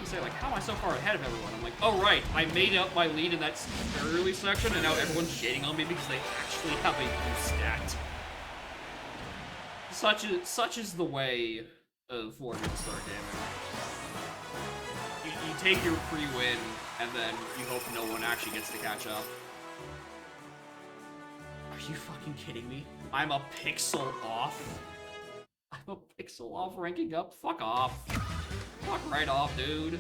Say, like, how am I so far ahead of everyone? I'm like, oh right, I made up my lead in that very early section, and now everyone's shading on me because they actually have a boost stat. Such is the way of Formula Star Gaming. You take your free win, and then you hope no one actually gets to catch up. Are you fucking kidding me? I'm a pixel off? I'm a pixel off ranking up? Fuck off. Fuck right off, dude.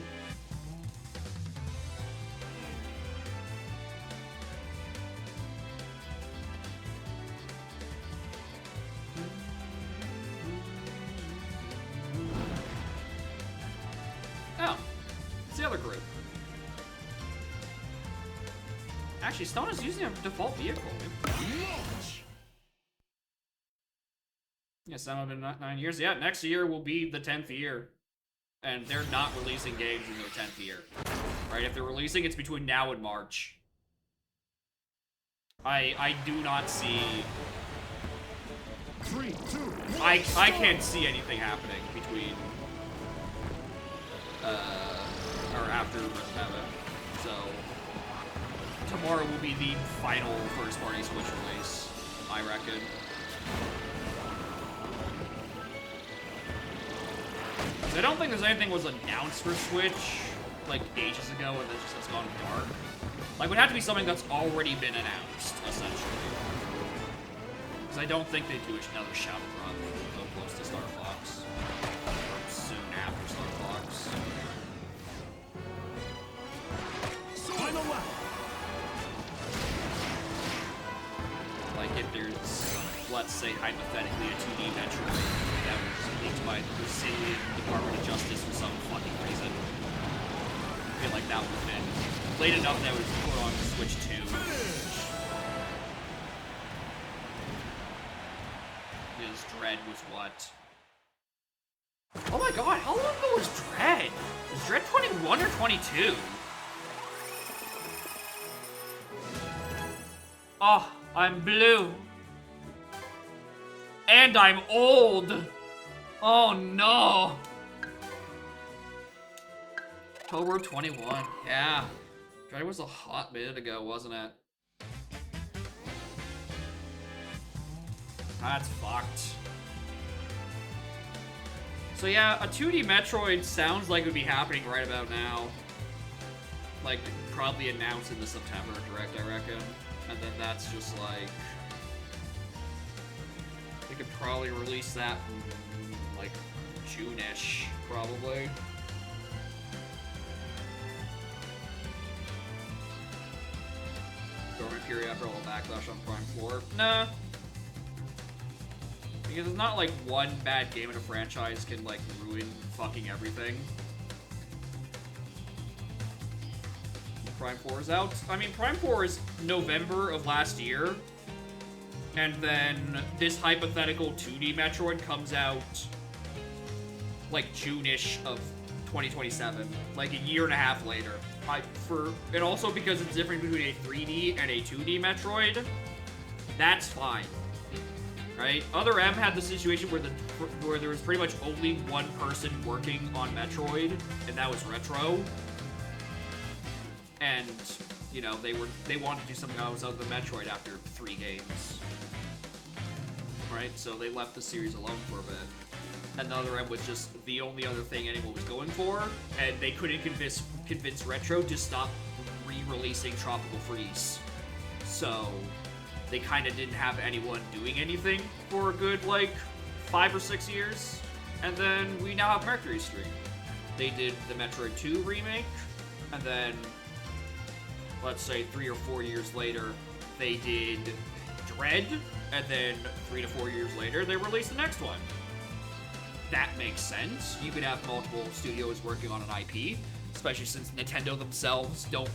Oh, it's the other group. Actually, Stone is using a default vehicle. Launch. Yes, that would have been 9 years. Yeah, next year will be the 10th year. And they're not releasing games in their 10th year. Right? If they're releasing, it's between now and March. I do not see... 3, 2, 1. I can't see anything happening between... or after Resident. So... tomorrow will be the final first-party Switch release, I reckon. I don't think there's anything was announced for Switch, like, ages ago, and it just has gone dark. Like, it would have to be something that's already been announced, essentially. Because I don't think they do another Shadowrun so close to Star Fox. Or soon after Star Fox. Final lap. Like, if there's, let's say, hypothetically, a 2D Metroid that was leaked by the Brazilian Department of Justice for some fucking reason. I feel like that would have been late enough that it was put on Switch 2. Because Dread was what? Oh my god, how long ago was Dread? Was Dread 21 or 22? Oh, I'm blue. And I'm old. Oh no. October 21. Yeah. Dread was a hot minute ago, wasn't it? That's fucked. So yeah, a 2D Metroid sounds like it would be happening right about now. Like, probably announced in the September Direct, I reckon. And then that's just like... they could probably release that in, like, June-ish, probably. Dormant Fury after all the backlash on Prime 4? Nah. Because it's not like one bad game in a franchise can, like, ruin fucking everything. Prime 4 is out. I mean, Prime 4 is November of last year. And then this hypothetical 2D Metroid comes out, like, June-ish of 2027. Like, a year and a half later. And also because it's different between a 3D and a 2D Metroid, that's fine. Right? Other M had the situation where there was pretty much only one person working on Metroid, and that was Retro. And, you know, they wanted to do something else other than Metroid after 3 games. Right? So they left the series alone for a bit. And the other M was just the only other thing anyone was going for, and they couldn't convince Retro to stop re-releasing Tropical Freeze. So they kind of didn't have anyone doing anything for a good, like, 5 or 6 years. And then we now have Mercury Stream. They did the Metroid 2 remake, and then, let's say 3 or 4 years later, they did Dread, and then 3 to 4 years later, they released the next one. That makes sense. You could have multiple studios working on an IP, especially since Nintendo themselves don't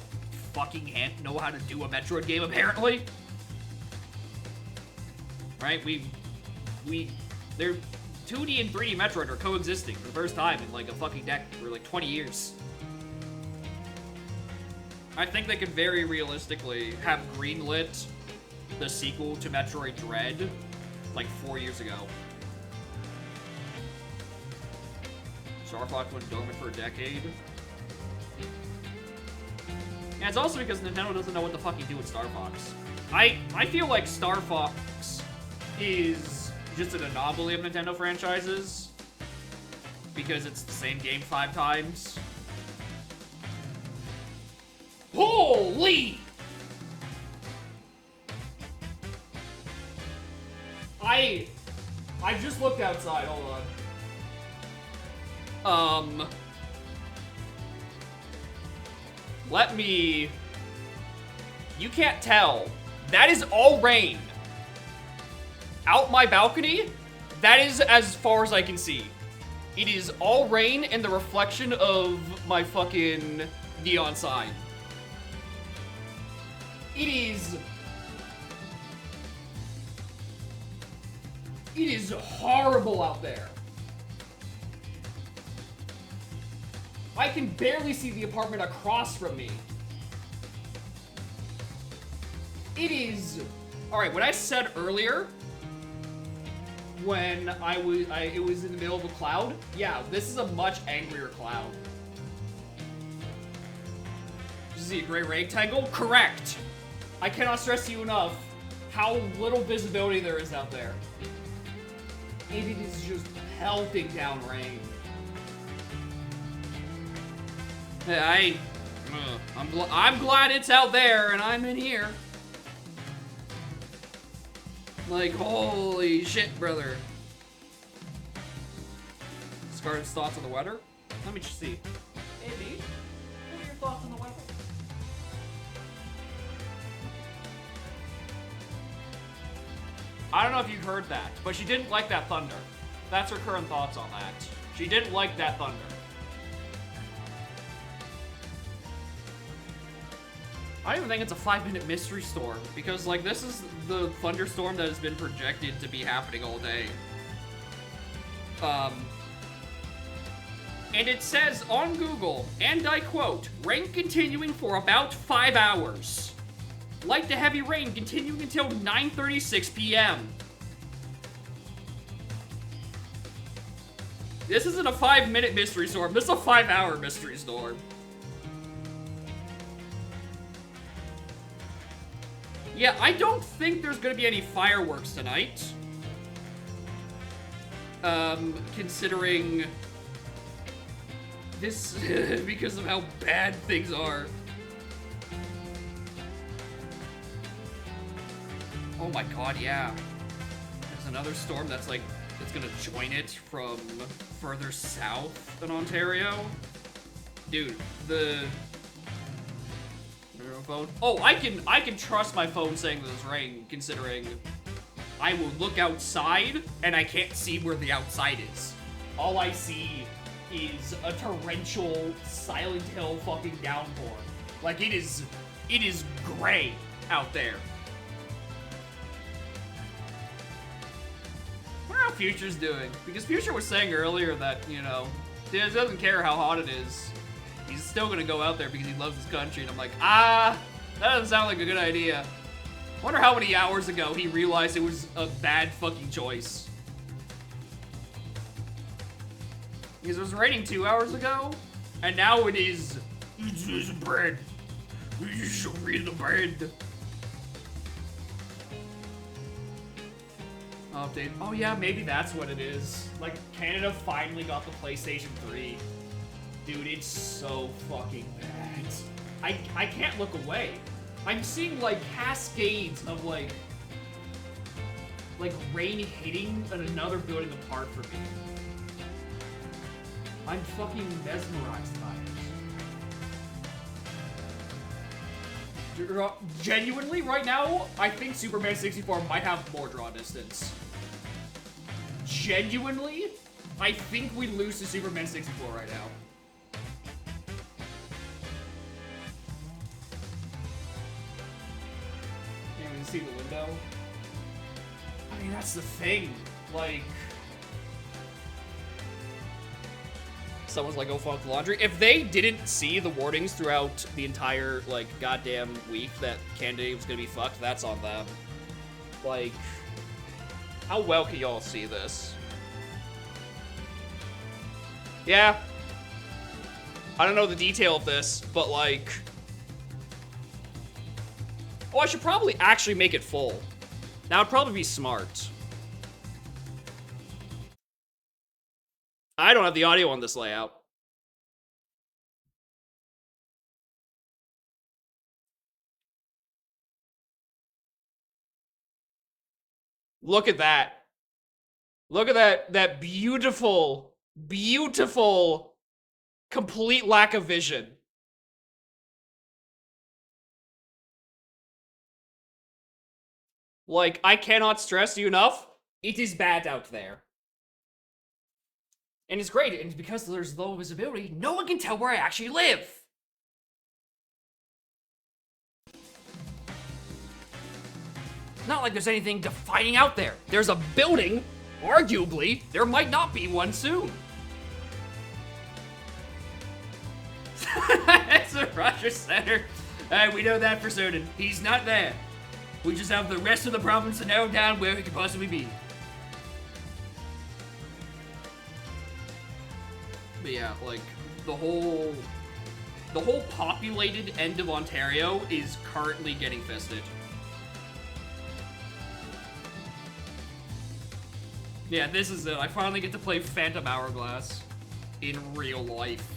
fucking know how to do a Metroid game, apparently. Right? They're 2D and 3D Metroid are coexisting for the first time in like a fucking decade, or like 20 years. I think they could very realistically have greenlit the sequel to Metroid Dread like 4 years ago. Star Fox went dormant for a decade. Yeah, it's also because Nintendo doesn't know what the fuck you do with Star Fox. I feel like Star Fox is just an anomaly of Nintendo franchises because it's the same game 5 times. Holy! I just looked outside, hold on. Let me... You can't tell. That is all rain. Out my balcony, that is as far as I can see. It is all rain and the reflection of my fucking neon sign. It is horrible out there. I can barely see the apartment across from me. It is... Alright, what I said earlier, when it was in the middle of a cloud, yeah, this is a much angrier cloud. Did you see a gray rectangle? Correct! I cannot stress to you enough how little visibility there is out there. And it is just pelting down rain. Hey, I'm glad it's out there and I'm in here. Like, holy shit, brother. Scarlett's thoughts on the weather? Let me just see. Hey, B, what are your thoughts on the weather? I don't know if you heard that, but she didn't like that thunder. That's her current thoughts on that. She didn't like that thunder. I don't even think it's a 5-minute mystery storm, because, like, this is the thunderstorm that has been projected to be happening all day. And it says on Google, and I quote, rain continuing for about 5 hours. Light to heavy rain continuing until 9:36 p.m. This isn't a 5-minute mystery storm, this is a 5-hour mystery storm. Yeah, I don't think there's gonna be any fireworks tonight. Considering this, because of how bad things are. Oh my god, yeah. There's another storm that's like, it's gonna join it from further south in Ontario. Dude, the phone. Oh, I can trust my phone saying there's rain, considering I will look outside and I can't see where the outside is. All I see is a torrential Silent Hill fucking downpour. Like, it is gray out there. I wonder how Future's doing, because Future was saying earlier that, you know, he doesn't care how hot it is. He's still gonna go out there because he loves his country, and I'm like, that doesn't sound like a good idea. I wonder how many hours ago he realized it was a bad fucking choice. Because it was raining 2 hours ago, and now it is, it's bread. You show me the bread. Update. Oh yeah, maybe that's what it is. Like, Canada finally got the PlayStation 3. Dude, it's so fucking bad. I can't look away. I'm seeing, like, cascades of, like rain hitting another building apart from me. I'm fucking mesmerized by it. Genuinely, right now, I think Superman 64 might have more draw distance. Genuinely, I think we lose to Superman 64 right now. can see the window. I mean, that's the thing. Like, someone's like, "Oh, fuck laundry." If they didn't see the warnings throughout the entire like goddamn week that candidate was gonna be fucked, that's on them. Like, how well can y'all see this? Yeah. I don't know the detail of this, but like, oh, I should probably actually make it full. That would probably be smart. I don't have the audio on this layout. Look at that. Look at that beautiful, beautiful, complete lack of vision. Like, I cannot stress you enough, it is bad out there. And it's great, and because there's low visibility, no one can tell where I actually live. Not like there's anything defining out there. There's a building, arguably, there might not be one soon. It's a Rogers Center. We know that for certain. He's not there. We just have the rest of the province to narrow down where he could possibly be. But yeah, like, the whole populated end of Ontario is currently getting fisted. Yeah, this is it. I finally get to play Phantom Hourglass in real life.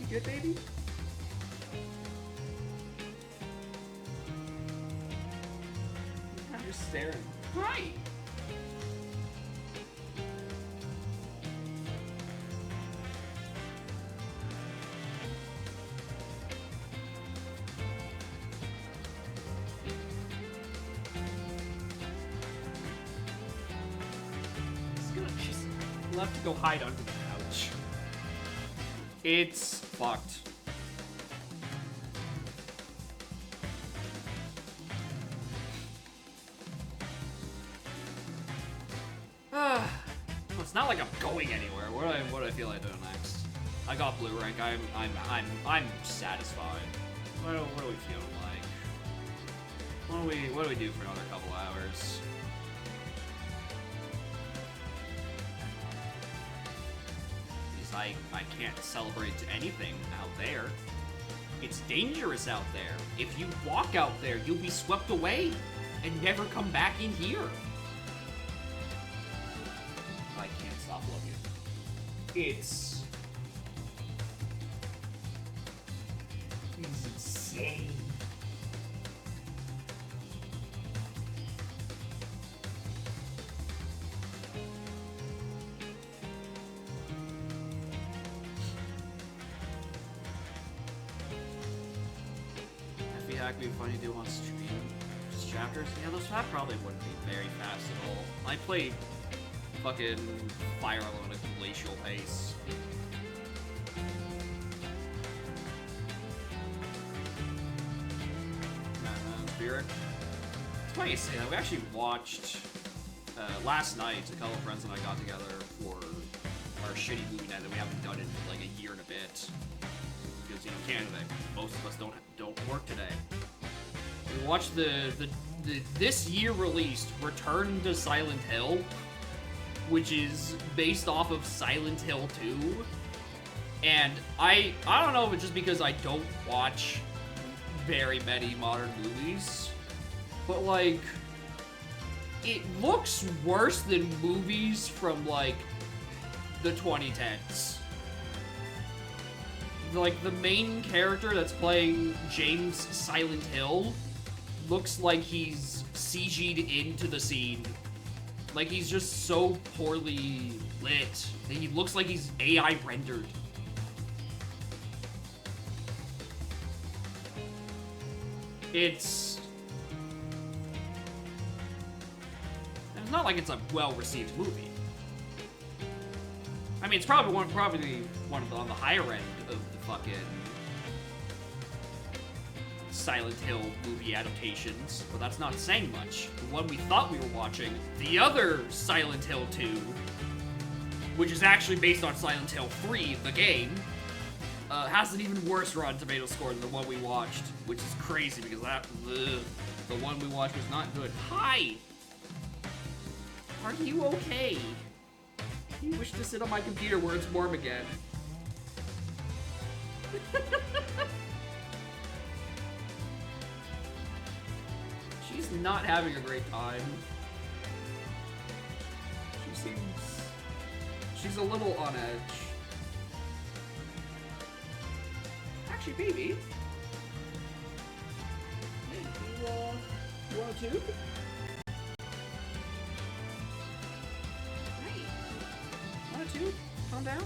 You good, baby? I'm just staring. Right. We'll have to go hide under the couch. It's fucked. Well, it's not like I'm going anywhere. What do I feel like doing next? I got blue rank. I'm satisfied. What are we feeling like? What do we do for another couple hours? I can't celebrate anything out there. It's dangerous out there. If you walk out there, you'll be swept away and never come back in here. I can't stop looking. It's insane. That'd be funny to do on stream. Just chapters. Yeah, that probably wouldn't be very fast at all. I played fucking Fire Emblem at a glacial pace. Spirit. It's funny you say that. We actually watched last night. A couple of friends and I got together for our shitty movie night that we haven't done in like a year and a bit. Because, you know, Canada, most of us don't work today. We watched the this year released Return to Silent Hill, which is based off of Silent Hill 2. And I don't know if it's just because I don't watch very many modern movies, but like, it looks worse than movies from like the 2010s. Like, the main character that's playing James Silent Hill looks like he's CG'd into the scene. Like, he's just so poorly lit that he looks like he's AI rendered. It's not like it's a well-received movie. I mean, it's probably one of the on the higher end of the fucking Silent Hill movie adaptations, but that's not saying much. The one we thought we were watching, the other Silent Hill 2, which is actually based on Silent Hill 3, the game, has an even worse Rotten Tomatoes score than the one we watched, which is crazy because the one we watched was not good. Hi! Are you okay? You wish to sit on my computer where it's warm again. She's not having a great time. She's a little on edge. Actually, baby. Hey, you want a tube? Hey, want a tube? Calm down.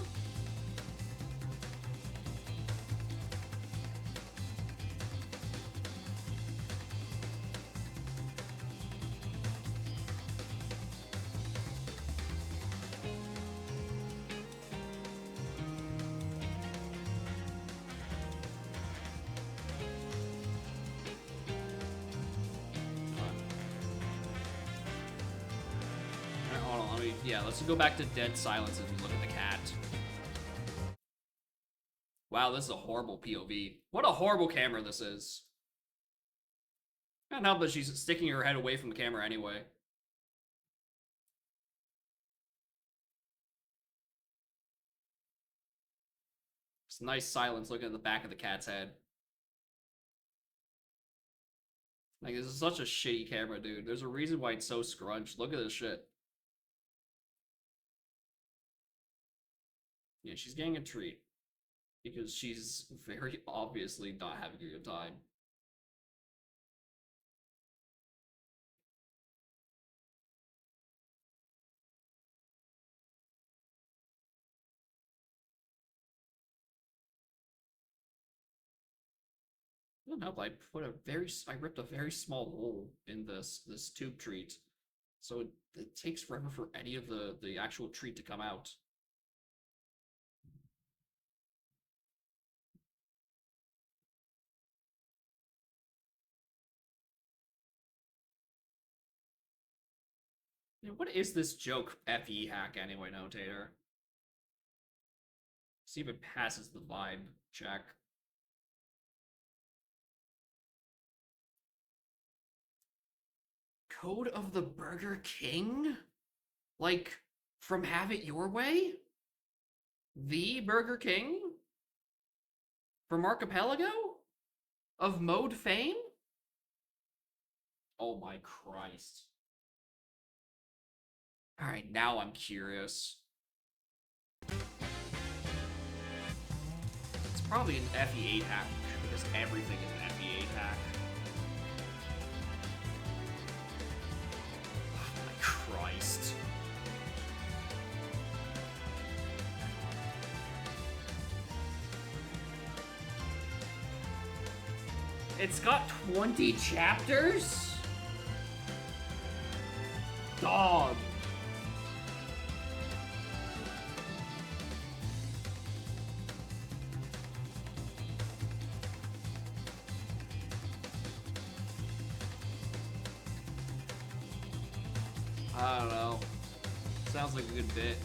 Yeah, let's go back to dead silence as we look at the cat. Wow, this is a horrible POV. What a horrible camera this is. Can't help that she's sticking her head away from the camera anyway. It's nice silence looking at the back of the cat's head. Like, this is such a shitty camera, dude. There's a reason why it's so scrunched. Look at this shit. Yeah, she's getting a treat. Because she's very obviously not having a good time. I don't know, but I ripped a very small hole in this tube treat. So it takes forever for any of the actual treat to come out. What is this joke FE hack anyway, Notator? See if it passes the vibe check. Code of the Burger King? Like, from Have It Your Way? The Burger King? From Archipelago? Of Mode fame? Oh my Christ. Alright, now I'm curious. It's probably an FE8 hack, because everything is an FE8 hack. Oh my Christ. It's got 20 chapters? Dog. I don't know. Sounds like a good bit.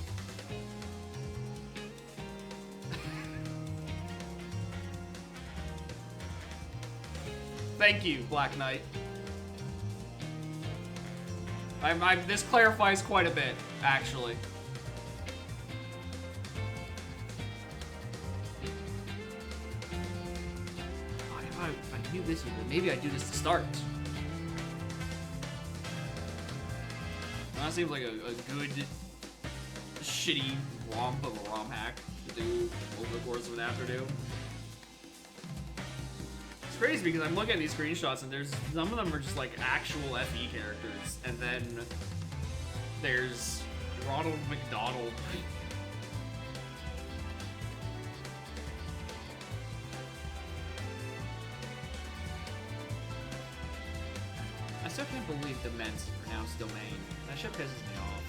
Thank you, Black Knight. This clarifies quite a bit, actually. If I knew this, maybe I'd do this to start. That seems like a good, shitty romp of a ROM hack to do over the course of an afternoon. It's crazy because I'm looking at these screenshots and there's some of them are just like actual FE characters, and then there's Ronald McDonald. I still can't believe Demence is pronounced domain. That shit pisses me off.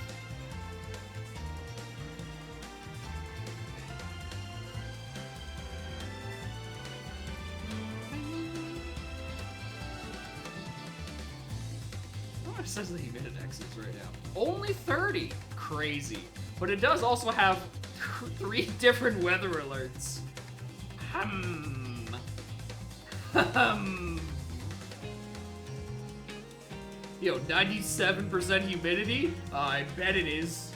It says the humidity is right now. Only 30. Crazy. But it does also have 3 different weather alerts. Yo, 97% humidity? I bet it is.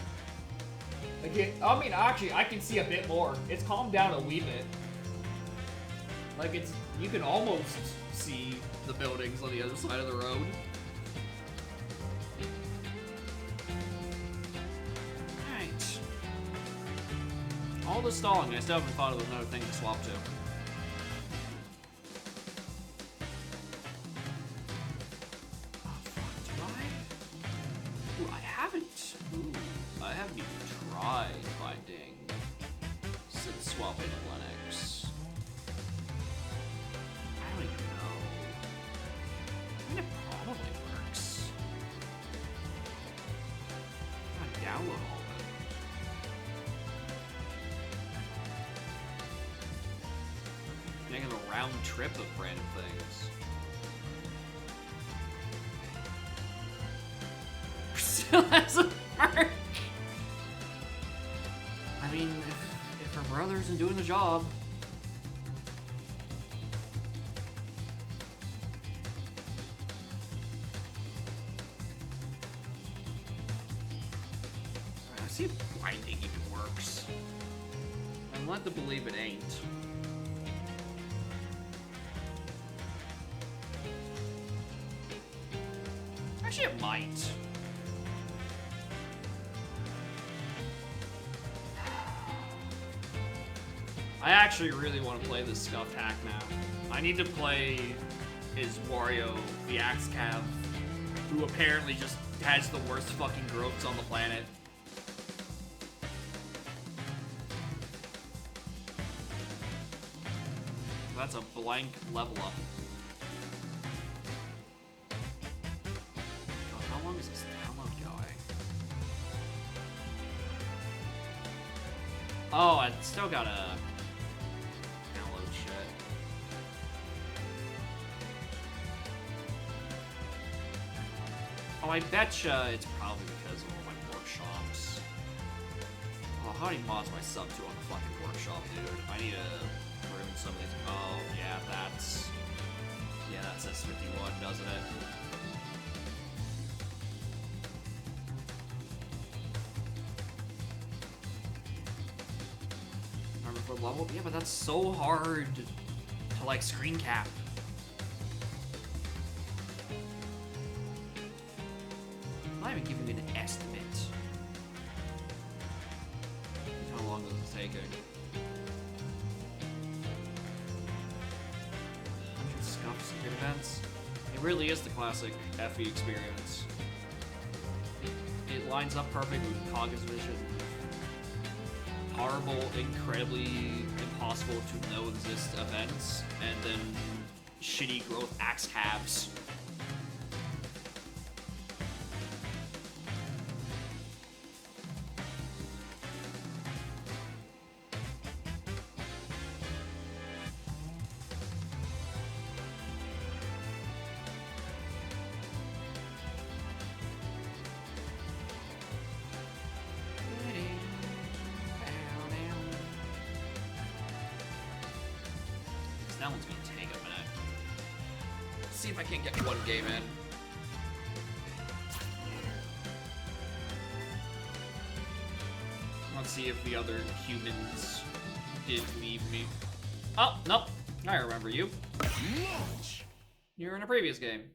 I mean, actually, I can see a bit more. It's calmed down a wee bit. Like, you can almost see the buildings on the other side of the road. Alright. All the stalling, I still haven't thought of another thing to swap to. I haven't even tried finding since swapping to Linux. I don't even know. I mean, it probably works. I'm gonna download all of it. Making a round trip of random things. Still hasn't worked. I mean, if her brother isn't doing the job. I see if binding even works. I'm led to believe it ain't. Actually, it might. I actually really want to play this scuffed hack now. I need to play as Wario, the Axe Cav, who apparently just has the worst fucking growths on the planet. That's a blank level up. God, how long is this download going? Oh, I still gotta download shit. Oh, I betcha it's probably because of all my workshops. Oh, how many mods do I sub to on the fucking workshop, dude? I need to ruin some of these. Oh, yeah, that's... Yeah, that says 51, doesn't it? Remember for level? Yeah, but that's so hard to, like, screen cap. I'm not even giving you an estimate. How long is this taking? 100 scuffs and good events. It really is the classic FE experience. It lines up perfectly with Kaga's vision. Horrible, incredibly impossible to know exist events, and then shitty growth axe cabs. That one's gonna take a minute. Let's see if I can get one game in. Let's see if the other humans did leave me. Oh, nope. I remember you. Launch. You're in a previous game.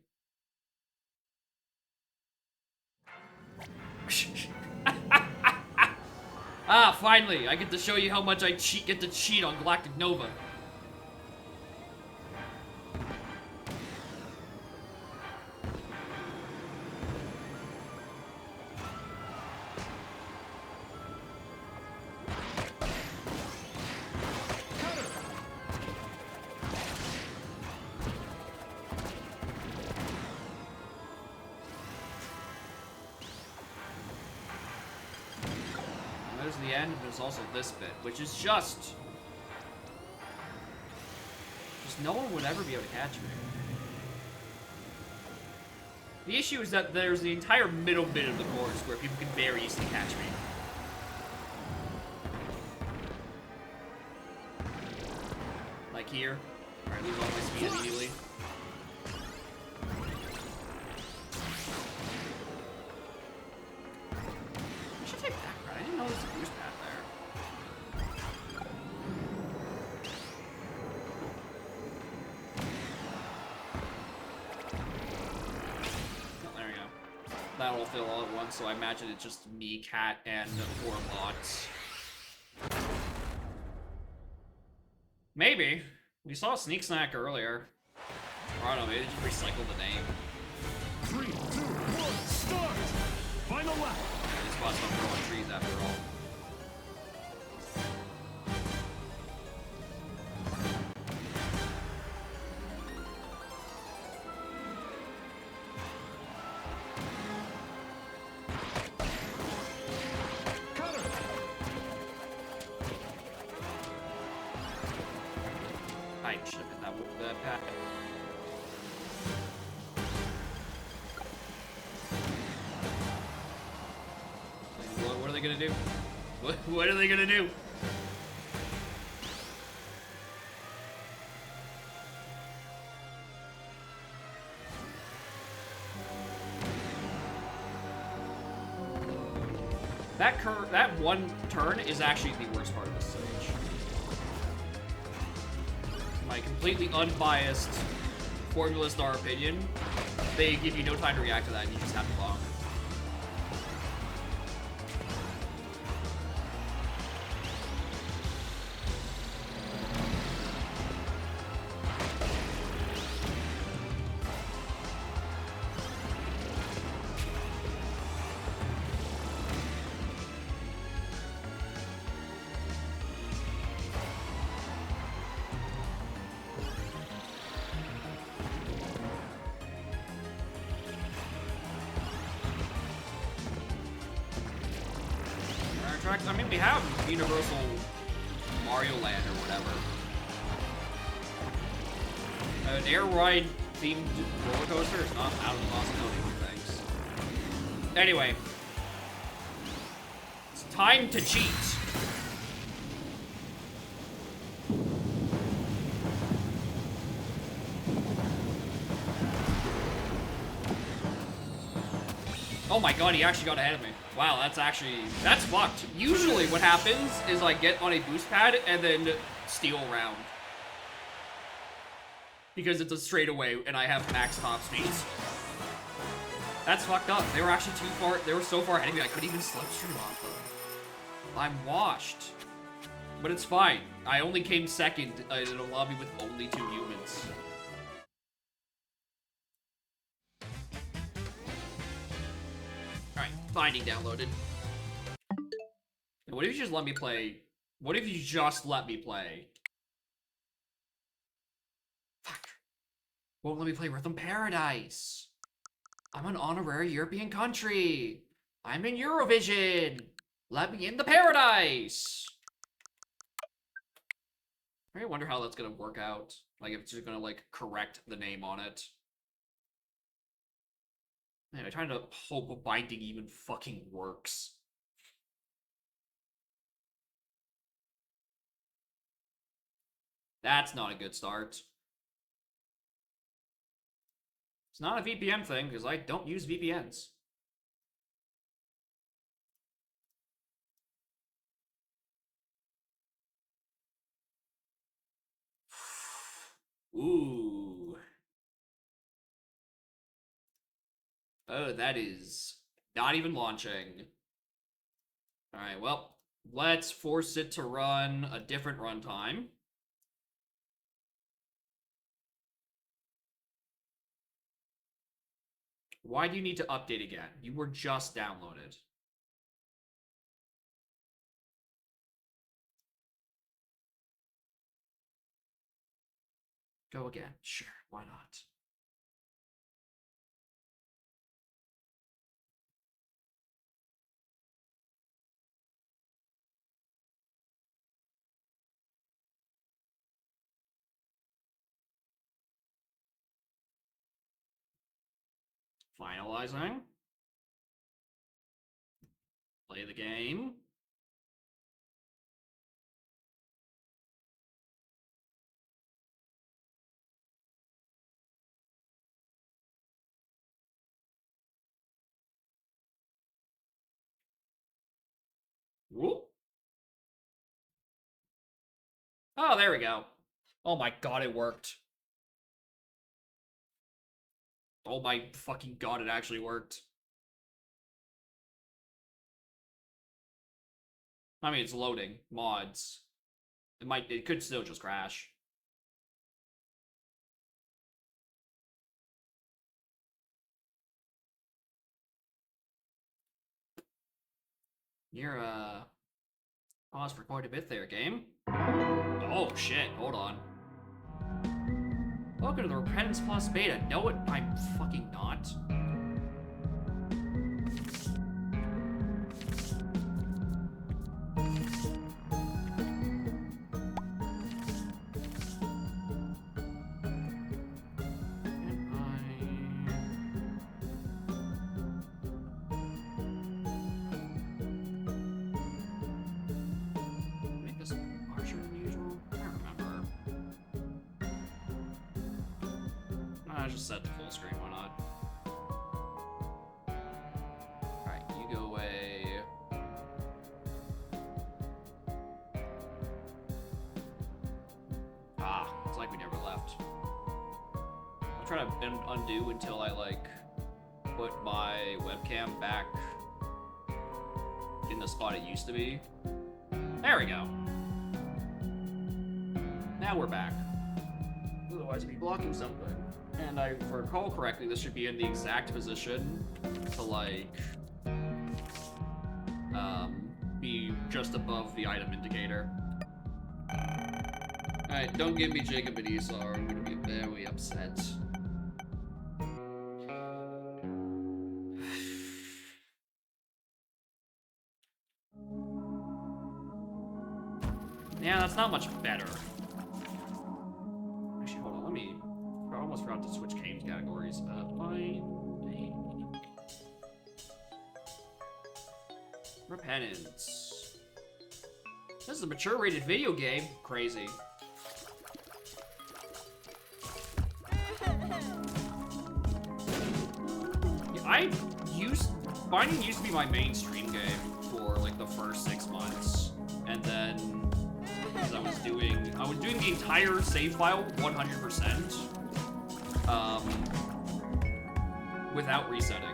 Ah, finally! I get to show you how much I get to cheat on Galactic Nova. There's the end, and there's also this bit, which is just no one would ever be able to catch me. The issue is that there's the entire middle bit of the course where people can very easily catch me. Like here, where I lose all my speed immediately. I should take that right. I didn't know there was a boost pad there. Oh, there we go. That'll fill all at once, so I imagine it's just me, Cat, and 4 bots. Maybe. We saw Sneak Snack earlier. Or I don't know, maybe they just recycled the name. 3, 2, 1, start! Final lap! These spots don't grow on trees after all. Cutter! I should have been that pack. What are they gonna do? What are they gonna do? That one turn is actually the worst part of this stage. My completely unbiased Formula Star opinion, they give you no time to react to that and you just have to bomb. I mean, we have Universal Mario Land or whatever. An air ride themed roller coaster is not out of the possibility for things. Anyway, it's time to cheat. Oh my god, he actually got ahead of me. Wow, that's fucked. Usually what happens is I get on a boost pad and then steal around. Because it's a straightaway and I have max top speeds. That's fucked up. They were actually too far, they were so far ahead of me I couldn't even slipstream off them. I'm washed. But it's fine. I only came second in a lobby with only 2 humans. Alright, Binding downloaded. What if you just let me play? What if you just let me play? Fuck. Won't let me play Rhythm Paradise. I'm an honorary European country. I'm in Eurovision. Let me in the paradise. I wonder how that's gonna work out. Like, if it's just gonna, like, correct the name on it. Man, I'm trying to hope Binding even fucking works. That's not a good start. It's not a VPN thing, because I don't use VPNs. Ooh. Oh, that is not even launching. Alright, well, let's force it to run a different runtime. Why do you need to update again? You were just downloaded. Go again. Sure, why not? Finalizing. Play the game. Whoop. Oh, there we go. Oh my god, it worked. Oh my fucking god, it actually worked. I mean, it's loading mods. It could still just crash. You're, paused for quite a bit there, game. Oh shit, hold on. Welcome to the Repentance Plus beta. No, I'm fucking not. Make this harsher than usual? I don't remember. I just set to full screen, why not? Alright, you go away. Ah, it's like we never left. I'll try to undo until I, like, put my webcam back in the spot it used to be. There we go. Now we're back. Otherwise, I'd be blocking something. And if I recall correctly, this should be in the exact position to, like, be just above the item indicator. Alright, don't give me Jacob and Esau, or I'm gonna be very upset. Yeah, that's not much better. Actually, hold on, I almost forgot to switch games categories. Repentance. This is a mature rated video game. Crazy. Yeah, Binding used to be my main stream game for like the first 6 months. And then I was doing the entire save file 100%. Without resetting.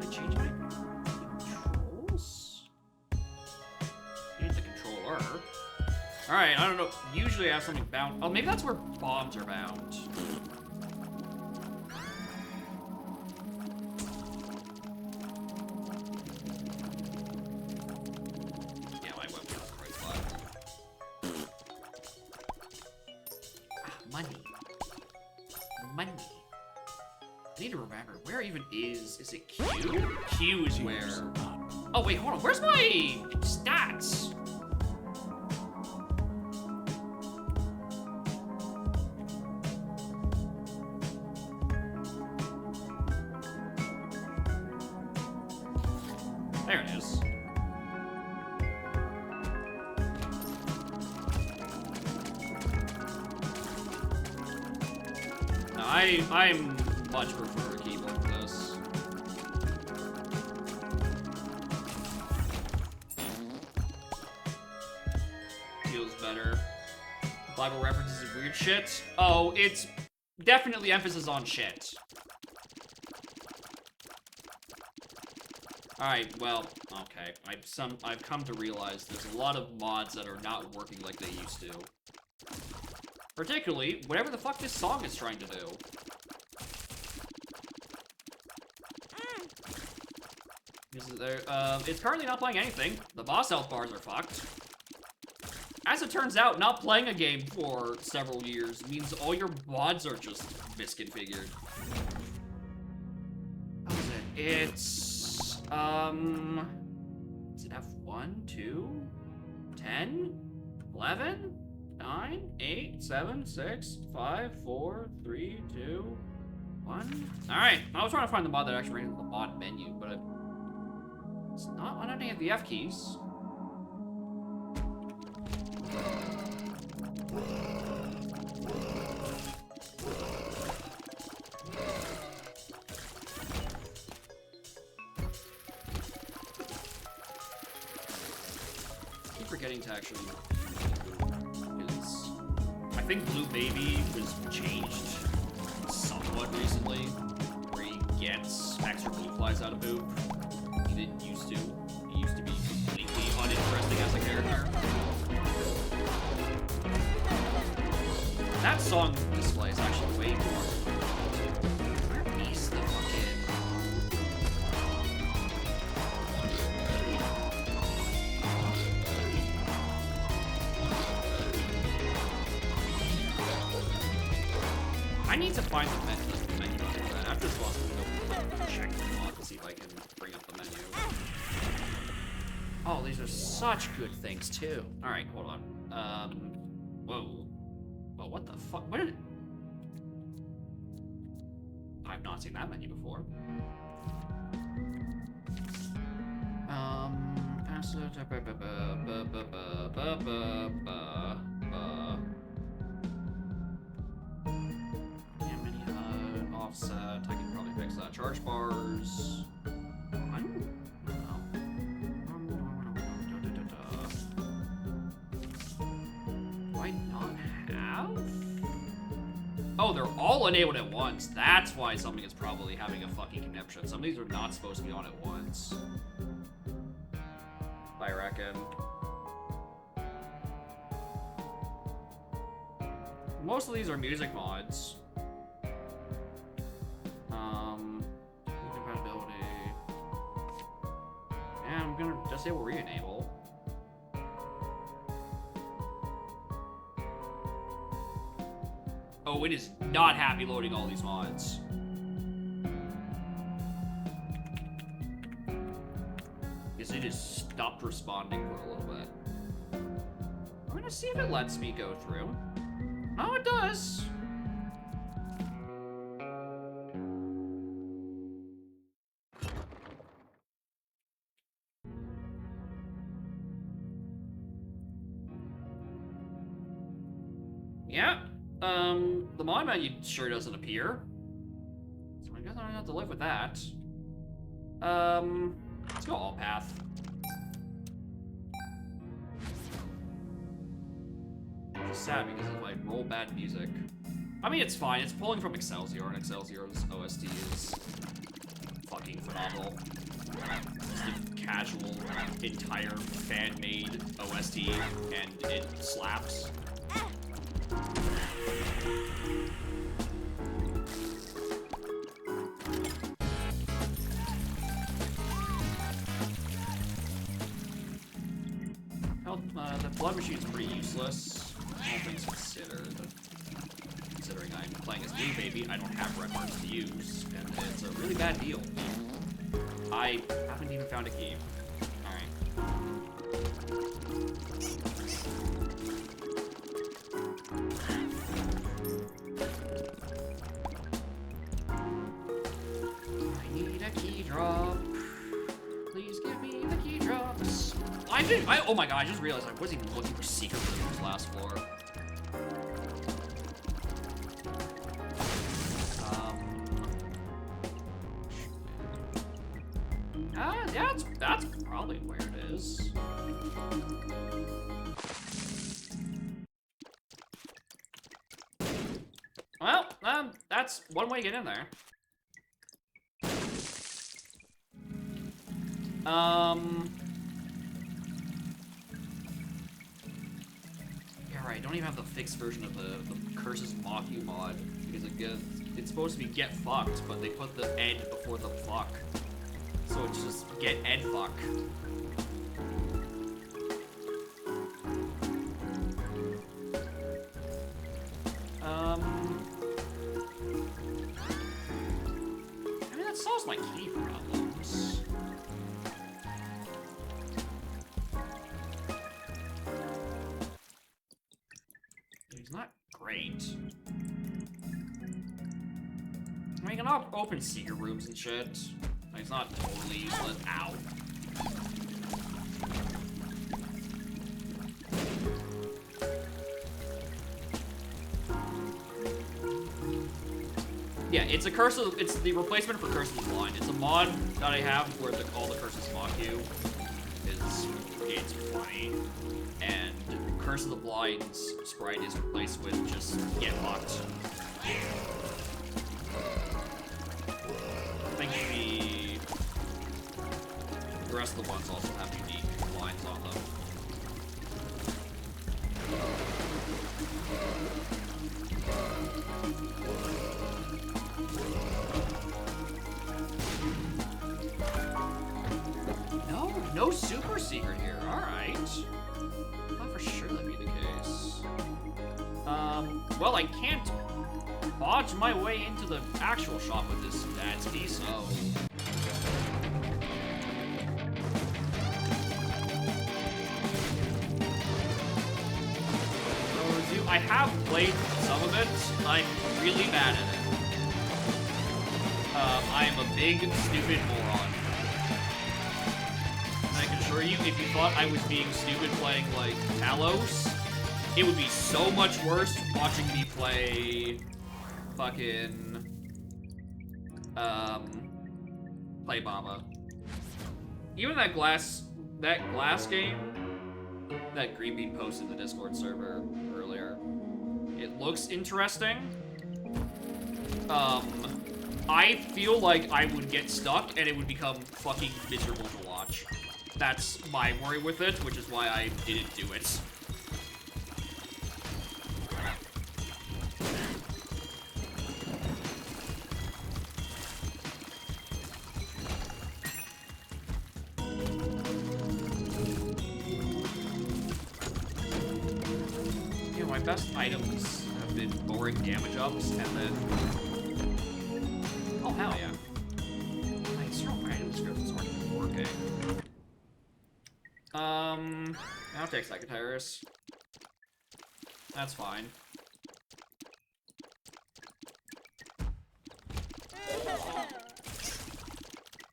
Did I change my controls? Change the controller. Alright, I don't know. Usually I have something bound. Oh, maybe that's where bombs are bound. Yeah, my webcam's in the right spot. Money. Money. I need to remember, where even is it Q? Q is where... Oh, wait, hold on. Where's my stats? There it is. No, I'm much prefer a keyboard to this. Feels better. Bible references and weird shit. Oh, it's definitely emphasis on shit. Alright, well, okay. I've come to realize there's a lot of mods that are not working like they used to. Particularly, whatever the fuck this song is trying to do. It's currently not playing anything. The boss health bars are fucked. As it turns out, not playing a game for several years means all your mods are just misconfigured. How is it? It's Does it have 1, 2, 10, 11, 9, 8, 7, 6, 5, 4, 3, 2, 1? Alright, I was trying to find the mod that actually ran into the mod menu, but it's not on any of the F keys. Forgetting to actually is I think Blue Baby was changed somewhat recently, where he gets extra blue flies out of Boop. He didn't used to. He used to be completely uninteresting as a character. That song display is actually way more. Where is the fucking I need to find the menu for that. After this boss, I'm gonna go check the mod to see if I can bring up the menu. Oh, these are such good things too. All right, hold on. Whoa. Well, what the fuck? What did it? I've not seen that menu before. Offset, I can probably fix that. Charge bars. I don't know. Do I not have? Oh, they're all enabled at once. That's why something is probably having a fucking conniption. Some of these are not supposed to be on at once, I reckon. Most of these are music mods. Compatibility. Yeah, I'm gonna disable re-enable. Oh, it is not happy loading all these mods. Guess it just stopped responding for a little bit. I'm gonna see if it lets me go through. Oh, it does. Yeah, the mod menu sure doesn't appear. So I guess I don't have to live with that. Let's go all path. It's sad because if I roll bad music. I mean, it's fine. It's pulling from Excelsior, and Excelsior's OST is fucking phenomenal. Just a casual, entire fan-made OST, and it slaps. Well, the blood machine is pretty useless. All things considered. Considering I'm playing as Blue Baby, I don't have red marks to use, and it's a really bad deal. I haven't even found a key. Alright. I need a key drop. Please give me the key drops. Oh my god, I just realized I wasn't even looking for secret rooms last floor. Yeah, that's probably where it is. Well, that's one way to get in there. Yeah, right, I don't even have the fixed version of the Curses Mock You mod, because it's supposed to be get fucked, but they put the ed before the fuck. So it's just get ed fuck. I mean, that solves my key problems. drop open secret rooms and shit. Like, it's not totally useless. Ow. Yeah, it's the replacement for Curse of the Blind. It's a mod that I have where all the curses mock you. It's funny. And Curse of the Blind's sprite is replaced with just get fucked. I think the rest of the ones also have unique lines on them. No super secret here. Alright. Thought for sure that'd be the case. Well, I can't bodge my way into the actual shop with this Dansky, so... I have played some of it. I'm really bad at it. I am a big, stupid moron. And I can assure you, if you thought I was being stupid playing, like, Talos, it would be so much worse watching me play... fucking... play Mama. Even that glass game that Green Bean posted in the Discord server earlier. It looks interesting. I feel like I would get stuck and it would become fucking miserable to watch. That's my worry with it, which is why I didn't do it. My best items have been boring damage ups and then... Oh, hell yeah. My external item descriptions aren't even working. I'll take Psychotyrus. That's fine.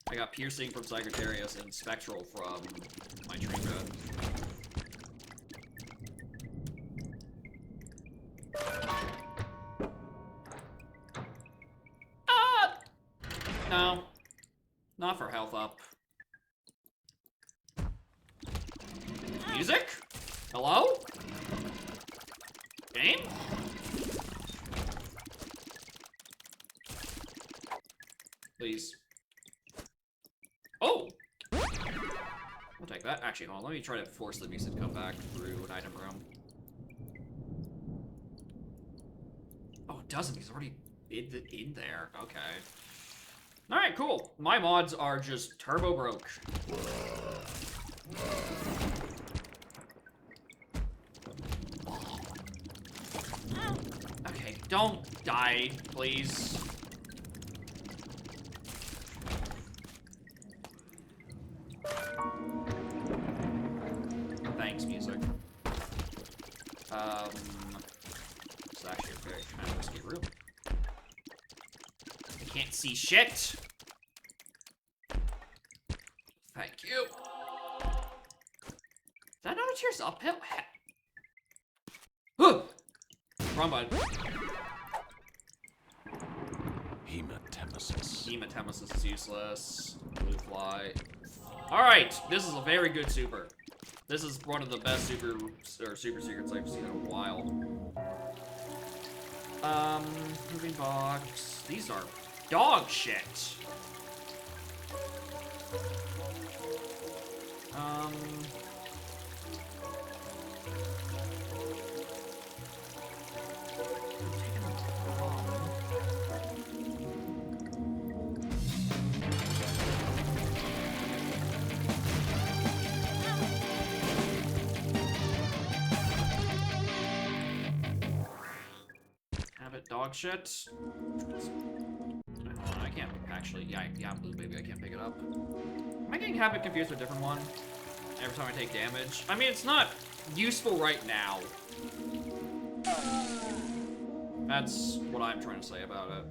I got Piercing from Psychotyrus and Spectral from my Trinka. No. Not for health up. Music? Hello? Game? Please. Oh! We'll take that. Actually, hold on. Let me try to force the music to come back through an item room. Oh, it doesn't. He's already in there. Okay. Alright, cool. My mods are just turbo broke. Okay, don't die, please. Thanks, music. It's actually a very kind of risky room. Can't see shit. Thank you. Did I notice yours uphill? Wrong button. Hematemesis. Hematemesis is useless. Blue fly. Alright, this is a very good super. This is one of the best super secrets I've seen in a while. Moving box. These are dog shit. Have it dog shit. I can't actually. Yeah, Blue Baby. I can't pick it up. Am I getting Habit confused with a different one? Every time I take damage. I mean, it's not useful right now. That's what I'm trying to say about it.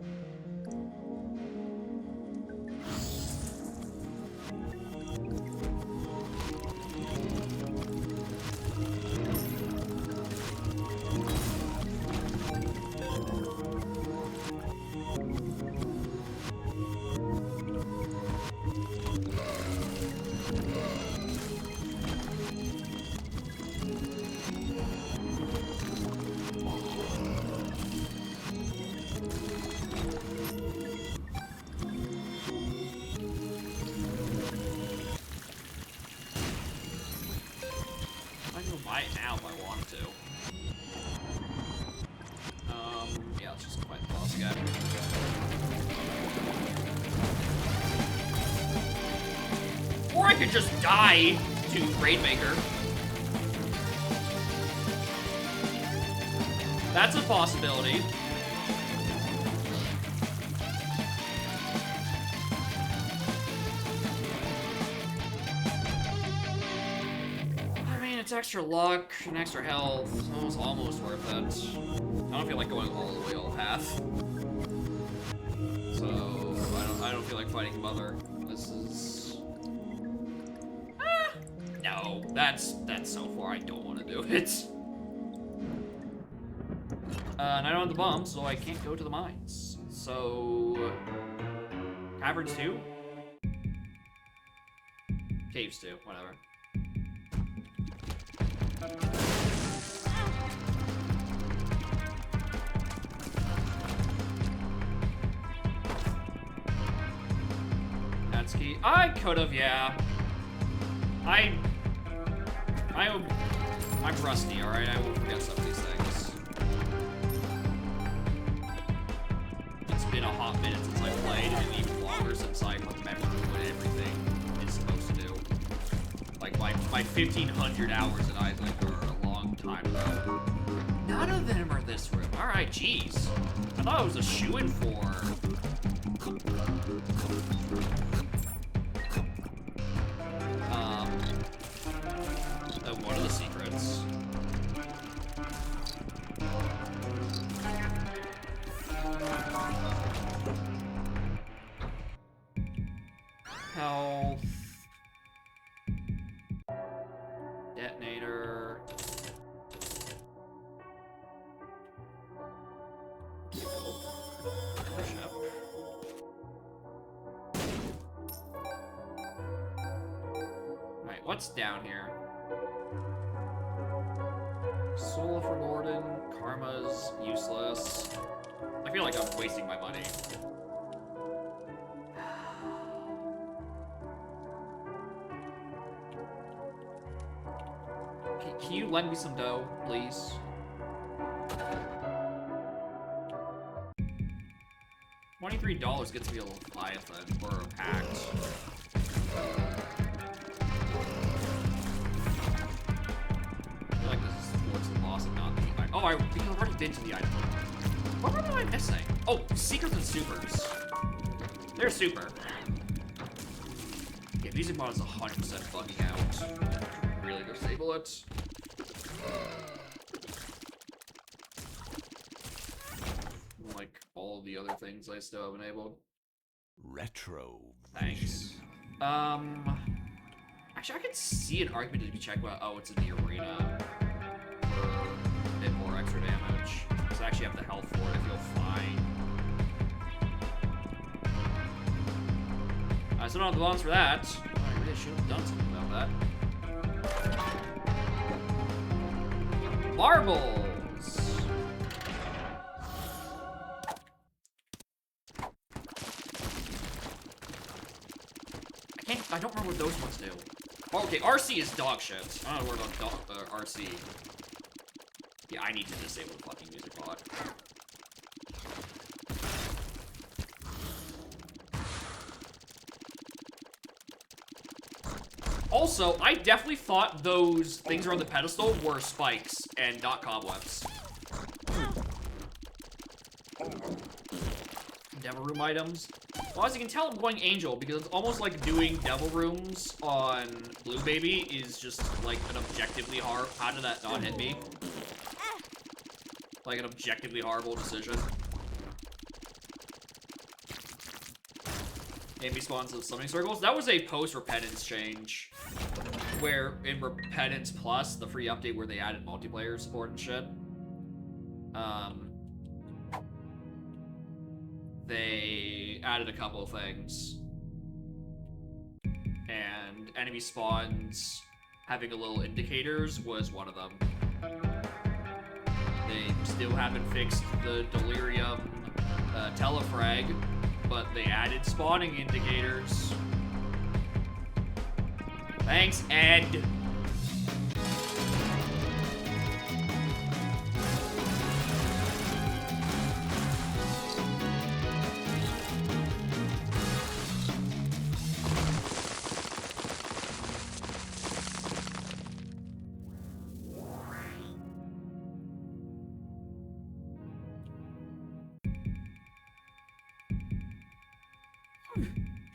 fight now if I wanted to. Yeah, let's just fight the boss again. Or I could just die to Raidmaker. That's a possibility. I mean, it's extra luck and extra health, so it's almost worth it. I don't feel like going all the way all path. So I don't feel like fighting Mother. This is no, that's so far I don't want to do it. And I don't have the bombs, so I can't go to the mines. So Caverns 2? Caves 2, whatever. That's key. I could've, yeah. I'm rusty, alright? I will forget some of these things. It's been a hot minute since I played, and even longer since I remember what everything is supposed to do. Like, my 1,500 hours in Isaac are a long time ago. None of them are this room. Alright, jeez. I thought it was a shoo-in for... what are the secrets? Health. Detonator. Alright, what's down here? Soul for Gordon, Karma's useless. I feel like I'm wasting my money. Can you lend me some dough, please? $23 gets me a Leviathan or a pact. I feel like this is towards the boss and not the item. Oh, I've already been to the item. What am I missing? Oh, secrets and supers. They're super. Yeah, music mod is 100% bugging out. Really disable it. Like all the other things I still have enabled. Retro. Thanks. Actually, I could see an argument to be checked about. Oh, it's in the arena for a bit more extra damage. Because I actually have the health for it. I feel fine. I still don't have the bombs for that. I really should have done something about that. Marbles. I don't remember what those ones do. Oh, okay, RC is dog shit. I don't know about RC. Yeah, I need to disable the fucking music mod. Also, I definitely thought those things around the pedestal were spikes and not cobwebs. Devil room items. Well, as you can tell, I'm going Angel, because it's almost like doing Devil Rooms on Blue Baby is just, like, an objectively hard... How did that not hit me? Like, an objectively horrible decision. Amy spawns of Summoning Circles. That was a post-Repentance change, where in Repentance Plus, the free update where they added multiplayer support and shit, they added a couple of things, and enemy spawns having a little indicators was one of them. They still haven't fixed the Delirium telefrag, but they added spawning indicators. Thanks, Ed.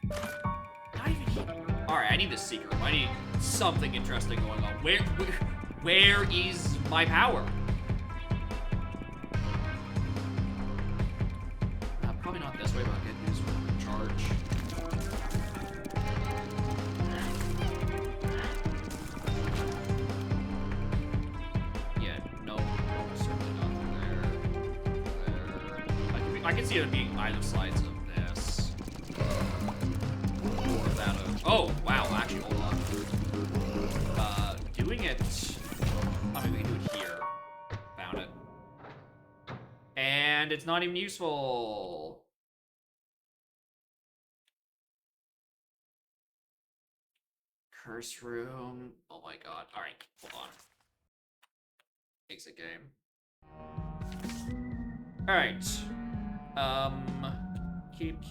Not even here. Alright, I need the secret room. I need something interesting going on. Where is my power? Probably not this way, but I'll get news for recharge. Yeah, no, certainly not there. I can see it being either sides of this. Or that of, oh, wow, actually, hold on. Doing it, I mean, we can do it here. Found it. And it's not even useful. Curse room. Oh my god. Alright, hold on. Exit game. Alright. Keep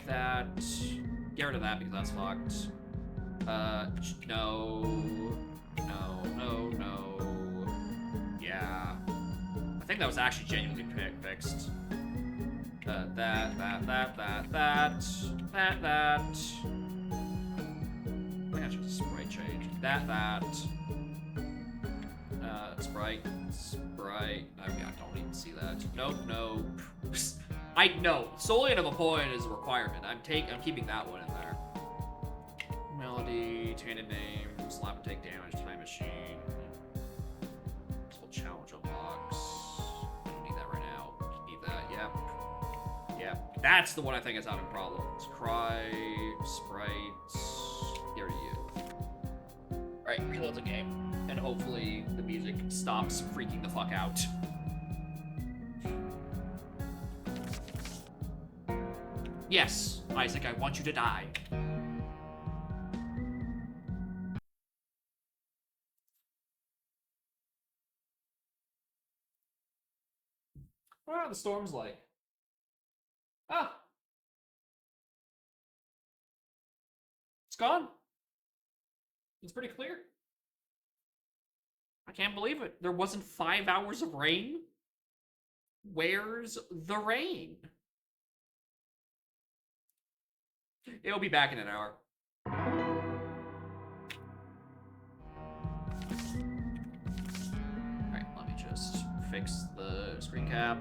that. Get rid of that because that's fucked. No. Yeah. I think that was actually genuinely fixed. That. I think I should sprite change. That. Sprite. Okay, I don't even see that. Nope, no. I know. Solian of a point is a requirement. I'm keeping that one in there. Melody, tainted names, slap and take damage, time machine. Possible challenge unlocks. I don't need that right now. Need that, yep. That's the one I think is having problems. Cry, sprites. Here you. Alright, reload the game. And hopefully the music stops freaking the fuck out. Yes, Isaac, I want you to die. What are the storms like? Ah! It's gone. It's pretty clear. I can't believe it. There wasn't 5 hours of rain? Where's the rain? It'll be back in an hour. Alright, let me just fix the screen cap.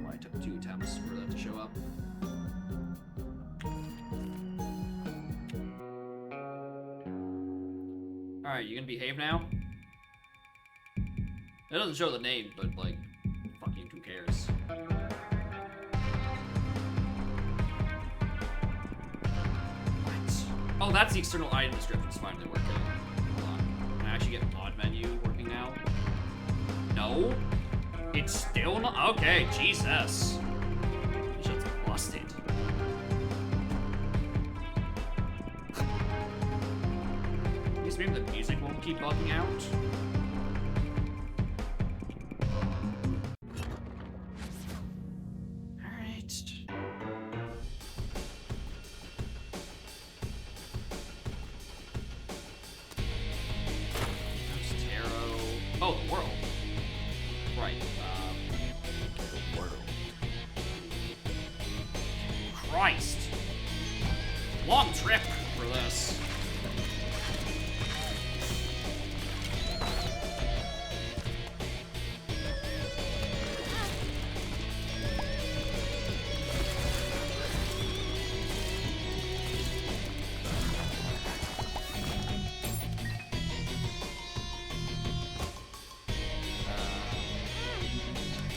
Well, I took 2 attempts for that to show up. Alright, you gonna behave now? It doesn't show the name, but like, fuck you, who cares? What? Oh, that's the external item description's finally working. Hold on. Can I actually get mod menu working now? No? It's still not? Okay, Jesus. This shit's busted. Maybe the music won't keep bugging out. Alright. There's tarot. Oh, the world. Right. The world. Christ. Long trip for this.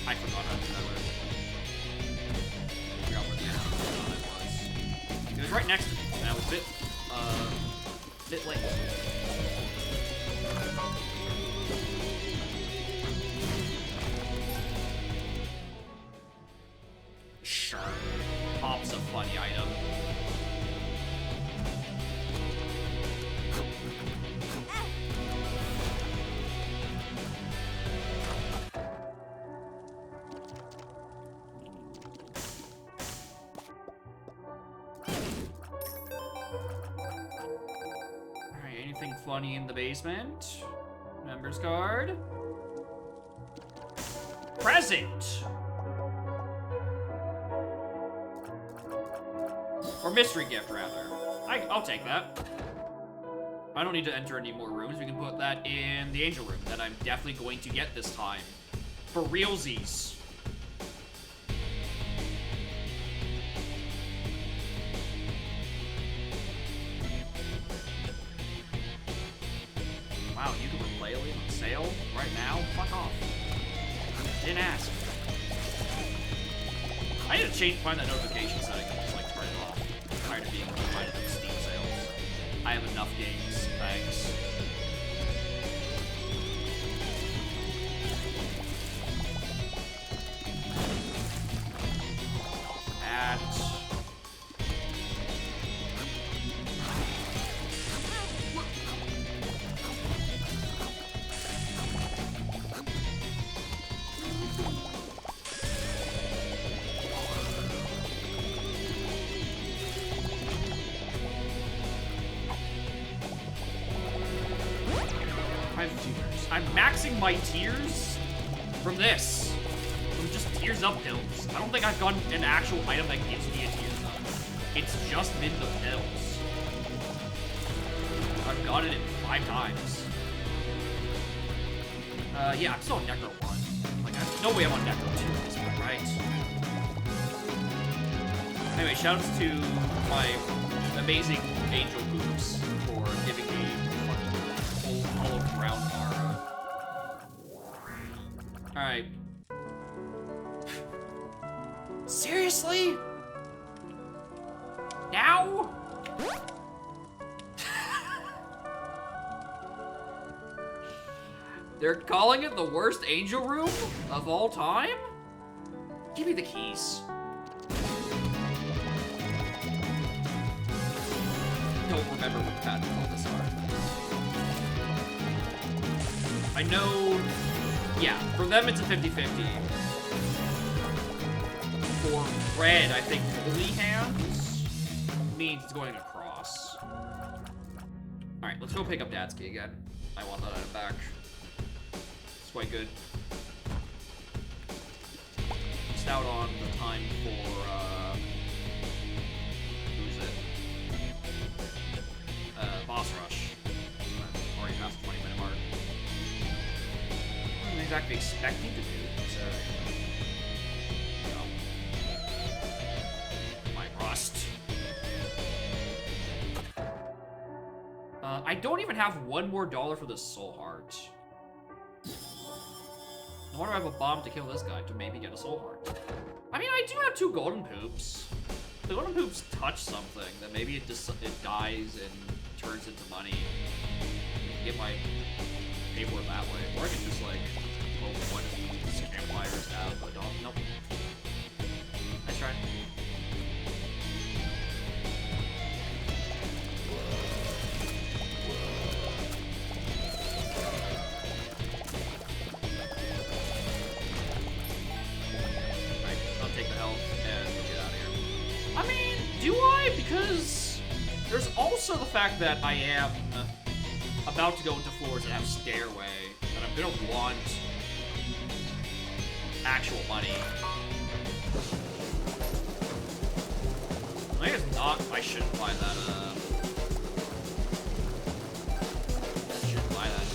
I forgot how to do that. Figure out where the other one was. It was right next to me, and I was a bit late. Sure. Pop's a funny item. Anything funny in the basement? Members card. Present! Or mystery gift, rather. I'll take that. I don't need to enter any more rooms. We can put that in the angel room that I'm definitely going to get this time. For realsies. Wow, you can play Alien on sale right now? Fuck off. Didn't ask. I need to find that notification setting and just like turn it off. I'm tired of being reminded of Steam sales. I have enough games, thanks. I'm maxing my tiers from this. From just tears up pills. I don't think I've gotten an actual item that gives me a tears up. It's just been the pills. I've gotten it 5 times. Yeah, I'm still on Necro 1. Like, there's no way I'm on Necro 2 at this point, right? Anyway, shoutouts to my amazing Angel Boots for giving me fucking hollow ground bar. Alright. Seriously? Now? They're calling it the worst angel room of all time? Give me the keys. Don't remember what patent all this are. I know... Yeah, for them it's a 50-50. For red, I think holy hands means it's going across. Alright, let's go pick up Dad's key again. I want that item back. It's quite good. Missed out on the time for, who's it? Boss Rush. Already past the 20-minute mark. I wasn't exactly expecting to do, so... My rust. I don't even have one more dollar for the soul heart. I wonder if I have a bomb to kill this guy to maybe get a soul heart. I mean, I do have 2 golden poops. If the golden poops touch something, then maybe it dies and turns into money. Get my pay for it that way. Or I can just like hope one of these campfires have a dog. Nope. Nice try. Because there's also the fact that I am about to go into floors that have stairway, and I'm gonna want actual money. I guess not. I shouldn't buy that. I shouldn't buy that.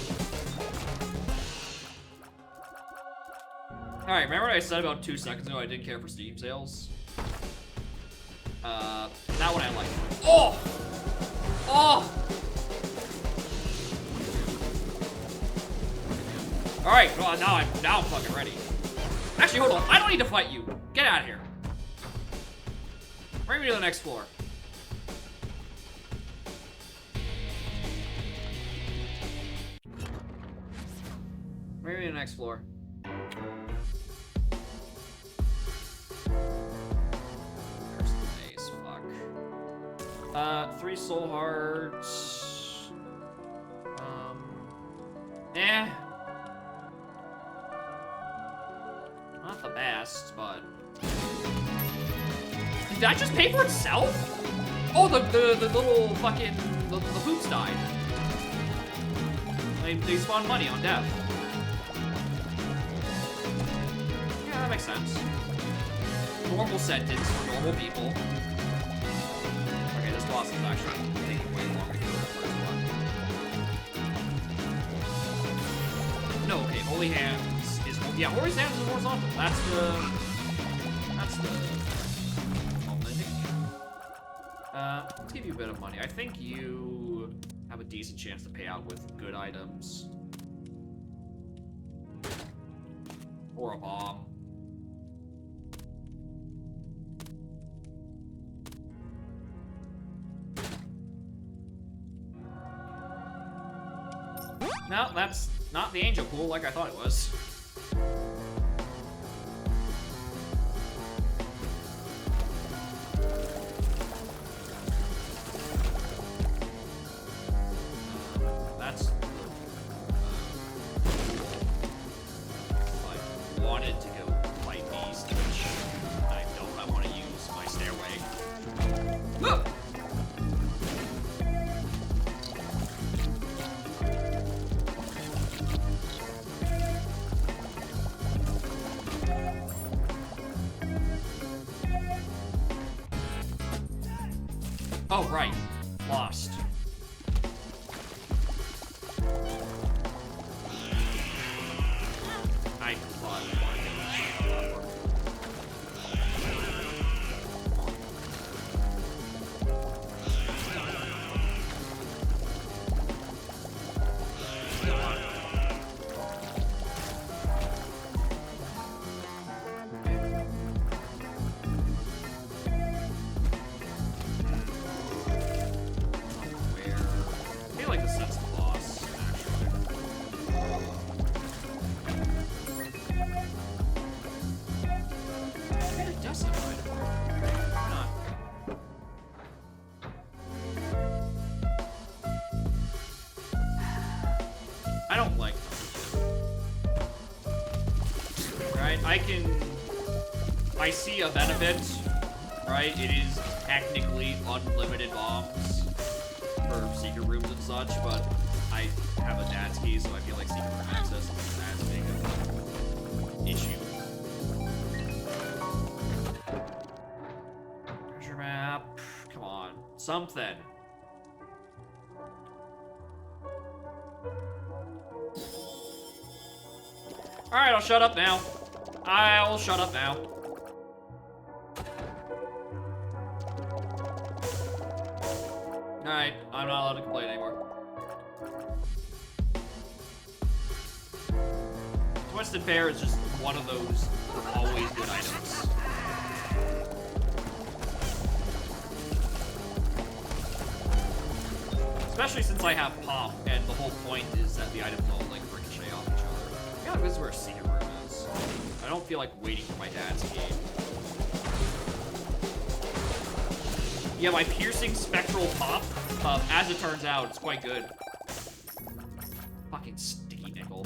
All right, remember what I said about 2 seconds ago? I didn't care for Steam sales. That one I like. Oh! Oh! Alright, well, now I'm fucking ready. Actually, hold on. I don't need to fight you. Get out of here. Bring me to the next floor. Bring me to the next floor. Three soul hearts. Not the best, but... Did that just pay for itself? Oh, the little fucking... The hoops died. They spawn money on death. Yeah, that makes sense. Normal sentence for normal people. Okay, this boss is actually taking way longer to kill than the first one. No, okay, Holy Hands is... Yeah, Holy Hands is horizontal. That's the moment. Let's give you a bit of money. I think you have a decent chance to pay out with good items. Or a bomb. No, that's not the angel pool like I thought it was. That's... I wanted to go fight Beast, which I don't. I want to use my stairway. Look! Oh, right. Lost. I thought it I feel like this is the boss, actually. Maybe it does have an item. Why not? I don't like them. Right? I see a benefit, right? It is technically unlimited bombs for secret rooms and such, but I have a dad's key, so I feel like secret room access is as big of an issue. Treasure map. Come on. Something. Alright, I'll shut up now. I'll shut up now. Alright, I'm not allowed to complain anymore. Twisted Pear is just one of those always good items. Especially since I have Pop, and the whole point is that the items all like ricochet off each other. I feel like this is where a secret room is. I don't feel like waiting for my dad's key. Yeah, my piercing spectral pop, as it turns out, it's quite good. Fucking sticky nickel.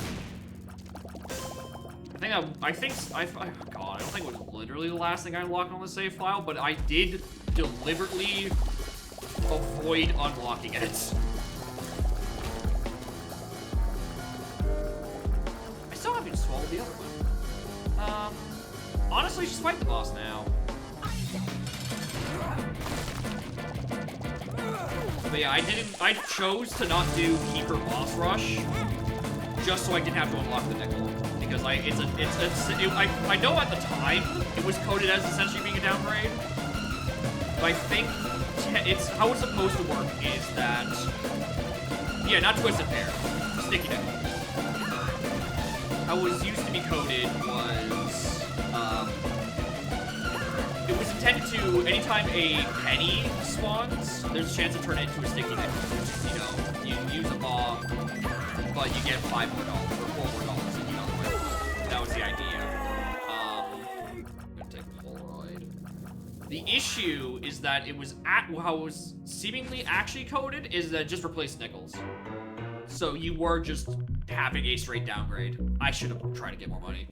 God, I don't think it was literally the last thing I unlocked on the save file, but I did deliberately avoid unlocking it. I still haven't swallowed the other one. Honestly, just fight the boss now. But yeah, I chose to not do Keeper Boss Rush just so I didn't have to unlock the nickel. Because I know at the time it was coded as essentially being a downgrade. But I think it's how it's supposed to work is that, yeah, not Twisted Pear, Sticky Nickel. How it was used to be coded was, it was intended to, anytime a penny spawns, there's a chance to turn it into a sticky nickel, which is, you know, you use a bomb, but you get $5 more or $4 more if you don't win. That was the idea. I'm gonna take the Polaroid. The issue is that it was how it was seemingly actually coded is that just replace nickels. So you were just having a straight downgrade. I should have tried to get more money.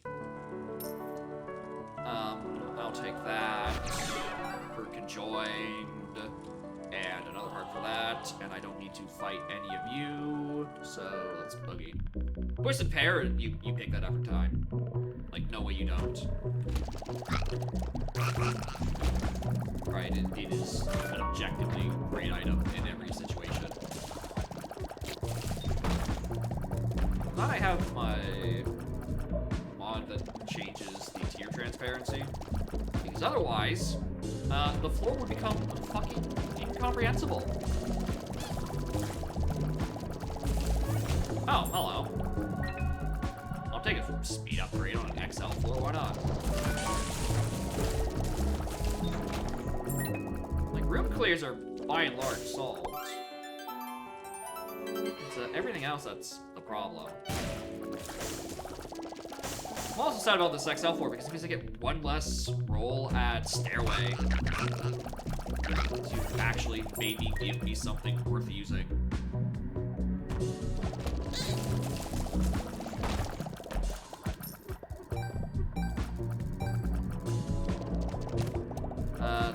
I'll take that for conjoined. and another heart for that, and I don't need to fight any of you, so let's boogie. Poison Pear, you pick that every time. Like, no way you don't. Right, it is an objectively great item in every situation. Glad I have my mod that changes the tier transparency, because otherwise, the floor would become fucking incomprehensible. Oh, hello. I'll take it from speed upgrade on an XL floor, why not? Like, room clears are by and large solved. It's everything else that's the problem. I'm also sad about this XL floor because it means I get one less roll at Stairway to actually maybe give me something worth using.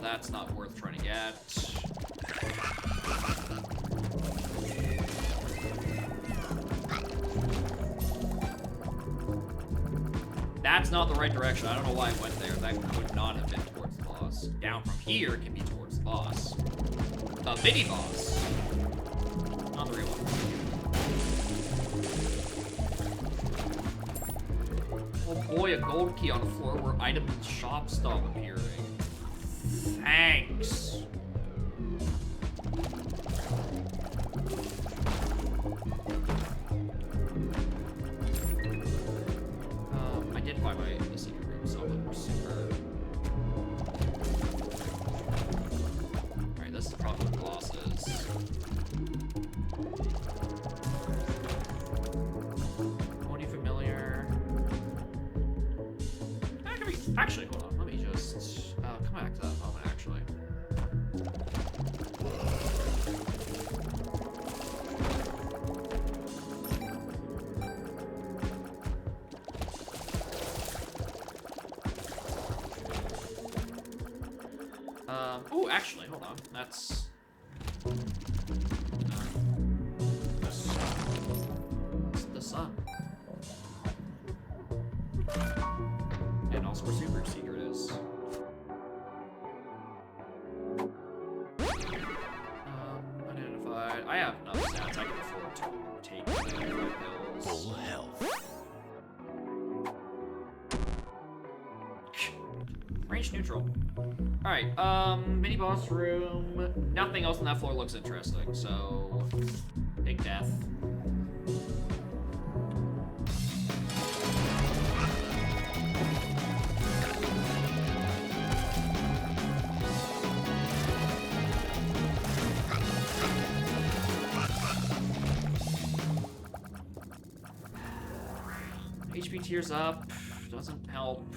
That's not worth trying to get. That's not the right direction. I don't know why I went there. That could not have been towards the boss. Down from here can be towards the boss. A mini boss. Not the real one. Oh boy, a gold key on the floor where items and shops stop appearing. Thanks. I did find my secret room, so I'm super. Alright, this is probably where the boss is. What are you familiar? Actually, hold on. Let me just come back to that moment, actually. Oh, actually, hold on. That's the sun. And also where Super Secret is. Identified. I have enough stats. I can afford to take the pills. Full health. Range neutral. Alright, mini boss room. Nothing else on that floor looks interesting, so big death. HP tears up, doesn't help.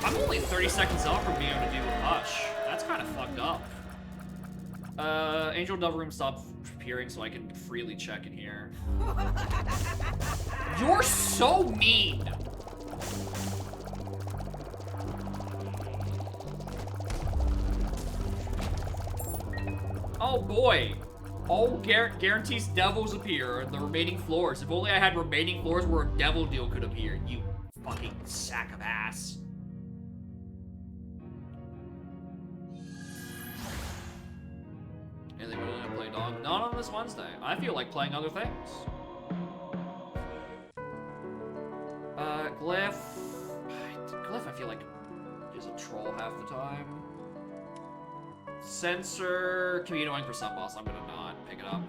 I'm only 30 seconds off from being able to do a Hush. That's kind of fucked up. Angel Dove Room stopped appearing so I can freely check in here. You're so mean! Oh boy. Oh, guarantees devils appear in the remaining floors. If only I had remaining floors where a devil deal could appear, you fucking sack of ass. Anything we want to play, dog? Not on this Wednesday. I feel like playing other things. Glyph. Glyph, I feel like, is a troll half the time. Sensor can be annoying for some boss. I'm gonna not pick it up.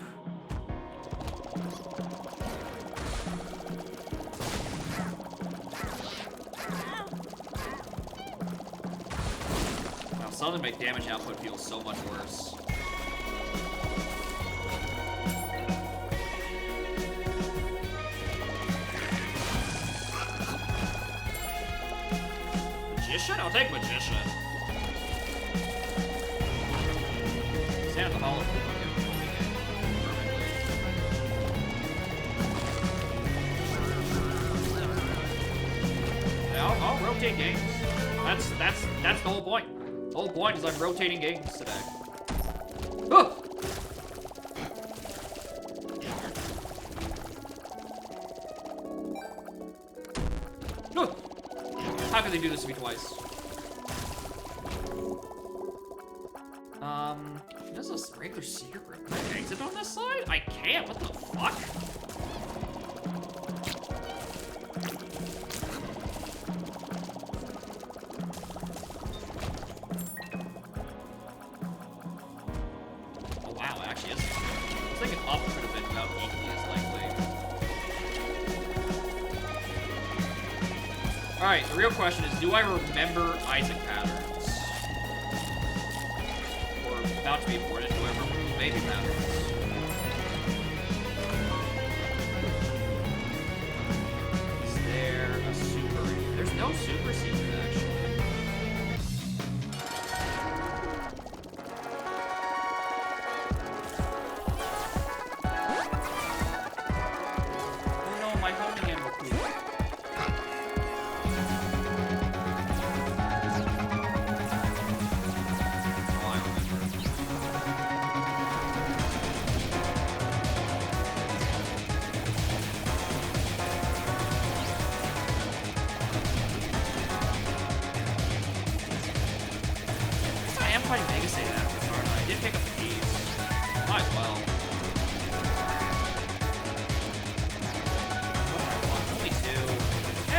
Wow, suddenly my damage output feels so much worse. Magician? I'll take Magician. follow through on it perfectly. Yeah, I'll rotate games. That's the whole point. The whole point is I'm rotating games today. Oh! No! How can they do this to me twice? There's a regular secret room. Can I exit on this side? I can't. What the fuck? Oh wow, it actually is. It's like an up could have been about equally as likely. Alright, the real question is, do I remember Isaac patterns? Or about to be important, do I remember baby patterns? Is there a super? There's no super secret actually. Oh no, my homing animal poop.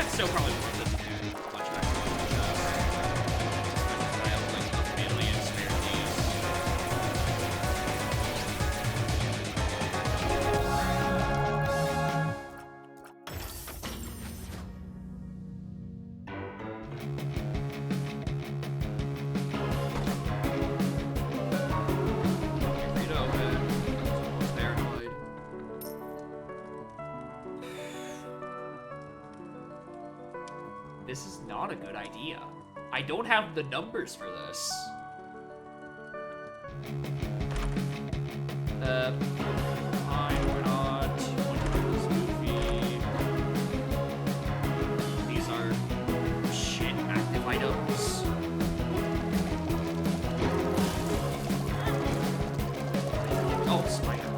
Still probably worth it to do a bunch of extra chests. Especially since I have like a million spare keys. Read open. Paranoid. This is not a good idea. I don't have the numbers for this. Fine, why not? Wonderful, Goofy. These are shit active items. Oh, spider.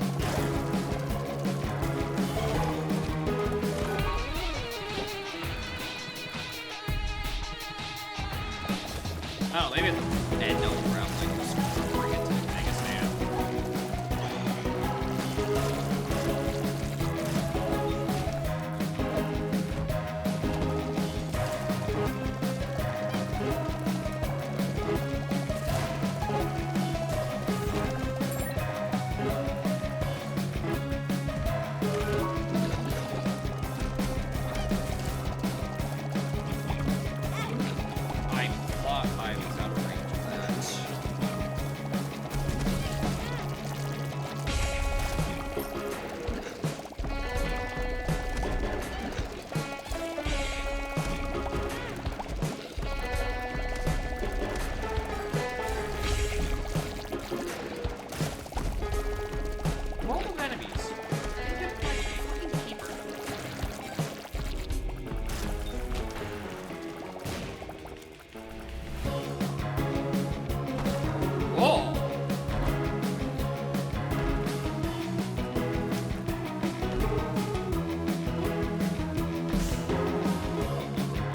I don't know, maybe at the end of the round, like, just bring it to Mega Satan. I thought I was out of range of that. Multiple enemies. Get my fucking keeper. Whoa!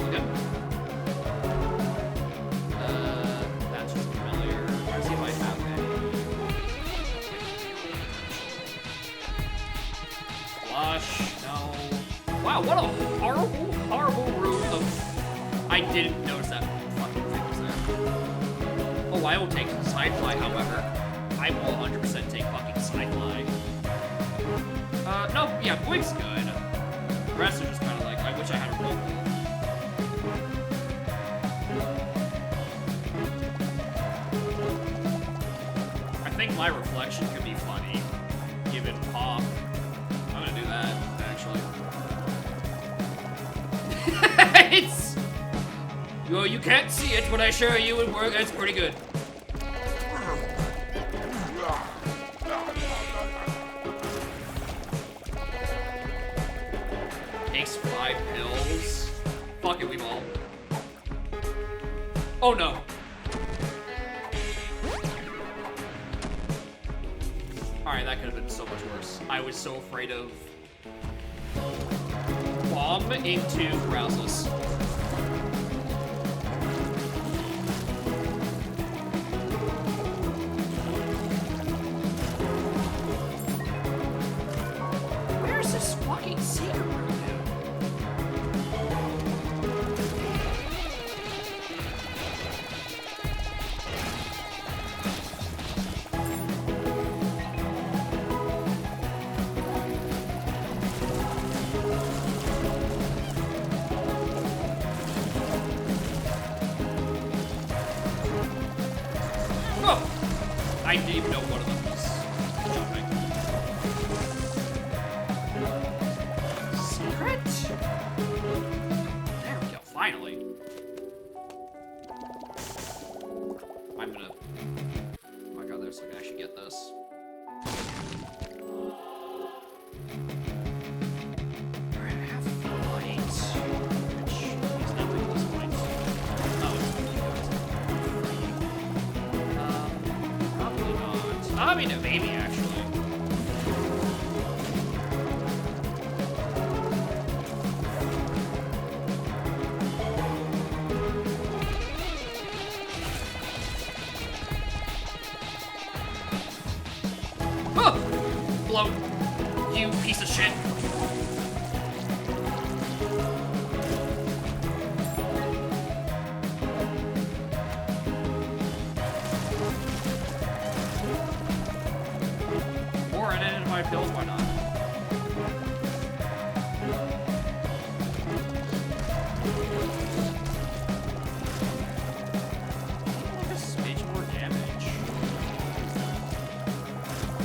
Okay. That's just familiar. Let's see if I have any. Flush, no. Wow, what a horrible, horrible room of... I didn't notice that fucking thing was there. Oh, I will take Sidefly, however. I will 100% take fucking Sidefly. No, yeah, Boyg's good. The rest are just kind of like, I wish I had a roll. I think my reflection could be funny, given pop. I'm gonna do that, actually. It's... Well, you can't see it when I show you, and it's pretty good. Oh no. Alright, that could have been so much worse. I was so afraid of bomb into paralysis. Where's this fucking secret room, dude? Oh! I didn't even know one of them was jumping. Secret? There we go, finally. I'm gonna... Oh my god, there's like, I should get this. Alright, I have light. Which means nothing at this point. Oh, it's probably not. I mean, maybe actually. Oh! Bloat. You piece of shit. Or unidentified pills, why not? A smidge more damage.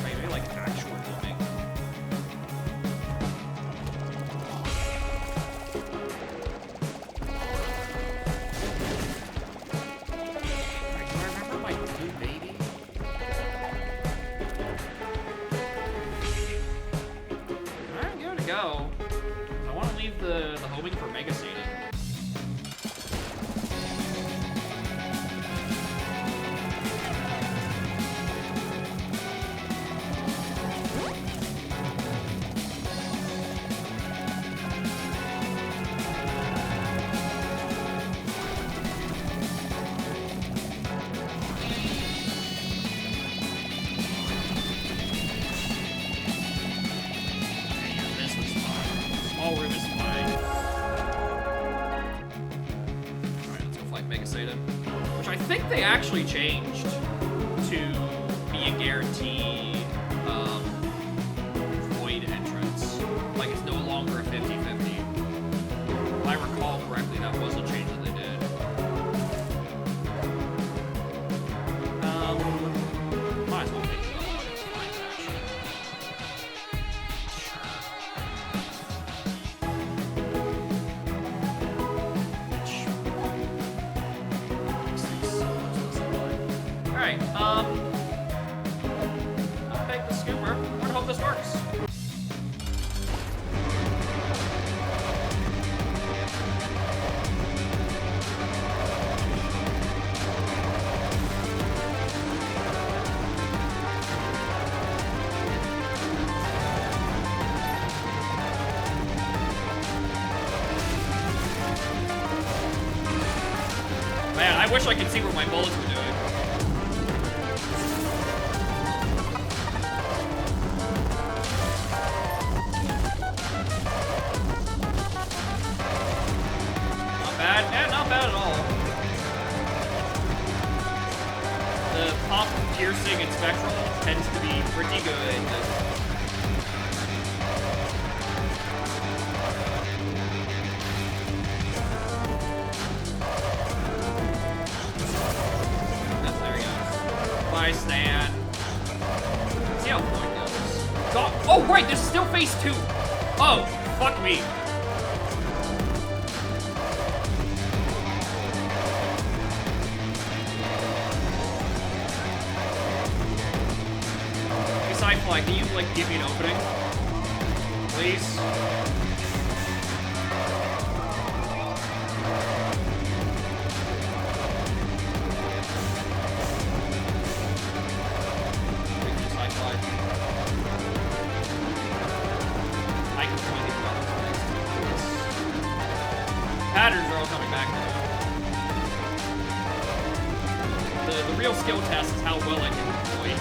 Maybe like actual healing. Alright, do I remember my blue baby? Alright, give it a go. I want to leave the homing for Mega Satan. Yeah, this was fine. Small room is fine. Alright, let's go fight Mega Satan. Which I think they actually changed to be a guarantee void entrance. Like it's no longer a 50-50. If I recall correctly, that was a change that they did. Might as well take it up on its fine, actually. Alright, I'll take the scooper. I'm gonna hope this works. Man, I wish I could see what my bullets were doing. Not bad. Yeah, not bad at all. The pop, piercing, and spectral tends to be pretty good. There we go. Bye, Stan. See how point goes. God. Oh, right, there's still phase 2. Oh, fuck me. Hey, Sidefly, can you, like, give me an opening? Please? skill test is how well I can avoid.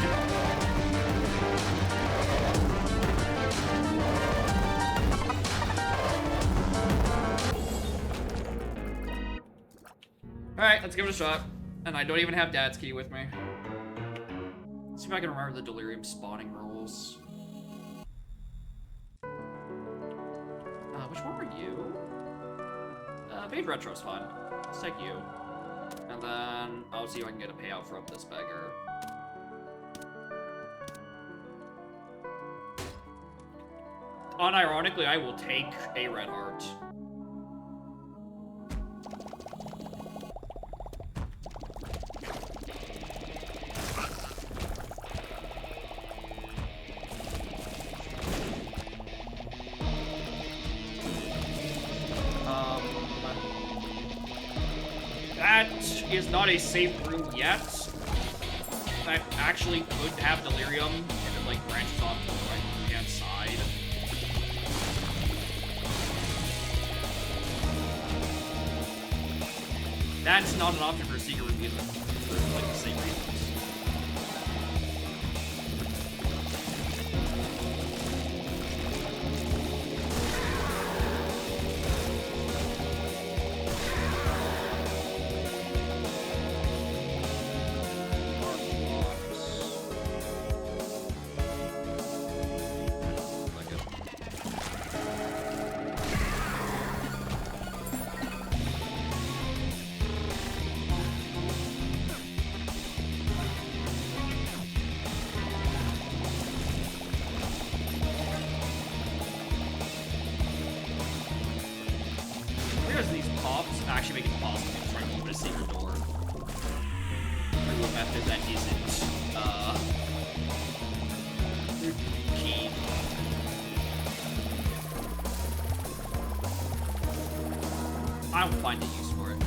Alright, let's give it a shot. And I don't even have Dad's key with me. Let's see if I can remember the Delirium spawning rules. Which one were you? Vade Retro's fine. Let's take you. And then I'll see if I can get a payout from this beggar. Unironically, I will take a red heart. That is not a safe room yet. That actually could have Delirium if it like branches off to the right hand side. That's not an option for a secret room either, for like the same reasons. These pops actually make it possible to try to open a secret door. Through a method that isn't, key. I don't find a use for it.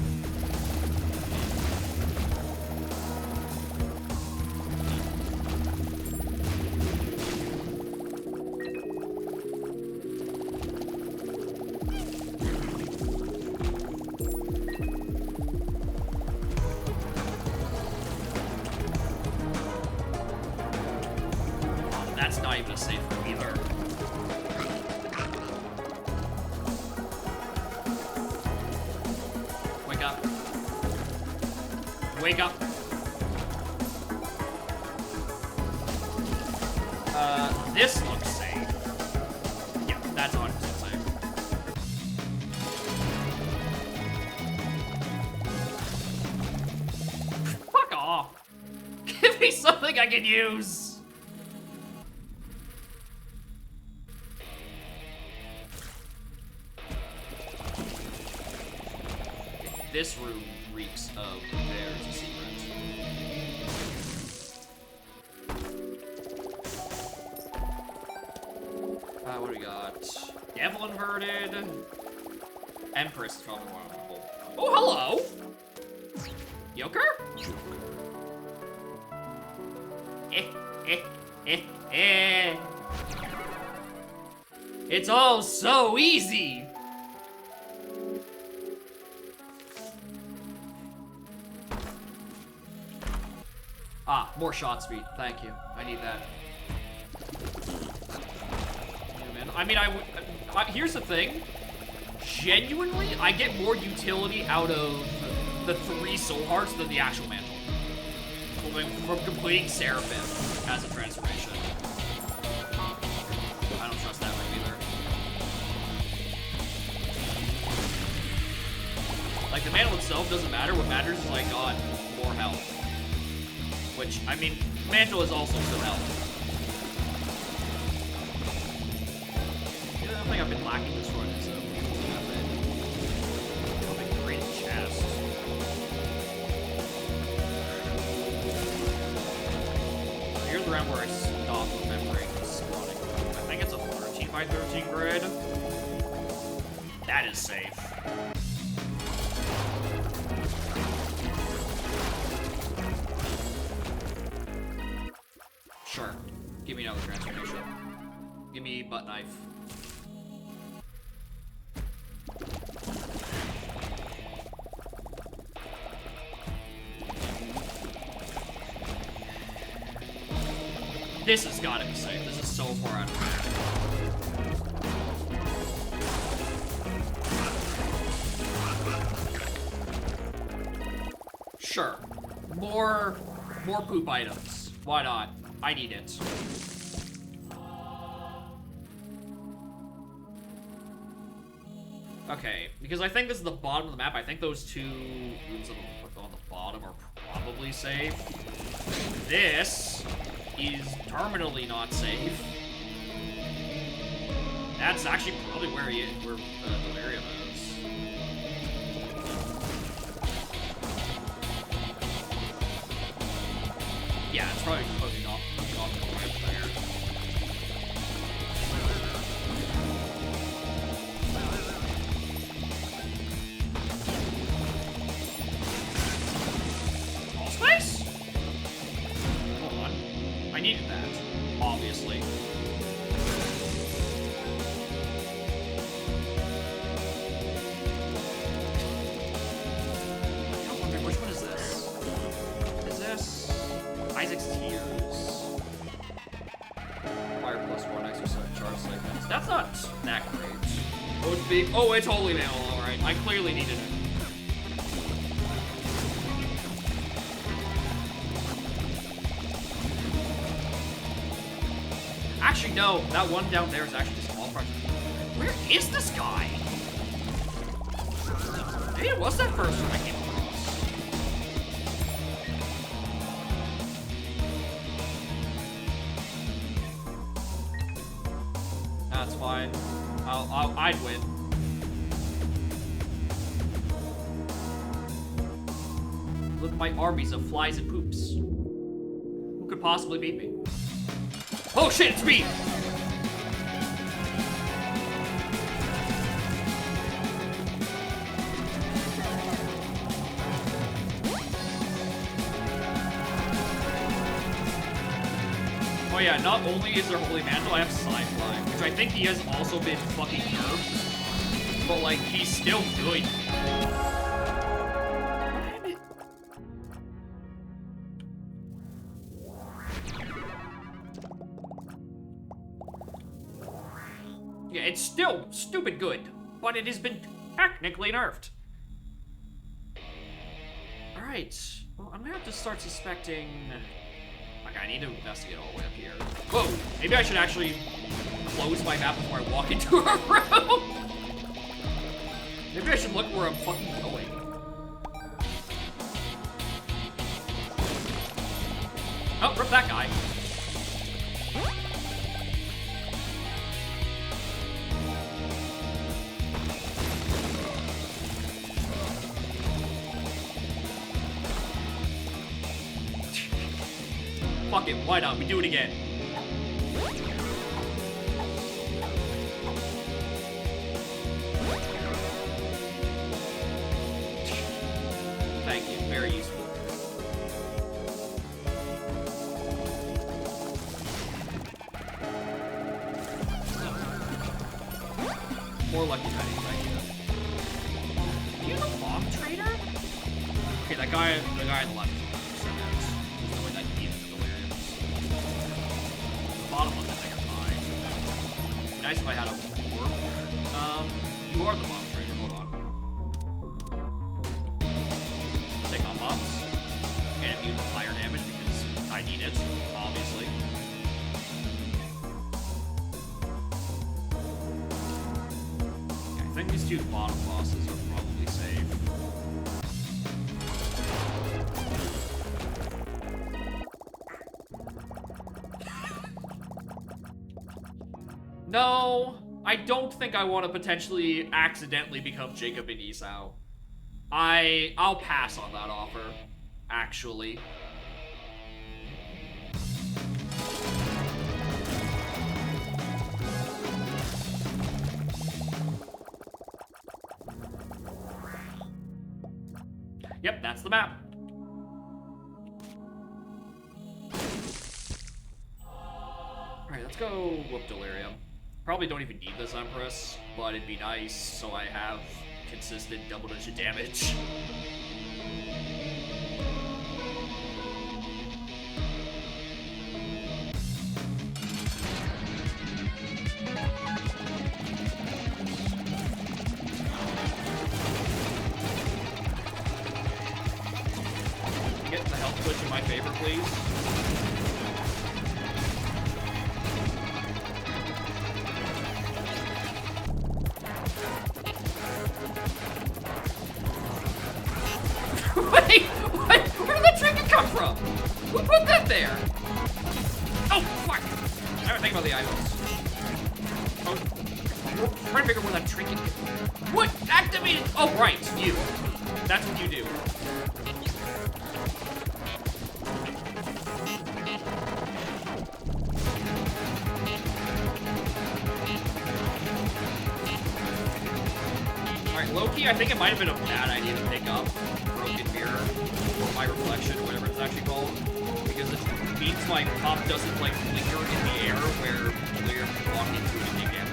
That's not even a safe room either. Wake up. Wake up. This looks safe. Yeah, that's 100% safe. Fuck off. Give me something I can use. This room reeks of there's a secret. What do we got? Devil inverted. Empress is probably one of them. Oh, hello! Yoker? It's all so easy! Ah, more shot speed. Thank you. I need that. Yeah, man. I mean, here's the thing. Genuinely, I get more utility out of the 3 soul hearts than the actual mantle. From completing Seraphim as a transformation. I don't trust that room either. Like, the mantle itself doesn't matter. What matters is, like, God, more health. Which, I mean, mantle is also good health. Yeah, I think I've been lacking this one, so a great chest. Here's the round where I stop remembering spawning. I think it's a 13 by 13 grid. That is safe. Sure. Give me another transformation. Give me butt knife. This has gotta be safe. This is so far out of range. Sure. More poop items. Why not? I need it. Okay, because I think this is the bottom of the map. I think those two rooms on the bottom are probably safe. This is terminally not safe. That's actually probably where Delirium is. Yeah, it's probably not right there. Space? Hold on. I needed that, obviously. I'm wondering, which one is this? Is this Isaac's Tears? Fire +1 exercise charge segments. That's not that great. Oh, it's Holy Nail, alright. I clearly needed it. Actually, no, that one down there is actually a small part. Where is this guy? Maybe it was that first one I came across. That's fine. I'd win. Look at my armies of flies and poops. Who could possibly beat me? Oh shit, it's me! Oh yeah, not only is there Holy Mantle, I have Sci-Fly, which I think he has also been fucking nerfed, but like, he's still good. Yeah, it's still stupid good, but it has been technically nerfed. Alright, well, I'm gonna have to start suspecting... Okay, I need to investigate all the way up here. Whoa, maybe I should actually close my map before I walk into a room. Maybe I should look where I'm fucking going. Oh, rip that guy. Fuck it, why not? We do it again. Thank you, very useful. More lucky pennies, thank you. Do you know Bomb Trader? Okay, the guy on the left is 100%. There's no way that he is the Deliriums. The bottom one's I think are fine. It'd be nice if I had a warp. You are the Bomb Trader, hold on. Take on bombs. And immune to fire damage because I need it, obviously. I think these two bottom bosses are probably safe. No, I don't think I want to potentially accidentally become Jacob and Esau. I'll pass on that offer, actually. Yep, that's the map. Alright, let's go whoop Delirium. Probably don't even need this Empress, but it'd be nice so I have consistent double-digit damage. never think about the items. Oh, I'm trying to figure out where that trinket is. What? Activated? Oh, right, you. That's what you do. Alright, low-key, I think it might have been a bad idea to pick up Broken Mirror, or My Reflection, or whatever it's actually called, because it means my pop doesn't, like, linger in the air where you're walking into it and take damage.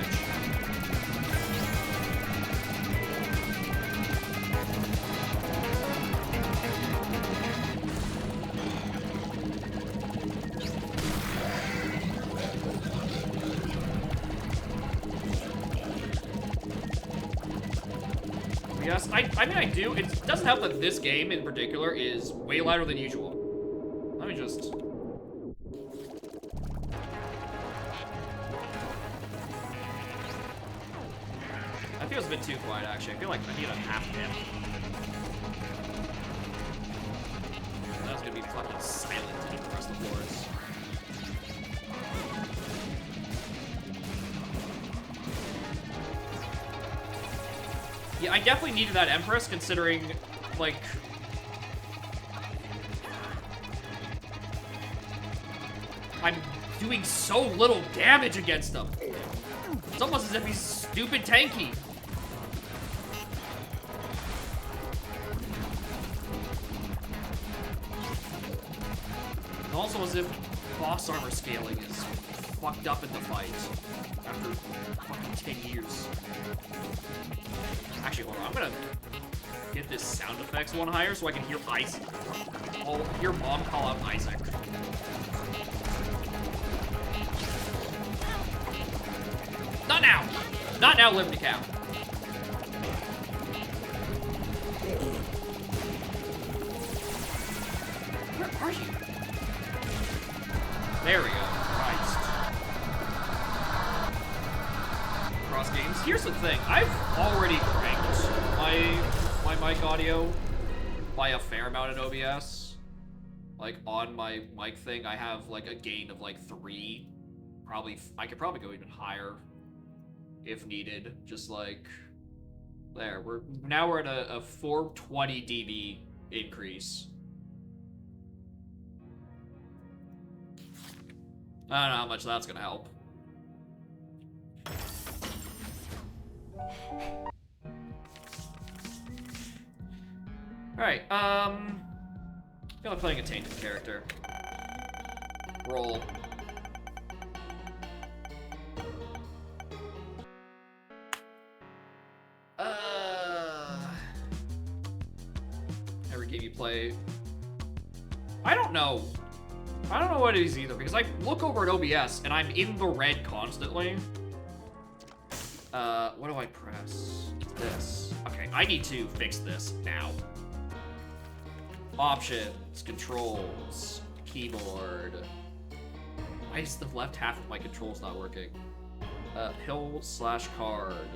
Yes, I mean, I do. It doesn't help that this game in particular is way louder than usual. Let me just... I feel it's a bit too quiet, actually. I feel like I need a half hit. That's gonna be fucking silent in the rest of the floors. Yeah, I definitely needed that Empress, considering, like... I'm doing so little damage against him. It's almost as if he's stupid tanky. And also as if boss armor scaling is fucked up in the fight after fucking 10 years. Actually, hold on. I'm gonna get this sound effects one higher so I can hear Isaac. I'll hear Mom call out Isaac. Not now! Not now, Liberty Cow. Where are you? There we go. Christ. Cross games. Here's the thing. I've already cranked my mic audio by a fair amount in OBS. Like, on my mic thing, I have, like, a gain of, like, 3. Probably, I could probably go even higher if needed. Just, like, there. Now we're at a 420 dB increase. I don't know how much that's gonna help. Alright, I feel like playing a tainted character. Roll. Every game you play. I don't know. I don't know what it is either, because I look over at OBS and I'm in the red constantly. What do I press? This. Okay, I need to fix this now. Options, controls, keyboard. Why is the left half of my controls not working? Pill/card.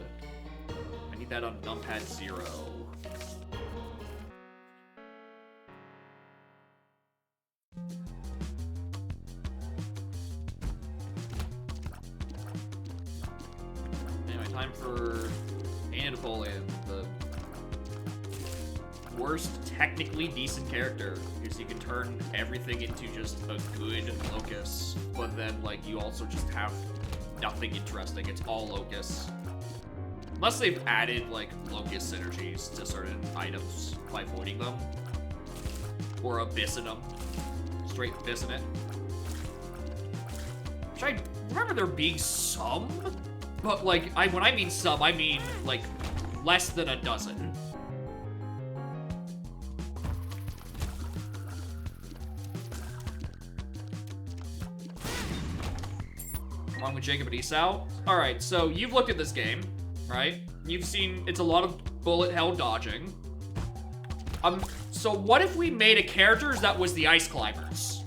I need that on numpad 0. Anyway, time for Anna Napoleon, the worst technically decent character, because you can turn everything into just a good Locus, but then, like, you also just have nothing interesting. It's all Locus. Unless they've added, like, Locus synergies to certain items by voiding them. Or abyssing them. Straight abyssing it. Which I remember there being some, but, like, when I mean some, I mean, like, less than a dozen. Along with Jacob and Esau. Alright, so you've looked at this game, right? You've seen it's a lot of bullet hell dodging. So what if we made a character that was the Ice Climbers?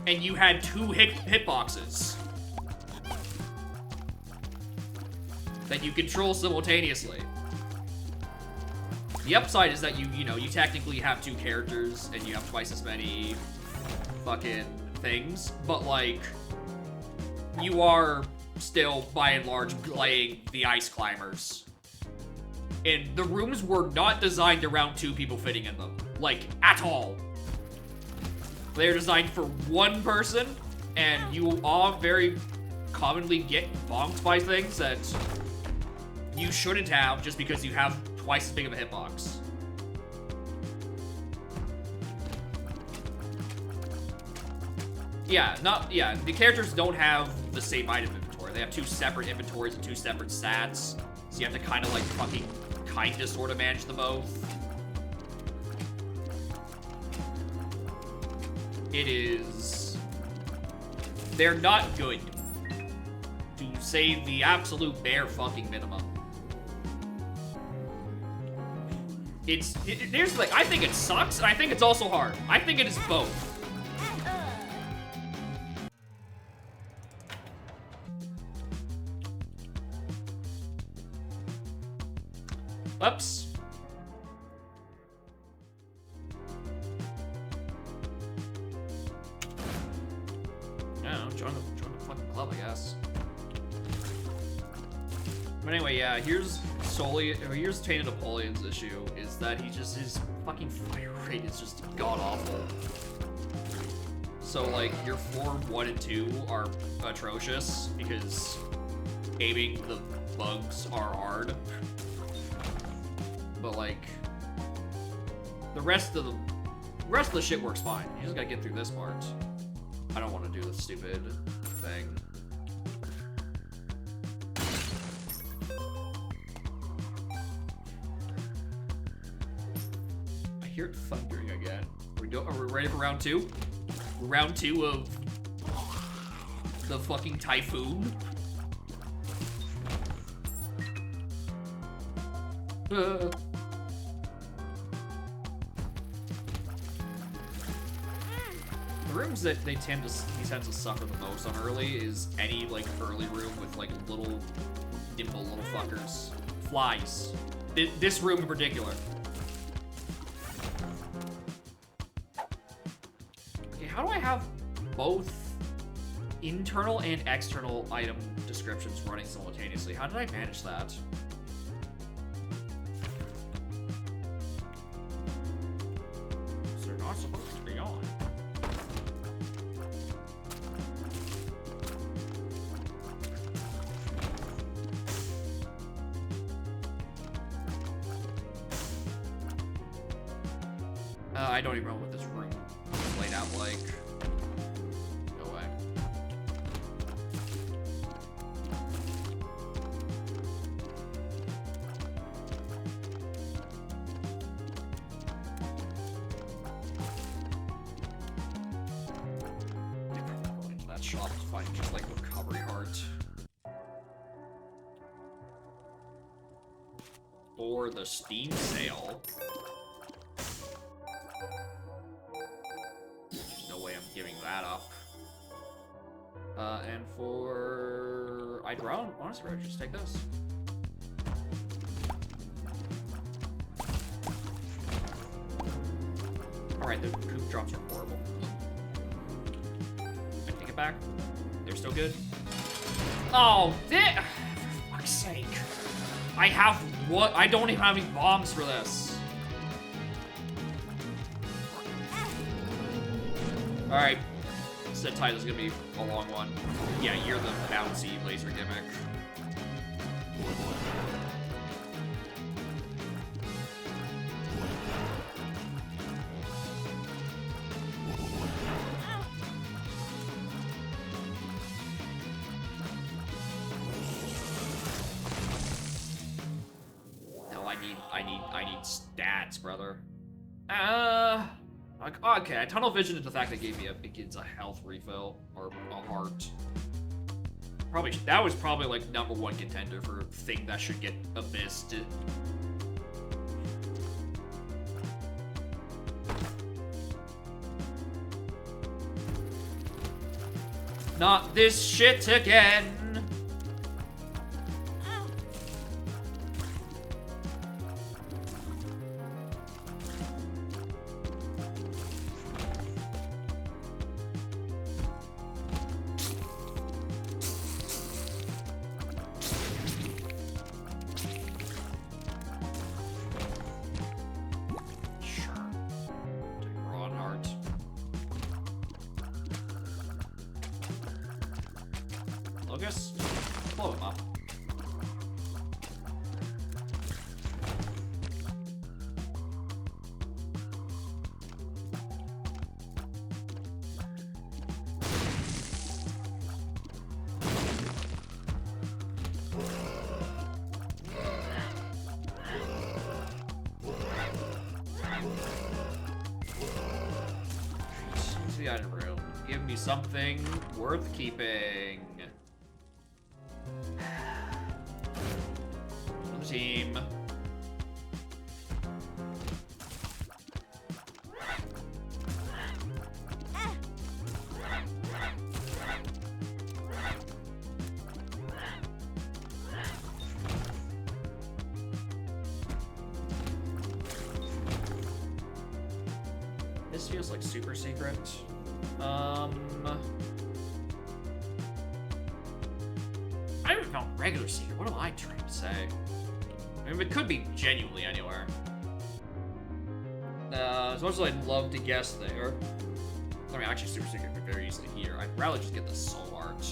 And you had 2 hitboxes that you control simultaneously. The upside is that you technically have 2 characters and you have twice as many fucking things, but like, you are still, by and large, playing the Ice Climbers. And the rooms were not designed around 2 people fitting in them. Like, at all. They're designed for 1 person, and you all very commonly get bonked by things that you shouldn't have just because you have twice as big of a hitbox. Yeah, the characters don't have the same item inventory. They have 2 separate inventories and 2 separate stats. So you have to kind of like fucking kinda sort of manage them both. They're not good. To say the absolute bare fucking minimum. Here's the thing, I think it sucks, and I think it's also hard. I think it is both. Oops. I don't know, join the fucking club, I guess. But anyway, yeah, here's Tainted Napoleon's issue, is that his fucking fire rate is just god-awful. So, like, your 4, 1, and 2 are atrocious, because aiming the bugs are hard. But, like, the rest of the shit works fine. You just gotta get through this part. I don't want to do the stupid thing. I hear it thundering again. Are we ready for round 2? Round 2 of the fucking typhoon. The rooms that he tends to suffer the most on early is any like early room with like little nimble little fuckers. Flies. This room in particular. Okay, how do I have both internal and external item descriptions running simultaneously? How did I manage that? So they're not supposed to be on. I don't even know what this room is laid out like. No way. They probably go into that shop to find just like recovery heart. Or the Steam sale. Giving that up. And for... I'd honestly rather just take this. Alright, the coop drops are horrible. I take it back. They're still good. Oh, for fuck's sake. I have what? I don't even have any bombs for this. Alright, set title's gonna be a long one. Yeah, you're the bouncy laser gimmick. No, I need stats, brother. Okay, I tunnel vision into the fact that gave me a health refill or a heart. That was probably like #1 contender for thing that should get abyssed. Not this shit again. Locust? Blow him up. Into the item room. Give me something worth keeping. Team. This feels like super secret. I don't even know regular secret. What am I trying to say? I mean, it could be genuinely anywhere. As much as I'd love to guess there. I mean, actually, super secret could very easily here. I'd rather just get the soul art.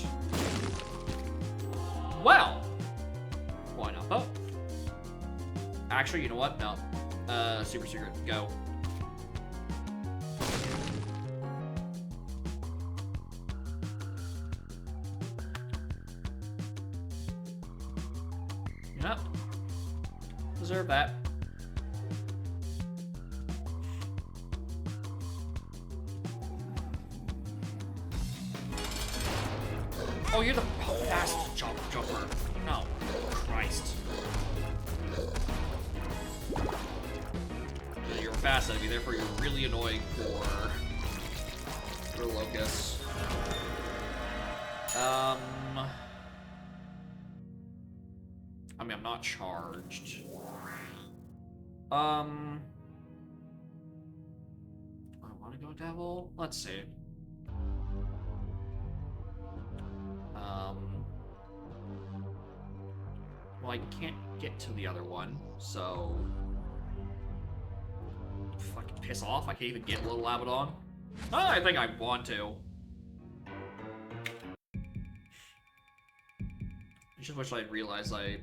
Well, why not both? Actually, you know what? No. Super secret, go. Yep. Deserve that. Oh, you're the fast jumper. No. Christ. You're a fast enemy, therefore you're really annoying for Locust. I mean, I'm not charged. I want to go devil. Let's see. Well, I can't get to the other one, so fucking piss off. I can't even get Little Abaddon. Oh, I think I want to. I just wish I'd realized I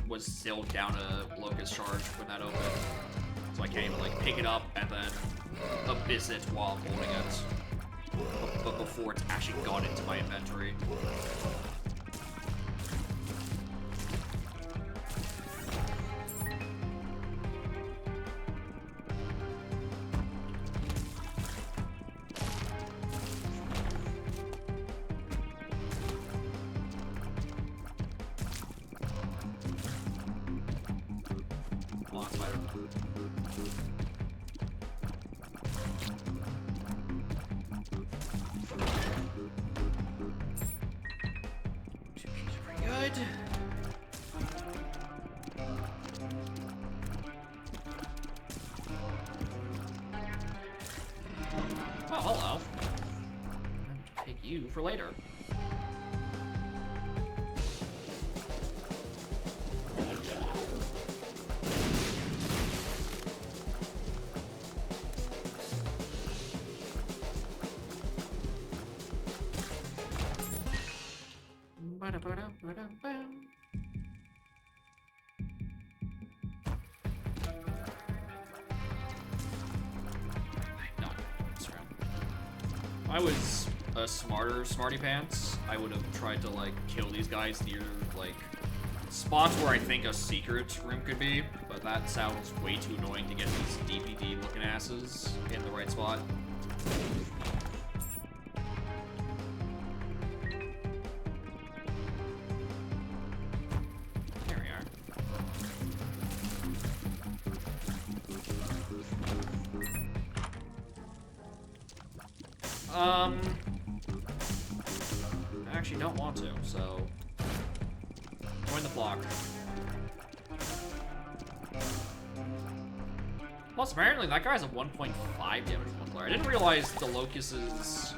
was still down a Locust charge when that opened. So I can't even like pick it up and then abyss it while I'm holding it. But before it's actually gone into my inventory. Oh, hello. I'll take you for later. If I was a smarty pants, I would have tried to like kill these guys near like spots where I think a secret room could be, but that sounds way too annoying to get these DPD looking asses in the right spot. There we are. I actually don't want to, so join the block. Plus, apparently that guy's a 1.5 damage multiplier. I didn't realize the Locusts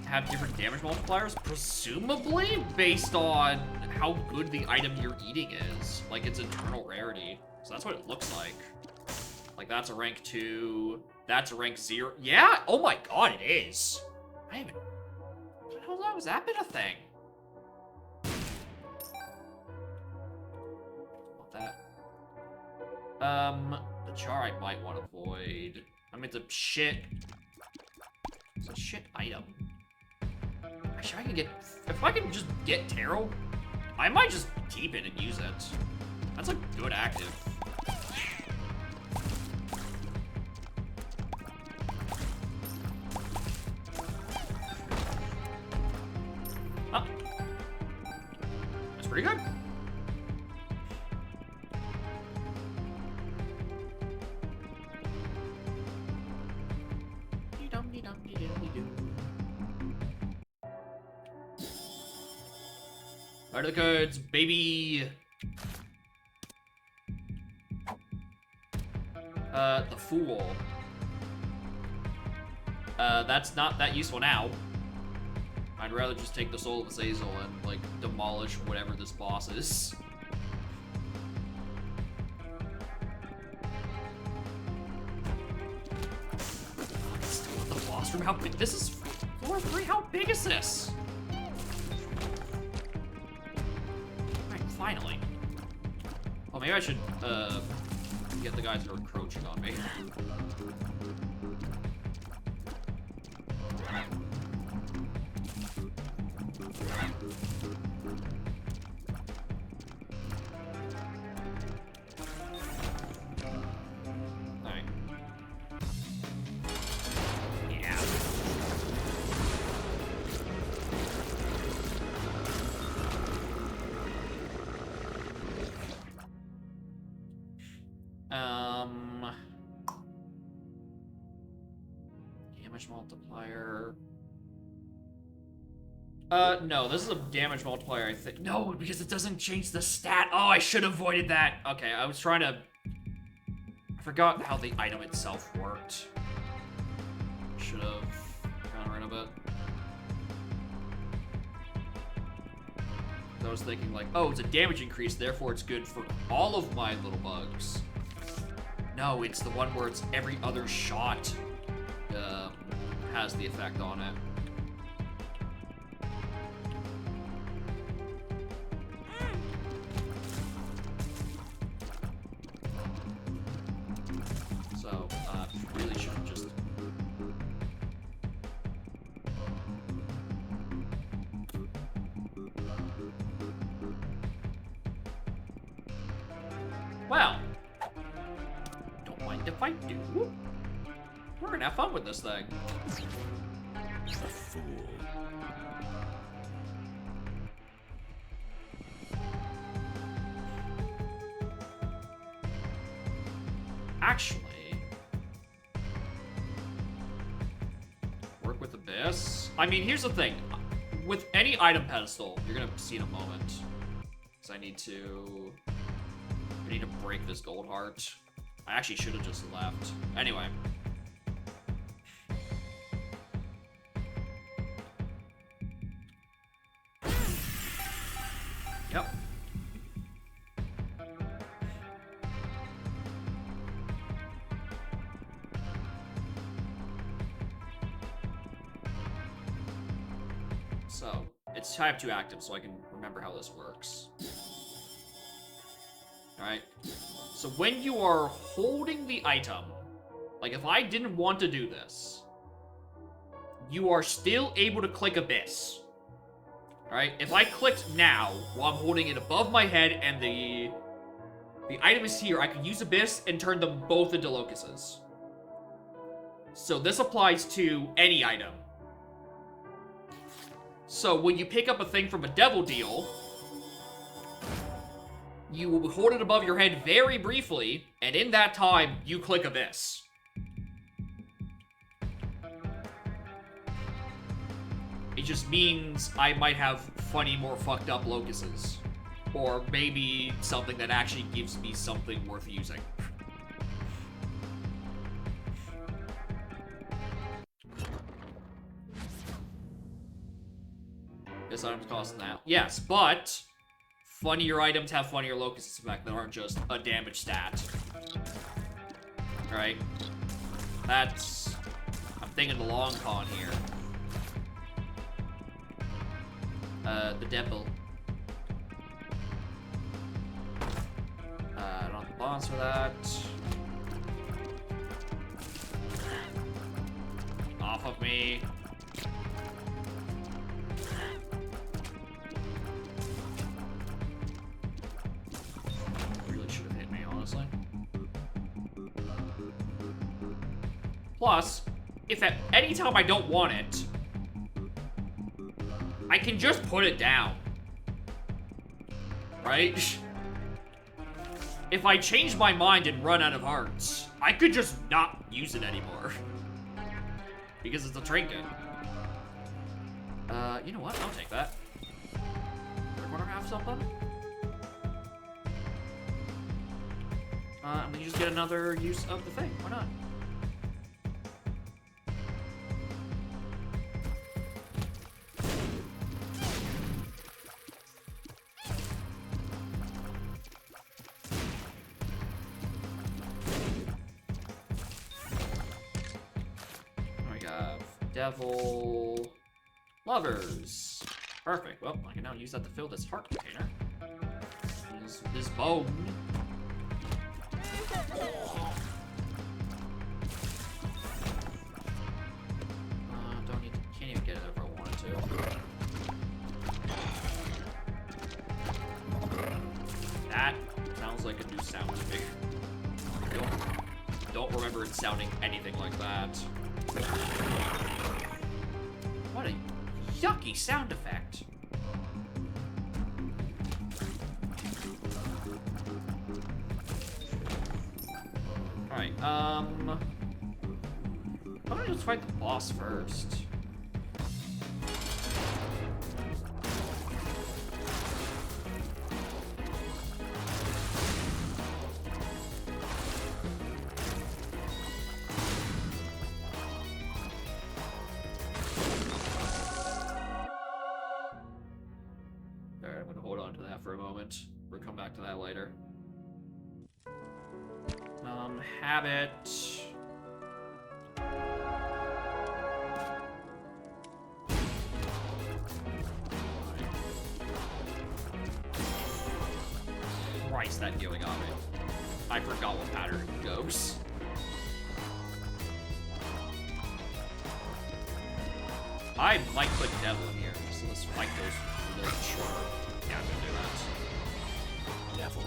have different damage multipliers, presumably based on how good the item you're eating is, like its internal rarity. So that's what it looks like. Like that's a rank 2. That's a rank 0. Yeah? Oh my god, it is. I even... How long has that been a thing? that. The jar I might want to avoid. I mean, it's a shit item. Actually, I can get, if I can just get Taro, I might just keep it and use it. That's a good active. Oh. That's pretty good. Are the cards, baby? The Fool. That's not that useful now. I'd rather just take the Soul of Azazel and, like, demolish whatever this boss is. Still not the boss room. How big? This is floor 3. How big is this? Finally. Well, maybe I should, get the guys that are encroaching on me. Alright. Yeah. Damage multiplier. No, this is a damage multiplier, I think. No, because it doesn't change the stat. Oh, I should have avoided that. Okay, I was trying to... I forgot how the item itself worked. Should have gotten rid of it. I was thinking like, oh, it's a damage increase, therefore it's good for all of my little bugs. No, it's the one where it's every other shot has the effect on it. So, really should have just... Well, don't mind if I do. We're gonna have fun with this thing. The Fool. Actually, work with Abyss. I mean, here's the thing. With any item pedestal, you're gonna see in a moment. So I need to break this gold heart. I actually should have just left. Anyway. Yep. So, it's type 2 active, so I can remember how this works. Alright. So when you are holding the item, like if I didn't want to do this, you are still able to click Abyss. Alright? If I clicked now, while I'm holding it above my head and the item is here, I can use Abyss and turn them both into locusts. So this applies to any item. So when you pick up a thing from a Devil Deal, you will hold it above your head very briefly, and in that time, you click Abyss. It just means I might have funny, more fucked up locusts. Or maybe something that actually gives me something worth using. This item's costing that. Yes, but funnier items have funnier locusts effect that aren't just a damage stat. Alright? That's... I'm thinking the long con here. The devil. sponsor that. Off of me. Really should have hit me, honestly. Plus, if at any time I don't want it, I can just put it down. Right? If I change my mind and run out of hearts, I could just not use it anymore. Because it's a trinket. You know what? I'll take that. Third corner have something? And we just get another use of the thing. Why not? Devil lovers. Perfect. Well, I can now use that to fill this heart container. This bone. Don't need to, can't even get it if I wanted to. That sounds like a new sound to me. Don't remember it sounding anything like that. What a yucky sound effect. Alright, I'm gonna just fight the boss first. For a moment. We'll come back to that later. Habit. Christ, that healing on me. I forgot what pattern it goes. I might put Devil in here, so this fight goes a little shorter. Yeah, I'm gonna do that. Devil.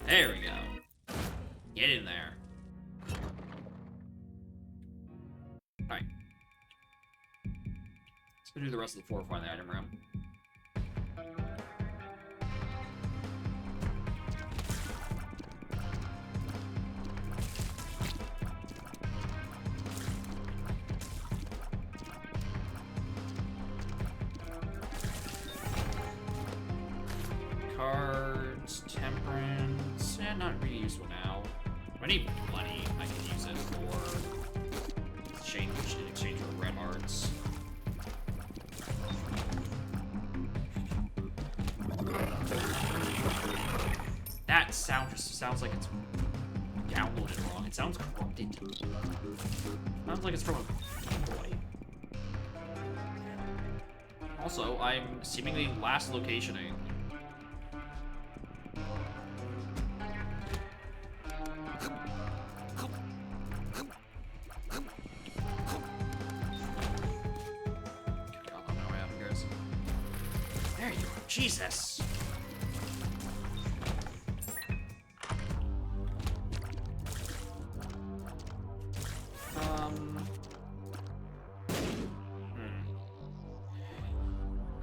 There we go. Get in there. Alright. Let's go do the rest of the floor for the item room. Cards, temperance, and not really useful now. If I need money, I can use it for exchange in exchange for red hearts. That sound just sounds like it's downloaded wrong. It sounds corrupted. Sounds like it's from a boy. Also, I'm seemingly last locationing. There you go. Jesus.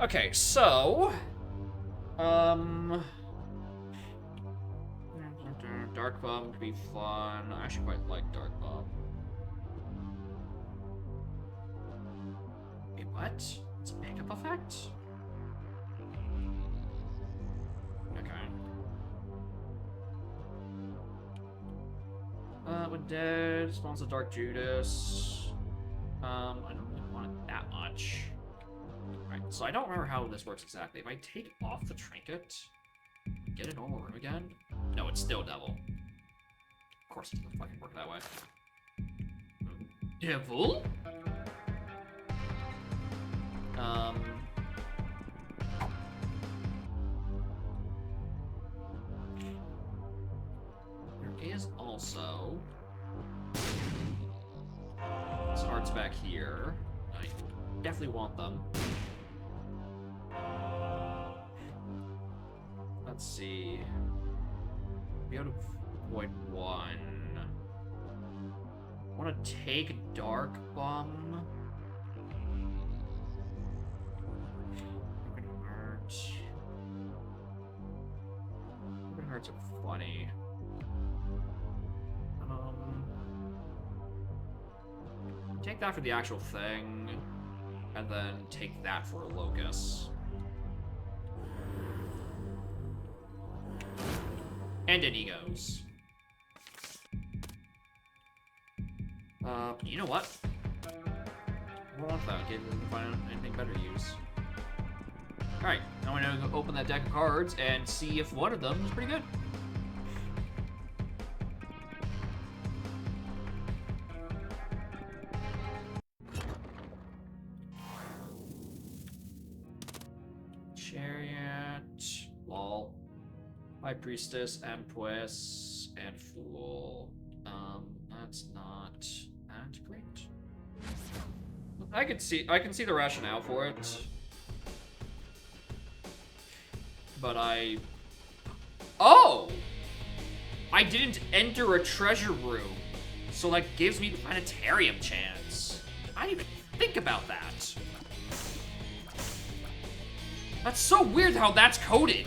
Okay, so Dark Bomb could be fun. I actually quite like Dark Bomb. Wait, what? It's a makeup effect? Okay. Dead. Spawns a Dark Judas. I don't really want it that much. Alright, so I don't remember how this works exactly. If I take off the trinket, get a normal room again? No, it's still devil. Of course it doesn't fucking work that way. Devil? There is also some hearts back here. I definitely want them. Let's see. Be able to avoid one. I want to take Dark Bomb. Broken Heart. Broken Hearts are funny. Take that for the actual thing, and then take that for a Locust. And in he goes. You know what? I want that. Okay, we can find anything better to use. Alright, now I'm gonna go open that deck of cards and see if one of them is pretty good. Chariot, Lol, High Priestess, Empress, and Fool. That's not that great. I can see the rationale for it. But oh! I didn't enter a treasure room, so that gives me planetarium chance. I didn't even think about that. That's so weird how that's coded.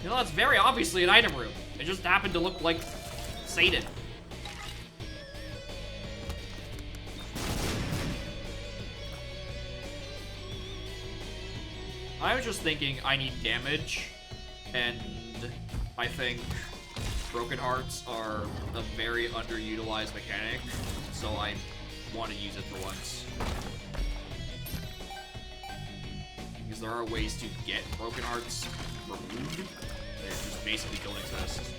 You know, that's very obviously an item room. It just happened to look like Satan. I was just thinking I need damage, and I think Broken Hearts are a very underutilized mechanic, so I want to use it for once. Because there are ways to get Broken Hearts removed. They just basically don't exist.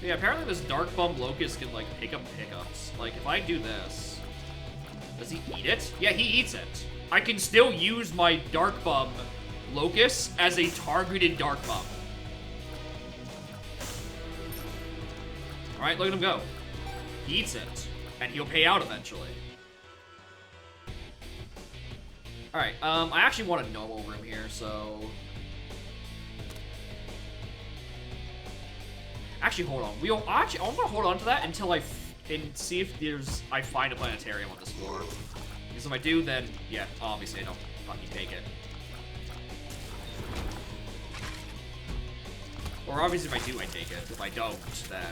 But yeah, apparently this Dark Bum Locust can, like, pick up pickups. Like, if I do this... Does he eat it? Yeah, he eats it. I can still use my Dark Bum Locust as a targeted Dark Bum. Alright, look at him go. He eats it. And he'll pay out eventually. Alright, I actually want a normal room here, so... Actually, hold on. I'm gonna hold on to that until I see if I find a planetarium on this floor. Because if I do, then, yeah, obviously I don't fucking take it. Or obviously if I do, I take it. If I don't, then...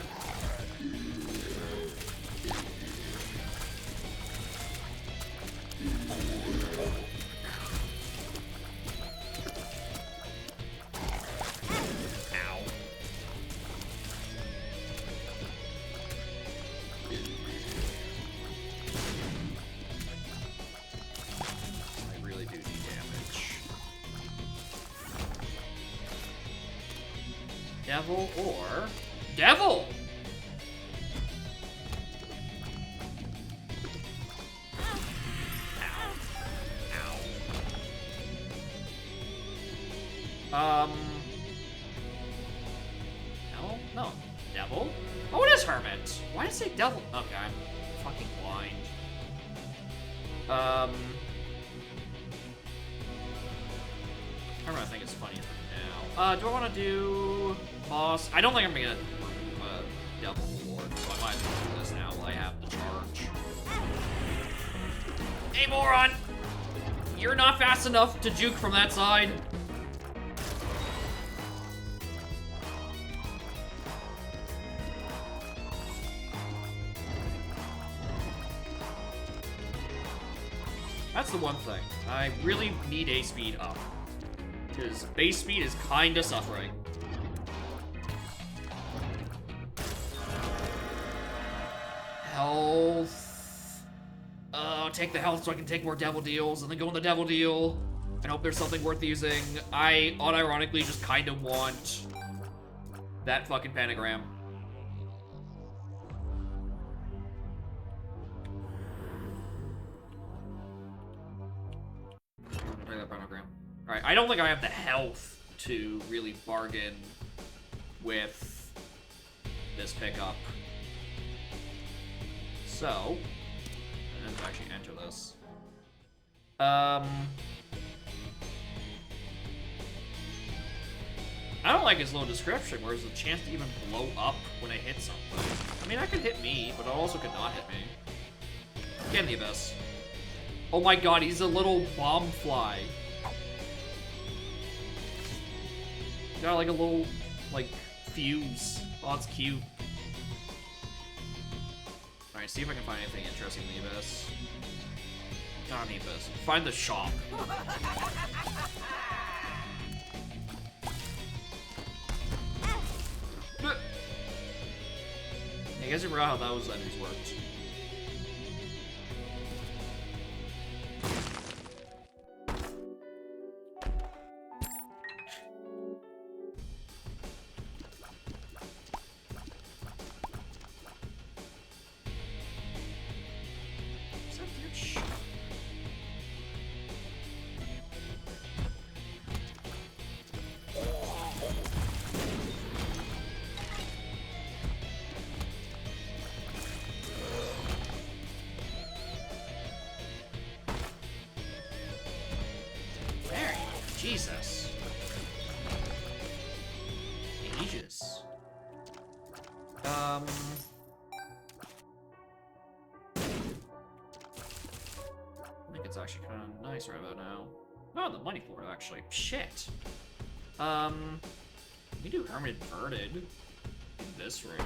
Ow. I really do need damage. Devil or... Devil! No. Devil? Oh, it is Hermit. Why did it say Devil? Okay, I'm fucking blind. Hermit, I think it's funny now. Do I want to do Boss? I don't think I'm gonna get Devil Lord, so I might as well do this now while I have the charge. Hey, moron! You're not fast enough to juke from that side. That's the one thing. I really need a speed up. Because base speed is kinda suffering. Health. Take the health so I can take more devil deals, and then go on the devil deal, and hope there's something worth using. I unironically just kinda want that fucking pentagram. Take that pentagram. Alright, I don't think I have the health to really bargain with this pickup. So, and then actually enter this. I don't like his low description, where there's a chance to even blow up when I hit something. I mean, that could hit me, but it also could not hit me. Get in the abyss. Oh my god, he's a little bomb fly. Got like a little, like, fuse. Oh, it's cute. Alright, see if I can find anything interesting in the abyss. Not in the abyss. Find the shop. I guess I forgot how those enemies worked. Is that their shop? Jesus. Aegis. I think it's actually kind of nice right about now. Oh, the money for it, actually. Shit. We do Hermit Inverted in this room.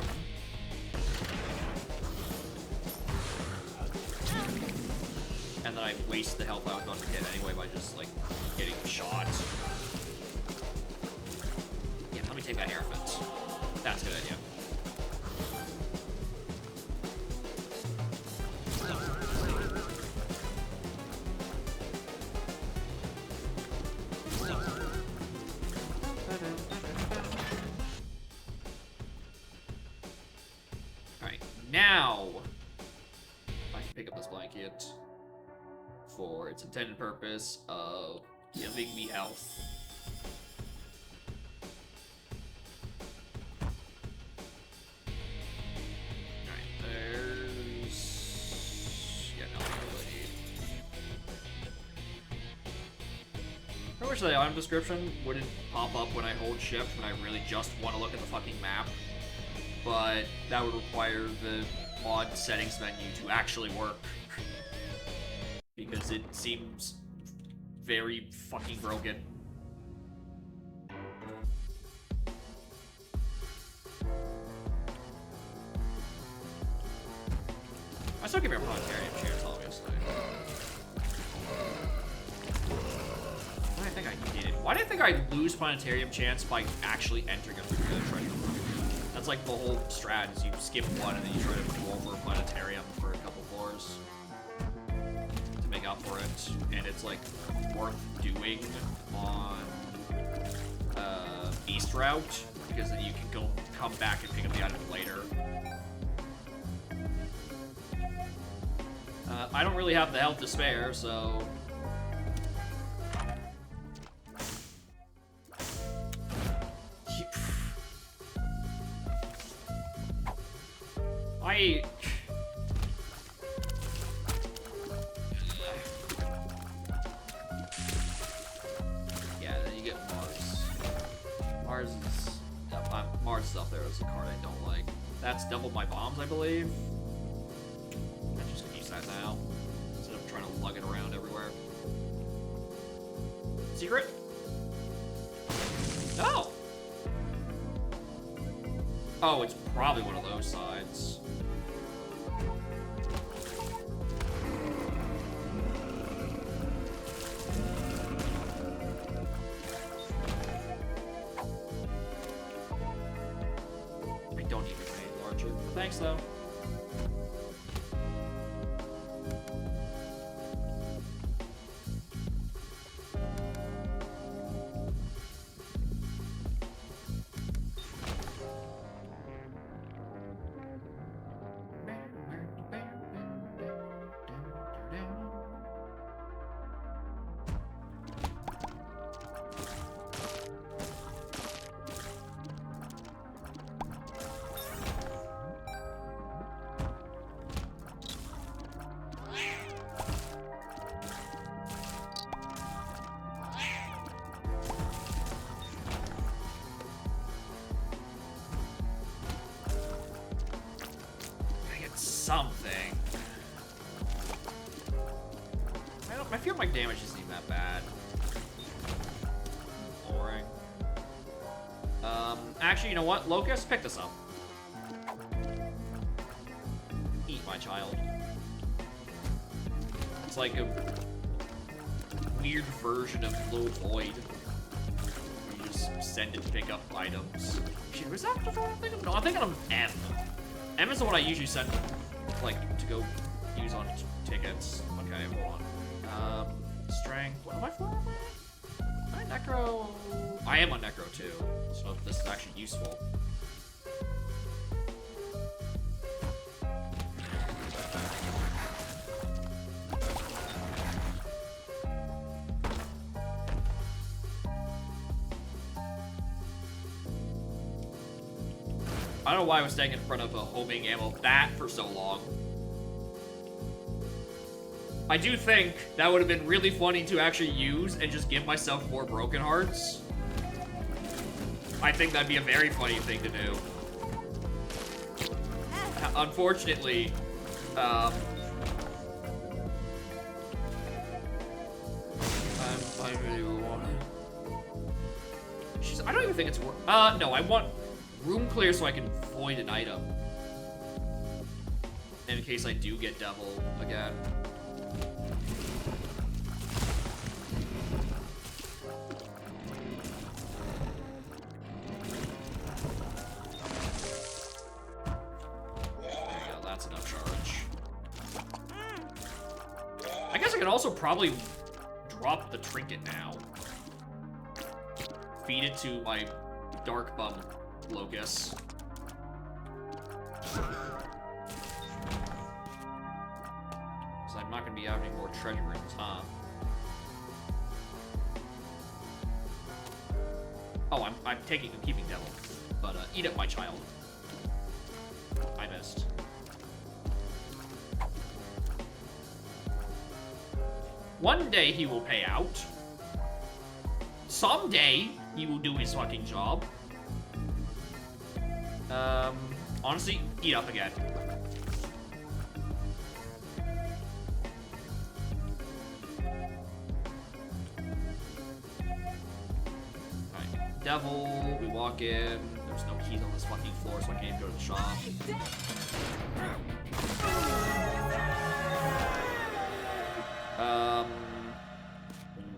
And then I waste the health I was going to get anyway by just, like, getting shot. Yeah, let me take that Hierophant. That's a good idea. Alright, now I can pick up this blanket for its intended purpose of giving me health. Alright, there's... yeah, nothing I really need. I wish the item description wouldn't pop up when I hold shift when I really just want to look at the fucking map, but that would require the mod settings menu to actually work. Because it seems very fucking broken. I still give her a planetarium chance, obviously. Why do I think I did it? Why do I think I lose planetarium chance by actually entering a particular treasure room? That's like the whole strat, is you skip one and then you try to go over a planetarium for a couple floors. Make up for it, and it's like worth doing on Beast Route, because then you can come back and pick up the item later. I don't really have the health to spare, so yeah, then you get Mars. Mars is up there as a card I don't like. That's doubled my bombs, I believe. I'm just gonna use that now, instead of trying to lug it around everywhere. Secret? Oh! Oh, it's probably one of those sides. Thanks, though. Something. I feel my damage isn't even that bad. Boring. Actually, you know what? Locust, pick this up. Eat, my child. It's like a weird version of Little Void. You just send it to pick up items. Shit, was that the one I'm thinking of? No, I'm thinking of M. M is the one I usually send, like, to go use on tickets. Okay, hold on. Strength. What am I for? Am I Necro? I am on Necro too, so this is actually useful. I don't know why I was staying in front of a homing ammo bat for so long. I do think that would have been really funny to actually use and just give myself more broken hearts. I think that'd be a very funny thing to do. Unfortunately, I don't even think it's worth. No, I want room clear so I can void an item. In case I do get devil again. There you go, that's enough charge. I guess I could also probably drop the trinket now. Feed it to my dark bum Locust. Because I'm not going to be out any more treasure rooms, huh? Oh, I'm keeping devil. But, eat up my child. I missed. One day he will pay out. Someday he will do his fucking job. Honestly, eat up again. Alright, devil, we walk in. There's no keys on this fucking floor, so I can't even go to the shop.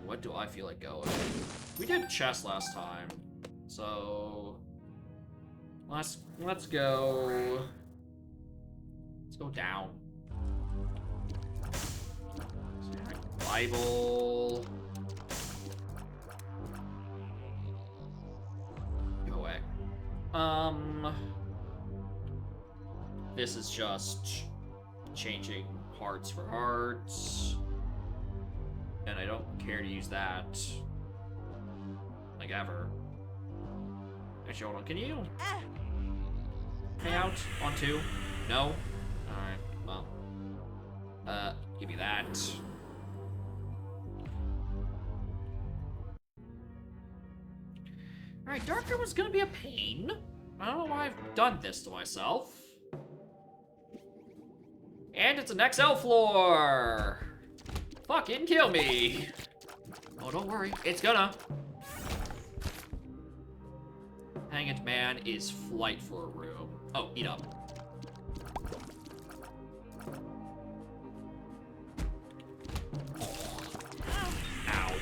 What do I feel like going? We did chest last time, so let's go. Let's go down. Bible. Go away. This is just changing hearts for hearts. And I don't care to use that. Like, ever. Actually, hold on. Can you pay out on 2? No? Alright, well. Give me that. Alright, Darker was gonna be a pain. I don't know why I've done this to myself. And it's an XL floor! Fucking kill me! Oh, don't worry, it's gonna. Hanged Man is flight for a room. Oh, eat up. Ow.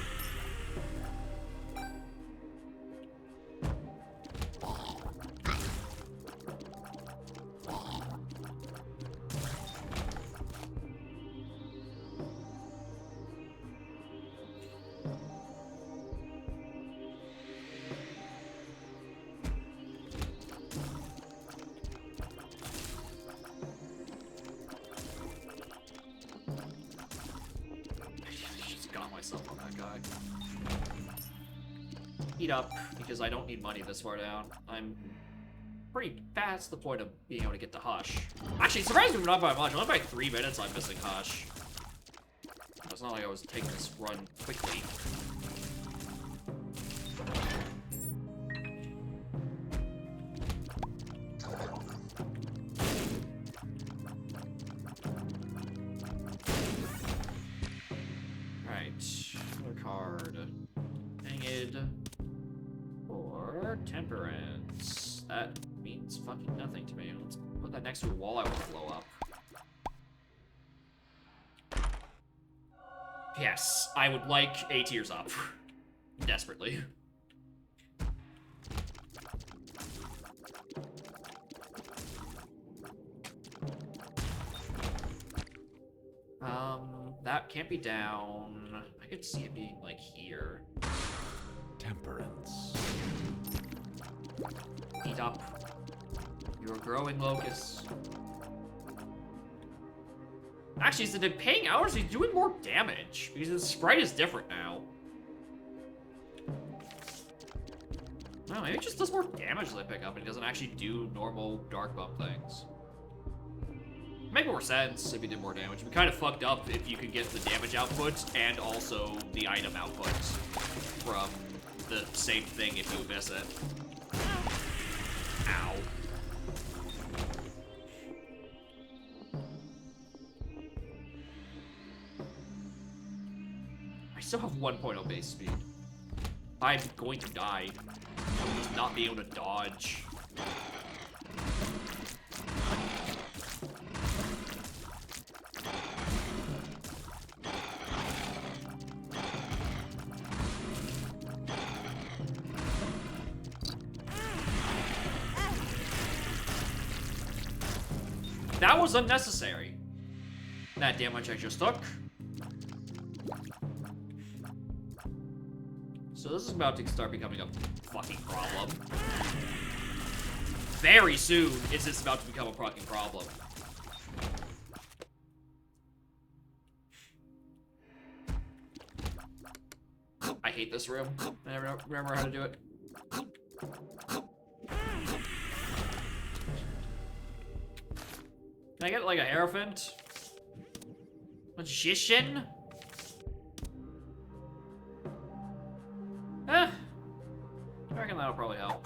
Eat up, because I don't need money this far down. I'm pretty past the point of being able to get to Hush. Actually, surprisingly not by much. Only by 3 minutes I'm missing Hush. It's not like I was taking this run quickly. Right, another card. Hanged or Temperance. That means fucking nothing to me. Let's put that next to a wall I want to blow up. Yes, I would like A tiers up. Desperately. That can't be down. I could see it being, like, here. Temperance. Eat up. You're growing, Locust. Actually, instead of paying hours, he's doing more damage, because his sprite is different now. No, maybe it just does more damage as I pick up, and he doesn't actually do normal Dark Bump things. Make more sense if he did more damage. It'd be kind of fucked up if you could get the damage output and also the item output from the same thing if you miss it. Ow. I still have 1.0 base speed. I'm going to die. Just not be able to dodge. That was unnecessary. That damage I just took. So this is about to start becoming a fucking problem. Very soon is this about to become a fucking problem. I hate this room. I never remember how to do it. Can I get like a Hierophant? Magician? I reckon that'll probably help.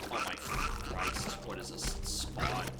Oh my Christ, what is this spot?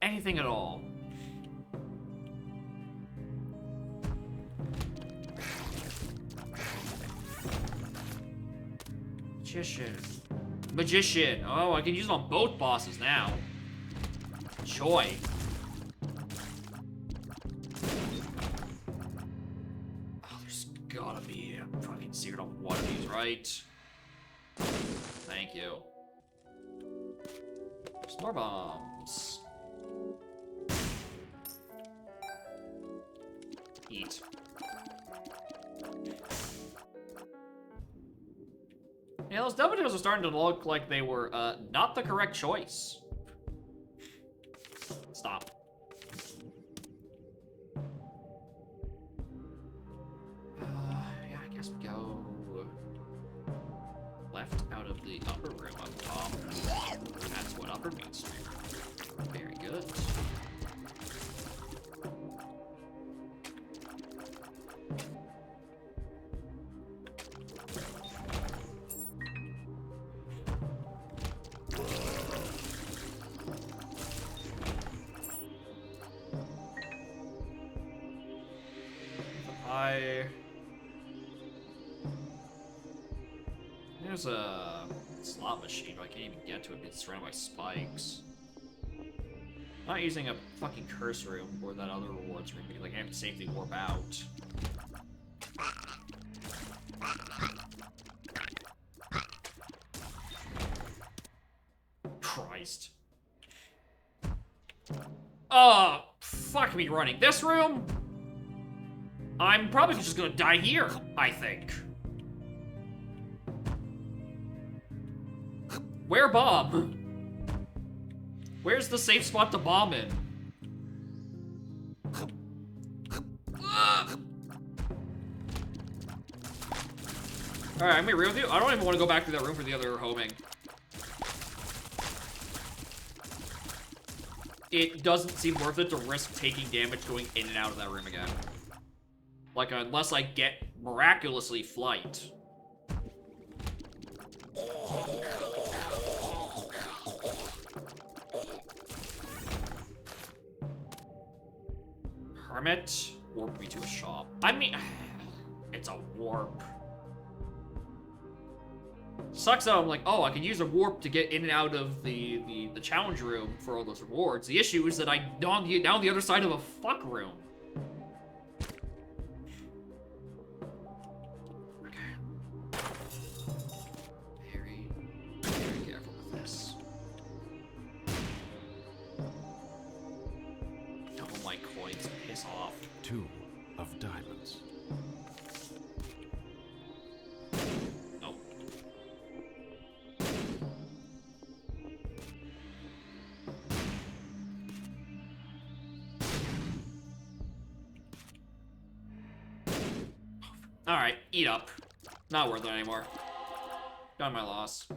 Anything at all. Magician. Oh, I can use it on both bosses now. Joy. Oh, there's gotta be a fucking secret on one of these, right? Thank you. Snore bombs. Eat. Yeah, those Devados are starting to look like they were not the correct choice. Stop. Yeah, I guess we go left out of the upper room up top. That's what upper means to me. Very good. There's a slot machine, but I can't even get to it. It's surrounded by spikes. I'm not using a fucking curse room or that other rewards room because I can't safely warp out. Christ. Fuck me running this room? I'm probably just gonna die here, I think. Where bomb? Where's the safe spot to bomb in? Alright, I'm gonna be real with you. I don't even want to go back to that room for the other homing. It doesn't seem worth it to risk taking damage going in and out of that room again. Like, unless I get miraculously flight. Hermit? Warp me to a shop. I mean, it's a warp. Sucks though, I'm like, oh, I can use a warp to get in and out of the challenge room for all those rewards. The issue is that I don't get down the other side of a fuck room. Okay. Very, very careful with this. Oh, my coins, piss off. 2 of diamonds. Nope. Alright, eat up. Not worth it anymore. Got my loss.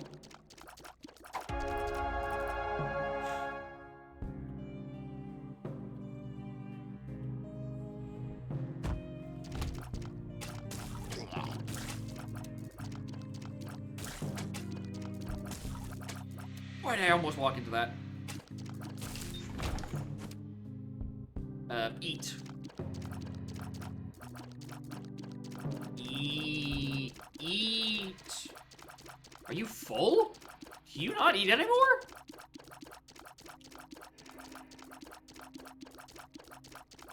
Why did I almost walk into that? Eat. Eat. Are you full? Do you not eat anymore?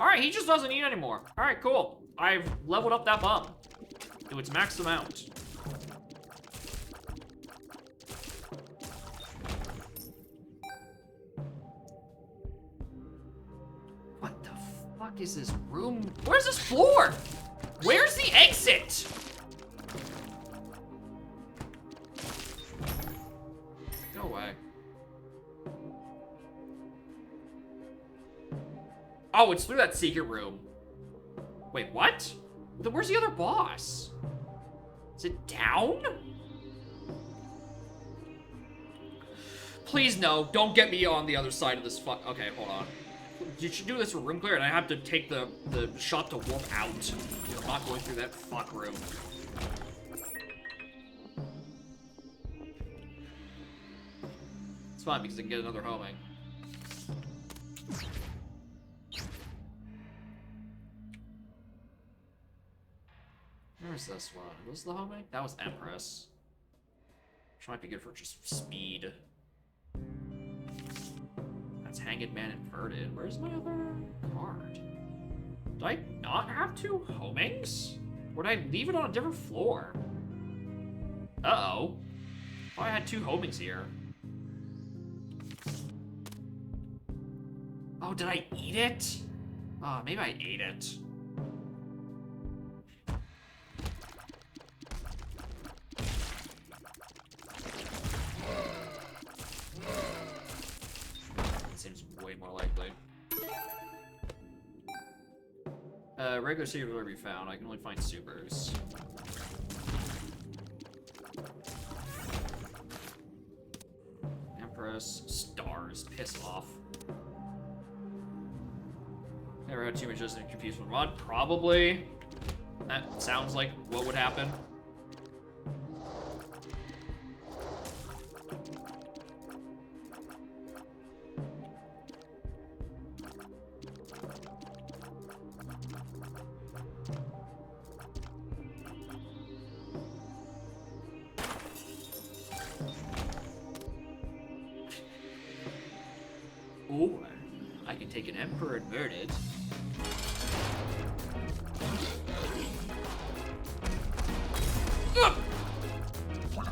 Alright, he just doesn't eat anymore. Alright, cool. I've leveled up that bomb to its max amount. What the fuck is this room? Where's this floor? Where's the exit? Go away. Oh, it's through that secret room. Wait, what? Then where's the other boss? Is it down? Please no, don't get me on the other side of this fuck. Okay, hold on. You should do this for room clear, and I have to take the shot to warp out. I'm not going through that fuck room. It's fine because I can get another homing. Where's this one? Was the homing? That was Empress. Which might be good for just speed. That's Hanged Man inverted. Where's my other card? Did I not have 2 homings? Or did I leave it on a different floor? Uh-oh. Thought I had 2 homings here. Oh, did I eat it? Oh, maybe I ate it. Seems way more likely. Regular secret will be found. I can only find supers. Empress. Stars. Piss off. Never had too much just confused with Rod. Probably. That sounds like what would happen. Or I can take an Emperor Inverted. Ugh! One,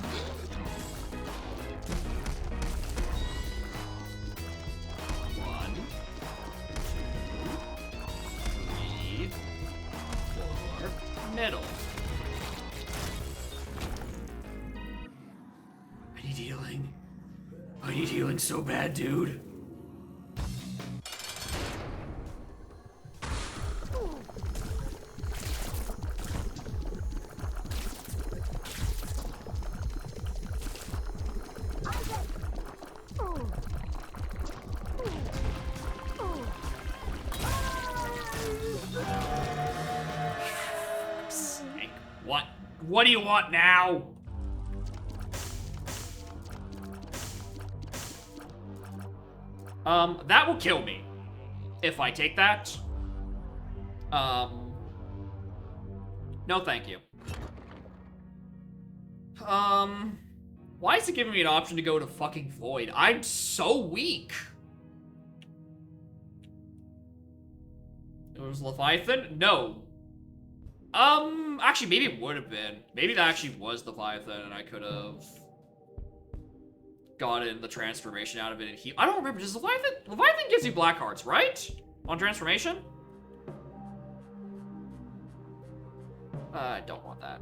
two, 3, 4, middle. I need healing. I need healing so bad, dude. What do you want now? That will kill me if I take that. No thank you. Why is it giving me an option to go to fucking Void? I'm so weak. It was Leviathan? No. Actually, maybe it would have been. Maybe that actually was Leviathan, and I could have gotten the transformation out of it and heal. I don't remember. Does Leviathan gives you black hearts, right? On transformation? I don't want that.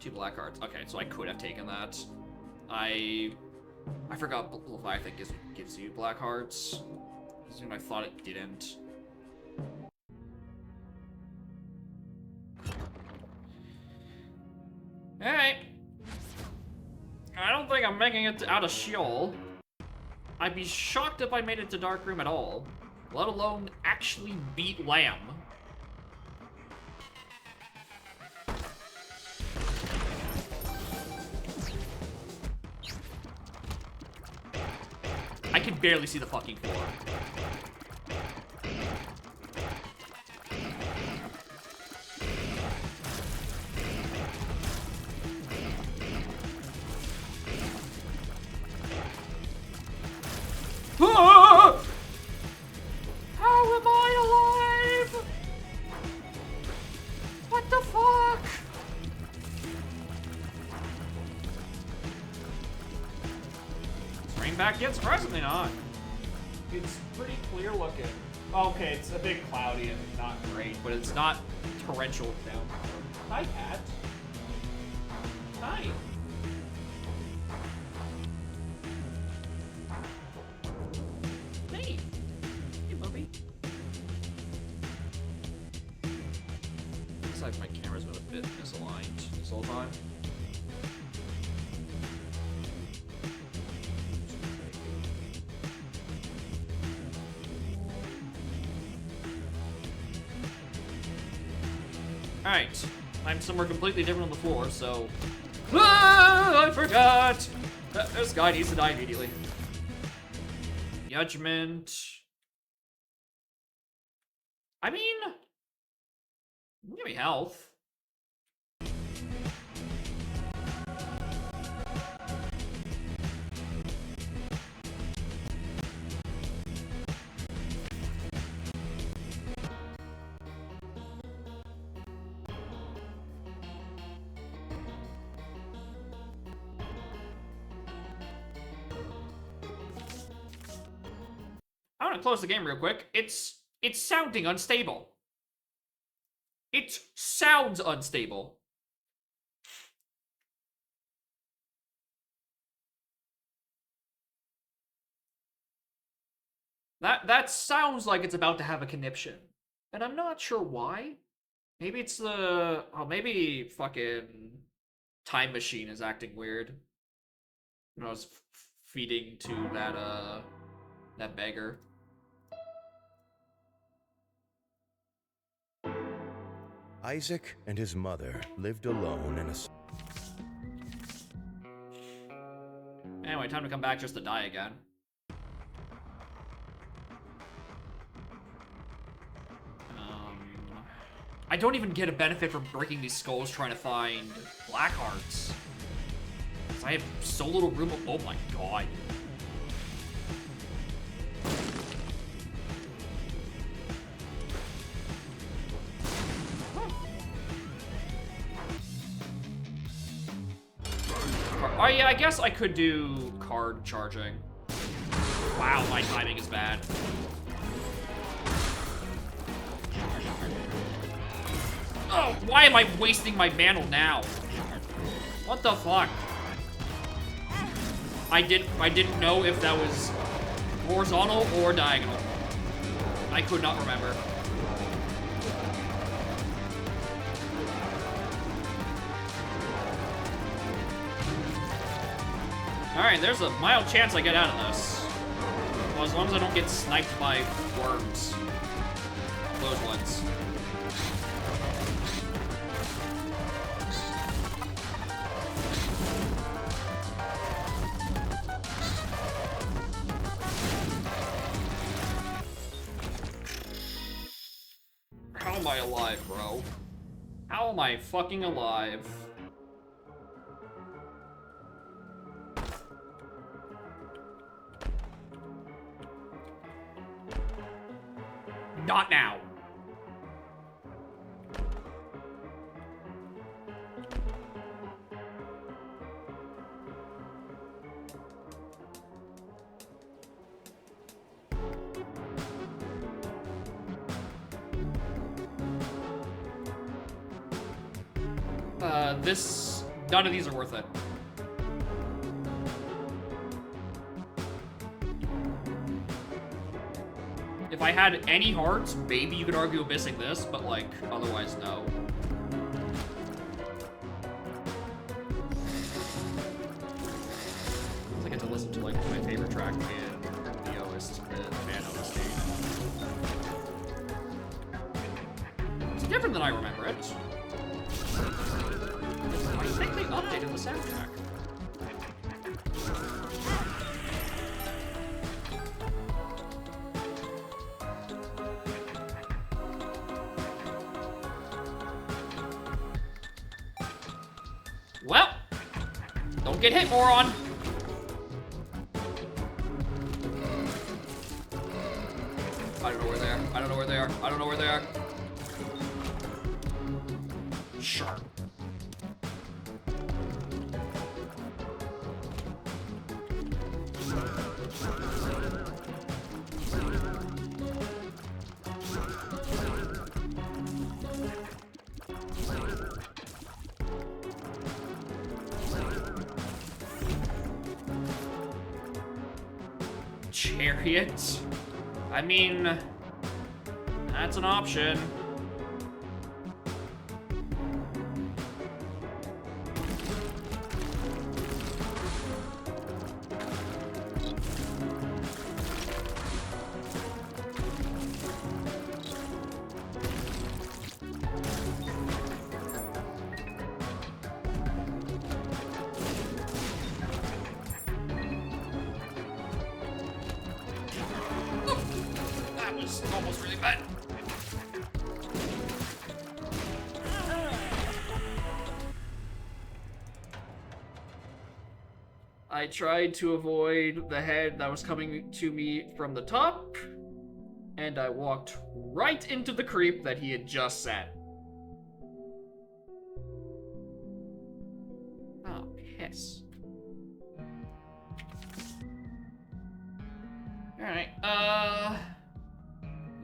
2 black hearts. Okay, so I could have taken that. I forgot Leviathan gives you black hearts. I thought it didn't. Alright. I don't think I'm making it out of Sheol. I'd be shocked if I made it to Darkroom at all, let alone actually beat Lamb. I can barely see the fucking floor. How am I alive? What the fuck? Is rain back yet? Surprisingly not. It's pretty clear looking. Okay, it's a bit cloudy and not great, but it's not torrential downpour. Hi, cat. Hi. Hey. Hey, Bubby. Looks like my camera's been a bit misaligned this whole time. Alright, I'm somewhere completely different on the floor, so... Ah, I forgot! This guy needs to die immediately. Judgment... I mean... Give me health. I want to close the game real quick. It's sounding unstable. It sounds unstable. That sounds like it's about to have a conniption. And I'm not sure why. Maybe it's the... Oh, maybe fucking Time Machine is acting weird. When I was feeding to that beggar. Isaac and his mother lived alone in a... Anyway, time to come back just to die again. I don't even get a benefit from breaking these skulls trying to find black hearts. I have so little room. Oh my god. Oh yeah, I guess I could do card charging. Wow, my timing is bad. Oh, why am I wasting my mantle now? What the fuck? I didn't know if that was horizontal or diagonal. I could not remember. Alright, there's a mild chance I get out of this. Well, as long as I don't get sniped by worms. Those ones. How am I alive, bro? How am I fucking alive? Not now. None of these are worth it. If I had any hearts, maybe you could argue missing this, but like, otherwise, no. I get to listen to like my favorite track in the OST, the fan OST. It's different than I remember it. I think they updated the soundtrack. Well, don't get hit, moron. I don't know where they are. I don't know where they are. I don't know where they are. Sure. Chariot? I mean, that's an option. Almost really bad. I tried to avoid the head that was coming to me from the top, and I walked right into the creep that he had just set. Oh, piss. Alright,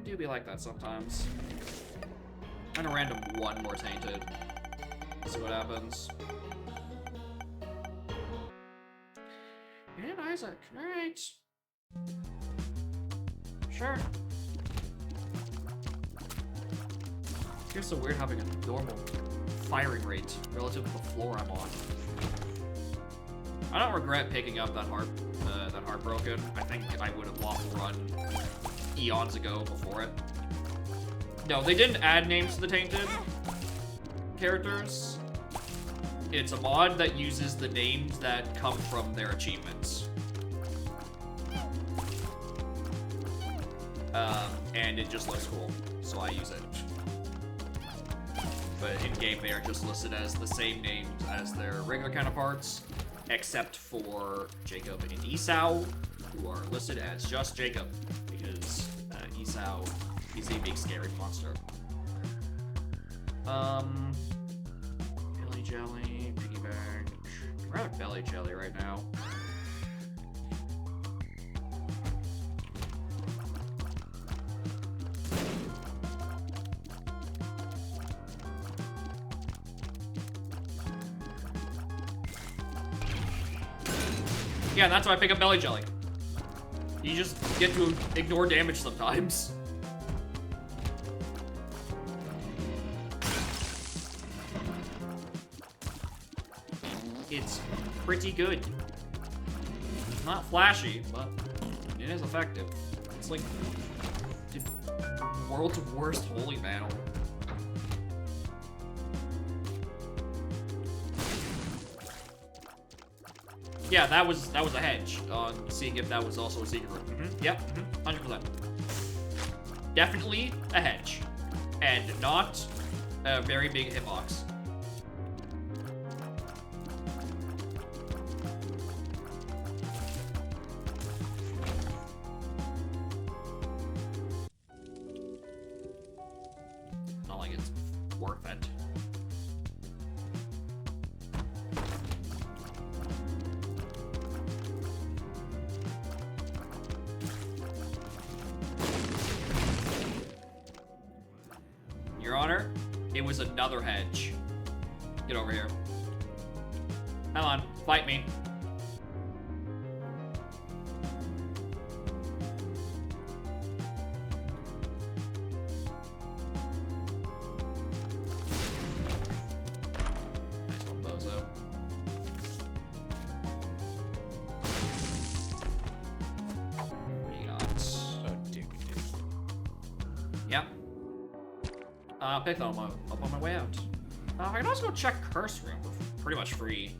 do be like that sometimes. And a random one more tainted. See what happens. And Isaac, alright. Sure. It's just so weird having a normal firing rate relative to the floor I'm on. I don't regret picking up that Heartbroken. I think I would have waffle run eons ago before it. No, they didn't add names to the Tainted characters. It's a mod that uses the names that come from their achievements. And it just looks cool, so I use it. But in-game they are just listed as the same names as their regular counterparts, except for Jacob and Esau, who are listed as just Jacob, because Esau is a big scary monster. Jelly, piggy bag, We're out of belly jelly right now. Yeah, that's why I pick up belly jelly. You just get to ignore damage sometimes. It's pretty good. It's not flashy, but it is effective. It's like the world's worst holy battle. Yeah, that was a hedge on seeing if that was also a secret room. Yep, 100%. Definitely a hedge, and not a very big hitbox. Not like it's worth it. Your Honor, it was another hedge. Get over here. Come on, fight me. Nice one, bozo. What do you got? Oh, dude. Yep. Pick that up on my way out. I can also go check Curse Room. We're pretty much free.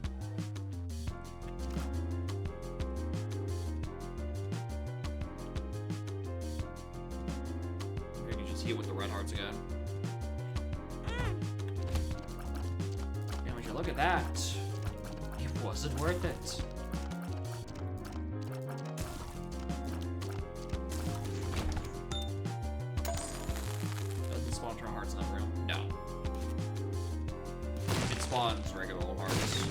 Maybe just heal with the red hearts again. Yeah, would you look at that? It wasn't worth it. Hearts in that room? No. It spawns regular old hearts.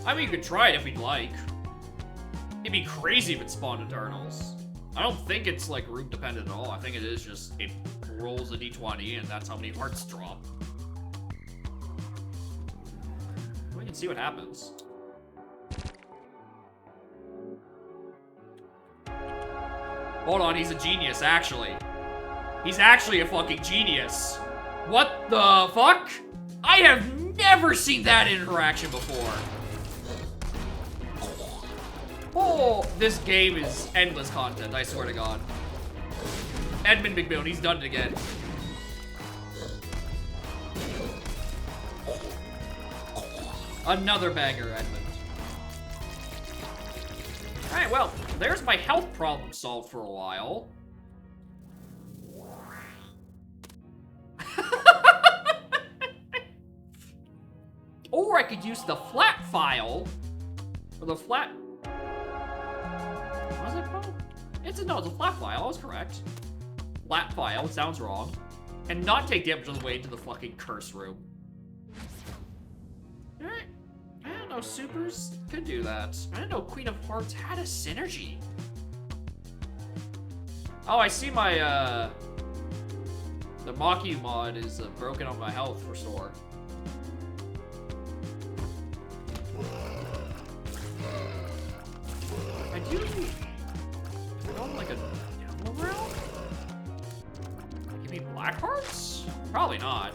I mean, you could try it if you'd like. It'd be crazy if it spawned Eternals. I don't think it's like room dependent at all. I think it is just, it rolls a d20 and that's how many hearts drop. We can see what happens. Hold on, he's a genius, actually. He's actually a fucking genius. What the fuck? I have never seen that interaction before. Oh, this game is endless content, I swear to God. Edmund McMillan, he's done it again. Another banger, Edmund. Alright, well, there's my health problem solved for a while. Or I could use the flat file, or the flat, what is it called? It's a flat file, I was correct. Flat file, it sounds wrong. And not take damage on the way into the fucking curse room. Alright, I don't know, supers could do that. I didn't know Queen of Hearts had a synergy. Oh, I see my, the Maki mod is broken on my health restore. I do want like a yellow realm? Give me black hearts? Probably not.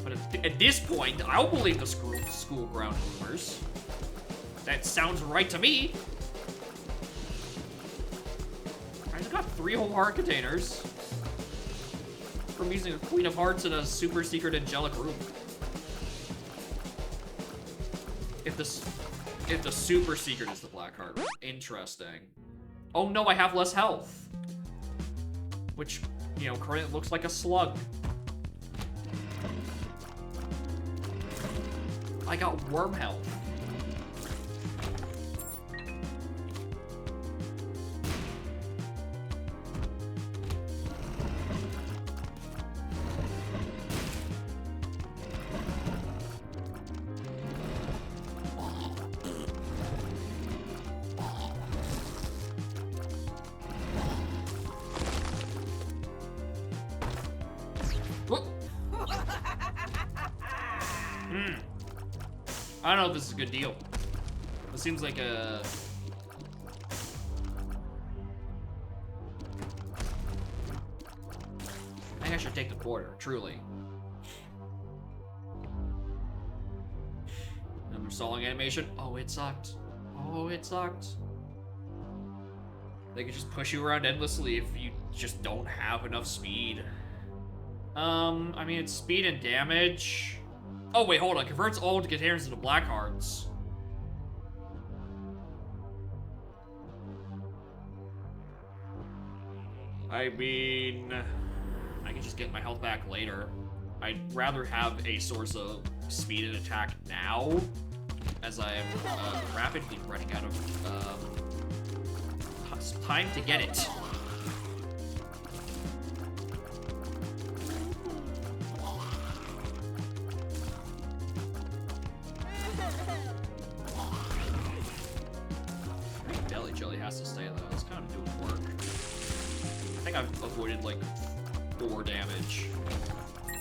But at this point, I'll believe the school ground rumors. That sounds right to me. I just got 3 whole heart containers from using a Queen of Hearts in a super secret angelic room. If the super secret is the black heart. Interesting. Oh no, I have less health. Which, you know, currently looks like a slug. I got worm health. I don't know if this is a good deal. It seems like a... I think I should take the quarter, truly. Another stalling animation. Oh, it sucked. Oh, it sucked. They could just push you around endlessly if you just don't have enough speed. I mean, it's speed and damage. Oh, wait, hold on. Converts all containers into black hearts. I mean, I can just get my health back later. I'd rather have a source of speed and attack now, as I am rapidly running out of time to get it. I think Belly Jelly has to stay though. It's kind of doing work. I think I've avoided like 4 damage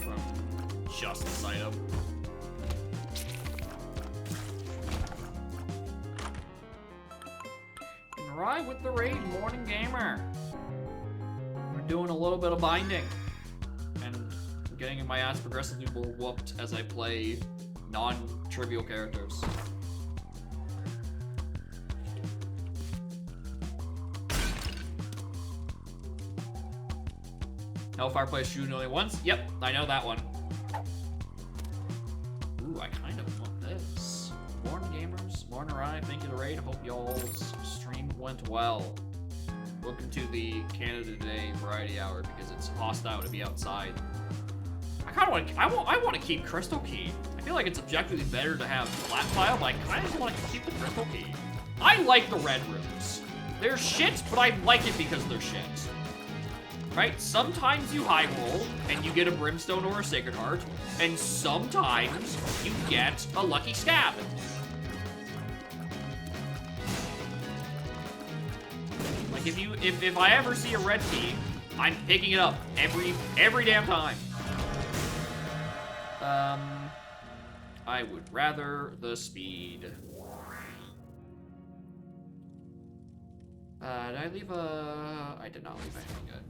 from just this item. Right with the raid, Morning Gamer. We're doing a little bit of binding and getting my ass progressively more whooped as I play non-trivial characters. Hellfire plays shooting only once? Yep, I know that one. Ooh, I kind of want this. Morning Gamers, Morning Rye, thank you to raid. Hope y'all's stream went well. Welcome to the Canada Day Variety Hour because it's hostile to be outside. I kind of want to. I want to keep Crystal Key. I feel like it's objectively better to have Flat File, but I kind of want to keep the Crystal Key. I like the red rooms. They're shit, but I like it because they're shit. Right? Sometimes you high roll and you get a Brimstone or a Sacred Heart, and sometimes you get a Lucky Scab. Like if I ever see a red key, I'm picking it up every damn time. I would rather the speed. Did I leave a... I did not leave anything good.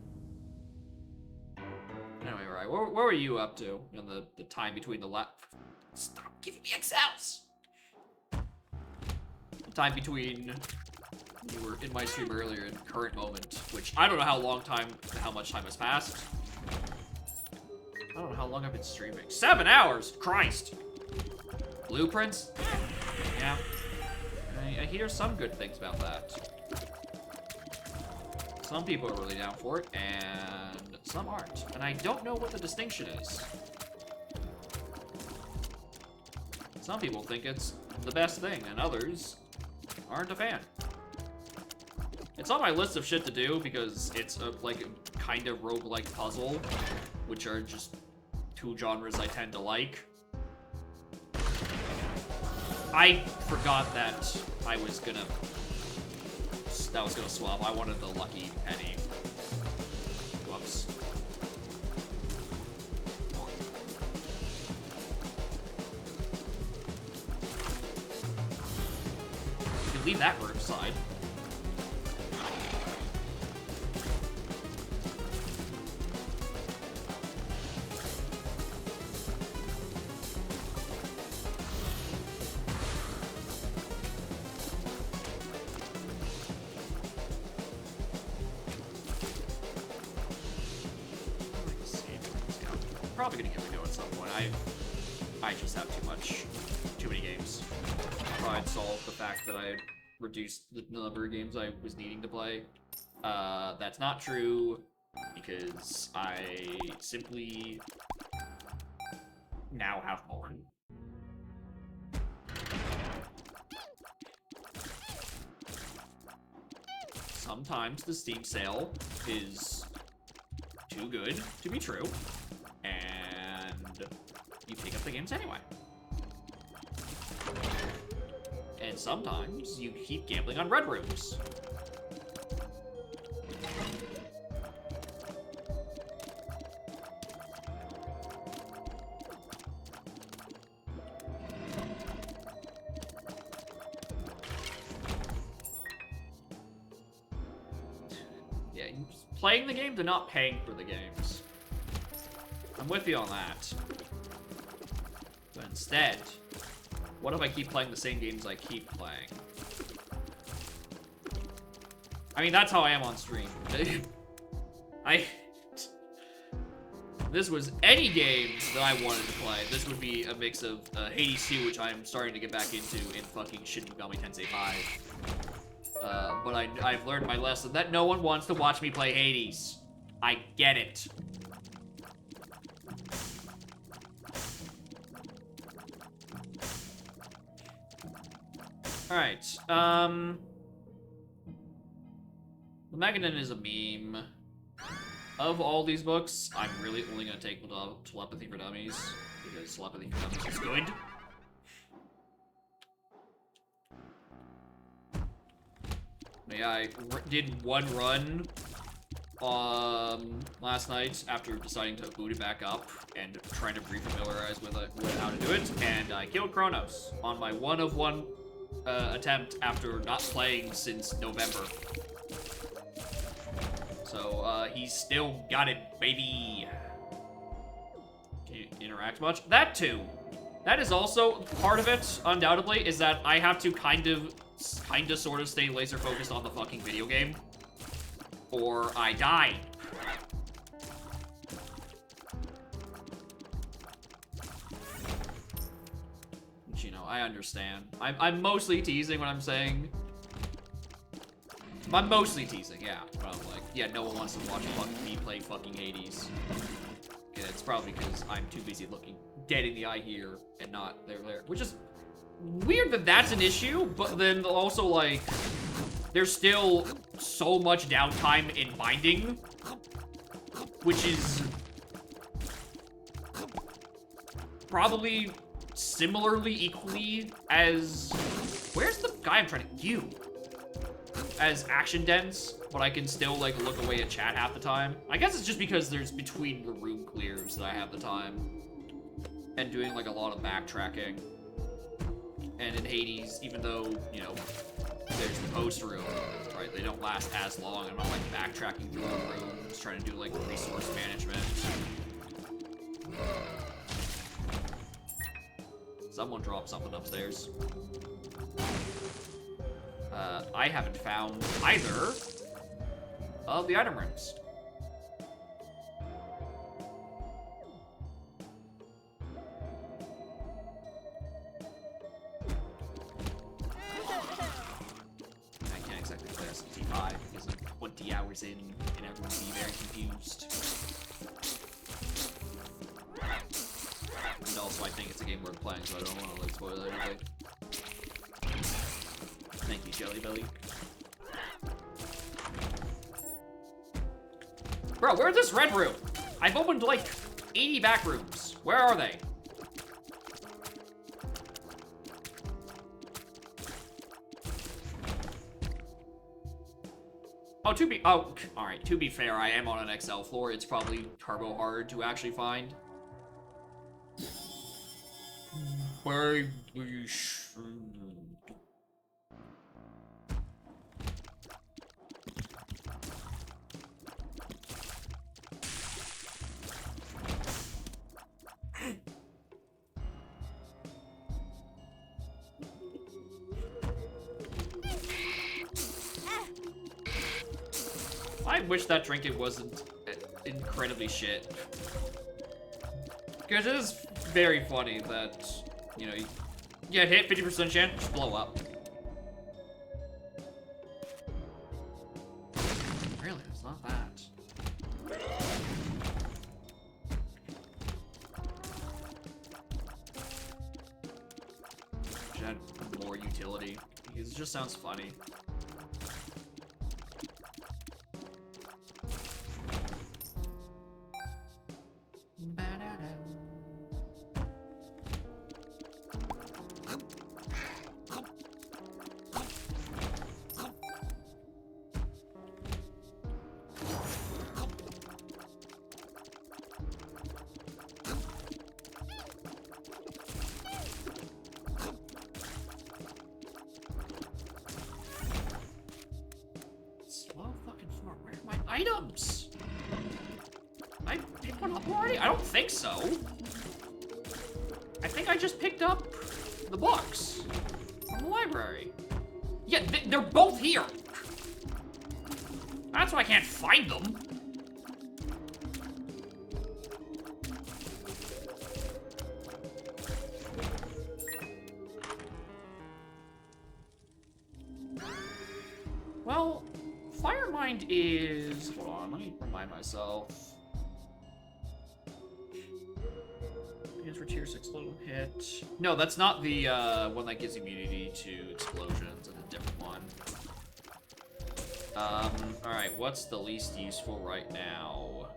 Anyway, right, what were you up to in the time between the Stop giving me Excels! The time between you were in my stream earlier and current moment, which I don't know how much time has passed. I don't know how long I've been streaming. 7 hours! Christ! Blueprints? Yeah. I hear some good things about that. Some people are really down for it, and some aren't. And I don't know what the distinction is. Some people think it's the best thing, and others aren't a fan. It's on my list of shit to do because it's like a kind of roguelike puzzle, which are just 2 genres I tend to like. I forgot that I was gonna swap. I wanted the lucky penny. Whoops. You can leave that room side. Probably gonna give it a go at some point. I just have too many games. I'd solve the fact that I reduced the number of games I was needing to play. That's not true because I simply now have more. Sometimes the Steam sale is too good to be true, and you pick up the games anyway. And sometimes you keep gambling on red rooms. Yeah, playing the games and not paying for the games. I'm with you on that. But instead, what if I keep playing the same games I keep playing? I mean, that's how I am on stream. This was any game that I wanted to play. This would be a mix of Hades 2, which I'm starting to get back into, and fucking Shin Megami Tensei 5. But I've learned my lesson that no one wants to watch me play Hades. I get it. Alright, the Meganon is a meme. Of all these books, I'm really only gonna take Telepathy for Dummies, because Telepathy for Dummies is good. Yeah, I did one run last night after deciding to boot it back up and trying to re-familiarize with how to do it, and I killed Kronos on my one attempt after not playing since November. So, he's still got it, baby. Can you interact much? That too. That is also part of it, undoubtedly, is that I have to kind of sort of stay laser focused on the fucking video game, or I die. Which, you know, I understand. I'm mostly teasing when I'm saying. I'm mostly teasing, yeah. But I'm like, yeah, no one wants to watch me play fucking Hades. And it's probably because I'm too busy looking dead in the eye here and not there. Which is weird that that's an issue, but then also, like, there's still so much downtime in binding, which is probably similarly equally as... Where's the guy I'm trying to... You! As action dense, but I can still, like, look away at chat half the time. I guess it's just because there's between the room clears that I have the time. And doing, like, a lot of backtracking. And in Hades, even though, you know, there's the post room, right? They don't last as long. I'm not, like, backtracking through the rooms, trying to do, like, resource management. Someone dropped something upstairs. I haven't found either of the item rooms. I can't exactly play SMT5 because I'm 20 hours in and everyone will be very confused. And also I think it's a game worth playing, so I don't want to like spoil anything. Thank you, Jelly Belly. Bro, where's this red room? I've opened like 80 back rooms. Where are they? Alright, to be fair, I am on an XL floor. It's probably turbo hard to actually find. Where I wish that trinket wasn't incredibly shit. Because it is very funny that, you know, you get hit, 50% chance, just blow up. Really, it's not that. Should add more utility. Because it just sounds funny. items. I picked one up already? I don't think so. I think I just picked up the books from the library. Yeah, they're both here. That's why I can't find them. Well, Firemind is... Hold on, let me remind myself. Because for tier 6 little hit. No, that's not the one that gives immunity to explosions. It's a different one. Alright, what's the least useful right now?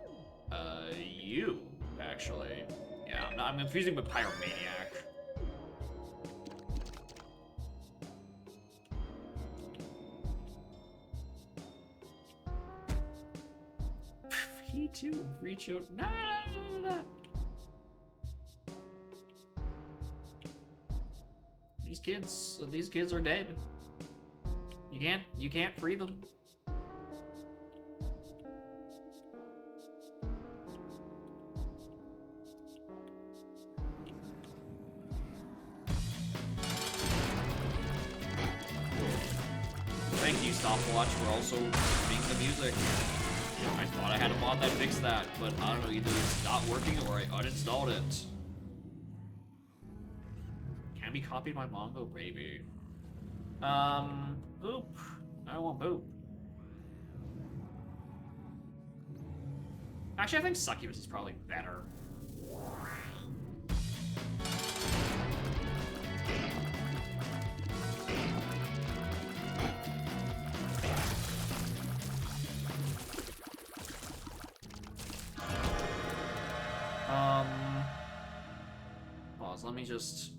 You, actually. Yeah, I'm confusing with Pyromaniac. P2, reach out. No. These kids are dead. You can't free them. Thank you, Stopwatch, for also being the music. I thought I had a mod that fixed that, but I don't know, either it's not working or I uninstalled it. Can be copied by Mongo Baby. Boop. I want Boop. Actually, I think Succubus is probably better. Pause, let me just,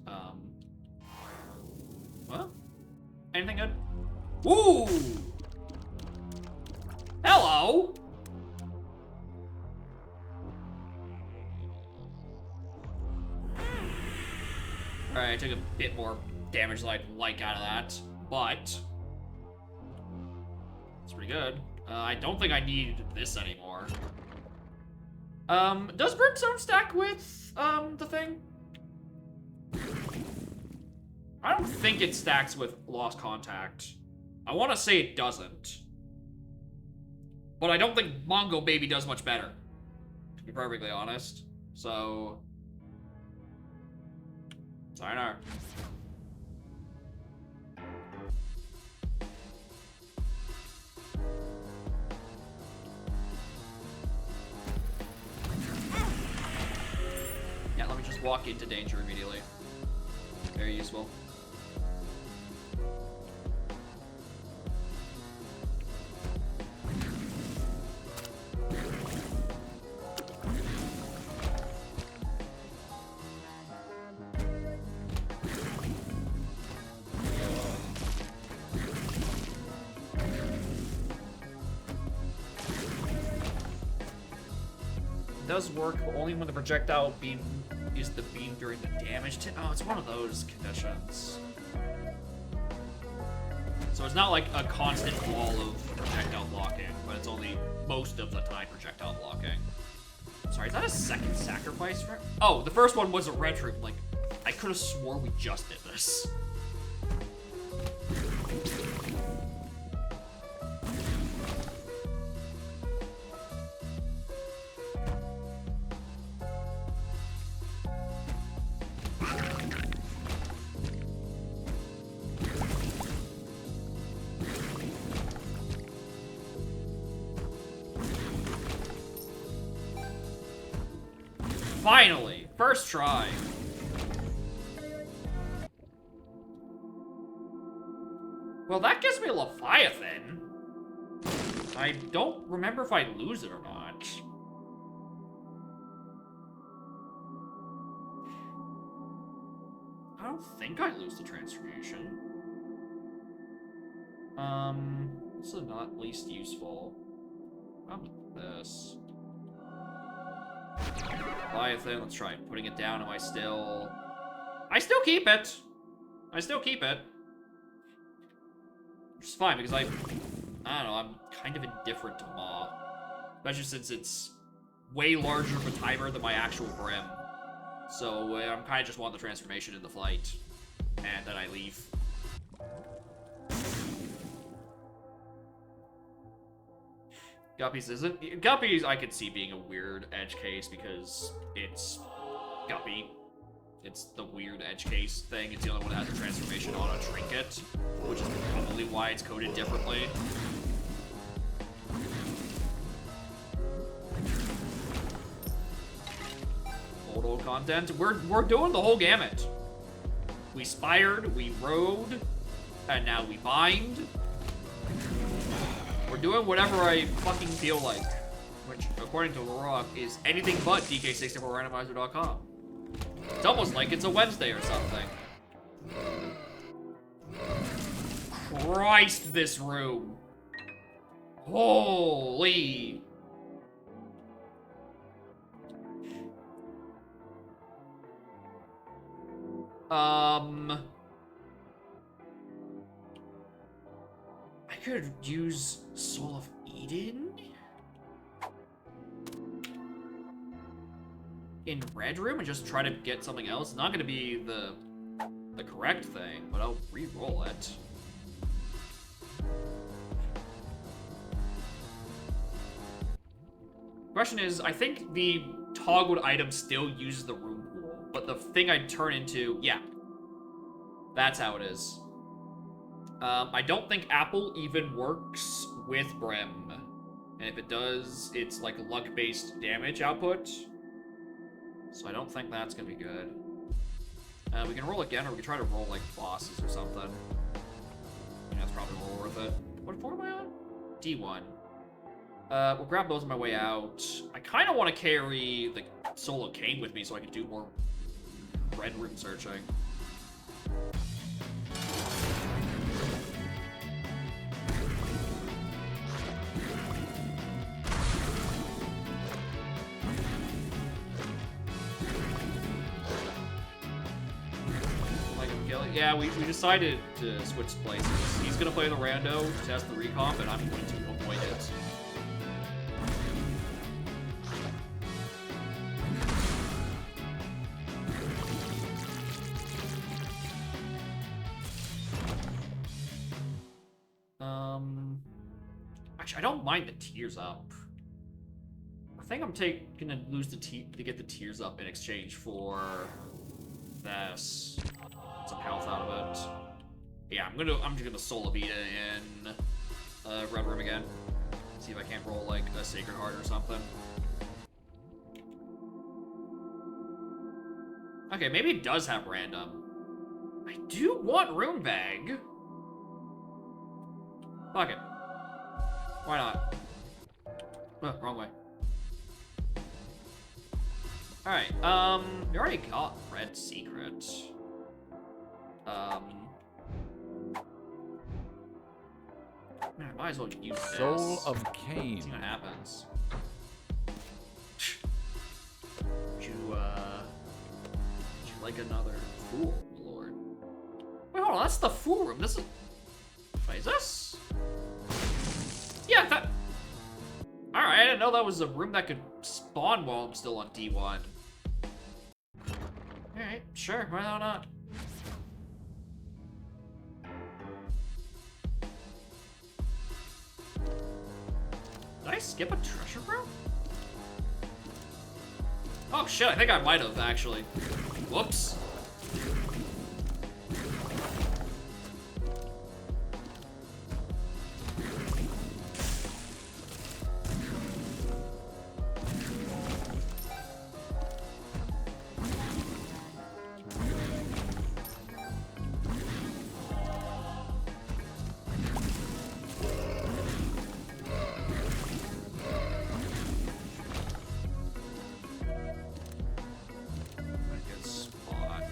what? Anything good? Ooh! Hello! Alright, I took a bit more damage than I'd like out of that, but it's pretty good. I don't think I need this anymore. Does Brimstone stack with, the thing? I don't think it stacks with Lost Contact. I want to say it doesn't. But I don't think Mongo Baby does much better, to be perfectly honest. So... sayonara. Yeah, let me just walk into danger immediately. Very useful. Does work, but only when the projectile beam is the beam during the damage. Oh, it's one of those conditions. So it's not like a constant wall of projectile blocking, but it's only most of the time projectile blocking. Sorry, is that a second sacrifice for? Oh, the first one was a red room. Like, I could have swore we just did this. Finally! First try! Well, that gives me a Leviathan. I don't remember if I lose it or not. I don't think I lose the transformation. This is not least useful. How about this? Leviathan, let's try putting it down. I still keep it. I still keep it. Which is fine, because I don't know, I'm kind of indifferent to Maw. Especially since it's way larger of a timer than my actual Brim. So I'm kind of just want the transformation in the flight. And then I leave. Guppies isn't. Guppies I could see being a weird edge case because it's Guppy. It's the weird edge case thing. It's the only one that has a transformation on a trinket, which is probably why it's coded differently. Old content. We're doing the whole gamut. We spired, we rode, and now we bind. We're doing whatever I fucking feel like, which, according to Rock, is anything but DK64Randomizer.com. It's almost like it's a Wednesday or something. Christ, this room. Holy. I could use Soul of Eden in Red Room and just try to get something else. It's not gonna be the correct thing, but I'll re-roll it. Question is, I think the toggled item still uses the room pool, but the thing I turn into, yeah, that's how it is. I don't think Apple even works with Brim, and if it does, it's like luck-based damage output, so I don't think that's gonna be good. We can roll again, or we can try to roll like bosses or something. I think that's probably more worth it. What form am I on? D1. We'll grab those on my way out. I kind of want to carry the Soul of Cain with me so I can do more Red Room searching. Yeah, we decided to switch places. He's gonna play the rando to test the recomp, and I'm going to avoid it. Actually, I don't mind the tears up. I think I'm gonna lose to get the tears up in exchange for this. Some health out of it. Yeah, I'm just gonna Soul of Eden in Red Room again. See if I can't roll like a Sacred Heart or something. Okay, maybe it does have random. I do want Rune Bag. Fuck it. Why not? Wrong way. Alright, we already got Red Secret. Man, I might as well use this. Soul of Cain. See what happens. Would you like another Fool, Lord? Wait, hold on, that's the Fool Room. This is... Wait, is this? Yeah, that... Alright, I didn't know that was a room that could spawn while I'm still on D1. Alright, sure, why not? Did I skip a treasure room? Oh shit, I think I might have actually. Whoops. Good spot.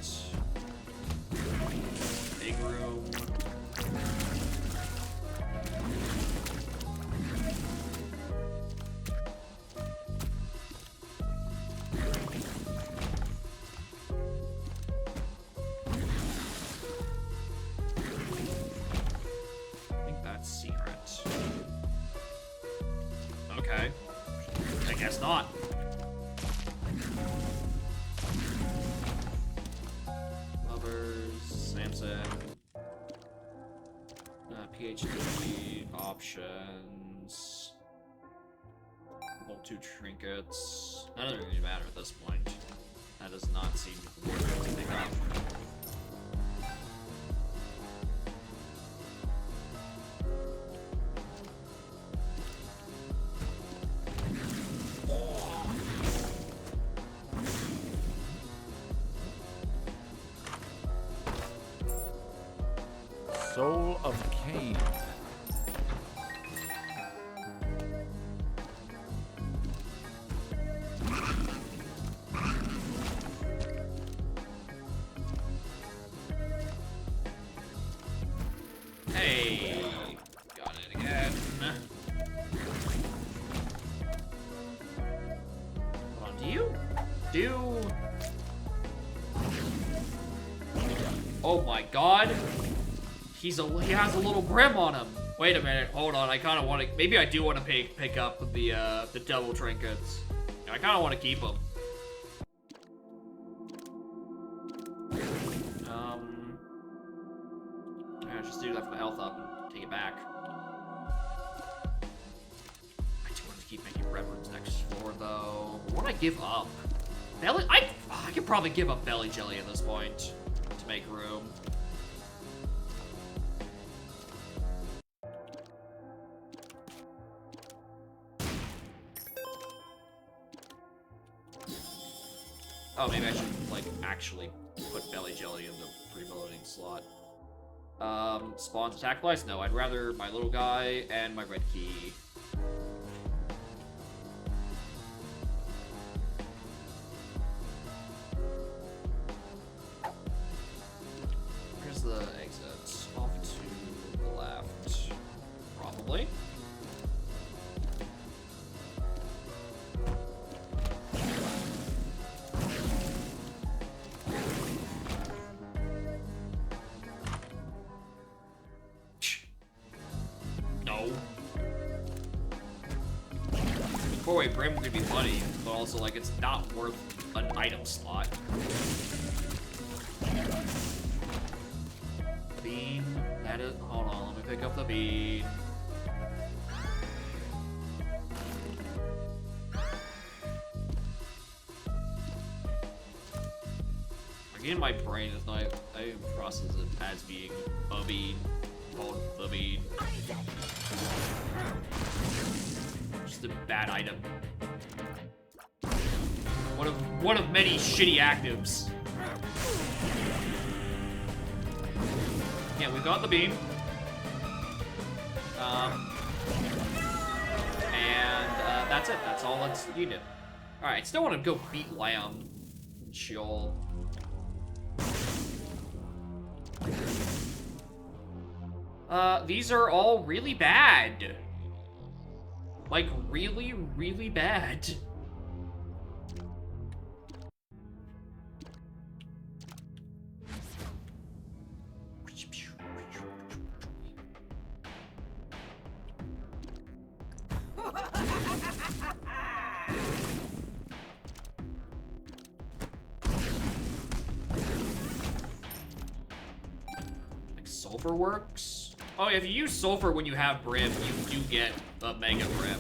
Okay. I guess not. Lovers, Samson. PhD options. Level 2 trinkets. That doesn't really matter at this point. That does not seem worth it to pick up. Soul of Cain. Hey, got it again. Hold on, do Oh my god. He has a little brim on him. Wait a minute, hold on. I kind of want to. Maybe I do want to pick up the double trinkets. I kind of want to keep them. Yeah, just do that for the health up and take it back. I do want to keep making red rooms next floor though. What would I give up? Belly? I could probably give up belly jelly at this point to make room. Oh, maybe I should, like, actually put belly jelly in the pre-loading slot. Spawns attack flies? No, I'd rather my little guy and my red key. Where's the exit? Off to the left. Probably. Four-way brim could be funny, but also like it's not worth an item slot. Bean, that is. Hold on, let me pick up the bean. Again, my brain is not. I process it as being a bean, called the bean. Just a bad item. One of many shitty actives. Yeah, we've got the beam. That's it. That's all that's needed. Alright, still want to go beat Lamb. Chill. These are all really bad. Like, really, really bad. Like, sulfur works? Oh, if you use sulfur when you have brim, you do get a mega brim.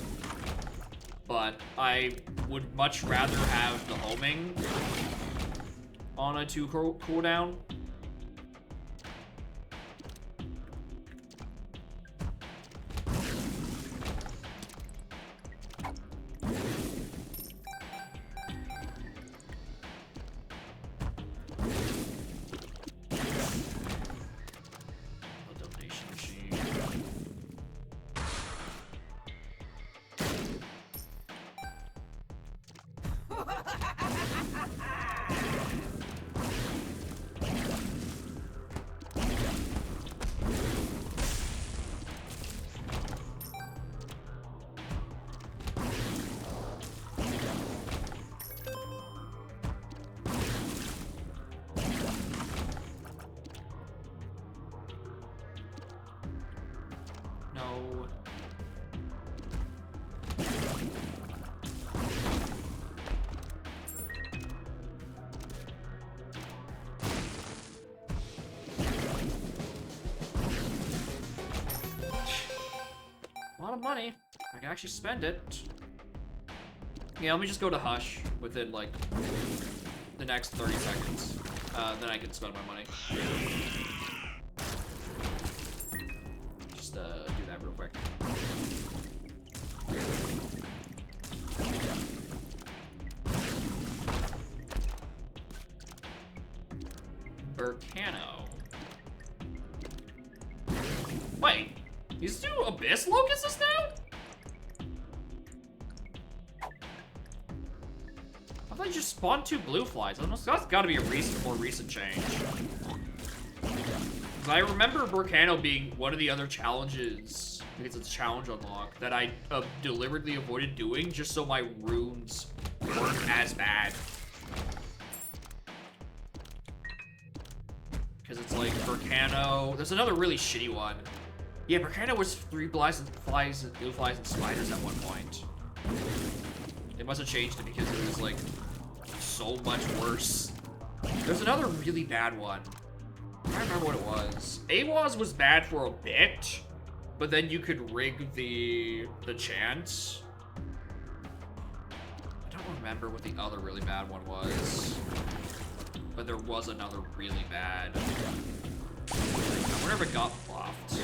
But I would much rather have the homing on a 2 cooldown. A lot of money. I can actually spend it. Yeah, let me just go to Hush within, like, the next 30 seconds. Then I can spend my money. Just, do that real quick. Burkano. Wait, these two Abyss Locusts now? I thought you just spawned 2 blue flies. That's gotta be a more recent change. 'Cause I remember Burkano being one of the other challenges, because it's a challenge unlock, that I deliberately avoided doing just so my runes weren't as bad. Because it's like Burkano. There's another really shitty one. Yeah, Burkano was 3 blue flies and spiders at one point. They must have changed it because it was like so much worse. There's another really bad one. I don't remember what it was. Awaz was bad for a bit, but then you could rig the chance. I don't remember what the other really bad one was. But there was another really bad. I wonder if it got buffed.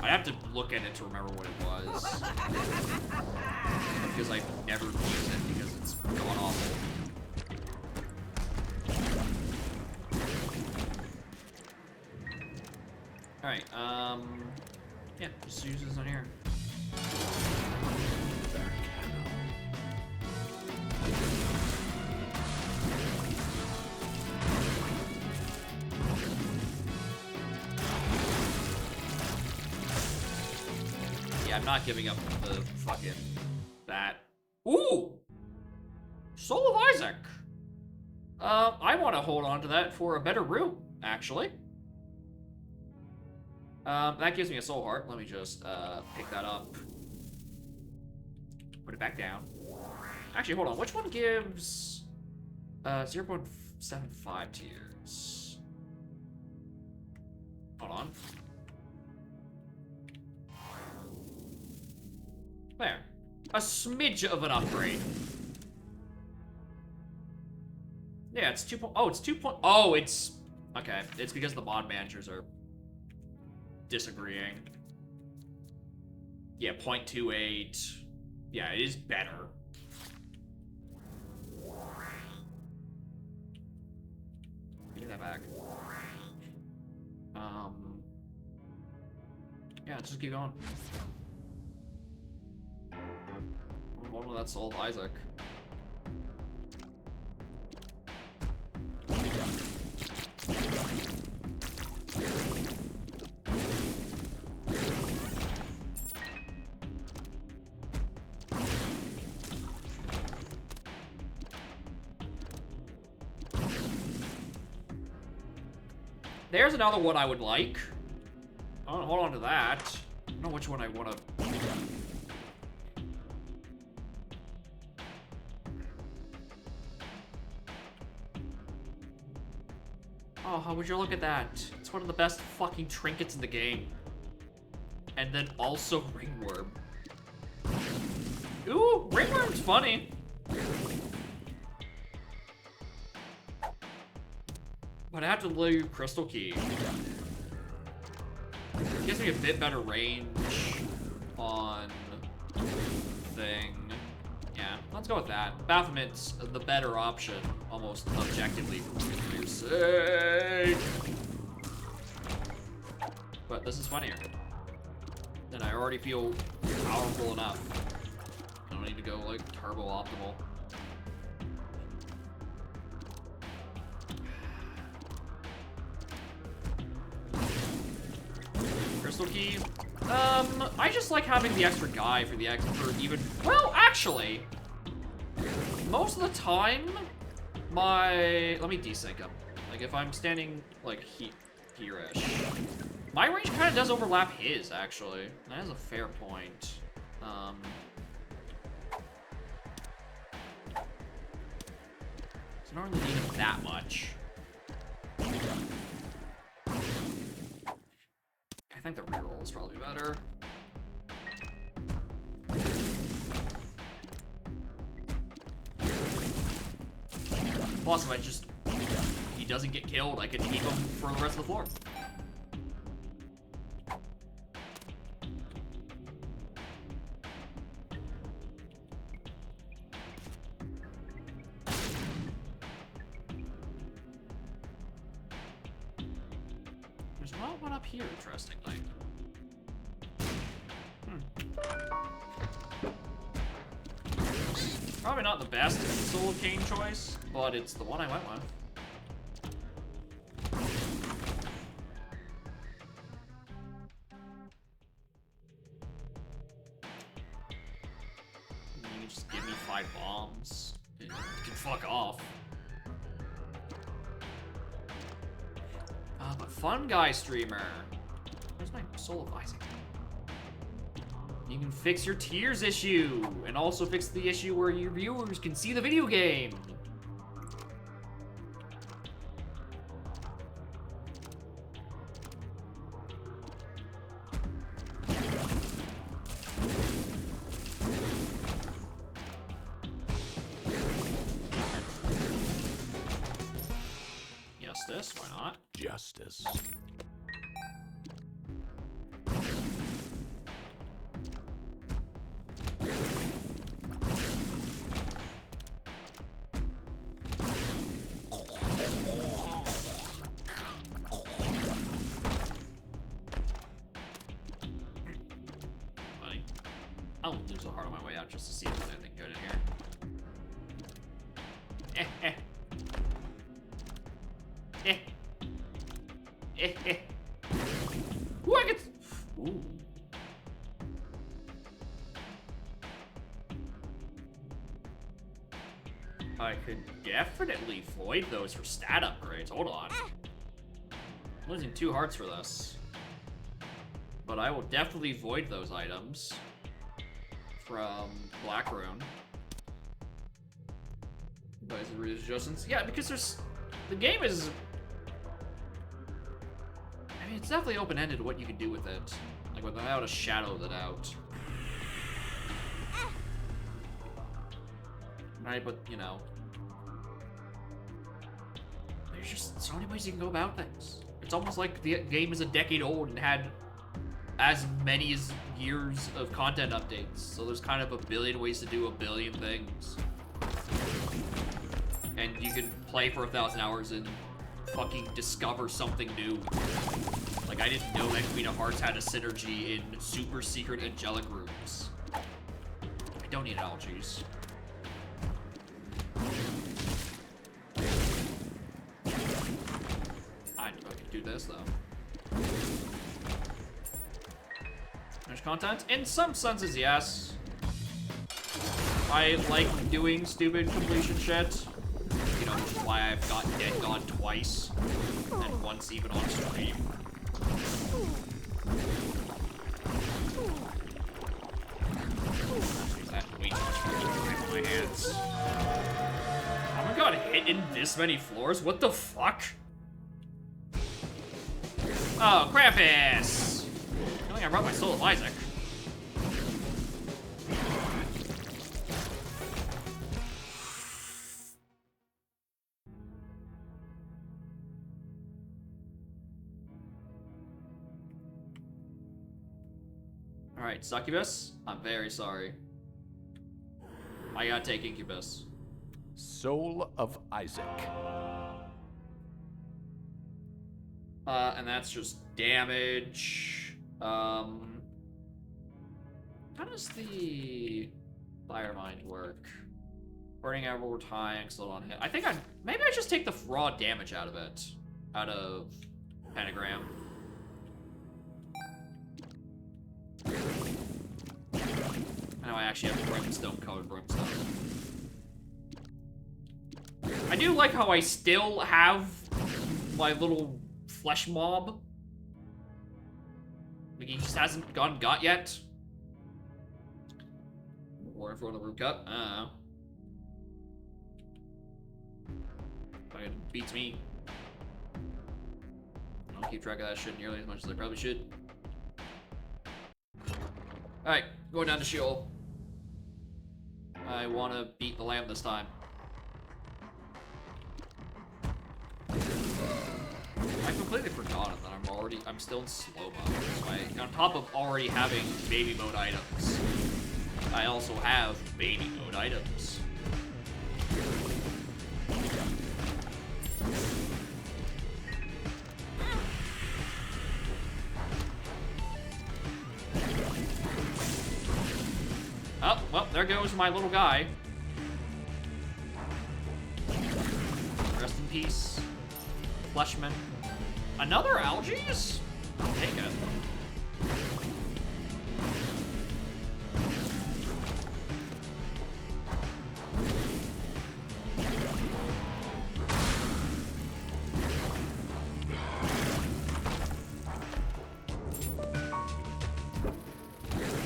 I'd have to look at it to remember what it was. Because I never used it because it's gone awful. Alright, yeah, just use this on here. Yeah, I'm not giving up the fucking that. Ooh! Soul of Isaac. I want to hold on to that for a better route, actually. That gives me a soul heart. Let me just pick that up. Put it back down. Actually, hold on. Which one gives 0.75 tiers? Hold on. There. A smidge of an upgrade. Yeah, it's 2. Oh, it's 2. Oh, it's okay. It's because the mod managers are disagreeing. Yeah, 0.28. Yeah, it is better. Give that back. Yeah, let's just keep going. What will that Soul of Isaac? There's another one I would like. I want to hold on to that. I don't know which one I want to. Oh, how would you look at that? It's one of the best fucking trinkets in the game. And then also Ringworm. Ooh, Ringworm's funny. But I have to leave Crystal Key. It gives me a bit better range on thing. Yeah, let's go with that. Baphomet's the better option, almost objectively for your sake. But this is funnier. And I already feel powerful enough. I don't need to go like turbo optimal. Crystal Key. I just like having the extra guy for the even. Well, actually, most of the time, let me desync him. Like if I'm standing like here-ish, my range kind of does overlap his. Actually, that is a fair point. So I don't really need him that much. I think the reroll is probably better. Plus, if I just he doesn't get killed, I can keep him for the rest of the floor. There's not one up here, interestingly. Probably not the best Soul of Cain choice, but it's the one I went with. You can just give me 5 bombs. You can fuck off. But Fun Guy Streamer. Where's my Soul of Isaac? You can fix your tears issue, and also fix the issue where your viewers can see the video game. Justice, why not? Justice. Buddy. I'll lose a heart on my way out just to see if there's anything good in here. Ooh, I get. Ooh. I could definitely void those for stat upgrades. Hold on. I'm losing 2 hearts for this. But I will definitely void those items from Blackroom. But is it readjustments? Yeah, because there's. The game is. I mean, it's definitely open-ended what you can do with it. Like, without a shadow of a doubt. Right, but, you know. There's just so many ways you can go about things. It's almost like the game is a decade old and had as many as years of content updates. So there's kind of a billion ways to do a billion things. And you can play for 1,000 hours and fucking discover something new. Like, I didn't know that Queen of Hearts had a synergy in super secret angelic rooms. I don't need algaes. I can do this, though. There's content? In some senses, yes. I like doing stupid completion shit. You know, which is why I've got Dead God twice. And once even on stream. That way too much fucking time on my hands. Oh my god, hit in this many floors? What the fuck? Oh, Krampus! I think I brought my Soul of Isaac. Alright, Succubus, I'm very sorry. I gotta take Incubus. Soul of Isaac. And that's just damage. How does the Fire Mind work? Burning arrow over time, slow on hit. I think maybe I just take the raw damage out of it. Out of Pentagram. I know I actually have Brimstone, colored Brimstone. I do like how I still have my little flesh mob. Like, he just hasn't gone got yet. Or in front of the root cup. I don't know. Fucking beats me. I don't keep track of that shit nearly as much as I probably should. Alright, going down to Sheol. I want to beat the lamb this time. completely forgotten that I'm still in slow mode. So on top of already having baby mode items, I also have baby mode items. Oh, well, there goes my little guy. Rest in peace, Fleshman. Another Algaes? I'll take it.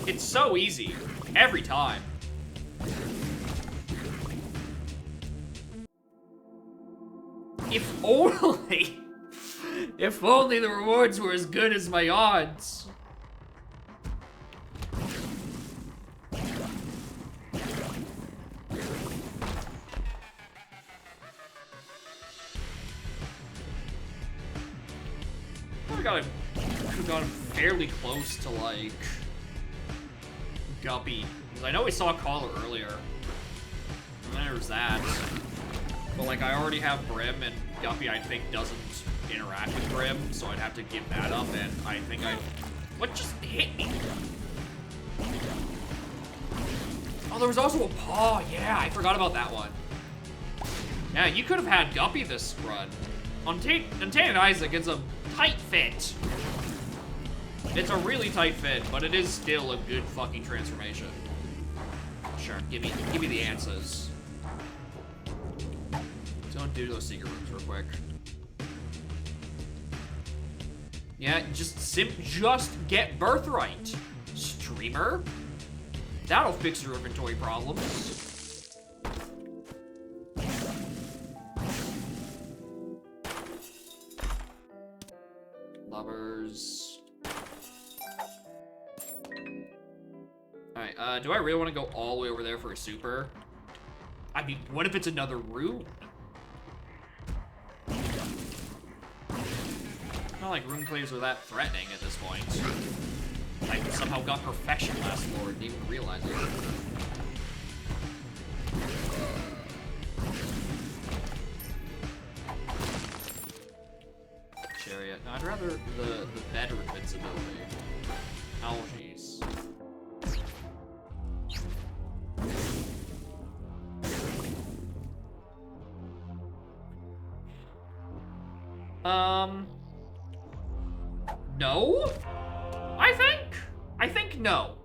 It's so easy. Every time. If only... If only the rewards were as good as my odds. I could've gotten fairly close to, like, Guppy. Because I know we saw Caller earlier. And then there's that. But, like, I already have Brim, and Guppy, I think, doesn't interact with Brim, so I'd have to give that up, and I think what just hit me? Oh, there was also a paw. Yeah, I forgot about that one. Yeah, you could have had Guppy this run. Untainted Isaac, it's a tight fit. It's a really tight fit, but it is still a good fucking transformation. Sure, give me the answers. Don't do those secret rooms real quick. Yeah, just get Birthright, streamer. That'll fix your inventory problems. Lovers. Alright, do I really want to go all the way over there for a super? I mean, what if it's another rune? Not like rune claves are that threatening at this point. I somehow got perfection last floor and didn't even realize it. Chariot. No, I'd rather the better invincibility. Algaes. No? I think no.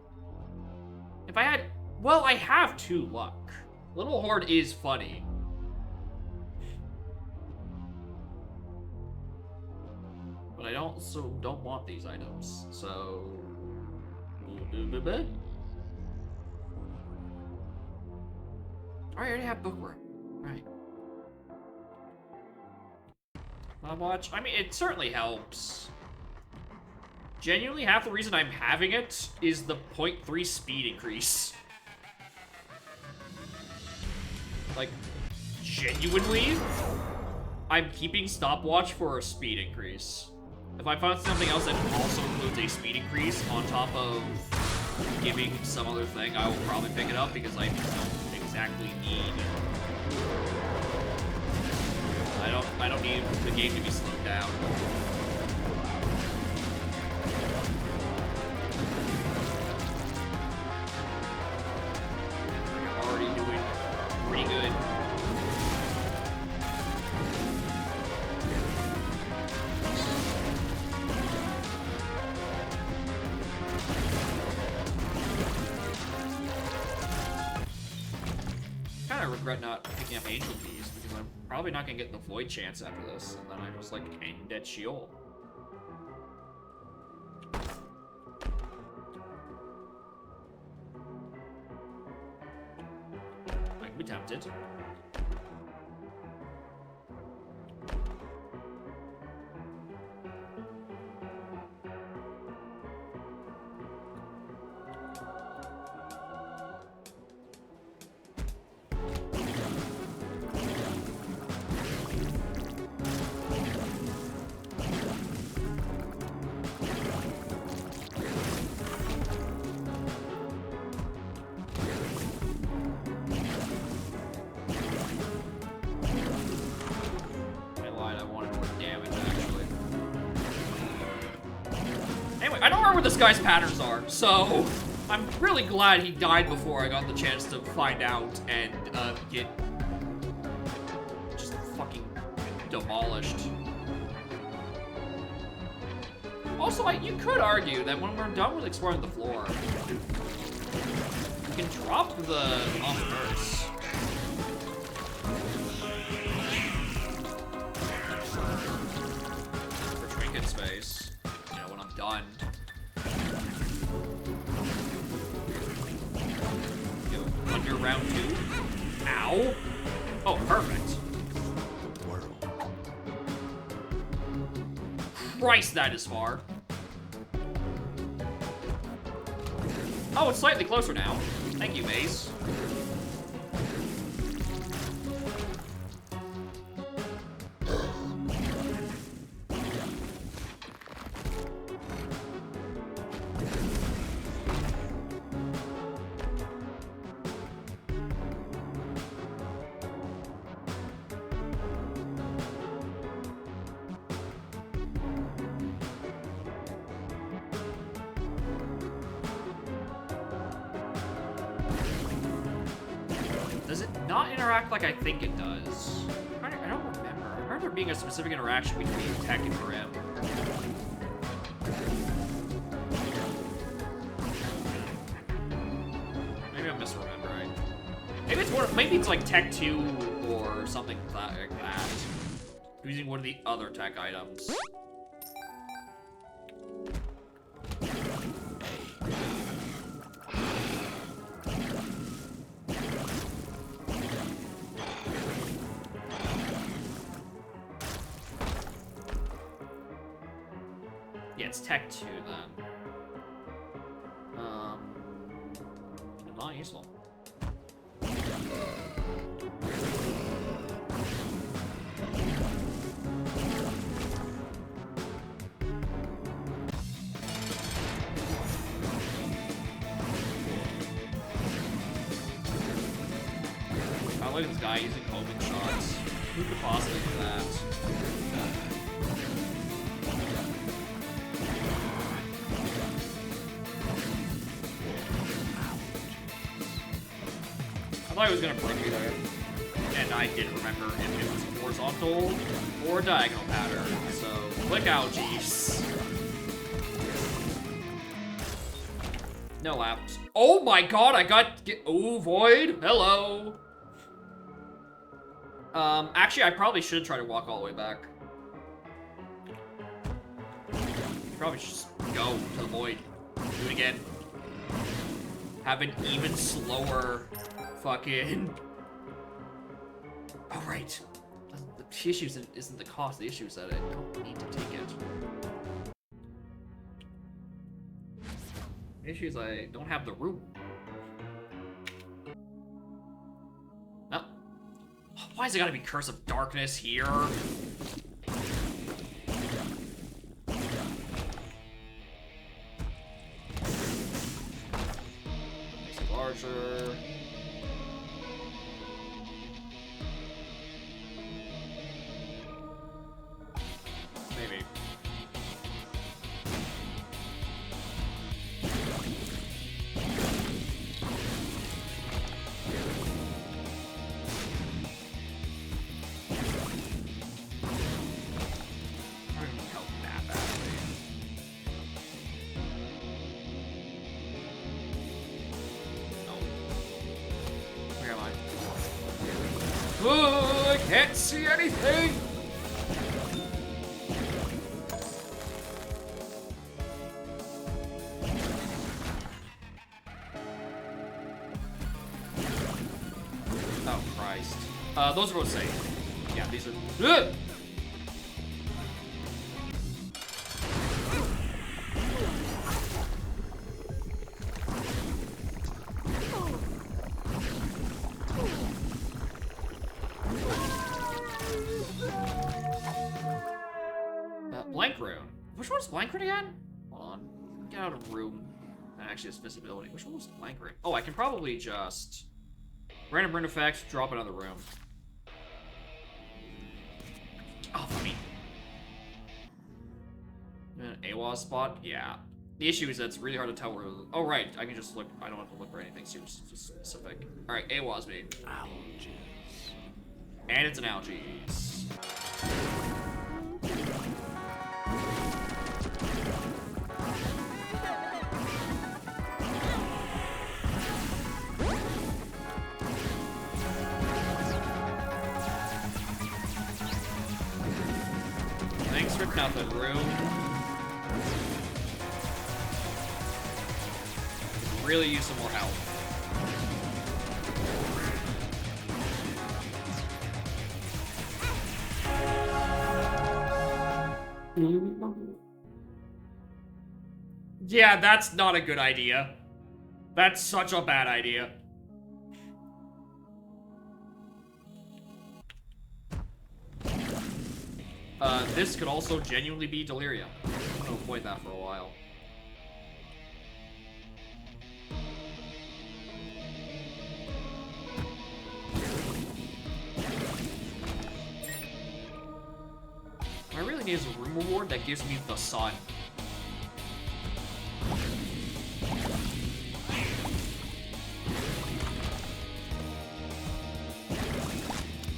If I had, well, I have 2 luck. Little Horde is funny. But I don't want these items, so... I already have Bookworm. Right. Mob Watch? I mean, it certainly helps. Genuinely, half the reason I'm having it is the 0.3 speed increase. Like, genuinely, I'm keeping Stopwatch for a speed increase. If I find something else that also includes a speed increase on top of giving some other thing, I will probably pick it up because I don't exactly need... I don't need the game to be slowed down. I'm already doing pretty good. Kind of regret not picking up Angel Bees because I'm probably not gonna get the Void chance after this, and then I just like end at Sheol. I can be tempted. remember what this guy's patterns are, so I'm really glad he died before I got the chance to find out and get just fucking demolished. Also, you could argue that when we're done with exploring the floor, we can drop the Omniverse. For trinket space, you know, when I'm done. Go under round 2. Ow! Oh, perfect. Christ, that is far. Oh, it's slightly closer now. Thank you, Maze. Does it not interact like I think it does? I don't remember. I remember there being a specific interaction between Tech and Grim. Maybe I'm misremembering. Maybe it's like Tech 2 or something like that. Using one of the other Tech items. Yeah, it's Tech 2 then. Not useful. I like this guy using homing shots. Who could possibly do that? I thought he was gonna break me there. And I didn't remember if it was horizontal or diagonal pattern. So, click out, Jeeves. No laps. Oh my god, I got... Oh, Void. Hello. Actually, I probably should try to walk all the way back. Probably should just go to the Void. Do it again. Have an even slower... fucking... Oh, right. The issue isn't the cost, the issue is that I don't need to take it. The issue is I don't have the room. No. Why is it gotta be Curse of Darkness here? Makes it larger. Maybe. I don't help that badly. No. Where am I? Oh, I can't see anything! Oh, Christ. Those are both safe. Yeah, these are... Ugh! Blank Rune. Which one's Blank Rune again? Hold on. Get out of room. That actually has visibility. Which one was Blank Rune? Oh, I can probably just... Random rune effect, drop another room. Oh, funny. An AWA spot? Yeah. The issue is that it's really hard to tell where. Oh right, I can just look. I don't have to look for anything super specific. All right, Awasby. Algaes. And it's an algae. Thanks for nothing, Rue. Really use some more help. Yeah, that's not a good idea. That's such a bad idea. This could also genuinely be Delirium. I'm gonna avoid that for a while. What I really need is a room reward that gives me the sun.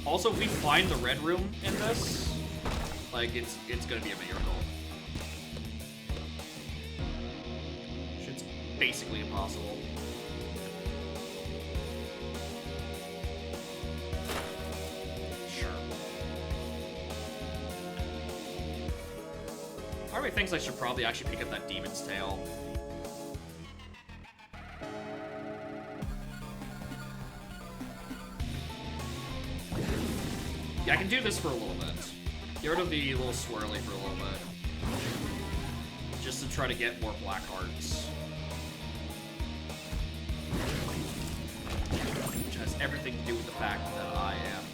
Also, if we find the red room in this, like, it's gonna be a miracle. Shit's basically impossible. Sure. Part of me thinks I should probably actually pick up that Demon's Tail. Yeah, I can do this for a little bit. Get rid of the little swirly for a little bit. Just to try to get more black hearts. Which has everything to do with the fact that I am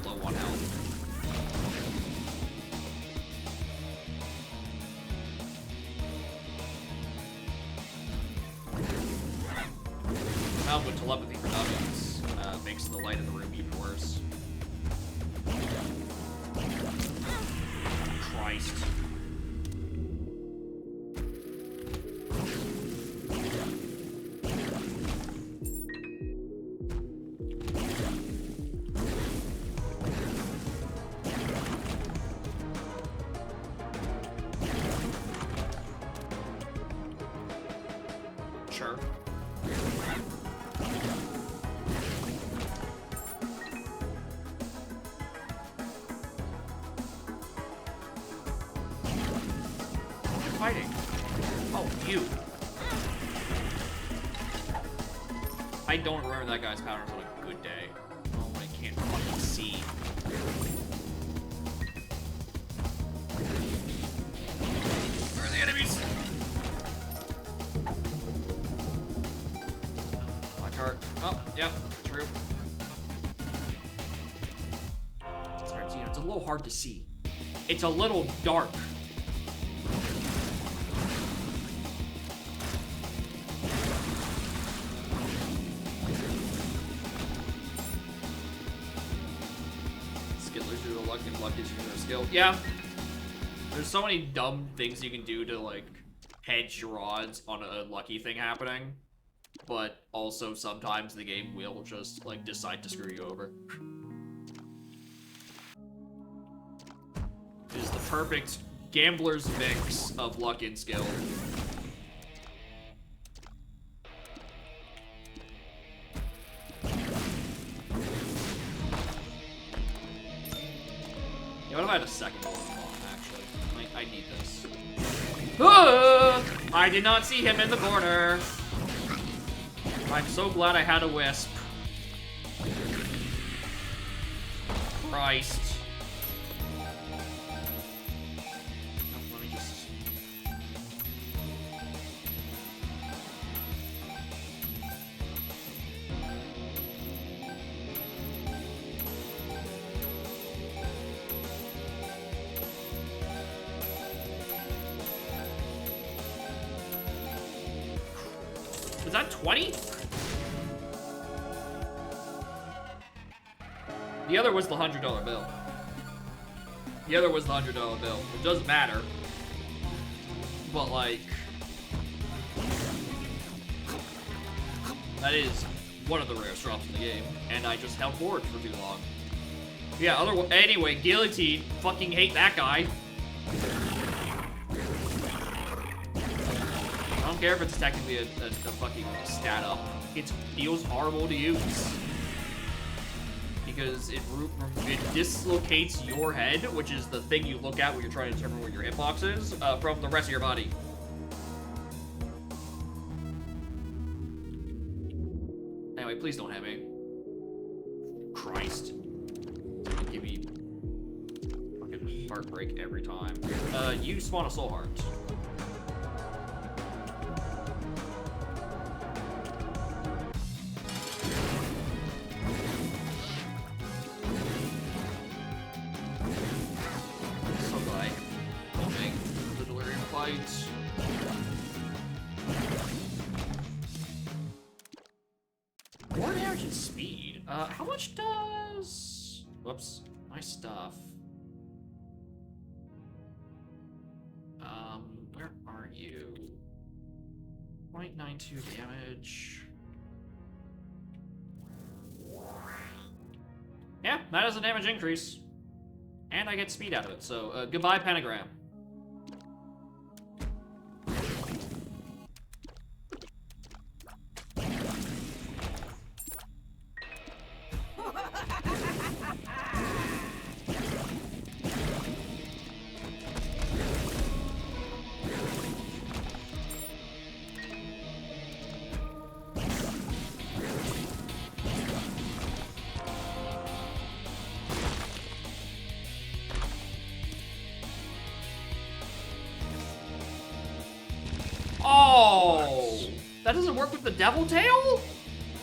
low on health. Now with telepathy for nuggets, makes the light in the room even worse. Christ. Sure. Fighting. Oh, you. I don't remember that guy's patterns on a good day. Oh, I can't fucking see. Where are the enemies? Black heart. Oh, yep, true. It's hard to see. It's a little hard to see. It's a little dark. Yeah, there's so many dumb things you can do to, like, hedge your odds on a lucky thing happening, but also sometimes the game will just, like, decide to screw you over. It is the perfect gambler's mix of luck and skill. What if I had a second one on, actually? I need this. Ah! I did not see him in the corner. I'm so glad I had a wisp. Christ. Let me just... Was that 20? The other was the $100 bill. The other was the $100 bill. It doesn't matter. but like, that is one of the rarest drops in the game, and I just held forward for too long. Yeah, anyway, Guillotine, fucking hate that guy. I don't care if it's technically a fucking stat up. It feels horrible to use. Because it dislocates your head, which is the thing you look at when you're trying to determine where your hitbox is, from the rest of your body. Anyway, please don't hit me. Christ. Give me fucking heartbreak every time. You spawn a soul heart. So by filming the delirium fight. More damage and speed. How much does... Whoops. My stuff. Where are you? 0.92 damage. Yeah, that is a damage increase. And I get speed out of it, so goodbye, Pentagram. Oh! That doesn't work with the Devil Tail?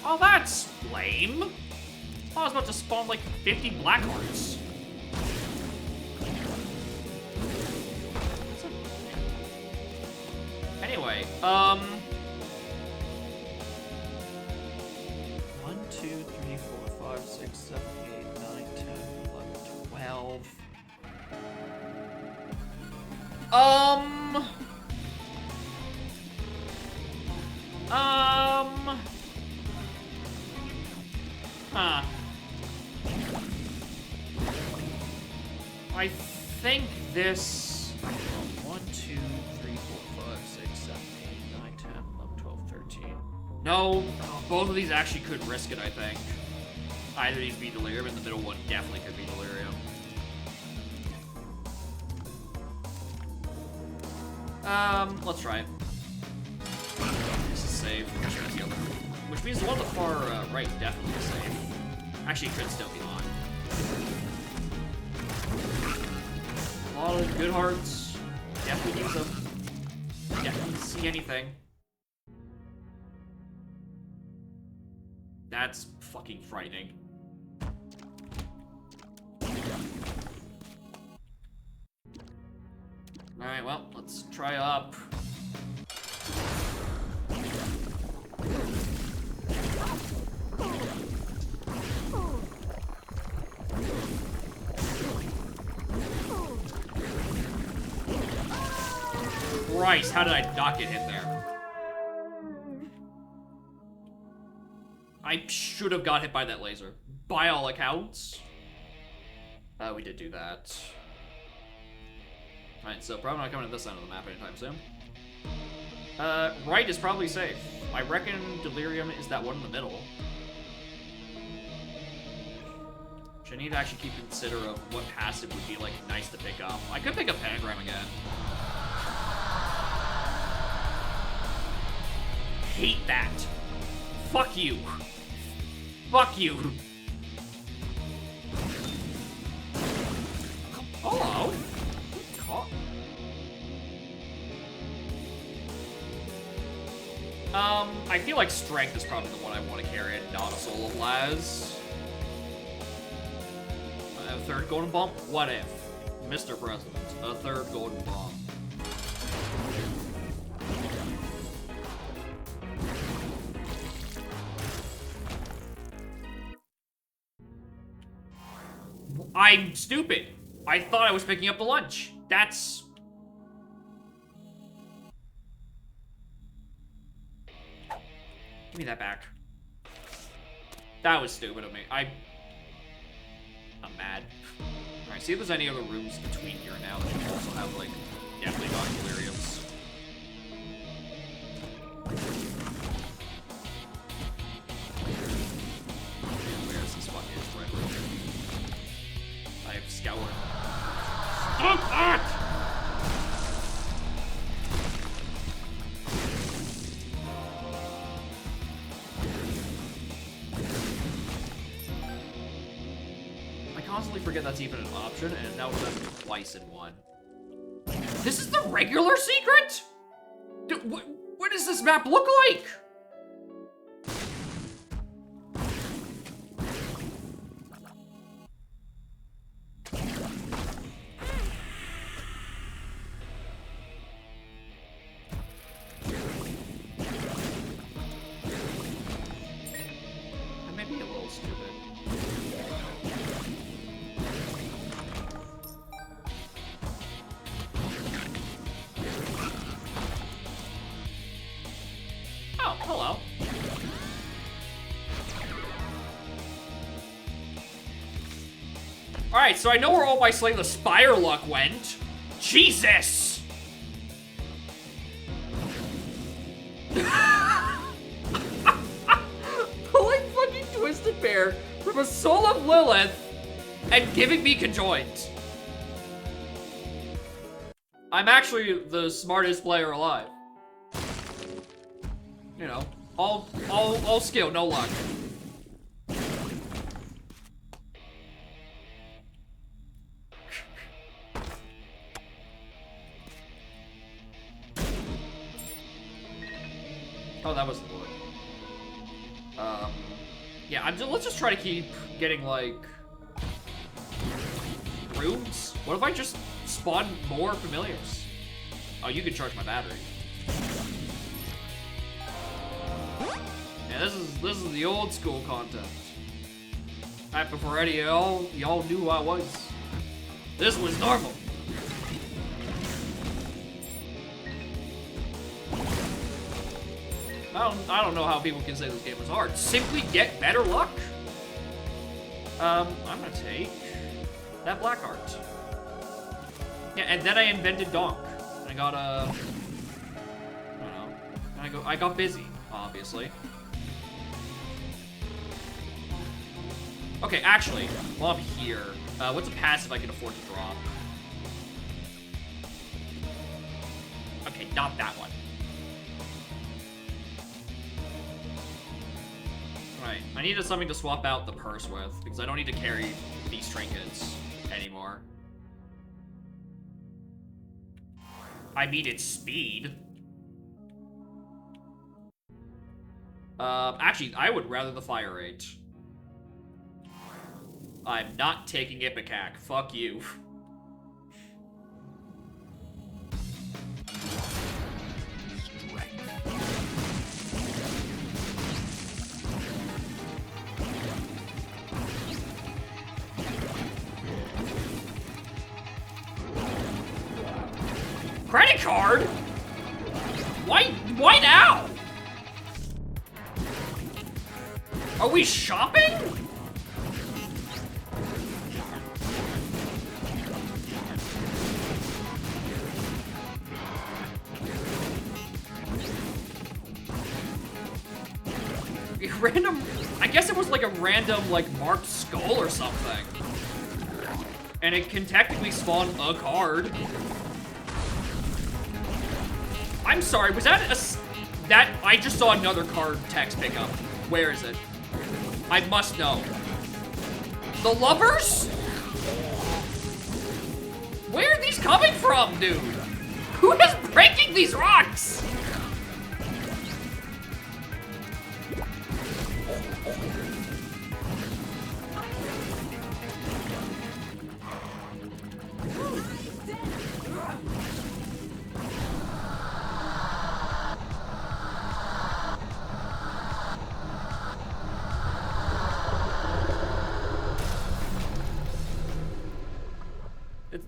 Oh, that's lame. I was about to spawn like 50 black hearts. Anyway, 1, 2, 3, 4, 5, 6, 7, 8, 9, 10, 11, 12. Huh. I think this... 1, 2, 3, 4, 5, 6, 7, 8, 9, 10, 11, 12, 13. No, both of these actually could risk it, I think. Either of these be Delirium, and the middle one definitely could be Delirium. Let's try it. This is safe. Which means the one on the far right definitely is safe. Actually, it could still be on. A lot of good hearts. Definitely use them. Definitely see anything. That's fucking frightening. Alright, well, let's try up. Christ, how did I not get hit there? I should have got hit by that laser. By all accounts. We did do that. Alright, so probably not coming to this end of the map anytime soon. Right is probably safe. I reckon Delirium is that one in the middle. Which I need to actually keep consider of what passive would be like nice to pick up. I could pick up Pentagram again. Hate that. Fuck you. Fuck you. Hello. I feel like Strength is probably the one I want to carry and not a Soul of Laz. A third Golden Bomb? What if? Mr. President, a third Golden Bomb. I'm stupid. I thought I was picking up the lunch. That's... Give me that back. That was stupid of me. I'm mad. Alright, see if there's any other rooms between here now that you also have, like, definitely not deliriums. Where's this fucking red room? I have scoured. Stop that! Constantly forget that's even an option, and now it's done twice in one. This is the regular secret? Dude, what does this map look like? That may be a little stupid. Oh, hello. Alright, so I know where all my Slay the Spire luck went. Jesus! Pulling fucking Twisted Bear from a Soul of Lilith and giving me Conjoined. I'm actually the smartest player alive. You know, all skill, no luck. Oh, that was the Lord. Yeah, let's just try to keep getting, like, rooms. What if I just spawn more familiars? Oh, you can charge my battery. Yeah, this is the old school content. Back before any of y'all knew who I was. This was normal. I don't know how people can say this game was hard. Simply get better luck. I'm gonna take that black heart. Yeah, and then I invented Donk. I got I don't know. I got busy, obviously. Okay, actually, while I'm here, what's a passive I can afford to drop? Okay, not that one. Right, I needed something to swap out the purse with, because I don't need to carry these trinkets anymore. I needed speed. Actually, I would rather the fire rate. I'm not taking Ipecac. Fuck you. Credit card? Why now? Are we shopping? Random, I guess it was like a random, like, marked skull or something. And it can technically spawn a card. I'm sorry, was that I just saw another card text pickup. Where is it? I must know. The lovers? Where are these coming from, dude? Who is breaking these rocks?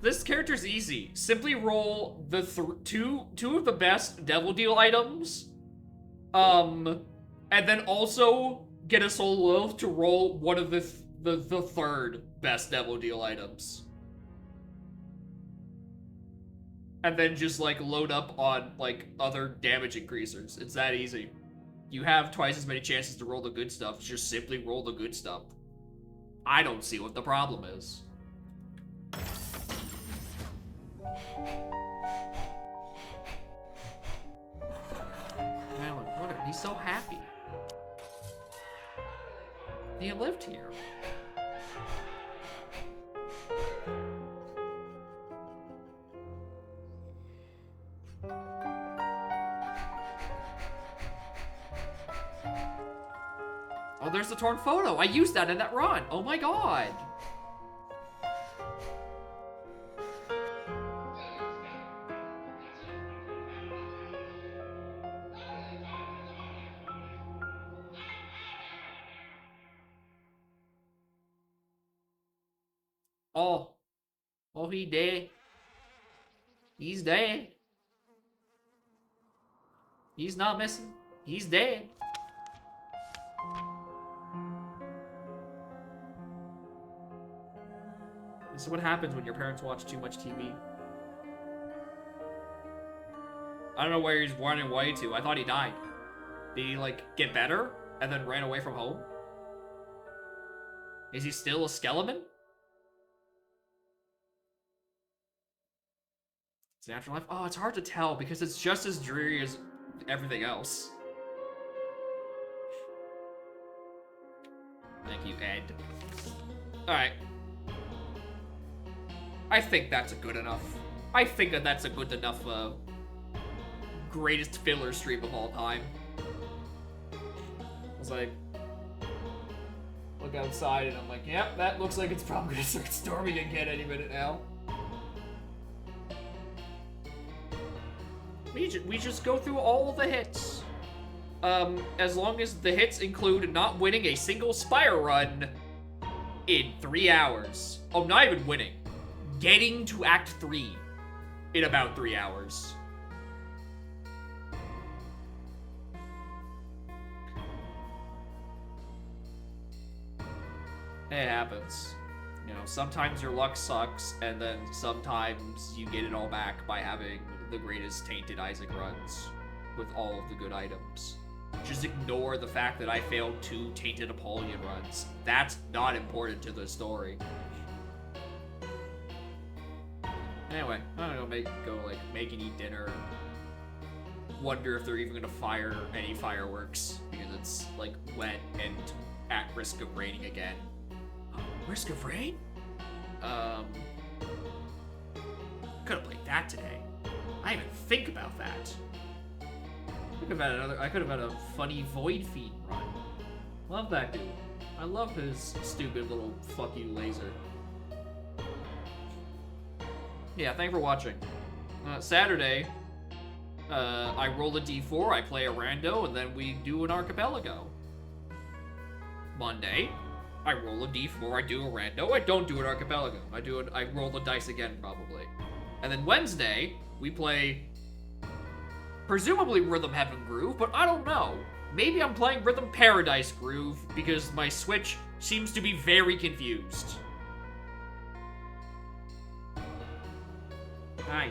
This character's easy. Simply roll the two of the best Devil Deal items, and then also get a Soul Loaf to roll one of the third best Demo Deal items. And then just, like, load up on, like, other damage increasers. It's that easy. You have twice as many chances to roll the good stuff. Just simply roll the good stuff. I don't see what the problem is. Alan, what? He's so happy. He lived here. Oh, there's the torn photo. I used that in that run. Oh my god. Oh. Oh, he dead. He's dead. He's not missing. He's dead. This is what happens when your parents watch too much TV. I don't know where he's running away to. I thought he died. Did he, like, get better and then ran away from home? Is he still a skeleton? It's an afterlife? Oh, it's hard to tell because it's just as dreary as everything else. Thank you, Ed. Alright. I think that's a good enough. I think that that's a good enough, greatest filler stream of all time. I was like, look outside and I'm like, yep, that looks like it's probably gonna start storming again any minute now. We just go through all the hits. As long as the hits include not winning a single Spire run in 3 hours. Oh, not even winning. Getting to Act 3 in about 3 hours. It happens. You know, sometimes your luck sucks, and then sometimes you get it all back by having the greatest Tainted Isaac runs with all of the good items. Just ignore the fact that I failed 2 Tainted Apollyon runs. That's not important to the story. Anyway, I'm gonna go make and eat dinner. Wonder if they're even gonna fire any fireworks because it's like wet and at risk of raining again. Risk of rain? Could have played that today. I didn't even think about that. I could have had a funny Void Fiend run. Love that dude. I love his stupid little fuck you laser. Yeah, thanks for watching. Saturday, I roll a d4, I play a rando, and then we do an archipelago. Monday, I roll a d4, I do a rando, I don't do an archipelago. I roll the dice again, probably. And then Wednesday, we play, presumably Rhythm Heaven Groove, but I don't know. Maybe I'm playing Rhythm Paradise Groove, because my Switch seems to be very confused. Hi.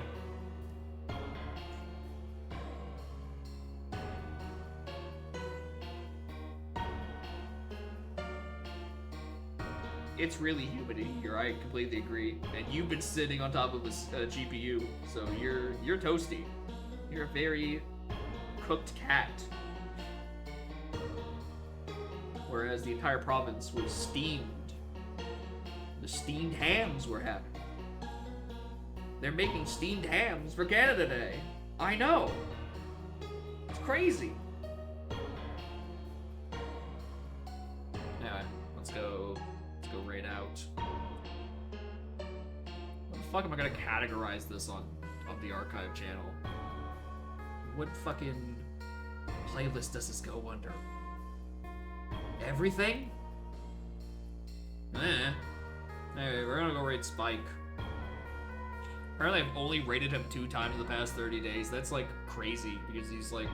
It's really humid in here, I completely agree. And you've been sitting on top of a GPU, so you're toasty. You're a very cooked cat. Whereas the entire province was steamed. The steamed hams we're having. They're making steamed hams for Canada Day. I know. It's crazy. Anyway, let's go raid out. What the fuck am I gonna categorize this on the archive channel? What fucking playlist does this go under? Everything? Anyway, we're gonna go raid Spike. Apparently I've only raided him 2 times in the past 30 days. That's like crazy because he's like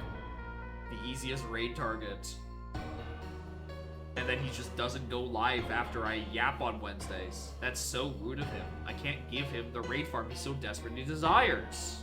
the easiest raid target and then he just doesn't go live after I yap on Wednesdays. That's so rude of him. I can't give him the raid farm he so desperately desires.